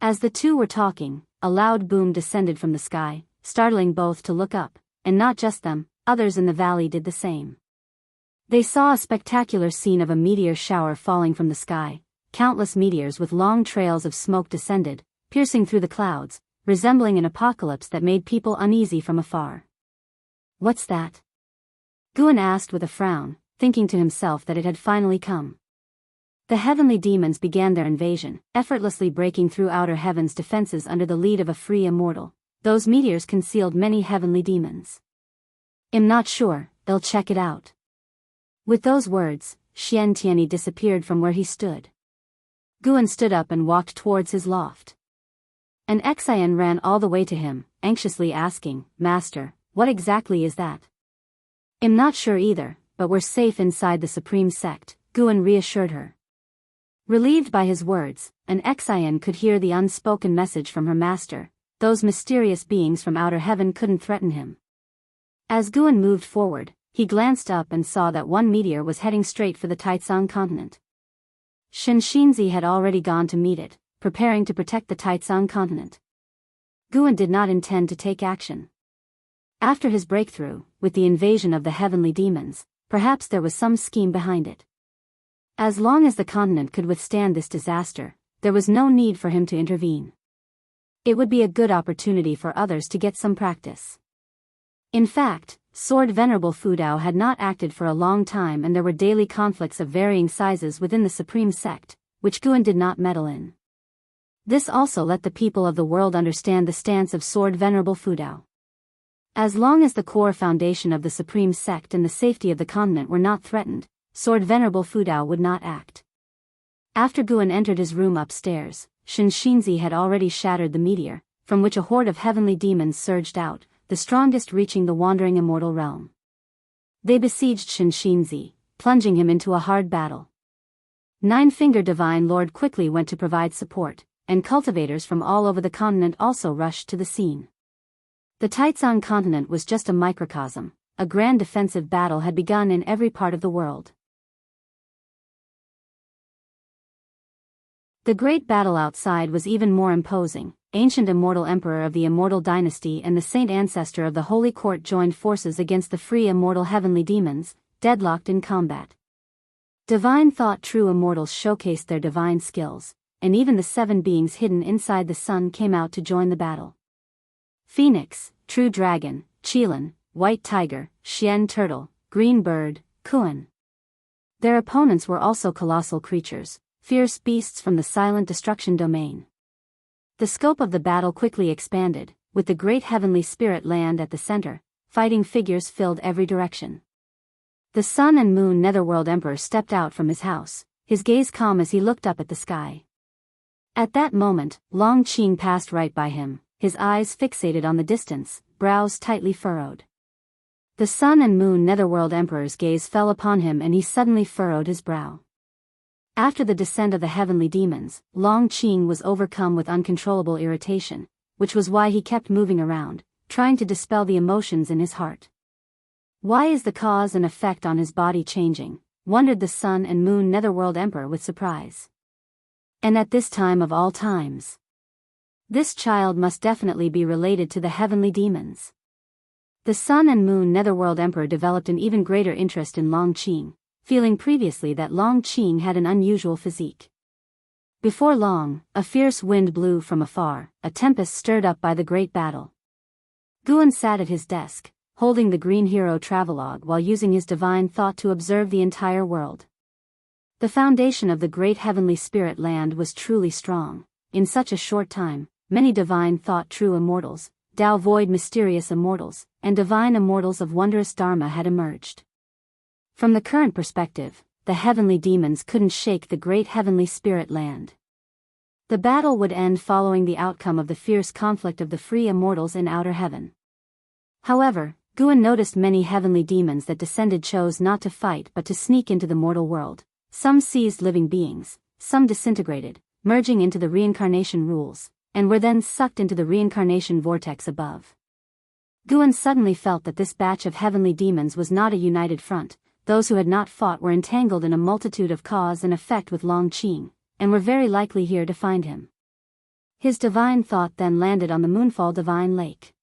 As the two were talking, a loud boom descended from the sky, startling both to look up, and not just them, others in the valley did the same. They saw a spectacular scene of a meteor shower falling from the sky. Countless meteors with long trails of smoke descended, piercing through the clouds, resembling an apocalypse that made people uneasy from afar. What's that? Guan asked with a frown, thinking to himself that it had finally come. The heavenly demons began their invasion, effortlessly breaking through outer heaven's defenses under the lead of a free immortal. Those meteors concealed many heavenly demons. I'm not sure, they'll check it out. With those words, Xiantiani disappeared from where he stood. Guan stood up and walked towards his loft. An Xian ran all the way to him, anxiously asking, Master, what exactly is that? I'm not sure either, but we're safe inside the Supreme Sect, Guan reassured her. Relieved by his words, an Xian could hear the unspoken message from her master. Those mysterious beings from outer heaven couldn't threaten him. As Guan moved forward, he glanced up and saw that one meteor was heading straight for the Taizong continent. Shenxinzi had already gone to meet it, preparing to protect the Taizong continent. Guan did not intend to take action. After his breakthrough, with the invasion of the heavenly demons, perhaps there was some scheme behind it. As long as the continent could withstand this disaster, there was no need for him to intervene. It would be a good opportunity for others to get some practice. In fact, Sword Venerable Fudao had not acted for a long time and there were daily conflicts of varying sizes within the Supreme Sect, which Guan did not meddle in. This also let the people of the world understand the stance of Sword Venerable Fudao. As long as the core foundation of the Supreme Sect and the safety of the continent were not threatened, Sword Venerable Fudao would not act. After Guan entered his room upstairs, Shenxinzi had already shattered the meteor, from which a horde of heavenly demons surged out, the strongest reaching the wandering immortal realm. They besieged Shenxinzi, plunging him into a hard battle. Nine-Finger Divine Lord quickly went to provide support, and cultivators from all over the continent also rushed to the scene. The Taizong continent was just a microcosm. A grand defensive battle had begun in every part of the world. The great battle outside was even more imposing. Ancient immortal emperor of the immortal dynasty and the saint ancestor of the holy court joined forces against the free immortal heavenly demons, deadlocked in combat. Divine thought true immortals showcased their divine skills, and even the 7 beings hidden inside the sun came out to join the battle. Phoenix, True Dragon, Qilin, White Tiger, Xian Turtle, Green Bird, Kuan. Their opponents were also colossal creatures, fierce beasts from the silent destruction domain. The scope of the battle quickly expanded, with the great heavenly spirit land at the center. Fighting figures filled every direction. The Sun and Moon Netherworld Emperor stepped out from his house, his gaze calm as he looked up at the sky. At that moment, Long Qing passed right by him, his eyes fixated on the distance, brows tightly furrowed. The Sun and Moon Netherworld Emperor's gaze fell upon him and he suddenly furrowed his brow. After the descent of the heavenly demons, Long Qing was overcome with uncontrollable irritation, which was why he kept moving around, trying to dispel the emotions in his heart. Why is the cause and effect on his body changing? Wondered the Sun and Moon Netherworld Emperor with surprise. And at this time of all times, this child must definitely be related to the heavenly demons. The Sun and Moon Netherworld Emperor developed an even greater interest in Long Qing, feeling previously that Long Qing had an unusual physique. Before long, a fierce wind blew from afar, a tempest stirred up by the great battle. Guan sat at his desk, holding the Green Hero Travelogue while using his divine thought to observe the entire world. The foundation of the great heavenly spirit land was truly strong. In such a short time, many divine thought true immortals, Tao void mysterious immortals, and divine immortals of wondrous dharma had emerged. From the current perspective, the heavenly demons couldn't shake the great heavenly spirit land. The battle would end following the outcome of the fierce conflict of the free immortals in outer heaven. However, Guan noticed many heavenly demons that descended chose not to fight but to sneak into the mortal world. Some seized living beings, some disintegrated, merging into the reincarnation rules, and were then sucked into the reincarnation vortex above. Guan suddenly felt that this batch of heavenly demons was not a united front. Those who had not fought were entangled in a multitude of cause and effect with Long Qing, and were very likely here to find him. His divine thought then landed on the Moonfall Divine Lake.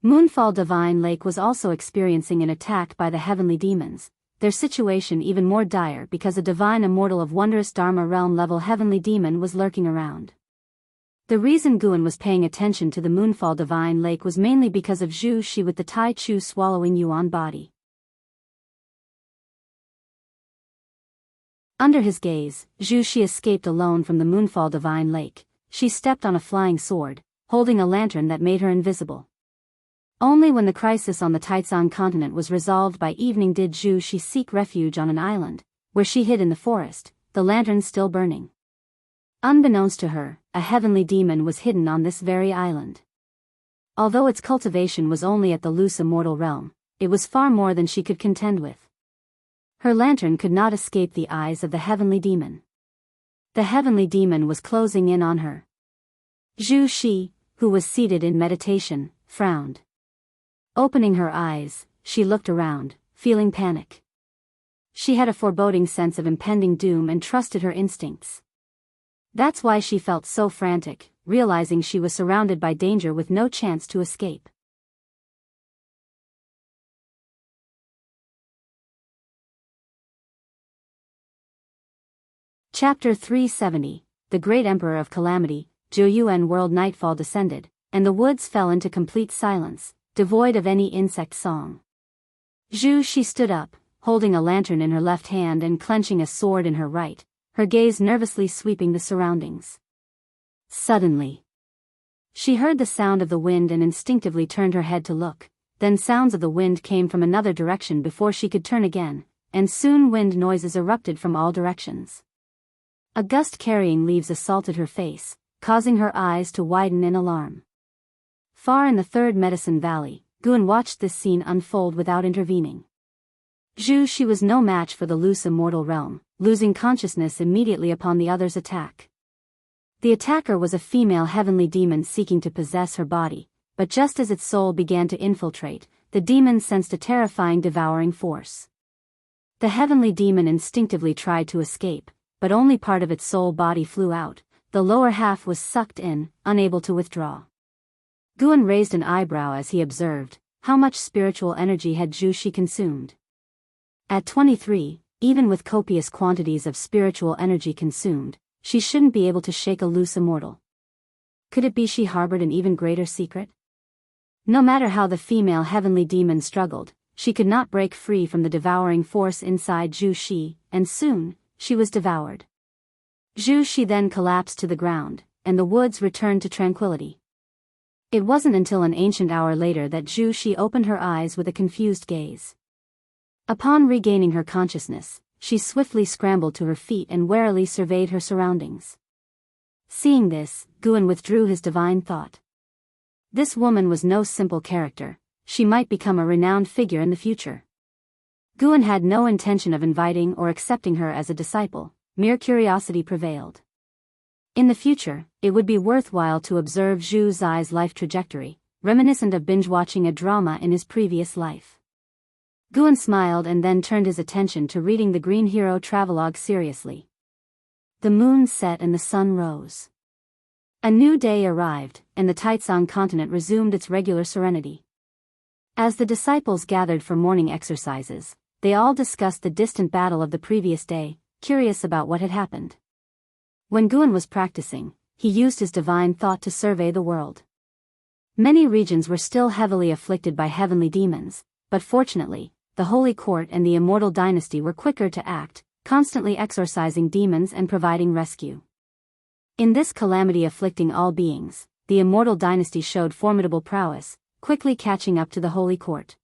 Moonfall Divine Lake was also experiencing an attack by the heavenly demons, their situation even more dire because a divine immortal of wondrous Dharma realm level heavenly demon was lurking around. The reason Guan was paying attention to the Moonfall Divine Lake was mainly because of Zhu Shi with the Tai Chu swallowing Yuan body. Under his gaze, Zhu Shi escaped alone from the Moonfall Divine Lake. She stepped on a flying sword, holding a lantern that made her invisible. Only when the crisis on the Taizong continent was resolved by evening did Zhu Shi seek refuge on an island, where she hid in the forest, the lantern still burning. Unbeknownst to her, a heavenly demon was hidden on this very island. Although its cultivation was only at the loose immortal realm, it was far more than she could contend with. Her lantern could not escape the eyes of the heavenly demon. The heavenly demon was closing in on her. Zhu Shi, who was seated in meditation, frowned. Opening her eyes, she looked around, feeling panic. She had a foreboding sense of impending doom and trusted her instincts. That's why she felt so frantic, realizing she was surrounded by danger with no chance to escape. Chapter 370, The Great Emperor of Calamity. Zhou Yuan world nightfall descended, and the woods fell into complete silence, devoid of any insect song. Zhu Shi stood up, holding a lantern in her left hand and clenching a sword in her right, her gaze nervously sweeping the surroundings. Suddenly, she heard the sound of the wind and instinctively turned her head to look. Then sounds of the wind came from another direction before she could turn again, and soon wind noises erupted from all directions. A gust carrying leaves assaulted her face, causing her eyes to widen in alarm. Far in the Third Medicine Valley, Guan watched this scene unfold without intervening. Zhu Shi was no match for the loose immortal realm, losing consciousness immediately upon the other's attack. The attacker was a female heavenly demon seeking to possess her body, but just as its soul began to infiltrate, the demon sensed a terrifying devouring force. The heavenly demon instinctively tried to escape, but only part of its soul body flew out, the lower half was sucked in, unable to withdraw. Guan raised an eyebrow as he observed, how much spiritual energy had Zhu Shi consumed. At 23, even with copious quantities of spiritual energy consumed, she shouldn't be able to shake a loose immortal. Could it be she harbored an even greater secret? No matter how the female heavenly demon struggled, she could not break free from the devouring force inside Zhu Shi, and soon, she was devoured. Zhu Shi then collapsed to the ground, and the woods returned to tranquility. It wasn't until an ancient hour later that Zhu Shi opened her eyes with a confused gaze. Upon regaining her consciousness, she swiftly scrambled to her feet and warily surveyed her surroundings. Seeing this, Guan withdrew his divine thought. This woman was no simple character. She might become a renowned figure in the future. Guan had no intention of inviting or accepting her as a disciple, mere curiosity prevailed. In the future, it would be worthwhile to observe Zhu Zai's life trajectory, reminiscent of binge-watching a drama in his previous life. Guan smiled and then turned his attention to reading the Green Hero travelogue seriously. The moon set and the sun rose. A new day arrived, and the Taitsong continent resumed its regular serenity. As the disciples gathered for morning exercises, they all discussed the distant battle of the previous day, curious about what had happened. When Guan was practicing, he used his divine thought to survey the world. Many regions were still heavily afflicted by heavenly demons, but fortunately, the Holy Court and the Immortal Dynasty were quicker to act, constantly exorcising demons and providing rescue. In this calamity afflicting all beings, the Immortal Dynasty showed formidable prowess, quickly catching up to the Holy Court.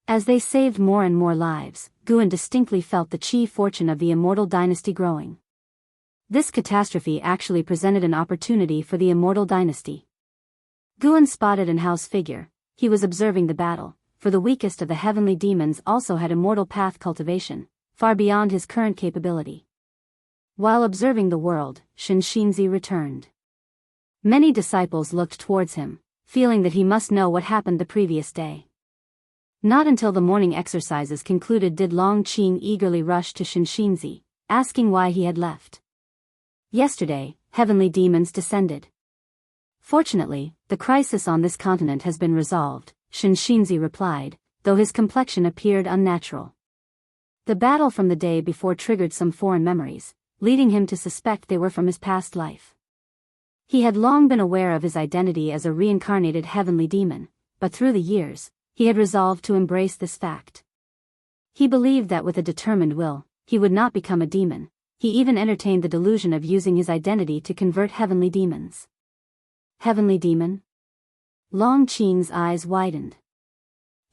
As they saved more and more lives, Guan distinctly felt the chi fortune of the Immortal Dynasty growing. This catastrophe actually presented an opportunity for the Immortal Dynasty. Guan spotted an house figure. He was observing the battle, for the weakest of the heavenly demons also had immortal path cultivation, far beyond his current capability. While observing the world, Shinxinzi returned. Many disciples looked towards him, feeling that he must know what happened the previous day. Not until the morning exercises concluded did Long Qing eagerly rush to Shinxinzi, asking why he had left. Yesterday, heavenly demons descended. Fortunately, the crisis on this continent has been resolved, Shinxinzi replied, though his complexion appeared unnatural. The battle from the day before triggered some foreign memories, leading him to suspect they were from his past life. He had long been aware of his identity as a reincarnated heavenly demon, but through the years, he had resolved to embrace this fact. He believed that with a determined will, he would not become a demon. He even entertained the delusion of using his identity to convert heavenly demons. Heavenly demon? Long Qing's eyes widened.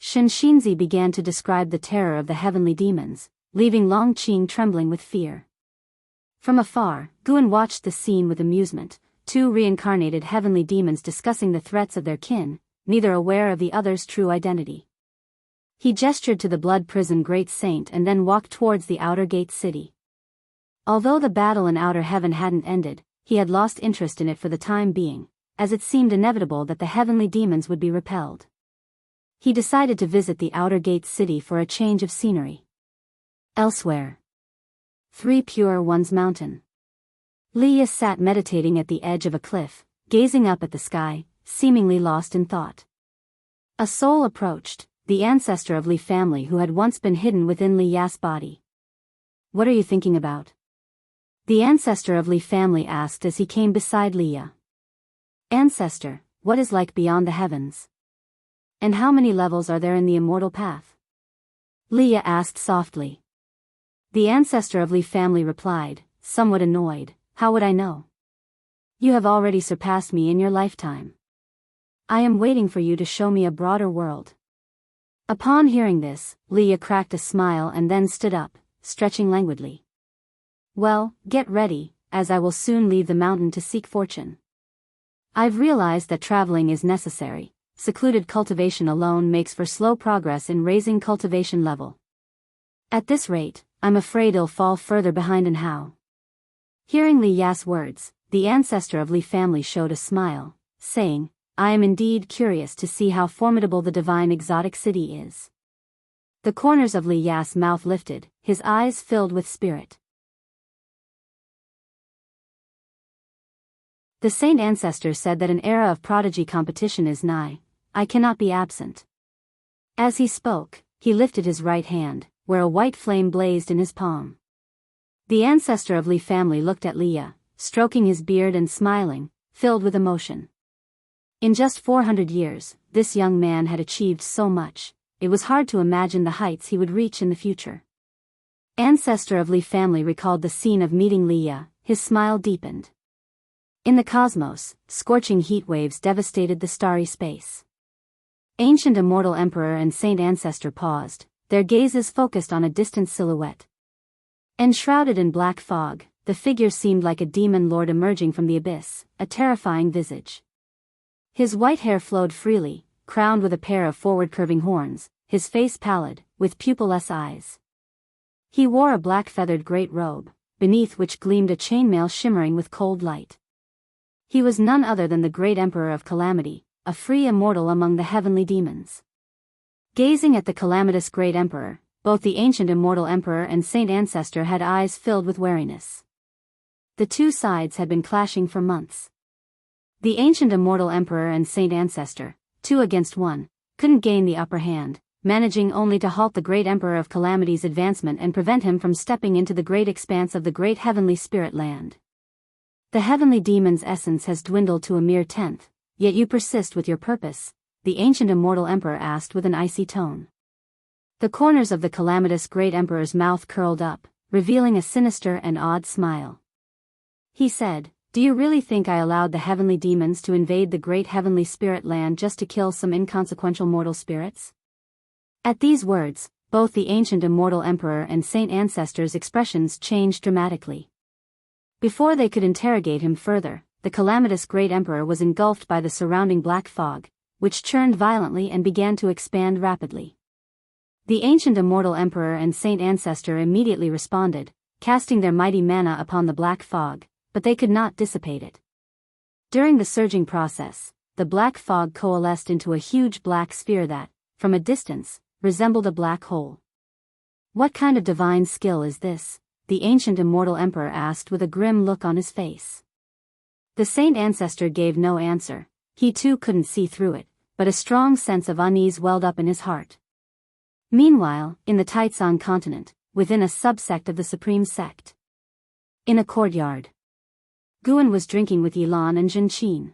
Shinxinzi began to describe the terror of the heavenly demons, leaving Long Qing trembling with fear. From afar, Guan watched the scene with amusement, two reincarnated heavenly demons discussing the threats of their kin, neither aware of the other's true identity. He gestured to the blood prison great saint and then walked towards the outer gate city. Although the battle in outer heaven hadn't ended, he had lost interest in it for the time being, as it seemed inevitable that the heavenly demons would be repelled. He decided to visit the outer gate city for a change of scenery. Elsewhere. 3 Pure Ones Mountain. Leah sat meditating at the edge of a cliff, gazing up at the sky, seemingly lost in thought. A soul approached, the ancestor of Li family who had once been hidden within Li Ya's body. "What are you thinking about?" The ancestor of Li family asked as he came beside Leah. "Ancestor, what is like beyond the heavens? And how many levels are there in the immortal path?" Leah asked softly. The ancestor of Li family replied, somewhat annoyed, "How would I know? You have already surpassed me in your lifetime. I am waiting for you to show me a broader world." Upon hearing this, Leah cracked a smile and then stood up, stretching languidly. "Well, get ready, as I will soon leave the mountain to seek fortune. I've realized that traveling is necessary. Secluded cultivation alone makes for slow progress in raising cultivation level. At this rate, I'm afraid I'll fall further behind in how." Hearing Li Ya's words, the ancestor of Li family showed a smile, saying, "I am indeed curious to see how formidable the divine exotic city is." The corners of Li Ya's mouth lifted, his eyes filled with spirit. The saint ancestor said that an era of prodigy competition is nigh. I cannot be absent. As he spoke, he lifted his right hand, where a white flame blazed in his palm. The ancestor of Li family looked at Leah, stroking his beard and smiling, filled with emotion. In just 400 years, this young man had achieved so much, it was hard to imagine the heights he would reach in the future. Ancestor of Li family recalled the scene of meeting Leah, his smile deepened. In the cosmos, scorching heat waves devastated the starry space. Ancient immortal emperor and saint ancestor paused, their gazes focused on a distant silhouette. Enshrouded in black fog, the figure seemed like a demon lord emerging from the abyss, a terrifying visage. His white hair flowed freely, crowned with a pair of forward-curving horns, his face pallid, with pupilless eyes. He wore a black feathered great robe, beneath which gleamed a chainmail shimmering with cold light. He was none other than the great emperor of calamity, a free immortal among the heavenly demons. Gazing at the calamitous great emperor, both the ancient immortal emperor and saint ancestor had eyes filled with wariness. The two sides had been clashing for months. The ancient immortal emperor and saint ancestor, 2 against 1, couldn't gain the upper hand, managing only to halt the great emperor of calamity's advancement and prevent him from stepping into the great expanse of the great heavenly spirit land. The heavenly demon's essence has dwindled to a mere tenth, yet you persist with your purpose, the ancient immortal emperor asked with an icy tone. The corners of the calamitous great emperor's mouth curled up, revealing a sinister and odd smile. He said, "Do you really think I allowed the heavenly demons to invade the great heavenly spirit land just to kill some inconsequential mortal spirits?" At these words, both the ancient immortal emperor and saint ancestor's expressions changed dramatically. Before they could interrogate him further, the calamitous great emperor was engulfed by the surrounding black fog, which churned violently and began to expand rapidly. The ancient immortal emperor and saint ancestor immediately responded, casting their mighty mana upon the black fog, but they could not dissipate it. During the surging process, the black fog coalesced into a huge black sphere that, from a distance, resembled a black hole. "What kind of divine skill is this?" the ancient immortal emperor asked with a grim look on his face. The saint ancestor gave no answer, he too couldn't see through it, but a strong sense of unease welled up in his heart. Meanwhile, in the Taizong continent, within a subsect of the supreme sect. In a courtyard. Guan was drinking with Yilan and Zhenqin.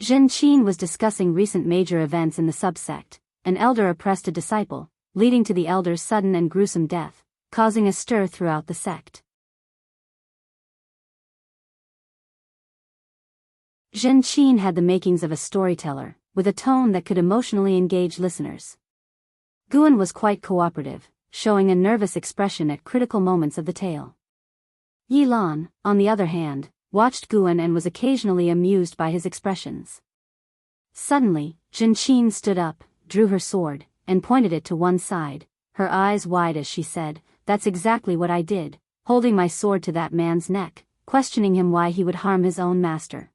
Zhenqin was discussing recent major events in the subsect. An elder oppressed a disciple, leading to the elder's sudden and gruesome death, causing a stir throughout the sect. Zhenqin had the makings of a storyteller, with a tone that could emotionally engage listeners. Guan was quite cooperative, showing a nervous expression at critical moments of the tale. Yilan, on the other hand, watched Guan and was occasionally amused by his expressions. Suddenly, Zhenqin stood up, drew her sword, and pointed it to one side, her eyes wide as she said, "That's exactly what I did, holding my sword to that man's neck, questioning him why he would harm his own master."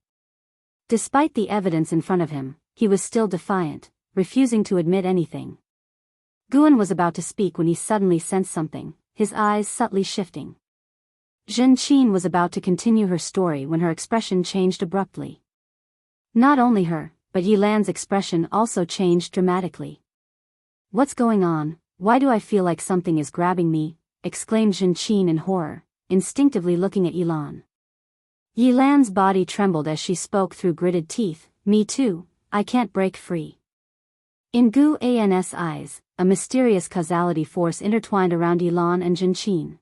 Despite the evidence in front of him, he was still defiant, refusing to admit anything. Guan was about to speak when he suddenly sensed something, his eyes subtly shifting. Zhenqin was about to continue her story when her expression changed abruptly. Not only her, but Yilan's expression also changed dramatically. "What's going on? Why do I feel like something is grabbing me?" exclaimed Zhenqin in horror, instinctively looking at Yilan. Yilan's body trembled as she spoke through gritted teeth, "Me too, I can't break free." In Guan's eyes, a mysterious causality force intertwined around Yilan and Zhenqin.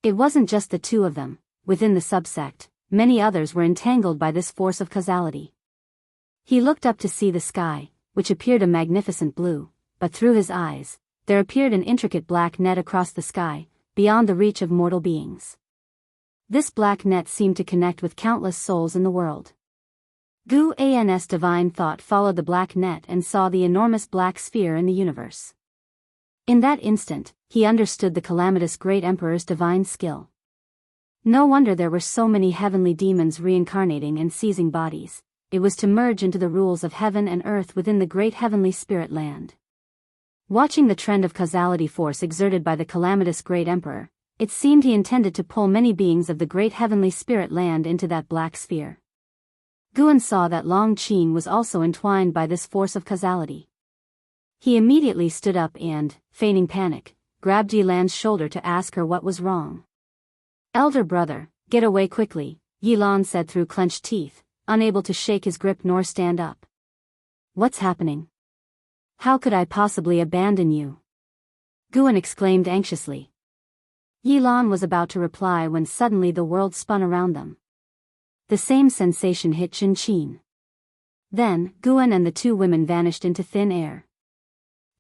It wasn't just the two of them, within the subsect, many others were entangled by this force of causality. He looked up to see the sky, which appeared a magnificent blue, but through his eyes, there appeared an intricate black net across the sky, beyond the reach of mortal beings. This black net seemed to connect with countless souls in the world. Guan's divine thought followed the black net and saw the enormous black sphere in the universe. In that instant, he understood the calamitous great emperor's divine skill. No wonder there were so many heavenly demons reincarnating and seizing bodies. It was to merge into the rules of heaven and earth within the great heavenly spirit land. Watching the trend of causality force exerted by the calamitous great emperor, it seemed he intended to pull many beings of the great heavenly spirit land into that black sphere. Guan saw that Long Qin was also entwined by this force of causality. He immediately stood up and, feigning panic, grabbed Yilan's shoulder to ask her what was wrong. "Elder brother, get away quickly," Yilan said through clenched teeth, unable to shake his grip nor stand up. "What's happening? How could I possibly abandon you?" Guan exclaimed anxiously. Yilan was about to reply when suddenly the world spun around them. The same sensation hit Jinqin. Then, Guan and the two women vanished into thin air.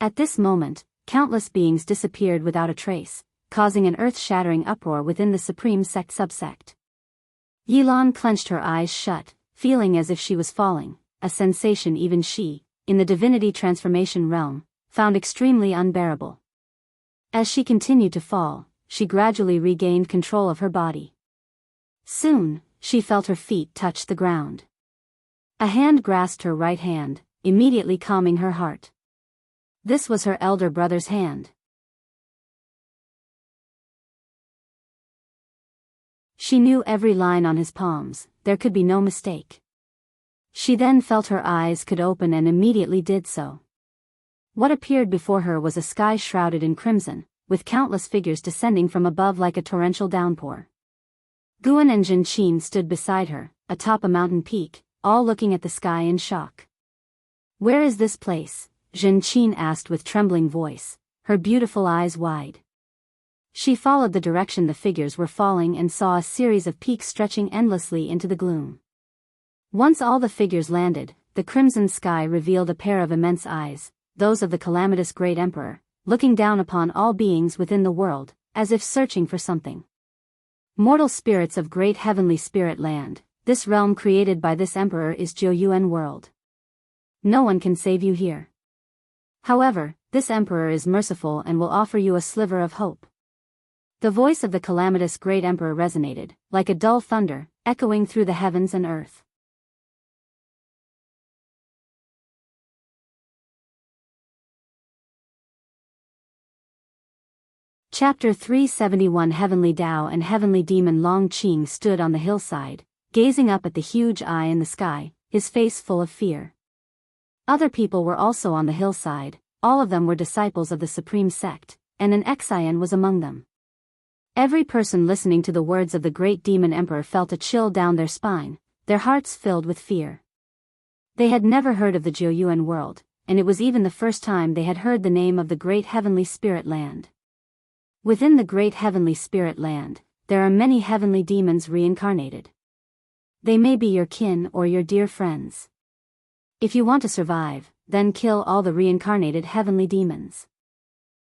At this moment, countless beings disappeared without a trace, causing an earth-shattering uproar within the Supreme Sect subsect. Yilan clenched her eyes shut, feeling as if she was falling, a sensation even she, in the divinity transformation realm, found extremely unbearable. As she continued to fall, she gradually regained control of her body. Soon, she felt her feet touch the ground. A hand grasped her right hand, immediately calming her heart. This was her elder brother's hand. She knew every line on his palms, there could be no mistake. She then felt her eyes could open and immediately did so. What appeared before her was a sky shrouded in crimson, with countless figures descending from above like a torrential downpour. Guan and Jinqin stood beside her, atop a mountain peak, all looking at the sky in shock. "Where is this place?" Jinqin asked with trembling voice, her beautiful eyes wide. She followed the direction the figures were falling and saw a series of peaks stretching endlessly into the gloom. Once all the figures landed, the crimson sky revealed a pair of immense eyes, those of the calamitous Great Emperor, looking down upon all beings within the world, as if searching for something. "Mortal spirits of great heavenly spirit land, this realm created by this emperor is Jiuyuan world. No one can save you here. However, this emperor is merciful and will offer you a sliver of hope." The voice of the calamitous Great Emperor resonated, like a dull thunder, echoing through the heavens and earth. Chapter 371 Heavenly Tao and Heavenly Demon. Long Qing stood on the hillside, gazing up at the huge eye in the sky, his face full of fear. Other people were also on the hillside, all of them were disciples of the Supreme Sect, and an Xian was among them. Every person listening to the words of the Great Demon Emperor felt a chill down their spine, their hearts filled with fear. They had never heard of the Jiuyuan world, and it was even the first time they had heard the name of the Great Heavenly Spirit Land. Within the Great Heavenly Spirit Land, there are many heavenly demons reincarnated. They may be your kin or your dear friends. If you want to survive, then kill all the reincarnated heavenly demons.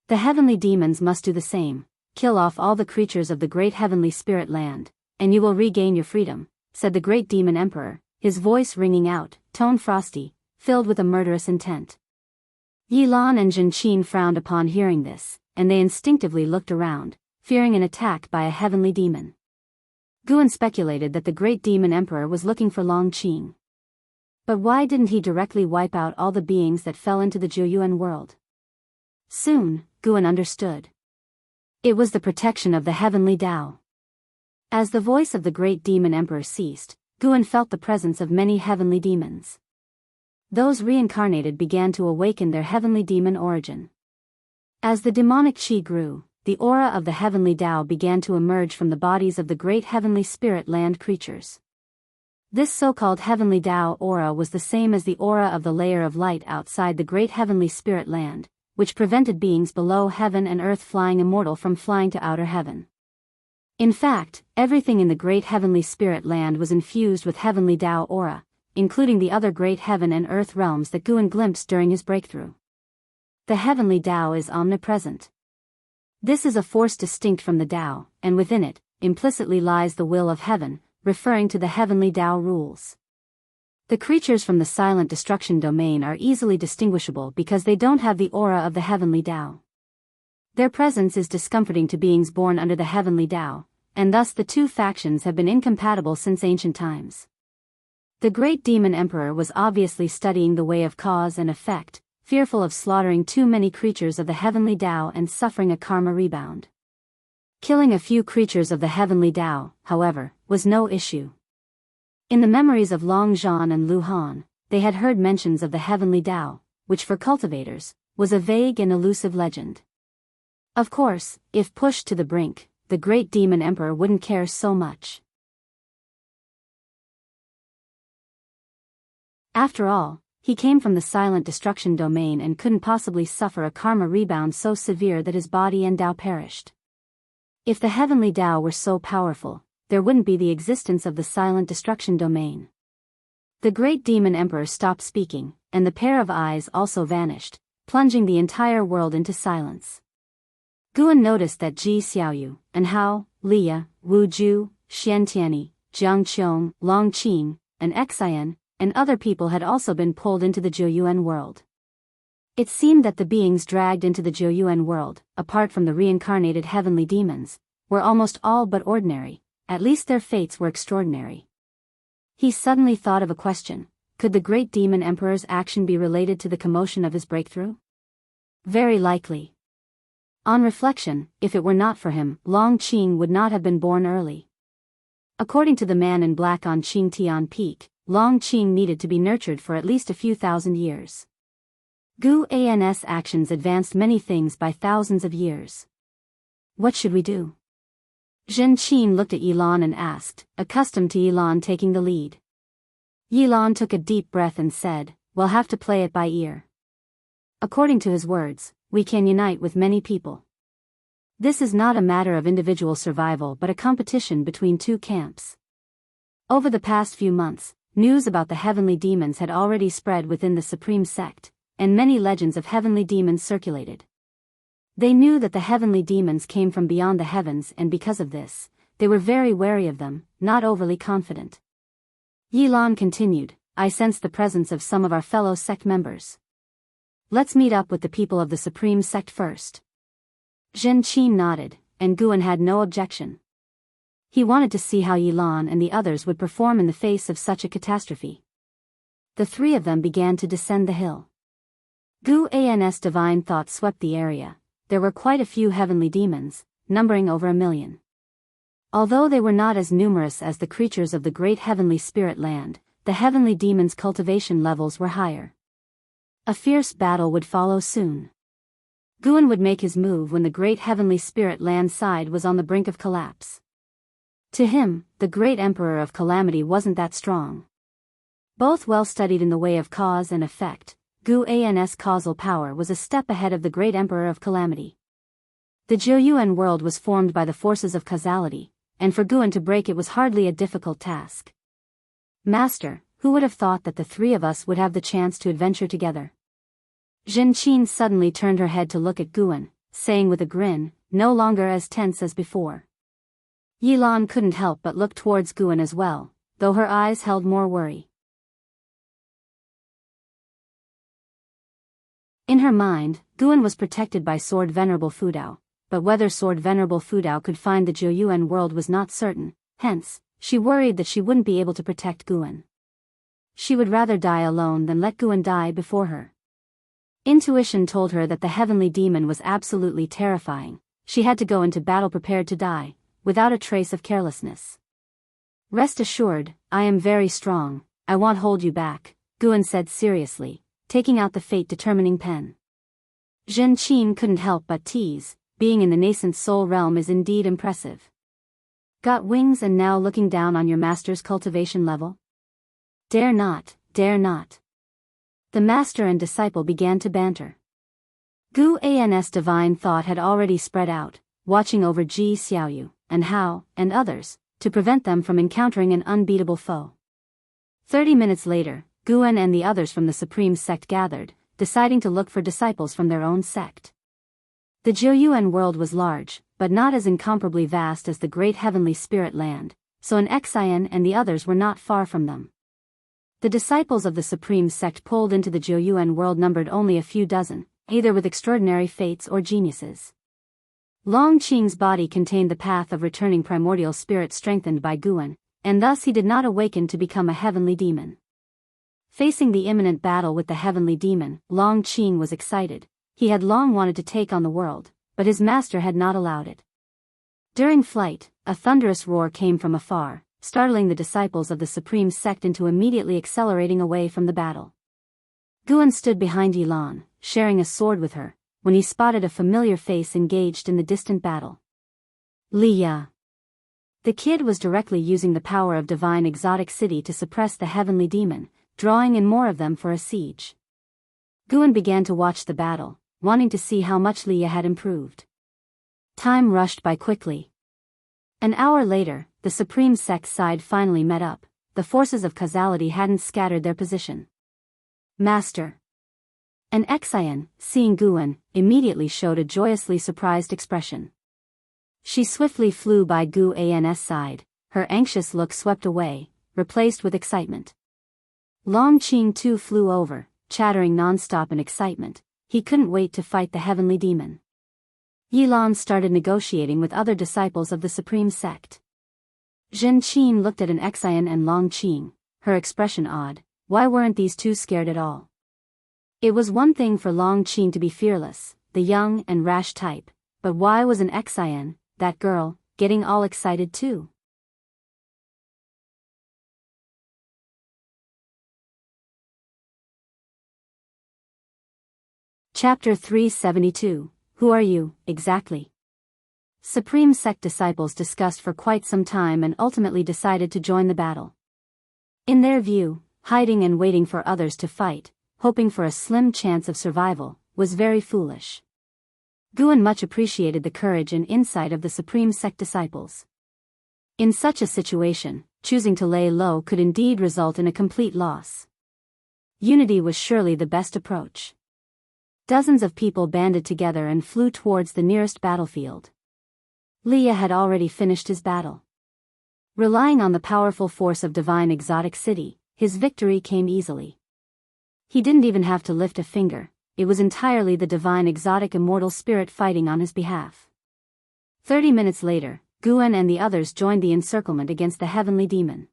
The heavenly demons must do the same, kill off all the creatures of the Great Heavenly Spirit Land, and you will regain your freedom, said the Great Demon Emperor, his voice ringing out, tone frosty, filled with a murderous intent. Yilan and Jinqin frowned upon hearing this, and they instinctively looked around, fearing an attack by a heavenly demon. Guan speculated that the Great Demon Emperor was looking for Long Qing. But why didn't he directly wipe out all the beings that fell into the Jiuyuan world? Soon, Guan understood. It was the protection of the heavenly Tao. As the voice of the Great Demon Emperor ceased, Guan felt the presence of many heavenly demons. Those reincarnated began to awaken their heavenly demon origin. As the demonic qi grew, the aura of the heavenly Tao began to emerge from the bodies of the Great Heavenly Spirit Land creatures. This so-called Heavenly Tao aura was the same as the aura of the layer of light outside the Great Heavenly Spirit Land, which prevented beings below heaven and earth flying immortal from flying to outer heaven. In fact, everything in the Great Heavenly Spirit Land was infused with Heavenly Tao aura, including the other great heaven and earth realms that Guan glimpsed during his breakthrough. The Heavenly Tao is omnipresent. This is a force distinct from the Tao, and within it, implicitly lies the will of heaven, referring to the Heavenly Tao rules. The creatures from the silent destruction domain are easily distinguishable because they don't have the aura of the Heavenly Tao. Their presence is discomforting to beings born under the Heavenly Tao, and thus the two factions have been incompatible since ancient times. The Great Demon Emperor was obviously studying the way of cause and effect, fearful of slaughtering too many creatures of the Heavenly Tao and suffering a karma rebound. Killing a few creatures of the Heavenly Tao, however, was no issue. In the memories of Long Zhan and Lu Han, they had heard mentions of the Heavenly Tao, which for cultivators, was a vague and elusive legend. Of course, if pushed to the brink, the great demon emperor wouldn't care so much. After all, he came from the silent destruction domain and couldn't possibly suffer a karma rebound so severe that his body and Tao perished. If the heavenly Tao were so powerful, there wouldn't be the existence of the silent destruction domain. The great demon emperor stopped speaking, and the pair of eyes also vanished, plunging the entire world into silence. Guan noticed that Ji Xiaoyu, and Hao, Liya, Wu Ju, Xian Tianyi, Jiang Qiong, Long Qing, and Xian, and other people had also been pulled into the Jiuyuan world. It seemed that the beings dragged into the Jiuyuan world, apart from the reincarnated heavenly demons, were almost all but ordinary, at least their fates were extraordinary. He suddenly thought of a question: could the great demon emperor's action be related to the commotion of his breakthrough? Very likely. On reflection, if it were not for him, Long Qing would not have been born early. According to the man in black on Qingtian Peak, Long Qing needed to be nurtured for at least a few thousand years. Gu An's actions advanced many things by thousands of years. What should we do? Zhen Qin looked at Yilan and asked, accustomed to Yilan taking the lead. Yilan took a deep breath and said, "We'll have to play it by ear." According to his words, we can unite with many people. This is not a matter of individual survival but a competition between two camps. Over the past few months, news about the heavenly demons had already spread within the Supreme Sect, and many legends of heavenly demons circulated. They knew that the heavenly demons came from beyond the heavens, and because of this, they were very wary of them, not overly confident. Yilan continued, "I sense the presence of some of our fellow sect members. Let's meet up with the people of the Supreme Sect first." Zhen Qin nodded, and Guan had no objection. He wanted to see how Yilan and the others would perform in the face of such a catastrophe. The three of them began to descend the hill. Gu An's divine thought swept the area. There were quite a few heavenly demons, numbering over 1,000,000. Although they were not as numerous as the creatures of the great heavenly spirit land, the heavenly demons' cultivation levels were higher. A fierce battle would follow soon. Guan would make his move when the great heavenly spirit land side was on the brink of collapse. To him, the great emperor of calamity wasn't that strong. Both well studied in the way of cause and effect, Gu An's causal power was a step ahead of the great emperor of calamity. The Jiuyuan world was formed by the forces of causality, and for Guan to break it was hardly a difficult task. "Master, who would have thought that the three of us would have the chance to adventure together?" Zhen Qin suddenly turned her head to look at Guan, saying with a grin, no longer as tense as before. Yilan couldn't help but look towards Guan as well, though her eyes held more worry. In her mind, Guan was protected by Sword Venerable Fudao, but whether Sword Venerable Fudao could find the Jiuyuan world was not certain, hence, she worried that she wouldn't be able to protect Guan. She would rather die alone than let Guan die before her. Intuition told her that the heavenly demon was absolutely terrifying. She had to go into battle prepared to die, without a trace of carelessness. "Rest assured, I am very strong, I won't hold you back," Guan said seriously, taking out the fate-determining pen. Zhen Qin couldn't help but tease, being in the nascent soul realm is indeed impressive. "Got wings and now looking down on your master's cultivation level? Dare not, dare not." The master and disciple began to banter. Gu An's divine thought had already spread out, watching over Ji Xiaoyu, and Hao, and others, to prevent them from encountering an unbeatable foe. 30 minutes later, Guan and the others from the Supreme Sect gathered, deciding to look for disciples from their own sect. The Jiuyuan world was large, but not as incomparably vast as the great heavenly spirit land, so an Xian and the others were not far from them. The disciples of the Supreme Sect pulled into the Jiuyuan world numbered only a few dozen, either with extraordinary fates or geniuses. Long Qing's body contained the path of returning primordial spirit strengthened by Guan, and thus he did not awaken to become a heavenly demon. Facing the imminent battle with the heavenly demon, Long Qing was excited. He had long wanted to take on the world, but his master had not allowed it. During flight, a thunderous roar came from afar, startling the disciples of the Supreme Sect into immediately accelerating away from the battle. Guan stood behind Yilan, sharing a sword with her, when he spotted a familiar face engaged in the distant battle. Leah. The kid was directly using the power of divine exotic city to suppress the heavenly demon, drawing in more of them for a siege. Guan began to watch the battle, wanting to see how much Leah had improved. Time rushed by quickly. An hour later, the Supreme Sect's side finally met up. The forces of causality hadn't scattered their position. Master. An Xian, seeing Guan, immediately showed a joyously surprised expression. She swiftly flew by Gu An's side, her anxious look swept away, replaced with excitement. Long Qing too flew over, chattering non-stop in excitement. He couldn't wait to fight the heavenly demon. Yilan started negotiating with other disciples of the Supreme Sect. Zhen Qin looked at an Xian and Long Qing, her expression odd. Why weren't these two scared at all? It was one thing for Long Qin to be fearless, the young and rash type, but why was an Xian, that girl, getting all excited too? Chapter 372, Who are you, exactly? Supreme Sect disciples discussed for quite some time and ultimately decided to join the battle. In their view, hiding and waiting for others to fight, hoping for a slim chance of survival, was very foolish. Guan much appreciated the courage and insight of the Supreme Sect disciples. In such a situation, choosing to lay low could indeed result in a complete loss. Unity was surely the best approach. Dozens of people banded together and flew towards the nearest battlefield. Leah had already finished his battle. Relying on the powerful force of divine exotic city, his victory came easily. He didn't even have to lift a finger, it was entirely the divine exotic immortal spirit fighting on his behalf. 30 minutes later, Guan and the others joined the encirclement against the heavenly demon.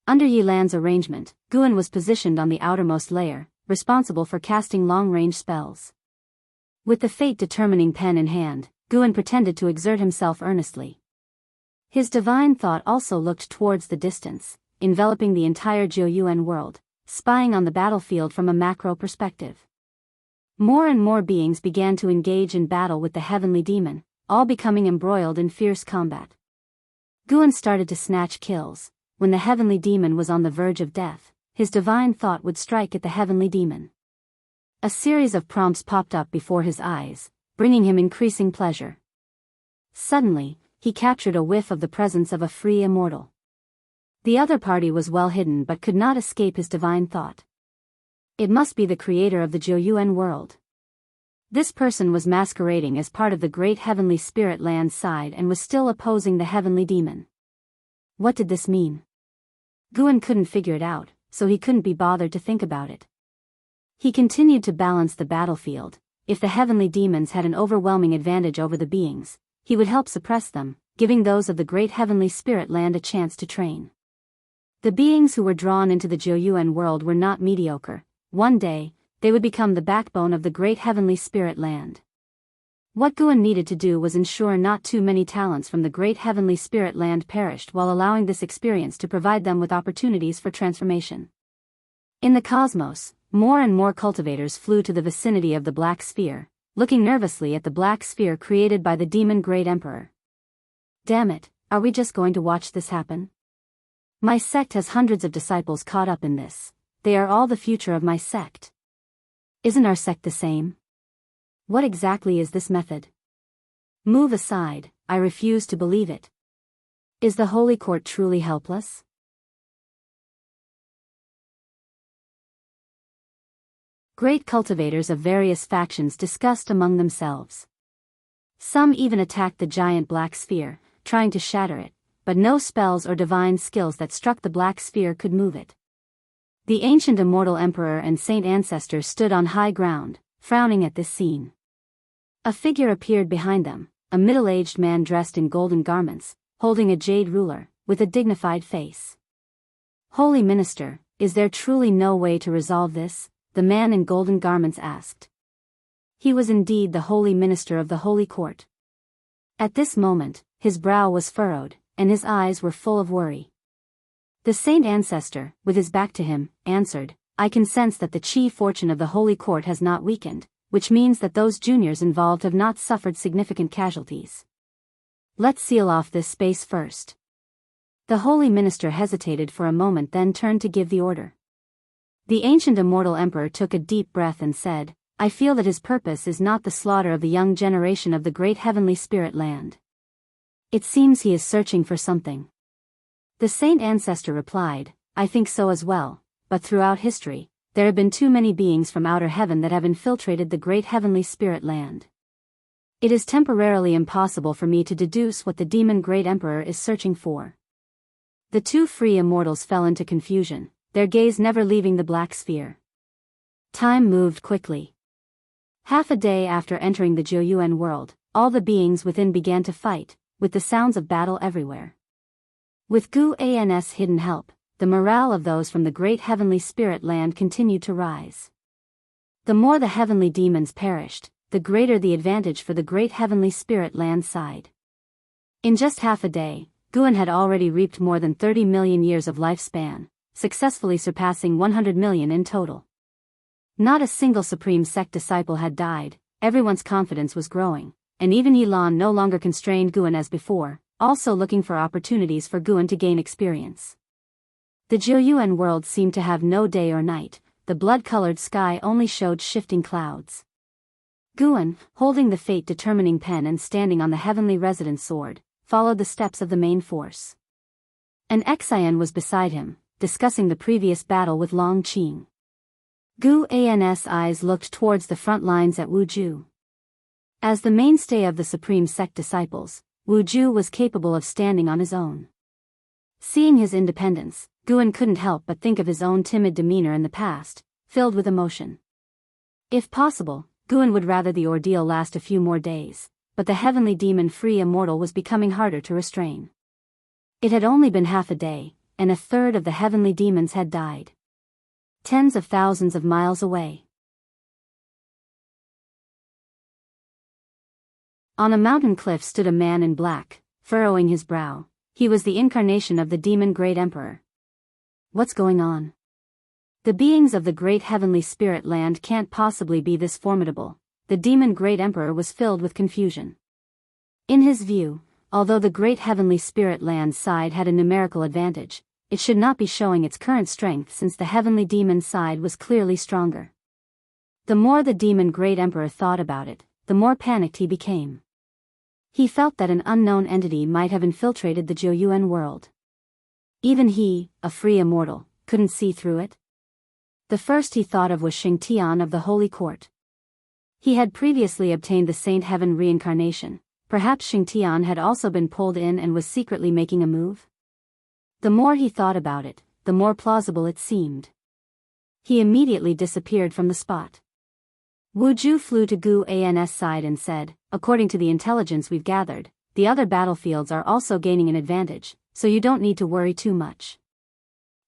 Under Yilan's arrangement, Guan was positioned on the outermost layer, responsible for casting long-range spells. With the fate-determining pen in hand, Guan pretended to exert himself earnestly. His divine thought also looked towards the distance, enveloping the entire Jiuyuan world, spying on the battlefield from a macro perspective. More and more beings began to engage in battle with the heavenly demon, all becoming embroiled in fierce combat. Guan started to snatch kills. When the heavenly demon was on the verge of death, his divine thought would strike at the heavenly demon. A series of prompts popped up before his eyes, bringing him increasing pleasure. Suddenly, he captured a whiff of the presence of a free immortal. The other party was well hidden but could not escape his divine thought. It must be the creator of the Jiuyuan world. This person was masquerading as part of the great heavenly spirit land side and was still opposing the heavenly demon. What did this mean? Guan couldn't figure it out, so he couldn't be bothered to think about it. He continued to balance the battlefield. If the heavenly demons had an overwhelming advantage over the beings, he would help suppress them, giving those of the great heavenly spirit land a chance to train. The beings who were drawn into the Jiuyuan world were not mediocre. One day, they would become the backbone of the great heavenly spirit land. What Guan needed to do was ensure not too many talents from the great heavenly spirit land perished while allowing this experience to provide them with opportunities for transformation. In the cosmos, more and more cultivators flew to the vicinity of the Black Sphere, looking nervously at the Black Sphere created by the demon Great Emperor. Damn it, are we just going to watch this happen? My sect has hundreds of disciples caught up in this. They are all the future of my sect. Isn't our sect the same? What exactly is this method? Move aside, I refuse to believe it. Is the Holy Court truly helpless? Great cultivators of various factions discussed among themselves. Some even attacked the giant black sphere, trying to shatter it, but no spells or divine skills that struck the black sphere could move it. The ancient immortal emperor and saint ancestor stood on high ground, frowning at this scene. A figure appeared behind them, a middle-aged man dressed in golden garments, holding a jade ruler, with a dignified face. Holy Minister, is there truly no way to resolve this? The man in golden garments asked. He was indeed the Holy Minister of the Holy Court. At this moment, his brow was furrowed, and his eyes were full of worry. The saint ancestor, with his back to him, answered, I can sense that the chi fortune of the Holy Court has not weakened, which means that those juniors involved have not suffered significant casualties. Let's seal off this space first. The Holy Minister hesitated for a moment, then turned to give the order. The ancient immortal emperor took a deep breath and said, I feel that his purpose is not the slaughter of the young generation of the great heavenly spirit land. It seems he is searching for something. The saint ancestor replied, I think so as well, but throughout history, there have been too many beings from outer heaven that have infiltrated the great heavenly spirit land. It is temporarily impossible for me to deduce what the demon great emperor is searching for. The two free immortals fell into confusion, their gaze never leaving the black sphere. Time moved quickly. Half a day after entering the Jiuyuan world, all the beings within began to fight, with the sounds of battle everywhere. With Gu An's hidden help, the morale of those from the great heavenly spirit land continued to rise. The more the heavenly demons perished, the greater the advantage for the great heavenly spirit land side. In just half a day, Guan had already reaped more than 30 million years of lifespan, successfully surpassing 100 million in total. Not a single Supreme Sect disciple had died, everyone's confidence was growing, and even Yilan no longer constrained Guan as before, also looking for opportunities for Guan to gain experience. The Jiuyuan world seemed to have no day or night, the blood-colored sky only showed shifting clouds. Guan, holding the fate-determining pen and standing on the heavenly residence sword, followed the steps of the main force. An Xian was beside him, discussing the previous battle with Long Qing. Gu An's eyes looked towards the front lines at Wu Ju. As the mainstay of the Supreme Sect disciples, Wu Ju was capable of standing on his own. Seeing his independence, Guan couldn't help but think of his own timid demeanor in the past, filled with emotion. If possible, Guan would rather the ordeal last a few more days, but the heavenly demon-free immortal was becoming harder to restrain. It had only been half a day, and a third of the heavenly demons had died. Tens of thousands of miles away. On a mountain cliff stood a man in black, furrowing his brow. He was the incarnation of the demon great emperor. What's going on? The beings of the great heavenly spirit land can't possibly be this formidable. The demon great emperor was filled with confusion. In his view, although the great heavenly spirit land side had a numerical advantage, it should not be showing its current strength since the heavenly demon side was clearly stronger. The more the demon great emperor thought about it, the more panicked he became. He felt that an unknown entity might have infiltrated the Jiuyuan world. Even he, a free immortal, couldn't see through it. The first he thought of was Xingtian of the Holy Court. He had previously obtained the Saint Heaven reincarnation. Perhaps Xingtian had also been pulled in and was secretly making a move? The more he thought about it, the more plausible it seemed. He immediately disappeared from the spot. Wu Ju flew to Gu An's side and said, according to the intelligence we've gathered, the other battlefields are also gaining an advantage, so you don't need to worry too much.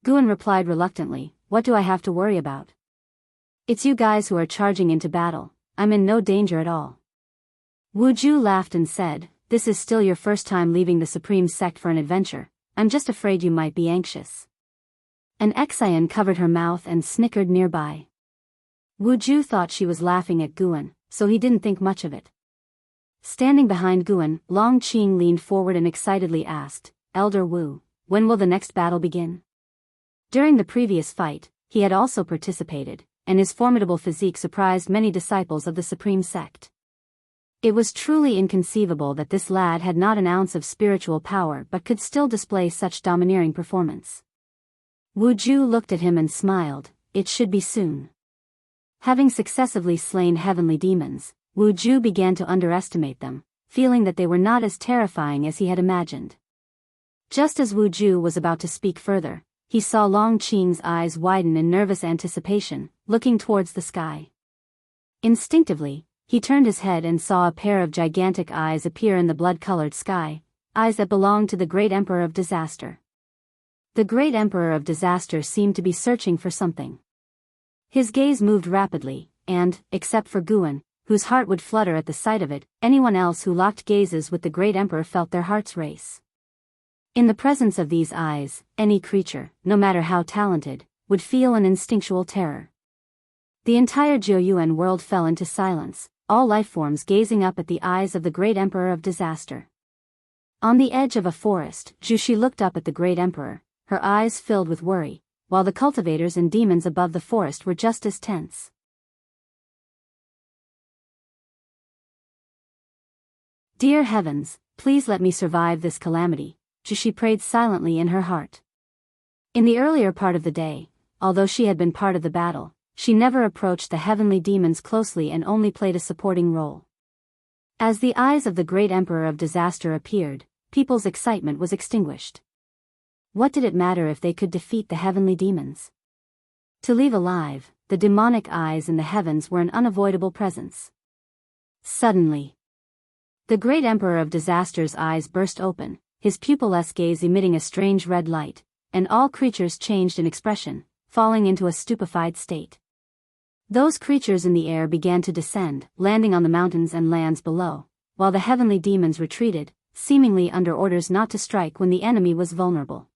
Guan replied reluctantly, what do I have to worry about? It's you guys who are charging into battle, I'm in no danger at all. Wu Ju laughed and said, this is still your first time leaving the Supreme Sect for an adventure, I'm just afraid you might be anxious. An Xian covered her mouth and snickered nearby. Wu Ju thought she was laughing at Guan, so he didn't think much of it. Standing behind Guan, Long Qing leaned forward and excitedly asked, Elder Wu, when will the next battle begin? During the previous fight, he had also participated, and his formidable physique surprised many disciples of the Supreme Sect. It was truly inconceivable that this lad had not an ounce of spiritual power but could still display such domineering performance. Wu Ju looked at him and smiled, it should be soon. Having successively slain heavenly demons, Wu Ju began to underestimate them, feeling that they were not as terrifying as he had imagined. Just as Wu Ju was about to speak further, he saw Long Qing's eyes widen in nervous anticipation, looking towards the sky. Instinctively, he turned his head and saw a pair of gigantic eyes appear in the blood-colored sky, eyes that belonged to the great Emperor of Disaster. The great Emperor of Disaster seemed to be searching for something. His gaze moved rapidly, and, except for Guan, whose heart would flutter at the sight of it, anyone else who locked gazes with the great Emperor felt their hearts race. In the presence of these eyes, any creature, no matter how talented, would feel an instinctual terror. The entire Jiuyuan world fell into silence, all lifeforms gazing up at the eyes of the great Emperor of Disaster. On the edge of a forest, Jushi looked up at the great Emperor, her eyes filled with worry, while the cultivators and demons above the forest were just as tense. Dear heavens, please let me survive this calamity, Jushi prayed silently in her heart. In the earlier part of the day, although she had been part of the battle, she never approached the heavenly demons closely and only played a supporting role. As the eyes of the great Emperor of Disaster appeared, people's excitement was extinguished. What did it matter if they could defeat the heavenly demons? To leave alive, the demonic eyes in the heavens were an unavoidable presence. Suddenly, the great Emperor of Disaster's eyes burst open, his pupilless gaze emitting a strange red light, and all creatures changed in expression, falling into a stupefied state. Those creatures in the air began to descend, landing on the mountains and lands below, while the heavenly demons retreated, seemingly under orders not to strike when the enemy was vulnerable.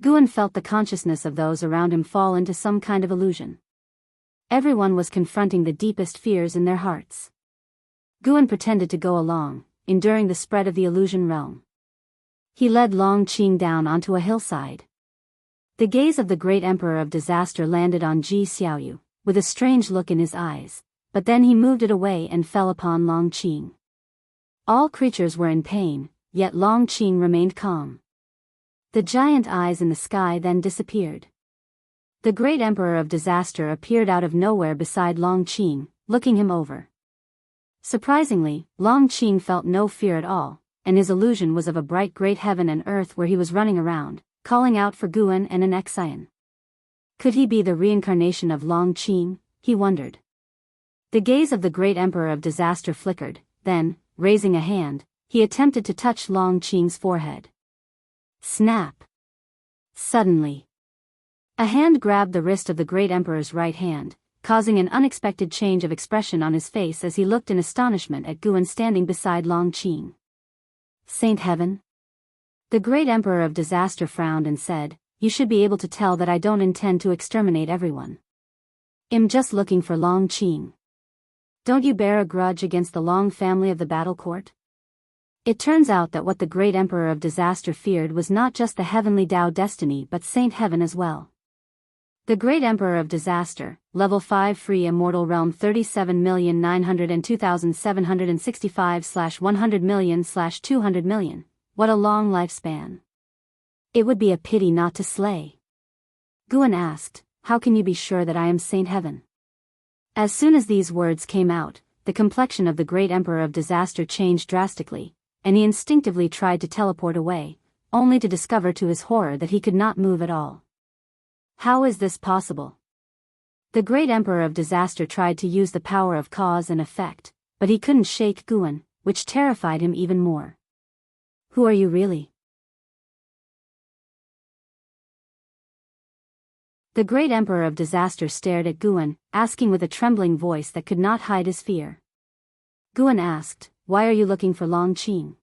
Guan felt the consciousness of those around him fall into some kind of illusion. Everyone was confronting the deepest fears in their hearts. Guan pretended to go along, enduring the spread of the illusion realm. He led Long Qing down onto a hillside. The gaze of the great Emperor of Disaster landed on Ji Xiaoyu, with a strange look in his eyes, but then he moved it away and fell upon Long Qing. All creatures were in pain, yet Long Qing remained calm. The giant eyes in the sky then disappeared. The great Emperor of Disaster appeared out of nowhere beside Long Qing, looking him over. Surprisingly, Long Qing felt no fear at all, and his illusion was of a bright great heaven and earth where he was running around, calling out for Guan and an Xian. Could he be the reincarnation of Long Qing, he wondered. The gaze of the great Emperor of Disaster flickered, then, raising a hand, he attempted to touch Long Qing's forehead. Snap! Suddenly, a hand grabbed the wrist of the great Emperor's right hand, causing an unexpected change of expression on his face as he looked in astonishment at Guan standing beside Long Qing. Saint Heaven? The great Emperor of Disaster frowned and said, "You should be able to tell that I don't intend to exterminate everyone. I'm just looking for Long Qing. Don't you bear a grudge against the Long family of the battle court?" It turns out that what the great Emperor of Disaster feared was not just the heavenly Tao destiny but Saint Heaven as well. The great Emperor of Disaster, Level 5 Free Immortal Realm 37,902,765/100,000/200,000,000. What a long lifespan. It would be a pity not to slay. Guan asked, "How can you be sure that I am Saint Heaven?" As soon as these words came out, the complexion of the great Emperor of Disaster changed drastically, and he instinctively tried to teleport away, only to discover to his horror that he could not move at all. How is this possible? The great Emperor of Disaster tried to use the power of cause and effect, but he couldn't shake Guan, which terrified him even more. Who are you really? The great Emperor of Disaster stared at Guan, asking with a trembling voice that could not hide his fear. Guan asked, "Why are you looking for Long Qing?"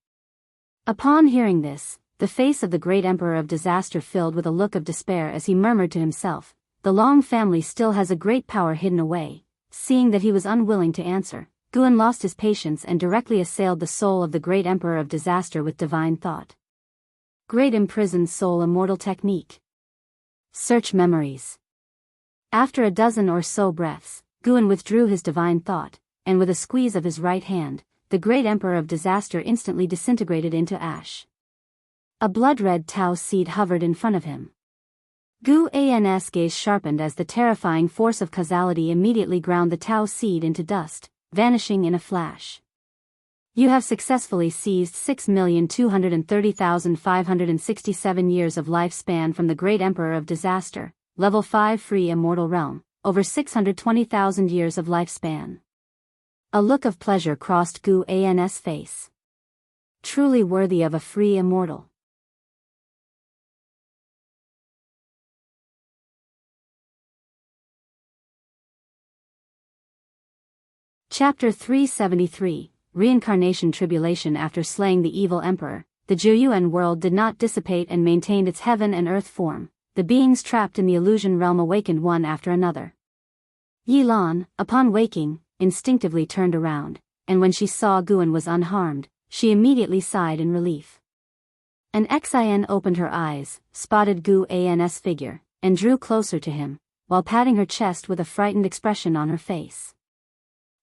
Upon hearing this, the face of the great Emperor of Disaster filled with a look of despair as he murmured to himself, "The Long family still has a great power hidden away." Seeing that he was unwilling to answer, Guan lost his patience and directly assailed the soul of the great Emperor of Disaster with divine thought. Great imprisoned soul immortal technique. Search memories. After a dozen or so breaths, Guan withdrew his divine thought, and with a squeeze of his right hand, the great Emperor of Disaster instantly disintegrated into ash. A blood-red Tao seed hovered in front of him. Guan's gaze sharpened as the terrifying force of causality immediately ground the Tao seed into dust, vanishing in a flash. You have successfully seized 6,230,567 years of lifespan from the great Emperor of Disaster, Level 5 Free Immortal Realm, over 620,000 years of lifespan. A look of pleasure crossed Guan's face. Truly worthy of a free immortal. Chapter 373, Reincarnation Tribulation. After slaying the evil emperor, the Jiuyuan world did not dissipate and maintained its heaven and earth form, the beings trapped in the illusion realm awakened one after another. Yilan, upon waking, instinctively turned around, and when she saw Guan was unharmed, she immediately sighed in relief. An Xin opened her eyes, spotted Gu An's figure, and drew closer to him, while patting her chest with a frightened expression on her face.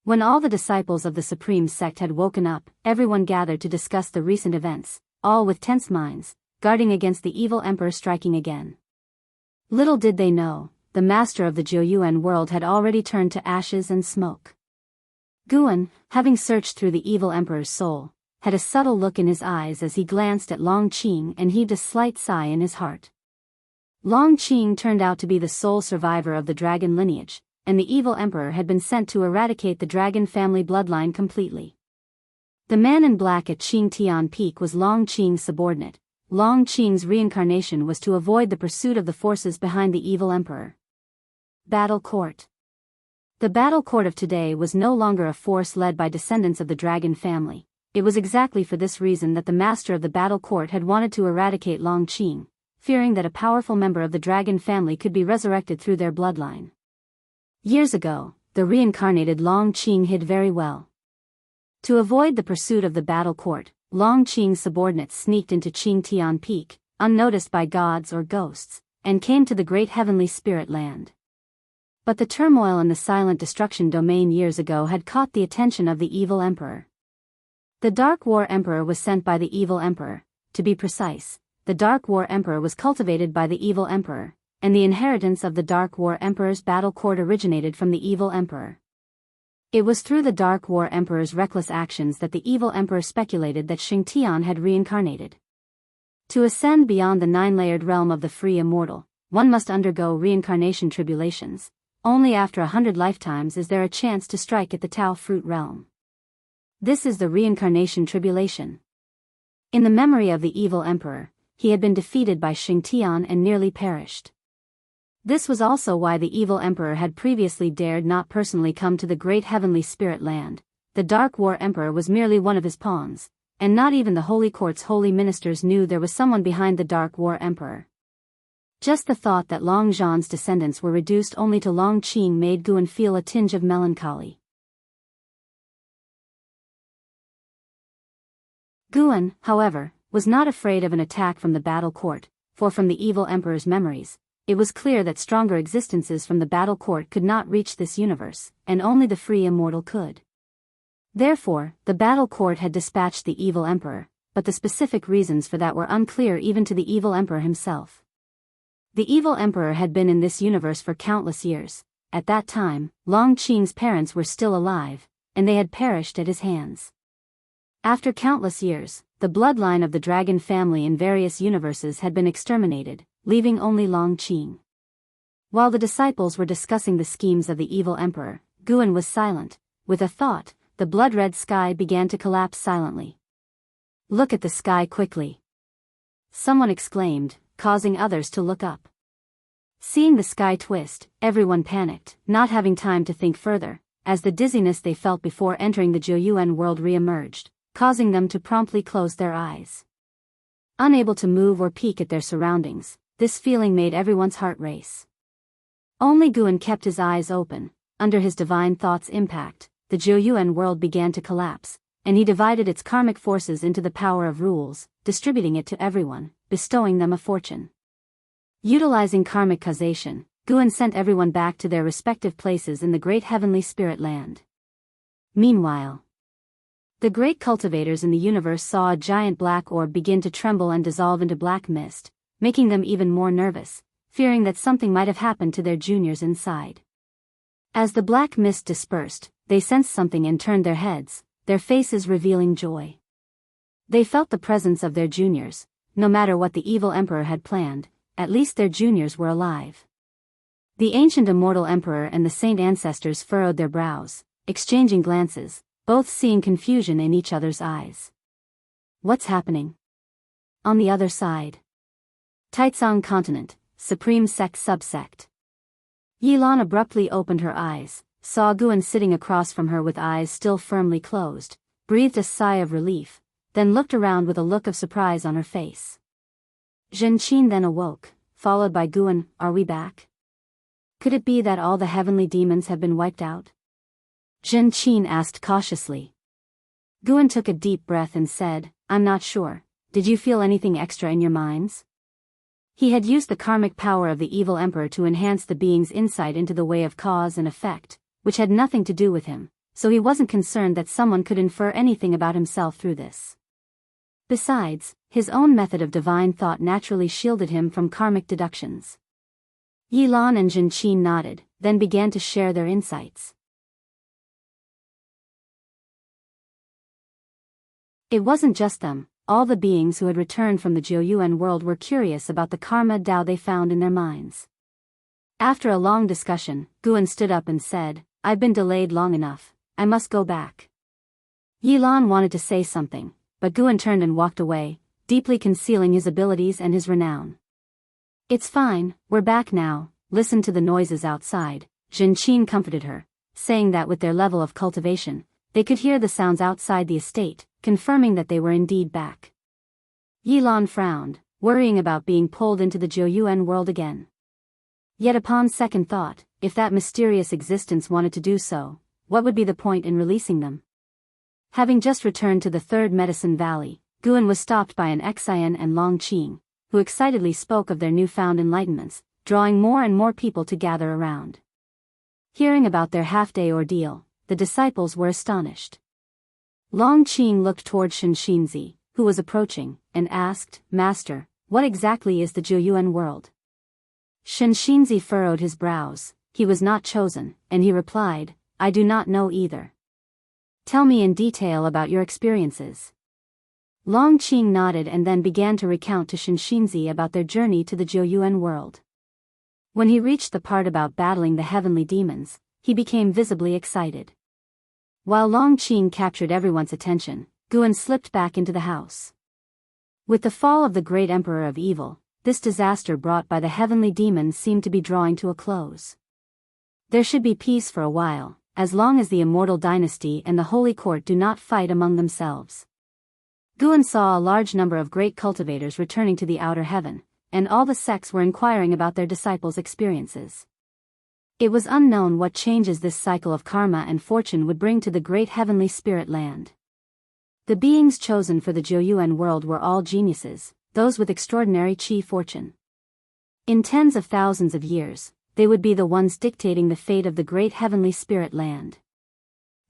When all the disciples of the Supreme Sect had woken up, everyone gathered to discuss the recent events, all with tense minds, guarding against the evil emperor striking again. Little did they know, the master of the Jiuyuan world had already turned to ashes and smoke. Guan, having searched through the evil emperor's soul, had a subtle look in his eyes as he glanced at Long Qing and heaved a slight sigh in his heart. Long Qing turned out to be the sole survivor of the dragon lineage, and the evil emperor had been sent to eradicate the dragon family bloodline completely. The man in black at Qingtian Peak was Long Qing's subordinate. Long Qing's reincarnation was to avoid the pursuit of the forces behind the evil emperor. Battle Court. The Battle Court of today was no longer a force led by descendants of the dragon family. It was exactly for this reason that the master of the Battle Court had wanted to eradicate Long Qing, fearing that a powerful member of the dragon family could be resurrected through their bloodline. Years ago, the reincarnated Long Qing hid very well. To avoid the pursuit of the Battle Court, Long Qing's subordinates sneaked into Qingtian Peak, unnoticed by gods or ghosts, and came to the great heavenly spirit land. But the turmoil in the silent destruction domain years ago had caught the attention of the evil emperor. The Dark War Emperor was sent by the evil emperor. To be precise, the Dark War Emperor was cultivated by the evil emperor, and the inheritance of the Dark War Emperor's battle court originated from the evil emperor. It was through the Dark War Emperor's reckless actions that the evil emperor speculated that Xingtian had reincarnated. To ascend beyond the nine-layered realm of the free immortal, one must undergo reincarnation tribulations. Only after 100 lifetimes is there a chance to strike at the Tao fruit realm. This is the reincarnation tribulation. In the memory of the evil emperor, he had been defeated by Xingtian and nearly perished. This was also why the evil emperor had previously dared not personally come to the great heavenly spirit land. The Dark War Emperor was merely one of his pawns, and not even the Holy Court's holy ministers knew there was someone behind the Dark War Emperor. Just the thought that Long Zhan's descendants were reduced only to Long Qing made Guan feel a tinge of melancholy. Guan, however, was not afraid of an attack from the battle court, for from the evil emperor's memories, it was clear that stronger existences from the battle court could not reach this universe, and only the free immortal could. Therefore, the battle court had dispatched the evil emperor, but the specific reasons for that were unclear even to the evil emperor himself. The evil emperor had been in this universe for countless years. At that time, Long Qing's parents were still alive, and they had perished at his hands. After countless years, the bloodline of the dragon family in various universes had been exterminated, leaving only Long Qing. While the disciples were discussing the schemes of the evil emperor, Guan was silent. With a thought, the blood-red sky began to collapse silently. "Look at the sky quickly!" someone exclaimed, causing others to look up. Seeing the sky twist, everyone panicked, not having time to think further, as the dizziness they felt before entering the Jiuyuan world re-emerged, causing them to promptly close their eyes. Unable to move or peek at their surroundings, this feeling made everyone's heart race. Only Guan kept his eyes open. Under his divine thought's impact, the Jiuyuan world began to collapse, and he divided its karmic forces into the power of rules, distributing it to everyone, bestowing them a fortune. Utilizing karmic causation, Guan sent everyone back to their respective places in the great heavenly spirit land. Meanwhile, the great cultivators in the universe saw a giant black orb begin to tremble and dissolve into black mist, making them even more nervous, fearing that something might have happened to their juniors inside. As the black mist dispersed, they sensed something and turned their heads, their faces revealing joy. They felt the presence of their juniors. No matter what the evil emperor had planned, at least their juniors were alive. The ancient immortal emperor and the saint ancestors furrowed their brows, exchanging glances, both seeing confusion in each other's eyes. What's happening? On the other side. Taizong Continent, Supreme Sect Subsect. Yilan abruptly opened her eyes, saw Guan sitting across from her with eyes still firmly closed, breathed a sigh of relief, then looked around with a look of surprise on her face. Zhenqin then awoke, followed by Guan, are we back? Could it be that all the heavenly demons have been wiped out? Jin Qin asked cautiously. Guan took a deep breath and said, I'm not sure. Did you feel anything extra in your minds? He had used the karmic power of the evil emperor to enhance the being's insight into the way of cause and effect, which had nothing to do with him, so he wasn't concerned that someone could infer anything about himself through this. Besides, his own method of divine thought naturally shielded him from karmic deductions. Yilan and Jin Qin nodded, then began to share their insights. It wasn't just them. All the beings who had returned from the Jiuyuan world were curious about the karma Dao they found in their minds. After a long discussion, Guan stood up and said, I've been delayed long enough, I must go back. Yilan wanted to say something, but Guan turned and walked away, deeply concealing his abilities and his renown. It's fine, we're back now, listen to the noises outside, Jin Qin comforted her, saying that with their level of cultivation, they could hear the sounds outside the estate, confirming that they were indeed back. Yilan frowned, worrying about being pulled into the Jiuyuan world again. Yet upon second thought, if that mysterious existence wanted to do so, what would be the point in releasing them? Having just returned to the third Medicine Valley, Guan was stopped by an Xian and Long Qing, who excitedly spoke of their newfound enlightenments, drawing more and more people to gather around. Hearing about their half-day ordeal, the disciples were astonished. Long Qing looked toward Shinxinzi, who was approaching, and asked, Master, what exactly is the Jiuyuan world? Shinxinzi furrowed his brows. He was not chosen, and he replied, I do not know either. Tell me in detail about your experiences. Long Qing nodded and then began to recount to Shinxinzi about their journey to the Jiuyuan world. When he reached the part about battling the heavenly demons, he became visibly excited. While Long Qing captured everyone's attention, Guan slipped back into the house. With the fall of the great emperor of evil, this disaster brought by the heavenly demons seemed to be drawing to a close. There should be peace for a while, as long as the immortal dynasty and the holy court do not fight among themselves. Guan saw a large number of great cultivators returning to the outer heaven, and all the sects were inquiring about their disciples' experiences. It was unknown what changes this cycle of karma and fortune would bring to the great heavenly spirit land. The beings chosen for the Jiuyuan world were all geniuses, those with extraordinary chi fortune. In tens of thousands of years, they would be the ones dictating the fate of the great heavenly spirit land.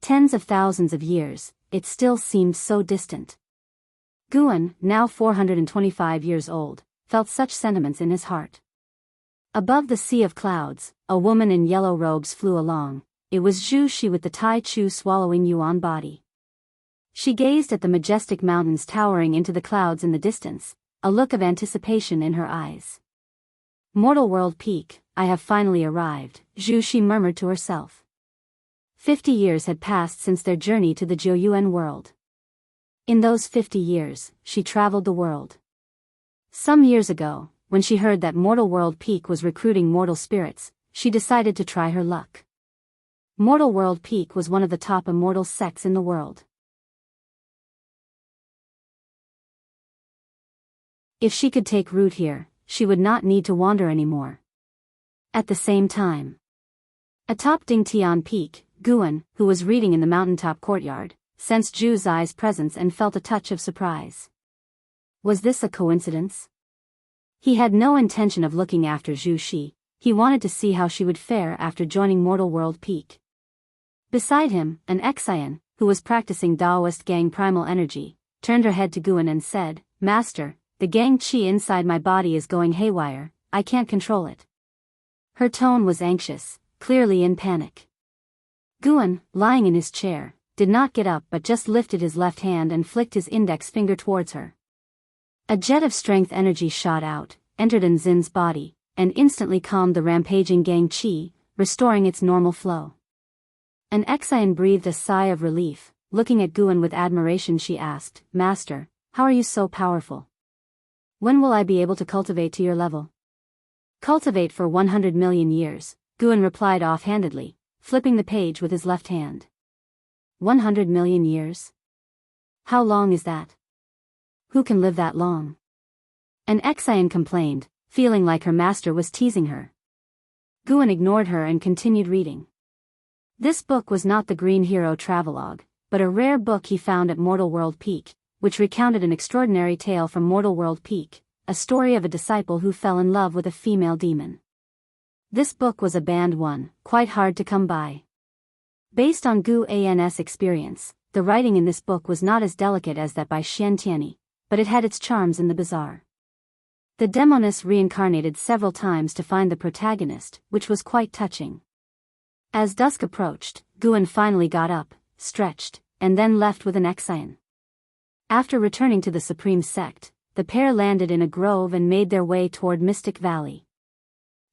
Tens of thousands of years, it still seemed so distant. Guan, now 425 years old, felt such sentiments in his heart. Above the sea of clouds, a woman in yellow robes flew along. It was Zhu Shi with the Tai Chu swallowing yuan body. She gazed at the majestic mountains towering into the clouds in the distance, a look of anticipation in her eyes. Mortal world peak, I have finally arrived, Zhu Shi murmured to herself. 50 years had passed since their journey to the Jiuyuan world. In those 50 years, she traveled the world. Some years ago, when she heard that Mortal World Peak was recruiting mortal spirits, she decided to try her luck. Mortal World Peak was one of the top immortal sects in the world. If she could take root here, she would not need to wander anymore. At the same time, atop Dingtian Peak, Guan, who was reading in the mountaintop courtyard, sensed Zhu Zai's presence and felt a touch of surprise. Was this a coincidence? He had no intention of looking after Zhu Shi. He wanted to see how she would fare after joining Mortal World Peak. Beside him, an Xian, who was practicing Daoist Gang primal energy, turned her head to Guan and said, Master, the Gang Qi inside my body is going haywire, I can't control it. Her tone was anxious, clearly in panic. Guan, lying in his chair, did not get up but just lifted his left hand and flicked his index finger towards her. A jet of strength energy shot out, entered Nzin's body, and instantly calmed the rampaging Gang Qi, restoring its normal flow. An Xian breathed a sigh of relief. Looking at Guan with admiration, she asked, Master, how are you so powerful? When will I be able to cultivate to your level? Cultivate for 100 million years, Guan replied offhandedly, flipping the page with his left hand. 100 million years? How long is that? Who can live that long? An Xian complained, feeling like her master was teasing her. Guan ignored her and continued reading. This book was not the Green Hero travelogue, but a rare book he found at Mortal World Peak, which recounted an extraordinary tale from Mortal World Peak, a story of a disciple who fell in love with a female demon. This book was a banned one, quite hard to come by. Based on Gu An's experience, the writing in this book was not as delicate as that by Xian Tianyi, but it had its charms in the bizarre. The demoness reincarnated several times to find the protagonist, which was quite touching. As dusk approached, Guan finally got up, stretched, and then left with an Exian. After returning to the Supreme Sect, the pair landed in a grove and made their way toward Mystic Valley.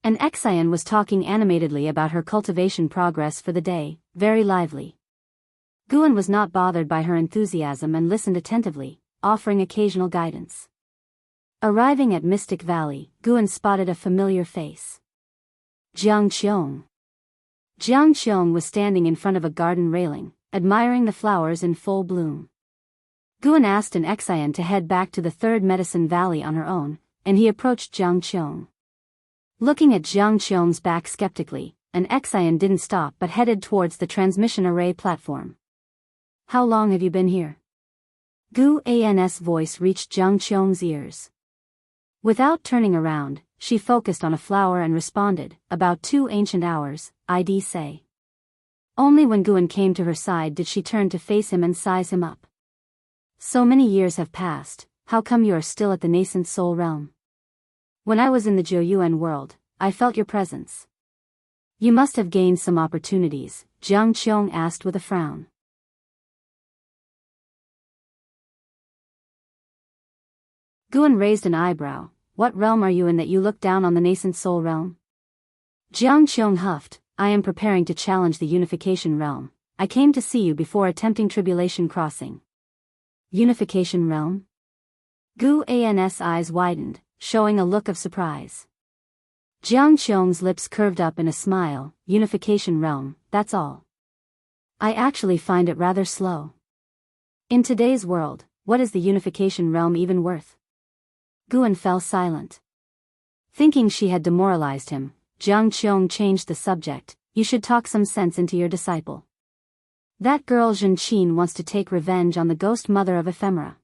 An Exian was talking animatedly about her cultivation progress for the day, very lively. Guan was not bothered by her enthusiasm and listened attentively, offering occasional guidance. Arriving at Mystic Valley, Guan spotted a familiar face. Jiang Qiong. Jiang Qiong was standing in front of a garden railing, admiring the flowers in full bloom. Guan asked an Exian to head back to the Third Medicine Valley on her own, and he approached Jiang Qiong. Looking at Jiang Qiong's back skeptically, an Exian didn't stop but headed towards the transmission array platform. How long have you been here? Gu An's voice reached Jiang Qiong's ears. Without turning around, she focused on a flower and responded, about 2 ancient hours, I'd say. Only when Guan came to her side did she turn to face him and size him up. So many years have passed, how come you are still at the nascent soul realm? When I was in the Zhouyuan world, I felt your presence. You must have gained some opportunities, Jiang Qiong asked with a frown. Guan raised an eyebrow. What realm are you in that you look down on the nascent soul realm? Jiang Qiong huffed, I am preparing to challenge the unification realm. I came to see you before attempting tribulation crossing. Unification realm? Gu An's eyes widened, showing a look of surprise. Jiang Qiong's lips curved up in a smile, unification realm, that's all. I actually find it rather slow. In today's world, what is the unification realm even worth? Guan fell silent. Thinking she had demoralized him, Jiang Qiong changed the subject, you should talk some sense into your disciple. That girl Zhenqin wants to take revenge on the ghost mother of ephemera.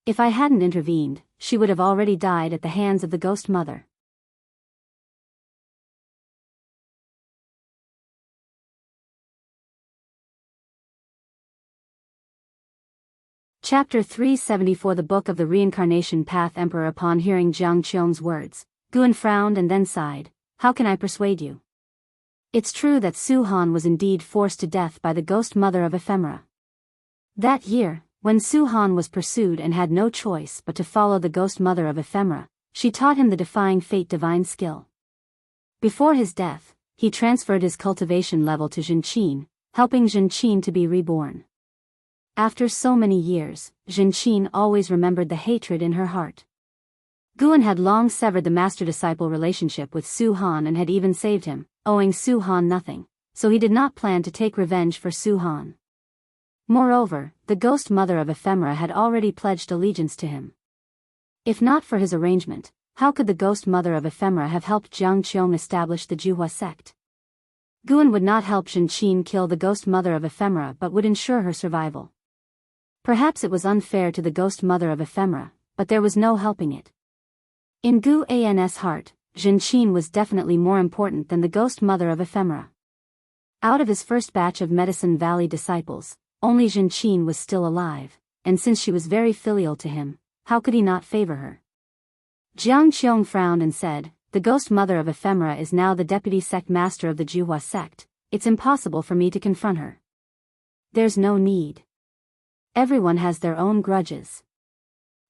If I hadn't intervened, she would have already died at the hands of the ghost mother. Chapter 374 The Book of the Reincarnation Path Emperor. Upon hearing Jiang Qiong's words, Guan frowned and then sighed, how can I persuade you? It's true that Su Han was indeed forced to death by the ghost mother of ephemera. That year, when Su Han was pursued and had no choice but to follow the ghost mother of ephemera, she taught him the defying fate divine skill. Before his death, he transferred his cultivation level to Zhenqin, helping Zhenqin to be reborn. After so many years, Zhenqin always remembered the hatred in her heart. Guan had long severed the master-disciple relationship with Su Han and had even saved him, owing Su Han nothing, so he did not plan to take revenge for Su Han. Moreover, the ghost mother of ephemera had already pledged allegiance to him. If not for his arrangement, how could the ghost mother of ephemera have helped Jiang Qiong establish the Juhua sect? Guan would not help Zhenqin kill the ghost mother of ephemera but would ensure her survival. Perhaps it was unfair to the ghost mother of ephemera, but there was no helping it. In Gu An's heart, Zhenqin was definitely more important than the ghost mother of ephemera. Out of his first batch of Medicine Valley disciples, only Zhenqin was still alive, and since she was very filial to him, how could he not favor her? Jiang Qiong frowned and said, the ghost mother of ephemera is now the deputy sect master of the Juhua sect, it's impossible for me to confront her. There's no need. Everyone has their own grudges.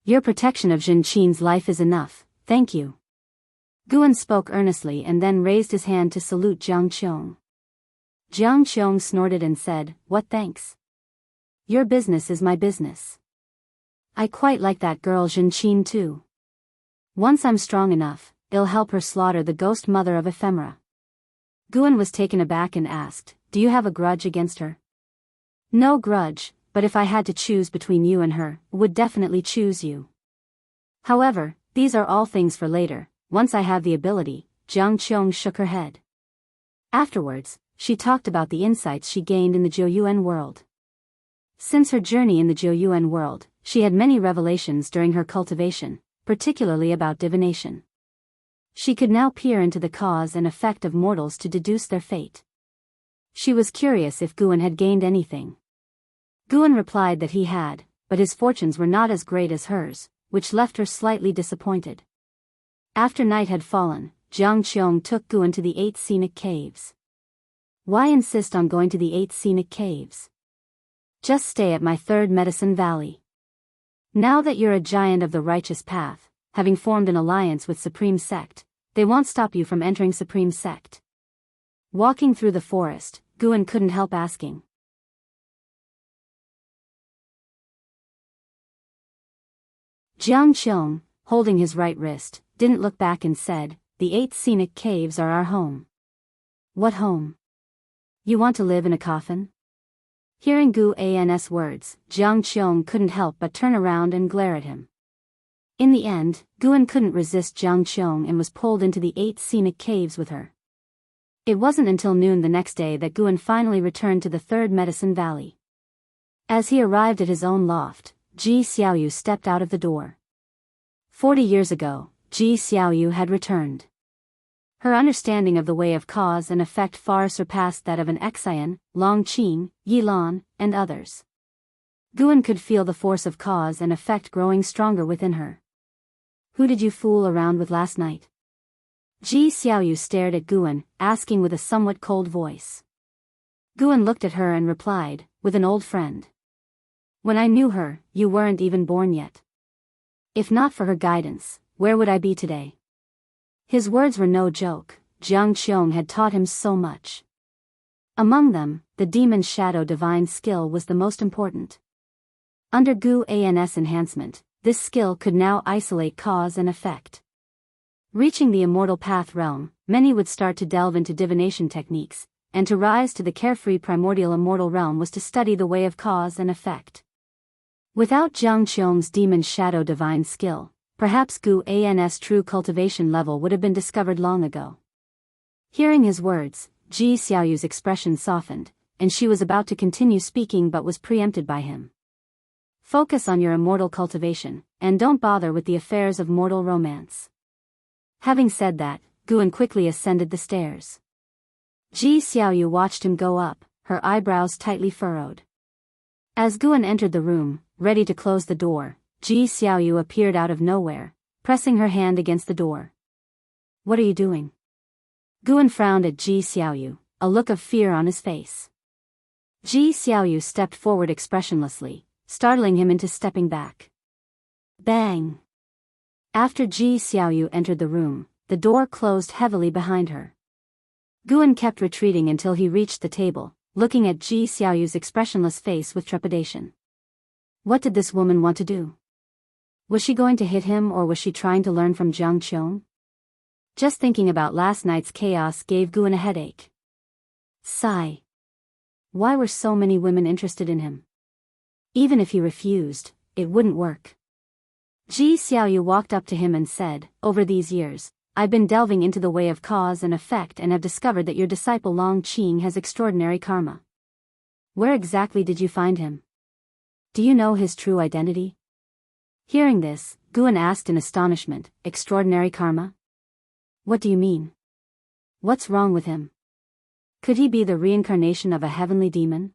Your protection of Zhenqin's life is enough, thank you. Guan spoke earnestly and then raised his hand to salute Jiang Qiong. Jiang Qiong snorted and said, what thanks? Your business is my business. I quite like that girl Zhenqin too. Once I'm strong enough, I'll help her slaughter the ghost mother of ephemera. Guan was taken aback and asked, do you have a grudge against her? No grudge, but if I had to choose between you and her, would definitely choose you. However, these are all things for later. once I have the ability. Jiang Qiong shook her head. Afterwards, she talked about the insights she gained in the Jiuyuan world. Since her journey in the Jiuyuan world, she had many revelations during her cultivation, particularly about divination. She could now peer into the cause and effect of mortals to deduce their fate. She was curious if Guan had gained anything. Guan replied that he had, but his fortunes were not as great as hers, which left her slightly disappointed. After night had fallen, Jiang Qiong took Guan to the 8 scenic caves. Why insist on going to the 8 scenic caves? Just stay at my 3rd medicine valley. Now that you're a giant of the righteous path, having formed an alliance with Supreme Sect, they won't stop you from entering Supreme Sect. Walking through the forest, Guan couldn't help asking. Jiang Qiong, holding his right wrist, didn't look back and said, "The 8 scenic caves are our home." "What home? You want to live in a coffin?" Hearing Guan's words, Jiang Qiong couldn't help but turn around and glare at him. In the end, Guan couldn't resist Jiang Qiong and was pulled into the 8 scenic caves with her. It wasn't until noon the next day that Guan finally returned to the 3rd medicine valley. As he arrived at his own loft, Ji Xiaoyu stepped out of the door. 40 years ago, Ji Xiaoyu had returned. Her understanding of the way of cause and effect far surpassed that of an Xian, Long Qin, Yilan, and others. Guan could feel the force of cause and effect growing stronger within her. "Who did you fool around with last night?" Ji Xiaoyu stared at Guan, asking with a somewhat cold voice. Guan looked at her and replied, "With an old friend. When I knew her, you weren't even born yet. If not for her guidance, where would I be today?" His words were no joke. Jiang Qiong had taught him so much. Among them, the demon's shadow divine skill was the most important. Under Guan's enhancement, this skill could now isolate cause and effect. Reaching the immortal path realm, many would start to delve into divination techniques, and to rise to the carefree primordial immortal realm was to study the way of cause and effect. Without Jiang Qiong's demon's shadow divine skill, perhaps Guan's true cultivation level would have been discovered long ago. Hearing his words, Ji Xiaoyu's expression softened, and she was about to continue speaking but was preempted by him. "Focus on your immortal cultivation, and don't bother with the affairs of mortal romance." Having said that, Guan quickly ascended the stairs. Ji Xiaoyu watched him go up, her eyebrows tightly furrowed. As Guan entered the room, ready to close the door, Ji Xiaoyu appeared out of nowhere, pressing her hand against the door. "What are you doing?" Guan frowned at Ji Xiaoyu, a look of fear on his face. Ji Xiaoyu stepped forward expressionlessly, startling him into stepping back. Bang! After Ji Xiaoyu entered the room, the door closed heavily behind her. Guan kept retreating until he reached the table, looking at Ji Xiaoyu's expressionless face with trepidation. What did this woman want to do? Was she going to hit him or was she trying to learn from Jiang Qiong? Just thinking about last night's chaos gave Guan a headache. Sigh. Why were so many women interested in him? Even if he refused, it wouldn't work. Ji Xiaoyu walked up to him and said, "Over these years, I've been delving into the way of cause and effect and have discovered that your disciple Long Qing has extraordinary karma. Where exactly did you find him? Do you know his true identity?" Hearing this, Guan asked in astonishment, "Extraordinary karma? What do you mean? What's wrong with him? Could he be the reincarnation of a heavenly demon?"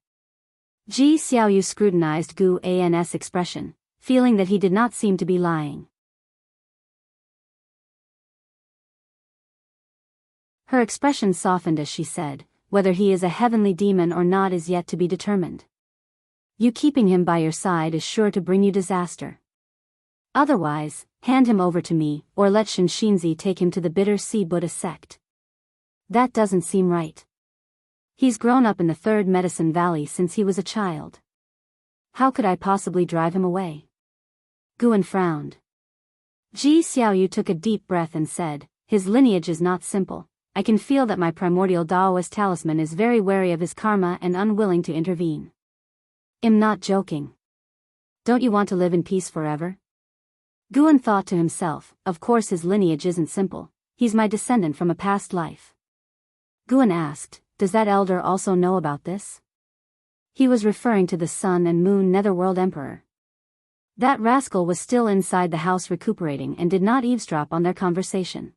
Ji Xiaoyu scrutinized Guan's expression, feeling that he did not seem to be lying. Her expression softened as she said, "Whether he is a heavenly demon or not is yet to be determined. You keeping him by your side is sure to bring you disaster. Otherwise, hand him over to me, or let Shinshinzi take him to the Bitter Sea Buddha sect. That doesn't seem right. He's grown up in the 3rd Medicine Valley since he was a child. How could I possibly drive him away?" Guan frowned. Ji Xiaoyu took a deep breath and said, "His lineage is not simple. I can feel that my primordial Daoist talisman is very wary of his karma and unwilling to intervene. I'm not joking. Don't you want to live in peace forever? Guan thought to himself, of course his lineage isn't simple, he's my descendant from a past life. Guan asked, does that elder also know about this? He was referring to the Sun and Moon Netherworld Emperor. That rascal was still inside the house recuperating and did not eavesdrop on their conversation.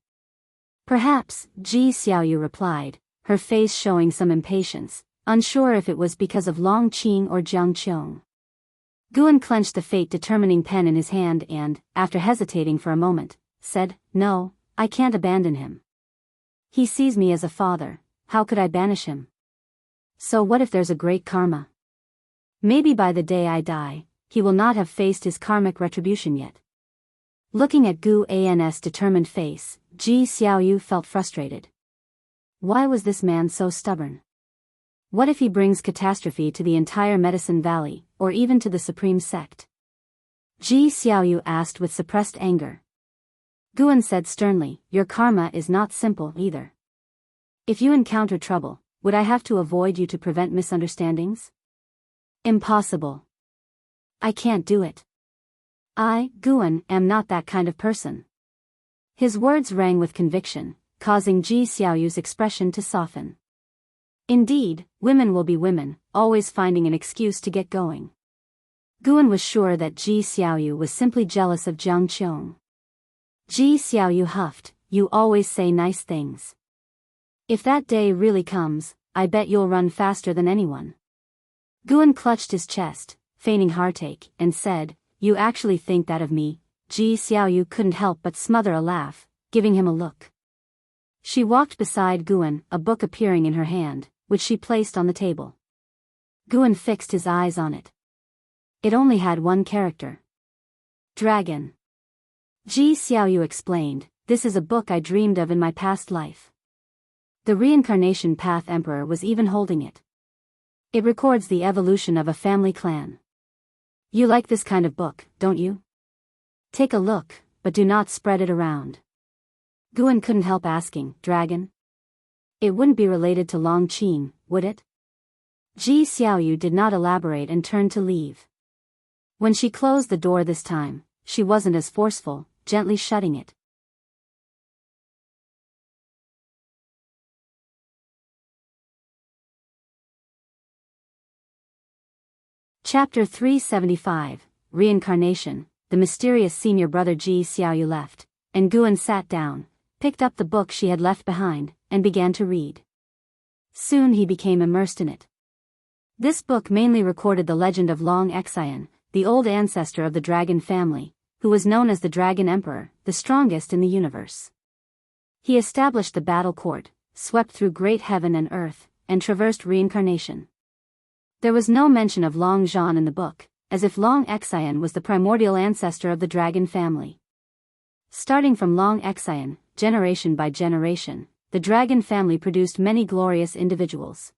Perhaps, Ji Xiaoyu replied, her face showing some impatience, unsure if it was because of Long Qing or Jiang Qiong. Guan clenched the fate-determining pen in his hand and, after hesitating for a moment, said, no, I can't abandon him. He sees me as a father, how could I banish him? So what if there's a great karma? Maybe by the day I die, he will not have faced his karmic retribution yet. Looking at Gu An's determined face, Ji Xiaoyu felt frustrated. Why was this man so stubborn? What if he brings catastrophe to the entire Medicine Valley, or even to the Supreme Sect? Ji Xiaoyu asked with suppressed anger. Guan said sternly, your karma is not simple either. If you encounter trouble, would I have to avoid you to prevent misunderstandings? Impossible. I can't do it. I, Guan, am not that kind of person. His words rang with conviction, causing Ji Xiaoyu's expression to soften. Indeed, women will be women, always finding an excuse to get going. Guan was sure that Ji Xiaoyu was simply jealous of Jiang Qiong. Ji Xiaoyu huffed, you always say nice things. If that day really comes, I bet you'll run faster than anyone. Guan clutched his chest, feigning heartache, and said, you actually think that of me? Ji Xiaoyu couldn't help but smother a laugh, giving him a look. She walked beside Guan, a book appearing in her hand, which she placed on the table. Guan fixed his eyes on it. It only had one character. Dragon. Ji Xiaoyu explained, this is a book I dreamed of in my past life. The Reincarnation Path Emperor was even holding it. It records the evolution of a family clan. You like this kind of book, don't you? Take a look, but do not spread it around. Guan couldn't help asking, dragon? It wouldn't be related to Long Qing, would it? Ji Xiaoyu did not elaborate and turned to leave. When she closed the door this time, she wasn't as forceful, gently shutting it. Chapter 375, Reincarnation. The mysterious senior brother Ji Xiaoyu left, and Guan sat down, picked up the book she had left behind, and began to read. Soon he became immersed in it. This book mainly recorded the legend of Long Xian, the old ancestor of the dragon family, who was known as the Dragon Emperor, the strongest in the universe. He established the battle court, swept through great heaven and earth, and traversed reincarnation. There was no mention of Long Zhan in the book, as if Long Xian was the primordial ancestor of the dragon family. Starting from Long Xian, generation by generation, the dragon family produced many glorious individuals.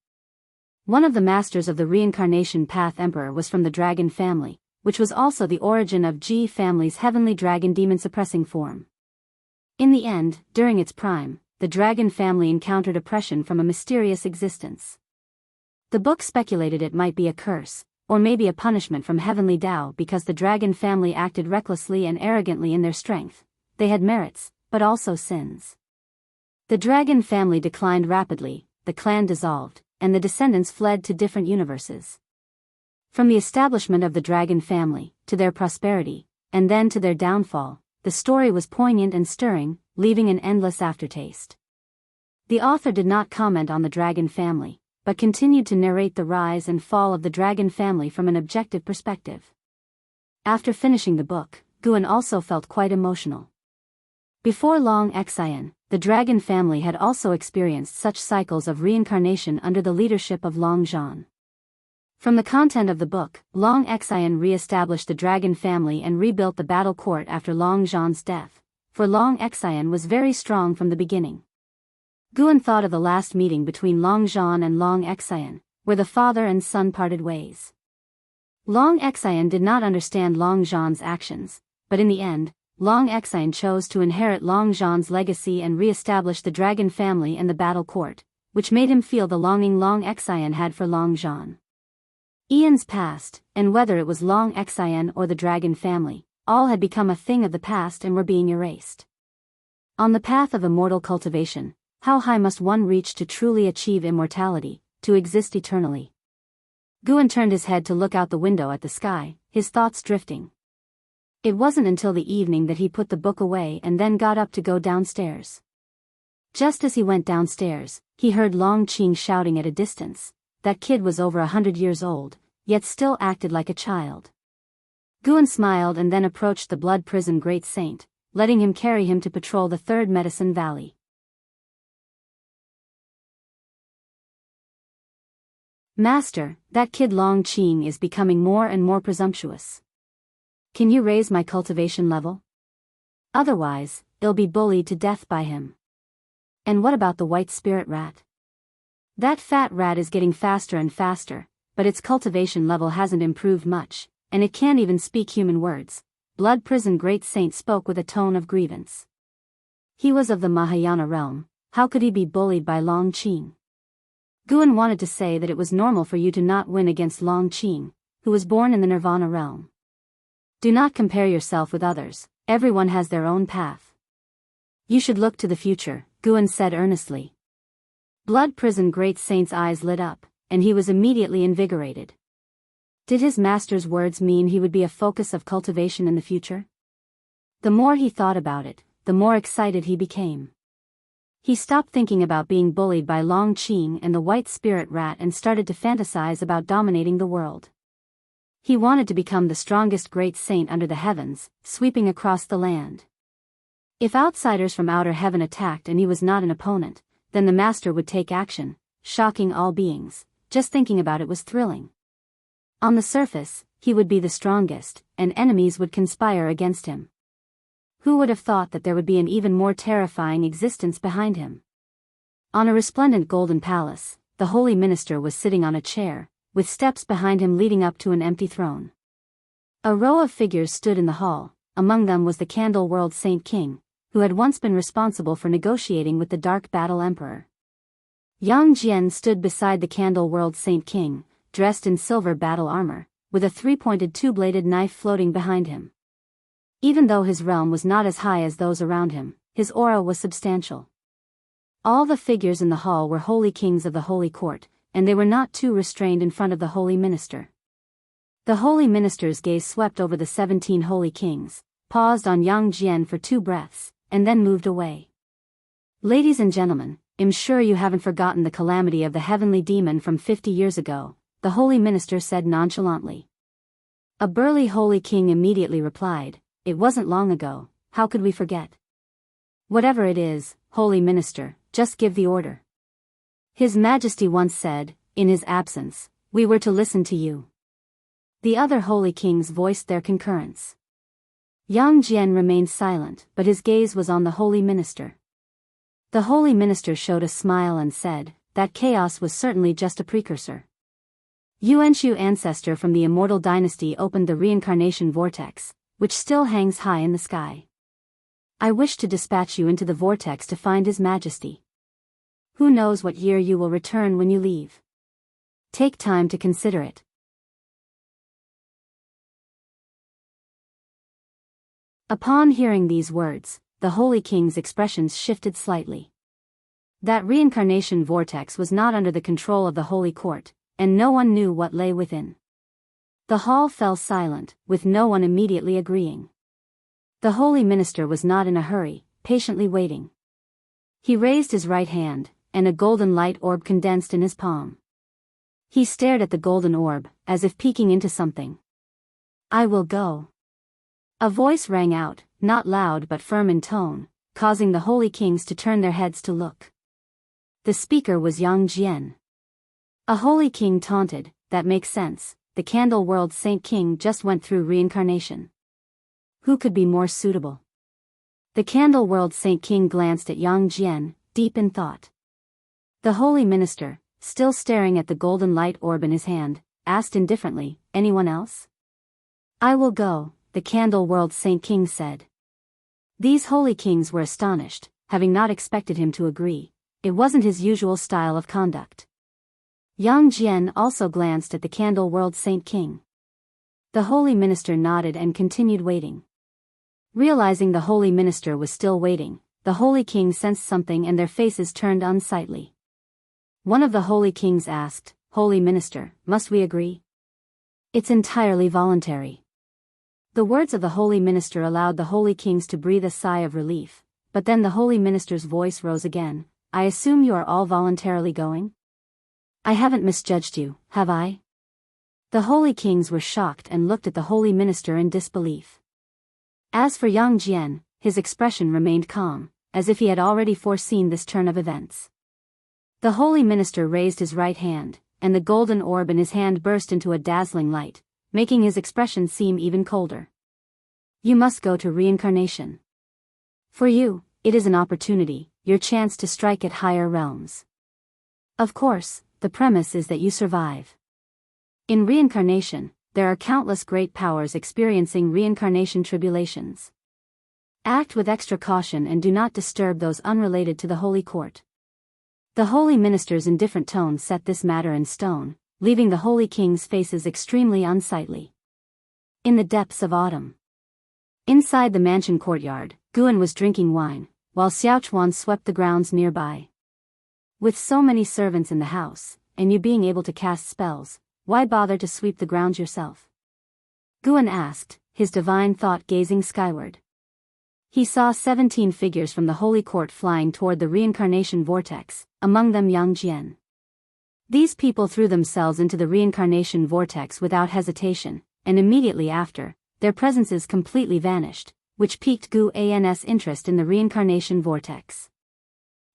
One of the masters of the Reincarnation Path Emperor was from the dragon family, which was also the origin of Ji family's heavenly dragon demon-suppressing form. In the end, during its prime, the dragon family encountered oppression from a mysterious existence. The book speculated it might be a curse, or maybe a punishment from heavenly Tao because the dragon family acted recklessly and arrogantly in their strength. They had merits, but also sins. The dragon family declined rapidly, the clan dissolved, and the descendants fled to different universes. From the establishment of the dragon family, to their prosperity, and then to their downfall, the story was poignant and stirring, leaving an endless aftertaste. The author did not comment on the dragon family, but continued to narrate the rise and fall of the dragon family from an objective perspective. After finishing the book, Guan also felt quite emotional. Before Long Xian, the dragon family had also experienced such cycles of reincarnation under the leadership of Long Zhan. From the content of the book, Long Xian re-established the dragon family and rebuilt the battle court after Long Zhan's death, for Long Xian was very strong from the beginning. Guan thought of the last meeting between Long Zhan and Long Xian, where the father and son parted ways. Long Xian did not understand Long Zhan's actions, but in the end, Long Xian chose to inherit Long Zhan's legacy and re-establish the dragon family and the battle court, which made him feel the longing Long Xian had for Long Zhan. Eons passed, and whether it was Long Xian or the dragon family, all had become a thing of the past and were being erased. On the path of immortal cultivation, how high must one reach to truly achieve immortality, to exist eternally? Guan turned his head to look out the window at the sky, his thoughts drifting. It wasn't until the evening that he put the book away and then got up to go downstairs. Just as he went downstairs, he heard Long Qing shouting at a distance. That kid was over 100 years old, yet still acted like a child. Guan smiled and then approached the blood prison great saint, letting him carry him to patrol the third medicine valley. Master, that kid Long Qing is becoming more and more presumptuous. Can you raise my cultivation level? Otherwise, I'll be bullied to death by him. And what about the white spirit rat? That fat rat is getting faster and faster, but its cultivation level hasn't improved much, and it can't even speak human words. Blood Prison Great Saint spoke with a tone of grievance. He was of the Mahayana realm, how could he be bullied by Long Qing? Guan wanted to say that it was normal for you to not win against Long Qing, who was born in the Nirvana realm. Do not compare yourself with others, everyone has their own path. You should look to the future, Guan said earnestly. Blood Prison Great Saint's eyes lit up, and he was immediately invigorated. Did his master's words mean he would be a focus of cultivation in the future? The more he thought about it, the more excited he became. He stopped thinking about being bullied by Long Qing and the white spirit rat and started to fantasize about dominating the world. He wanted to become the strongest great saint under the heavens, sweeping across the land. If outsiders from outer heaven attacked and he was not an opponent, then the master would take action, shocking all beings. Just thinking about it was thrilling. On the surface, he would be the strongest, and enemies would conspire against him. Who would have thought that there would be an even more terrifying existence behind him? On a resplendent golden palace, the holy minister was sitting on a chair, with steps behind him leading up to an empty throne. A row of figures stood in the hall, among them was the Candle World Saint King, who had once been responsible for negotiating with the Dark Battle Emperor. Yang Jian stood beside the Candle World Saint King, dressed in silver battle armor, with a three-pointed two-bladed knife floating behind him. Even though his realm was not as high as those around him, his aura was substantial. All the figures in the hall were holy kings of the holy court, and they were not too restrained in front of the holy minister. The holy minister's gaze swept over the 17 holy kings, paused on Yang Jian for 2 breaths, and then moved away. Ladies and gentlemen, I'm sure you haven't forgotten the calamity of the heavenly demon from 50 years ago, the holy minister said nonchalantly. A burly holy king immediately replied, it wasn't long ago, how could we forget? Whatever it is, holy minister, just give the order. His Majesty once said, in his absence, we were to listen to you. The other holy kings voiced their concurrence. Yang Jian remained silent, but his gaze was on the holy minister. The holy minister showed a smile and said, that chaos was certainly just a precursor. Yuanshu ancestor from the immortal dynasty opened the reincarnation vortex, which still hangs high in the sky. I wish to dispatch you into the vortex to find His Majesty. Who knows what year you will return when you leave? Take time to consider it. Upon hearing these words, the holy king's expressions shifted slightly. That reincarnation vortex was not under the control of the holy court, and no one knew what lay within. The hall fell silent, with no one immediately agreeing. The holy minister was not in a hurry, patiently waiting. He raised his right hand, and a golden light orb condensed in his palm. He stared at the golden orb, as if peeking into something. I will go. A voice rang out, not loud but firm in tone, causing the holy kings to turn their heads to look. The speaker was Yang Jian. A holy king taunted, that makes sense, the Candle World Saint King just went through reincarnation. Who could be more suitable? The Candle World Saint King glanced at Yang Jian, deep in thought. The holy minister, still staring at the golden light orb in his hand, asked indifferently, anyone else? I will go, the Candle World Saint King said. These holy kings were astonished, having not expected him to agree. It wasn't his usual style of conduct. Yang Jian also glanced at the Candle World Saint King. The holy minister nodded and continued waiting. Realizing the holy minister was still waiting, the holy king sensed something and their faces turned unsightly. One of the holy kings asked, "Holy minister, must we agree?" "It's entirely voluntary." The words of the holy minister allowed the holy kings to breathe a sigh of relief, but then the holy minister's voice rose again. "I assume you are all voluntarily going? I haven't misjudged you, have I?" The holy kings were shocked and looked at the holy minister in disbelief. As for young Jian, his expression remained calm, as if he had already foreseen this turn of events. The holy minister raised his right hand, and the golden orb in his hand burst into a dazzling light, making his expression seem even colder. "You must go to reincarnation. For you, it is an opportunity, your chance to strike at higher realms. Of course, the premise is that you survive. In reincarnation, there are countless great powers experiencing reincarnation tribulations. Act with extra caution and do not disturb those unrelated to the holy court." The holy minister's indifferent tone set this matter in stone, leaving the holy king's faces extremely unsightly. In the depths of autumn. Inside the mansion courtyard, Guan was drinking wine, while Xiaochuan swept the grounds nearby. "With so many servants in the house, and you being able to cast spells, why bother to sweep the grounds yourself?" Guan asked, his divine thought gazing skyward. He saw 17 figures from the holy court flying toward the reincarnation vortex, among them Yang Jian. These people threw themselves into the reincarnation vortex without hesitation, and immediately after, their presences completely vanished, which piqued Gu An's interest in the reincarnation vortex.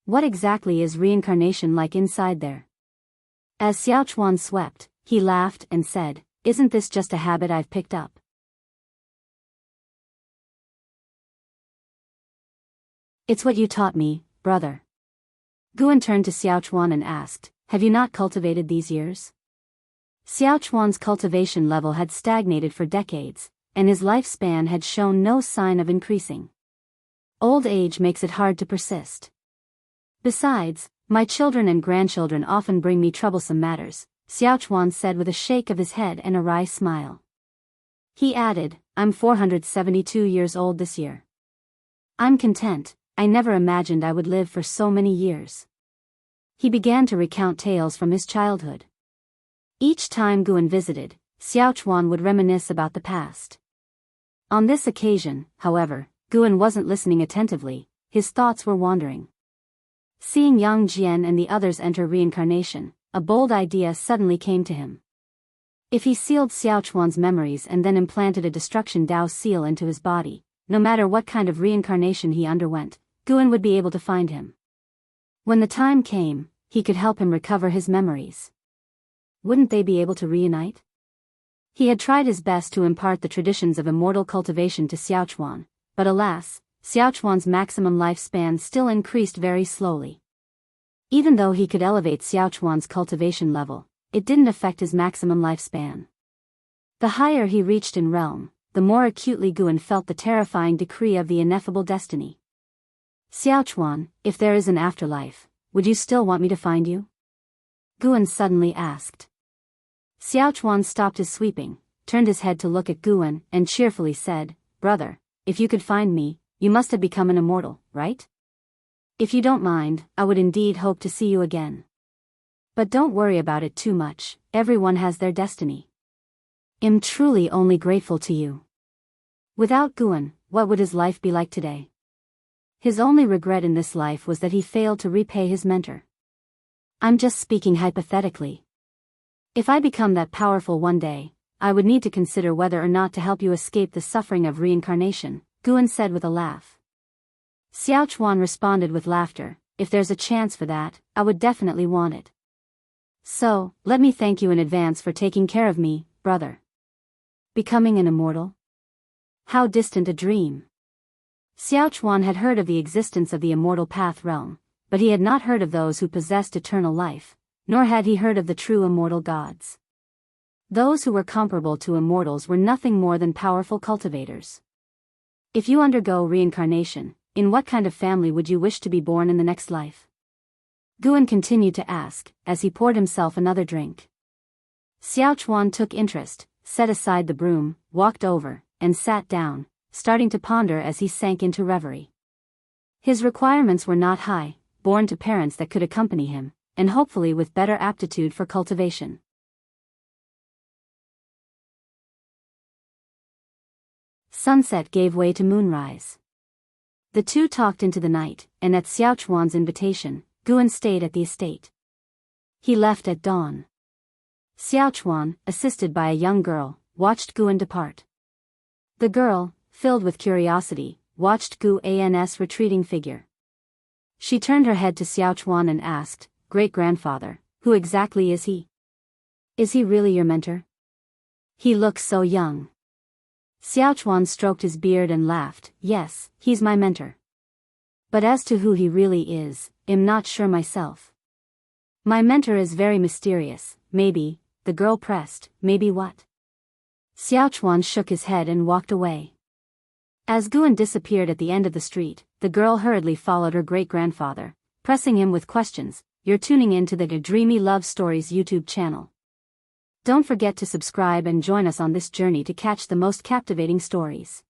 What exactly is reincarnation like inside there? As Xiaochuan swept, he laughed and said, "Isn't this just a habit I've picked up?" "It's what you taught me, brother." Guan turned to Xiaochuan and asked, "Have you not cultivated these years?" Xiaochuan's cultivation level had stagnated for decades, and his lifespan had shown no sign of increasing. Old age makes it hard to persist. "Besides, my children and grandchildren often bring me troublesome matters," Xiaochuan said with a shake of his head and a wry smile. He added, "I'm 472 years old this year. I'm content. I never imagined I would live for so many years." He began to recount tales from his childhood. Each time Guan visited, Xiaochuan would reminisce about the past. On this occasion, however, Guan wasn't listening attentively, his thoughts were wandering. Seeing Yang Jian and the others enter reincarnation, a bold idea suddenly came to him. If he sealed Xiaochuan's memories and then implanted a destruction Dao seal into his body, no matter what kind of reincarnation he underwent, Guan would be able to find him. When the time came, he could help him recover his memories. Wouldn't they be able to reunite? He had tried his best to impart the traditions of immortal cultivation to Xiaochuan, but alas, Xiaochuan's maximum lifespan still increased very slowly. Even though he could elevate Xiaochuan's cultivation level, it didn't affect his maximum lifespan. The higher he reached in realm, the more acutely Guan felt the terrifying decree of the ineffable destiny. "Xiaochuan, if there is an afterlife, would you still want me to find you?" Guan suddenly asked. Xiaochuan stopped his sweeping, turned his head to look at Guan, and cheerfully said, "Brother, if you could find me, you must have become an immortal, right? If you don't mind, I would indeed hope to see you again. But don't worry about it too much, everyone has their destiny. I'm truly only grateful to you." Without Guan, what would his life be like today? His only regret in this life was that he failed to repay his mentor. "I'm just speaking hypothetically. If I become that powerful one day, I would need to consider whether or not to help you escape the suffering of reincarnation," Guan said with a laugh. Xiaochuan responded with laughter, "If there's a chance for that, I would definitely want it. So, let me thank you in advance for taking care of me, brother." Becoming an immortal? How distant a dream. Xiaochuan had heard of the existence of the immortal path realm, but he had not heard of those who possessed eternal life, nor had he heard of the true immortal gods. Those who were comparable to immortals were nothing more than powerful cultivators. If you undergo reincarnation, in what kind of family would you wish to be born in the next life? Guan continued to ask, as he poured himself another drink. Xiaochuan took interest, set aside the broom, walked over, and sat down, starting to ponder as he sank into reverie. His requirements were not high, born to parents that could accompany him, and hopefully with better aptitude for cultivation. Sunset gave way to moonrise. The two talked into the night, and at Xiaochuan's invitation, Guan stayed at the estate. He left at dawn. Xiaochuan, assisted by a young girl, watched Guan depart. The girl, filled with curiosity, watched Guan's retreating figure. She turned her head to Xiaochuan and asked, "Great-grandfather, who exactly is he? Is he really your mentor? He looks so young." Xiaochuan stroked his beard and laughed, "Yes, he's my mentor. But as to who he really is, I'm not sure myself. My mentor is very mysterious, maybe," the girl pressed, "maybe what?" Xiaochuan shook his head and walked away. As Guan disappeared at the end of the street, the girl hurriedly followed her great-grandfather, pressing him with questions. You're tuning in to the Dreamy Love Stories YouTube channel. Don't forget to subscribe and join us on this journey to catch the most captivating stories.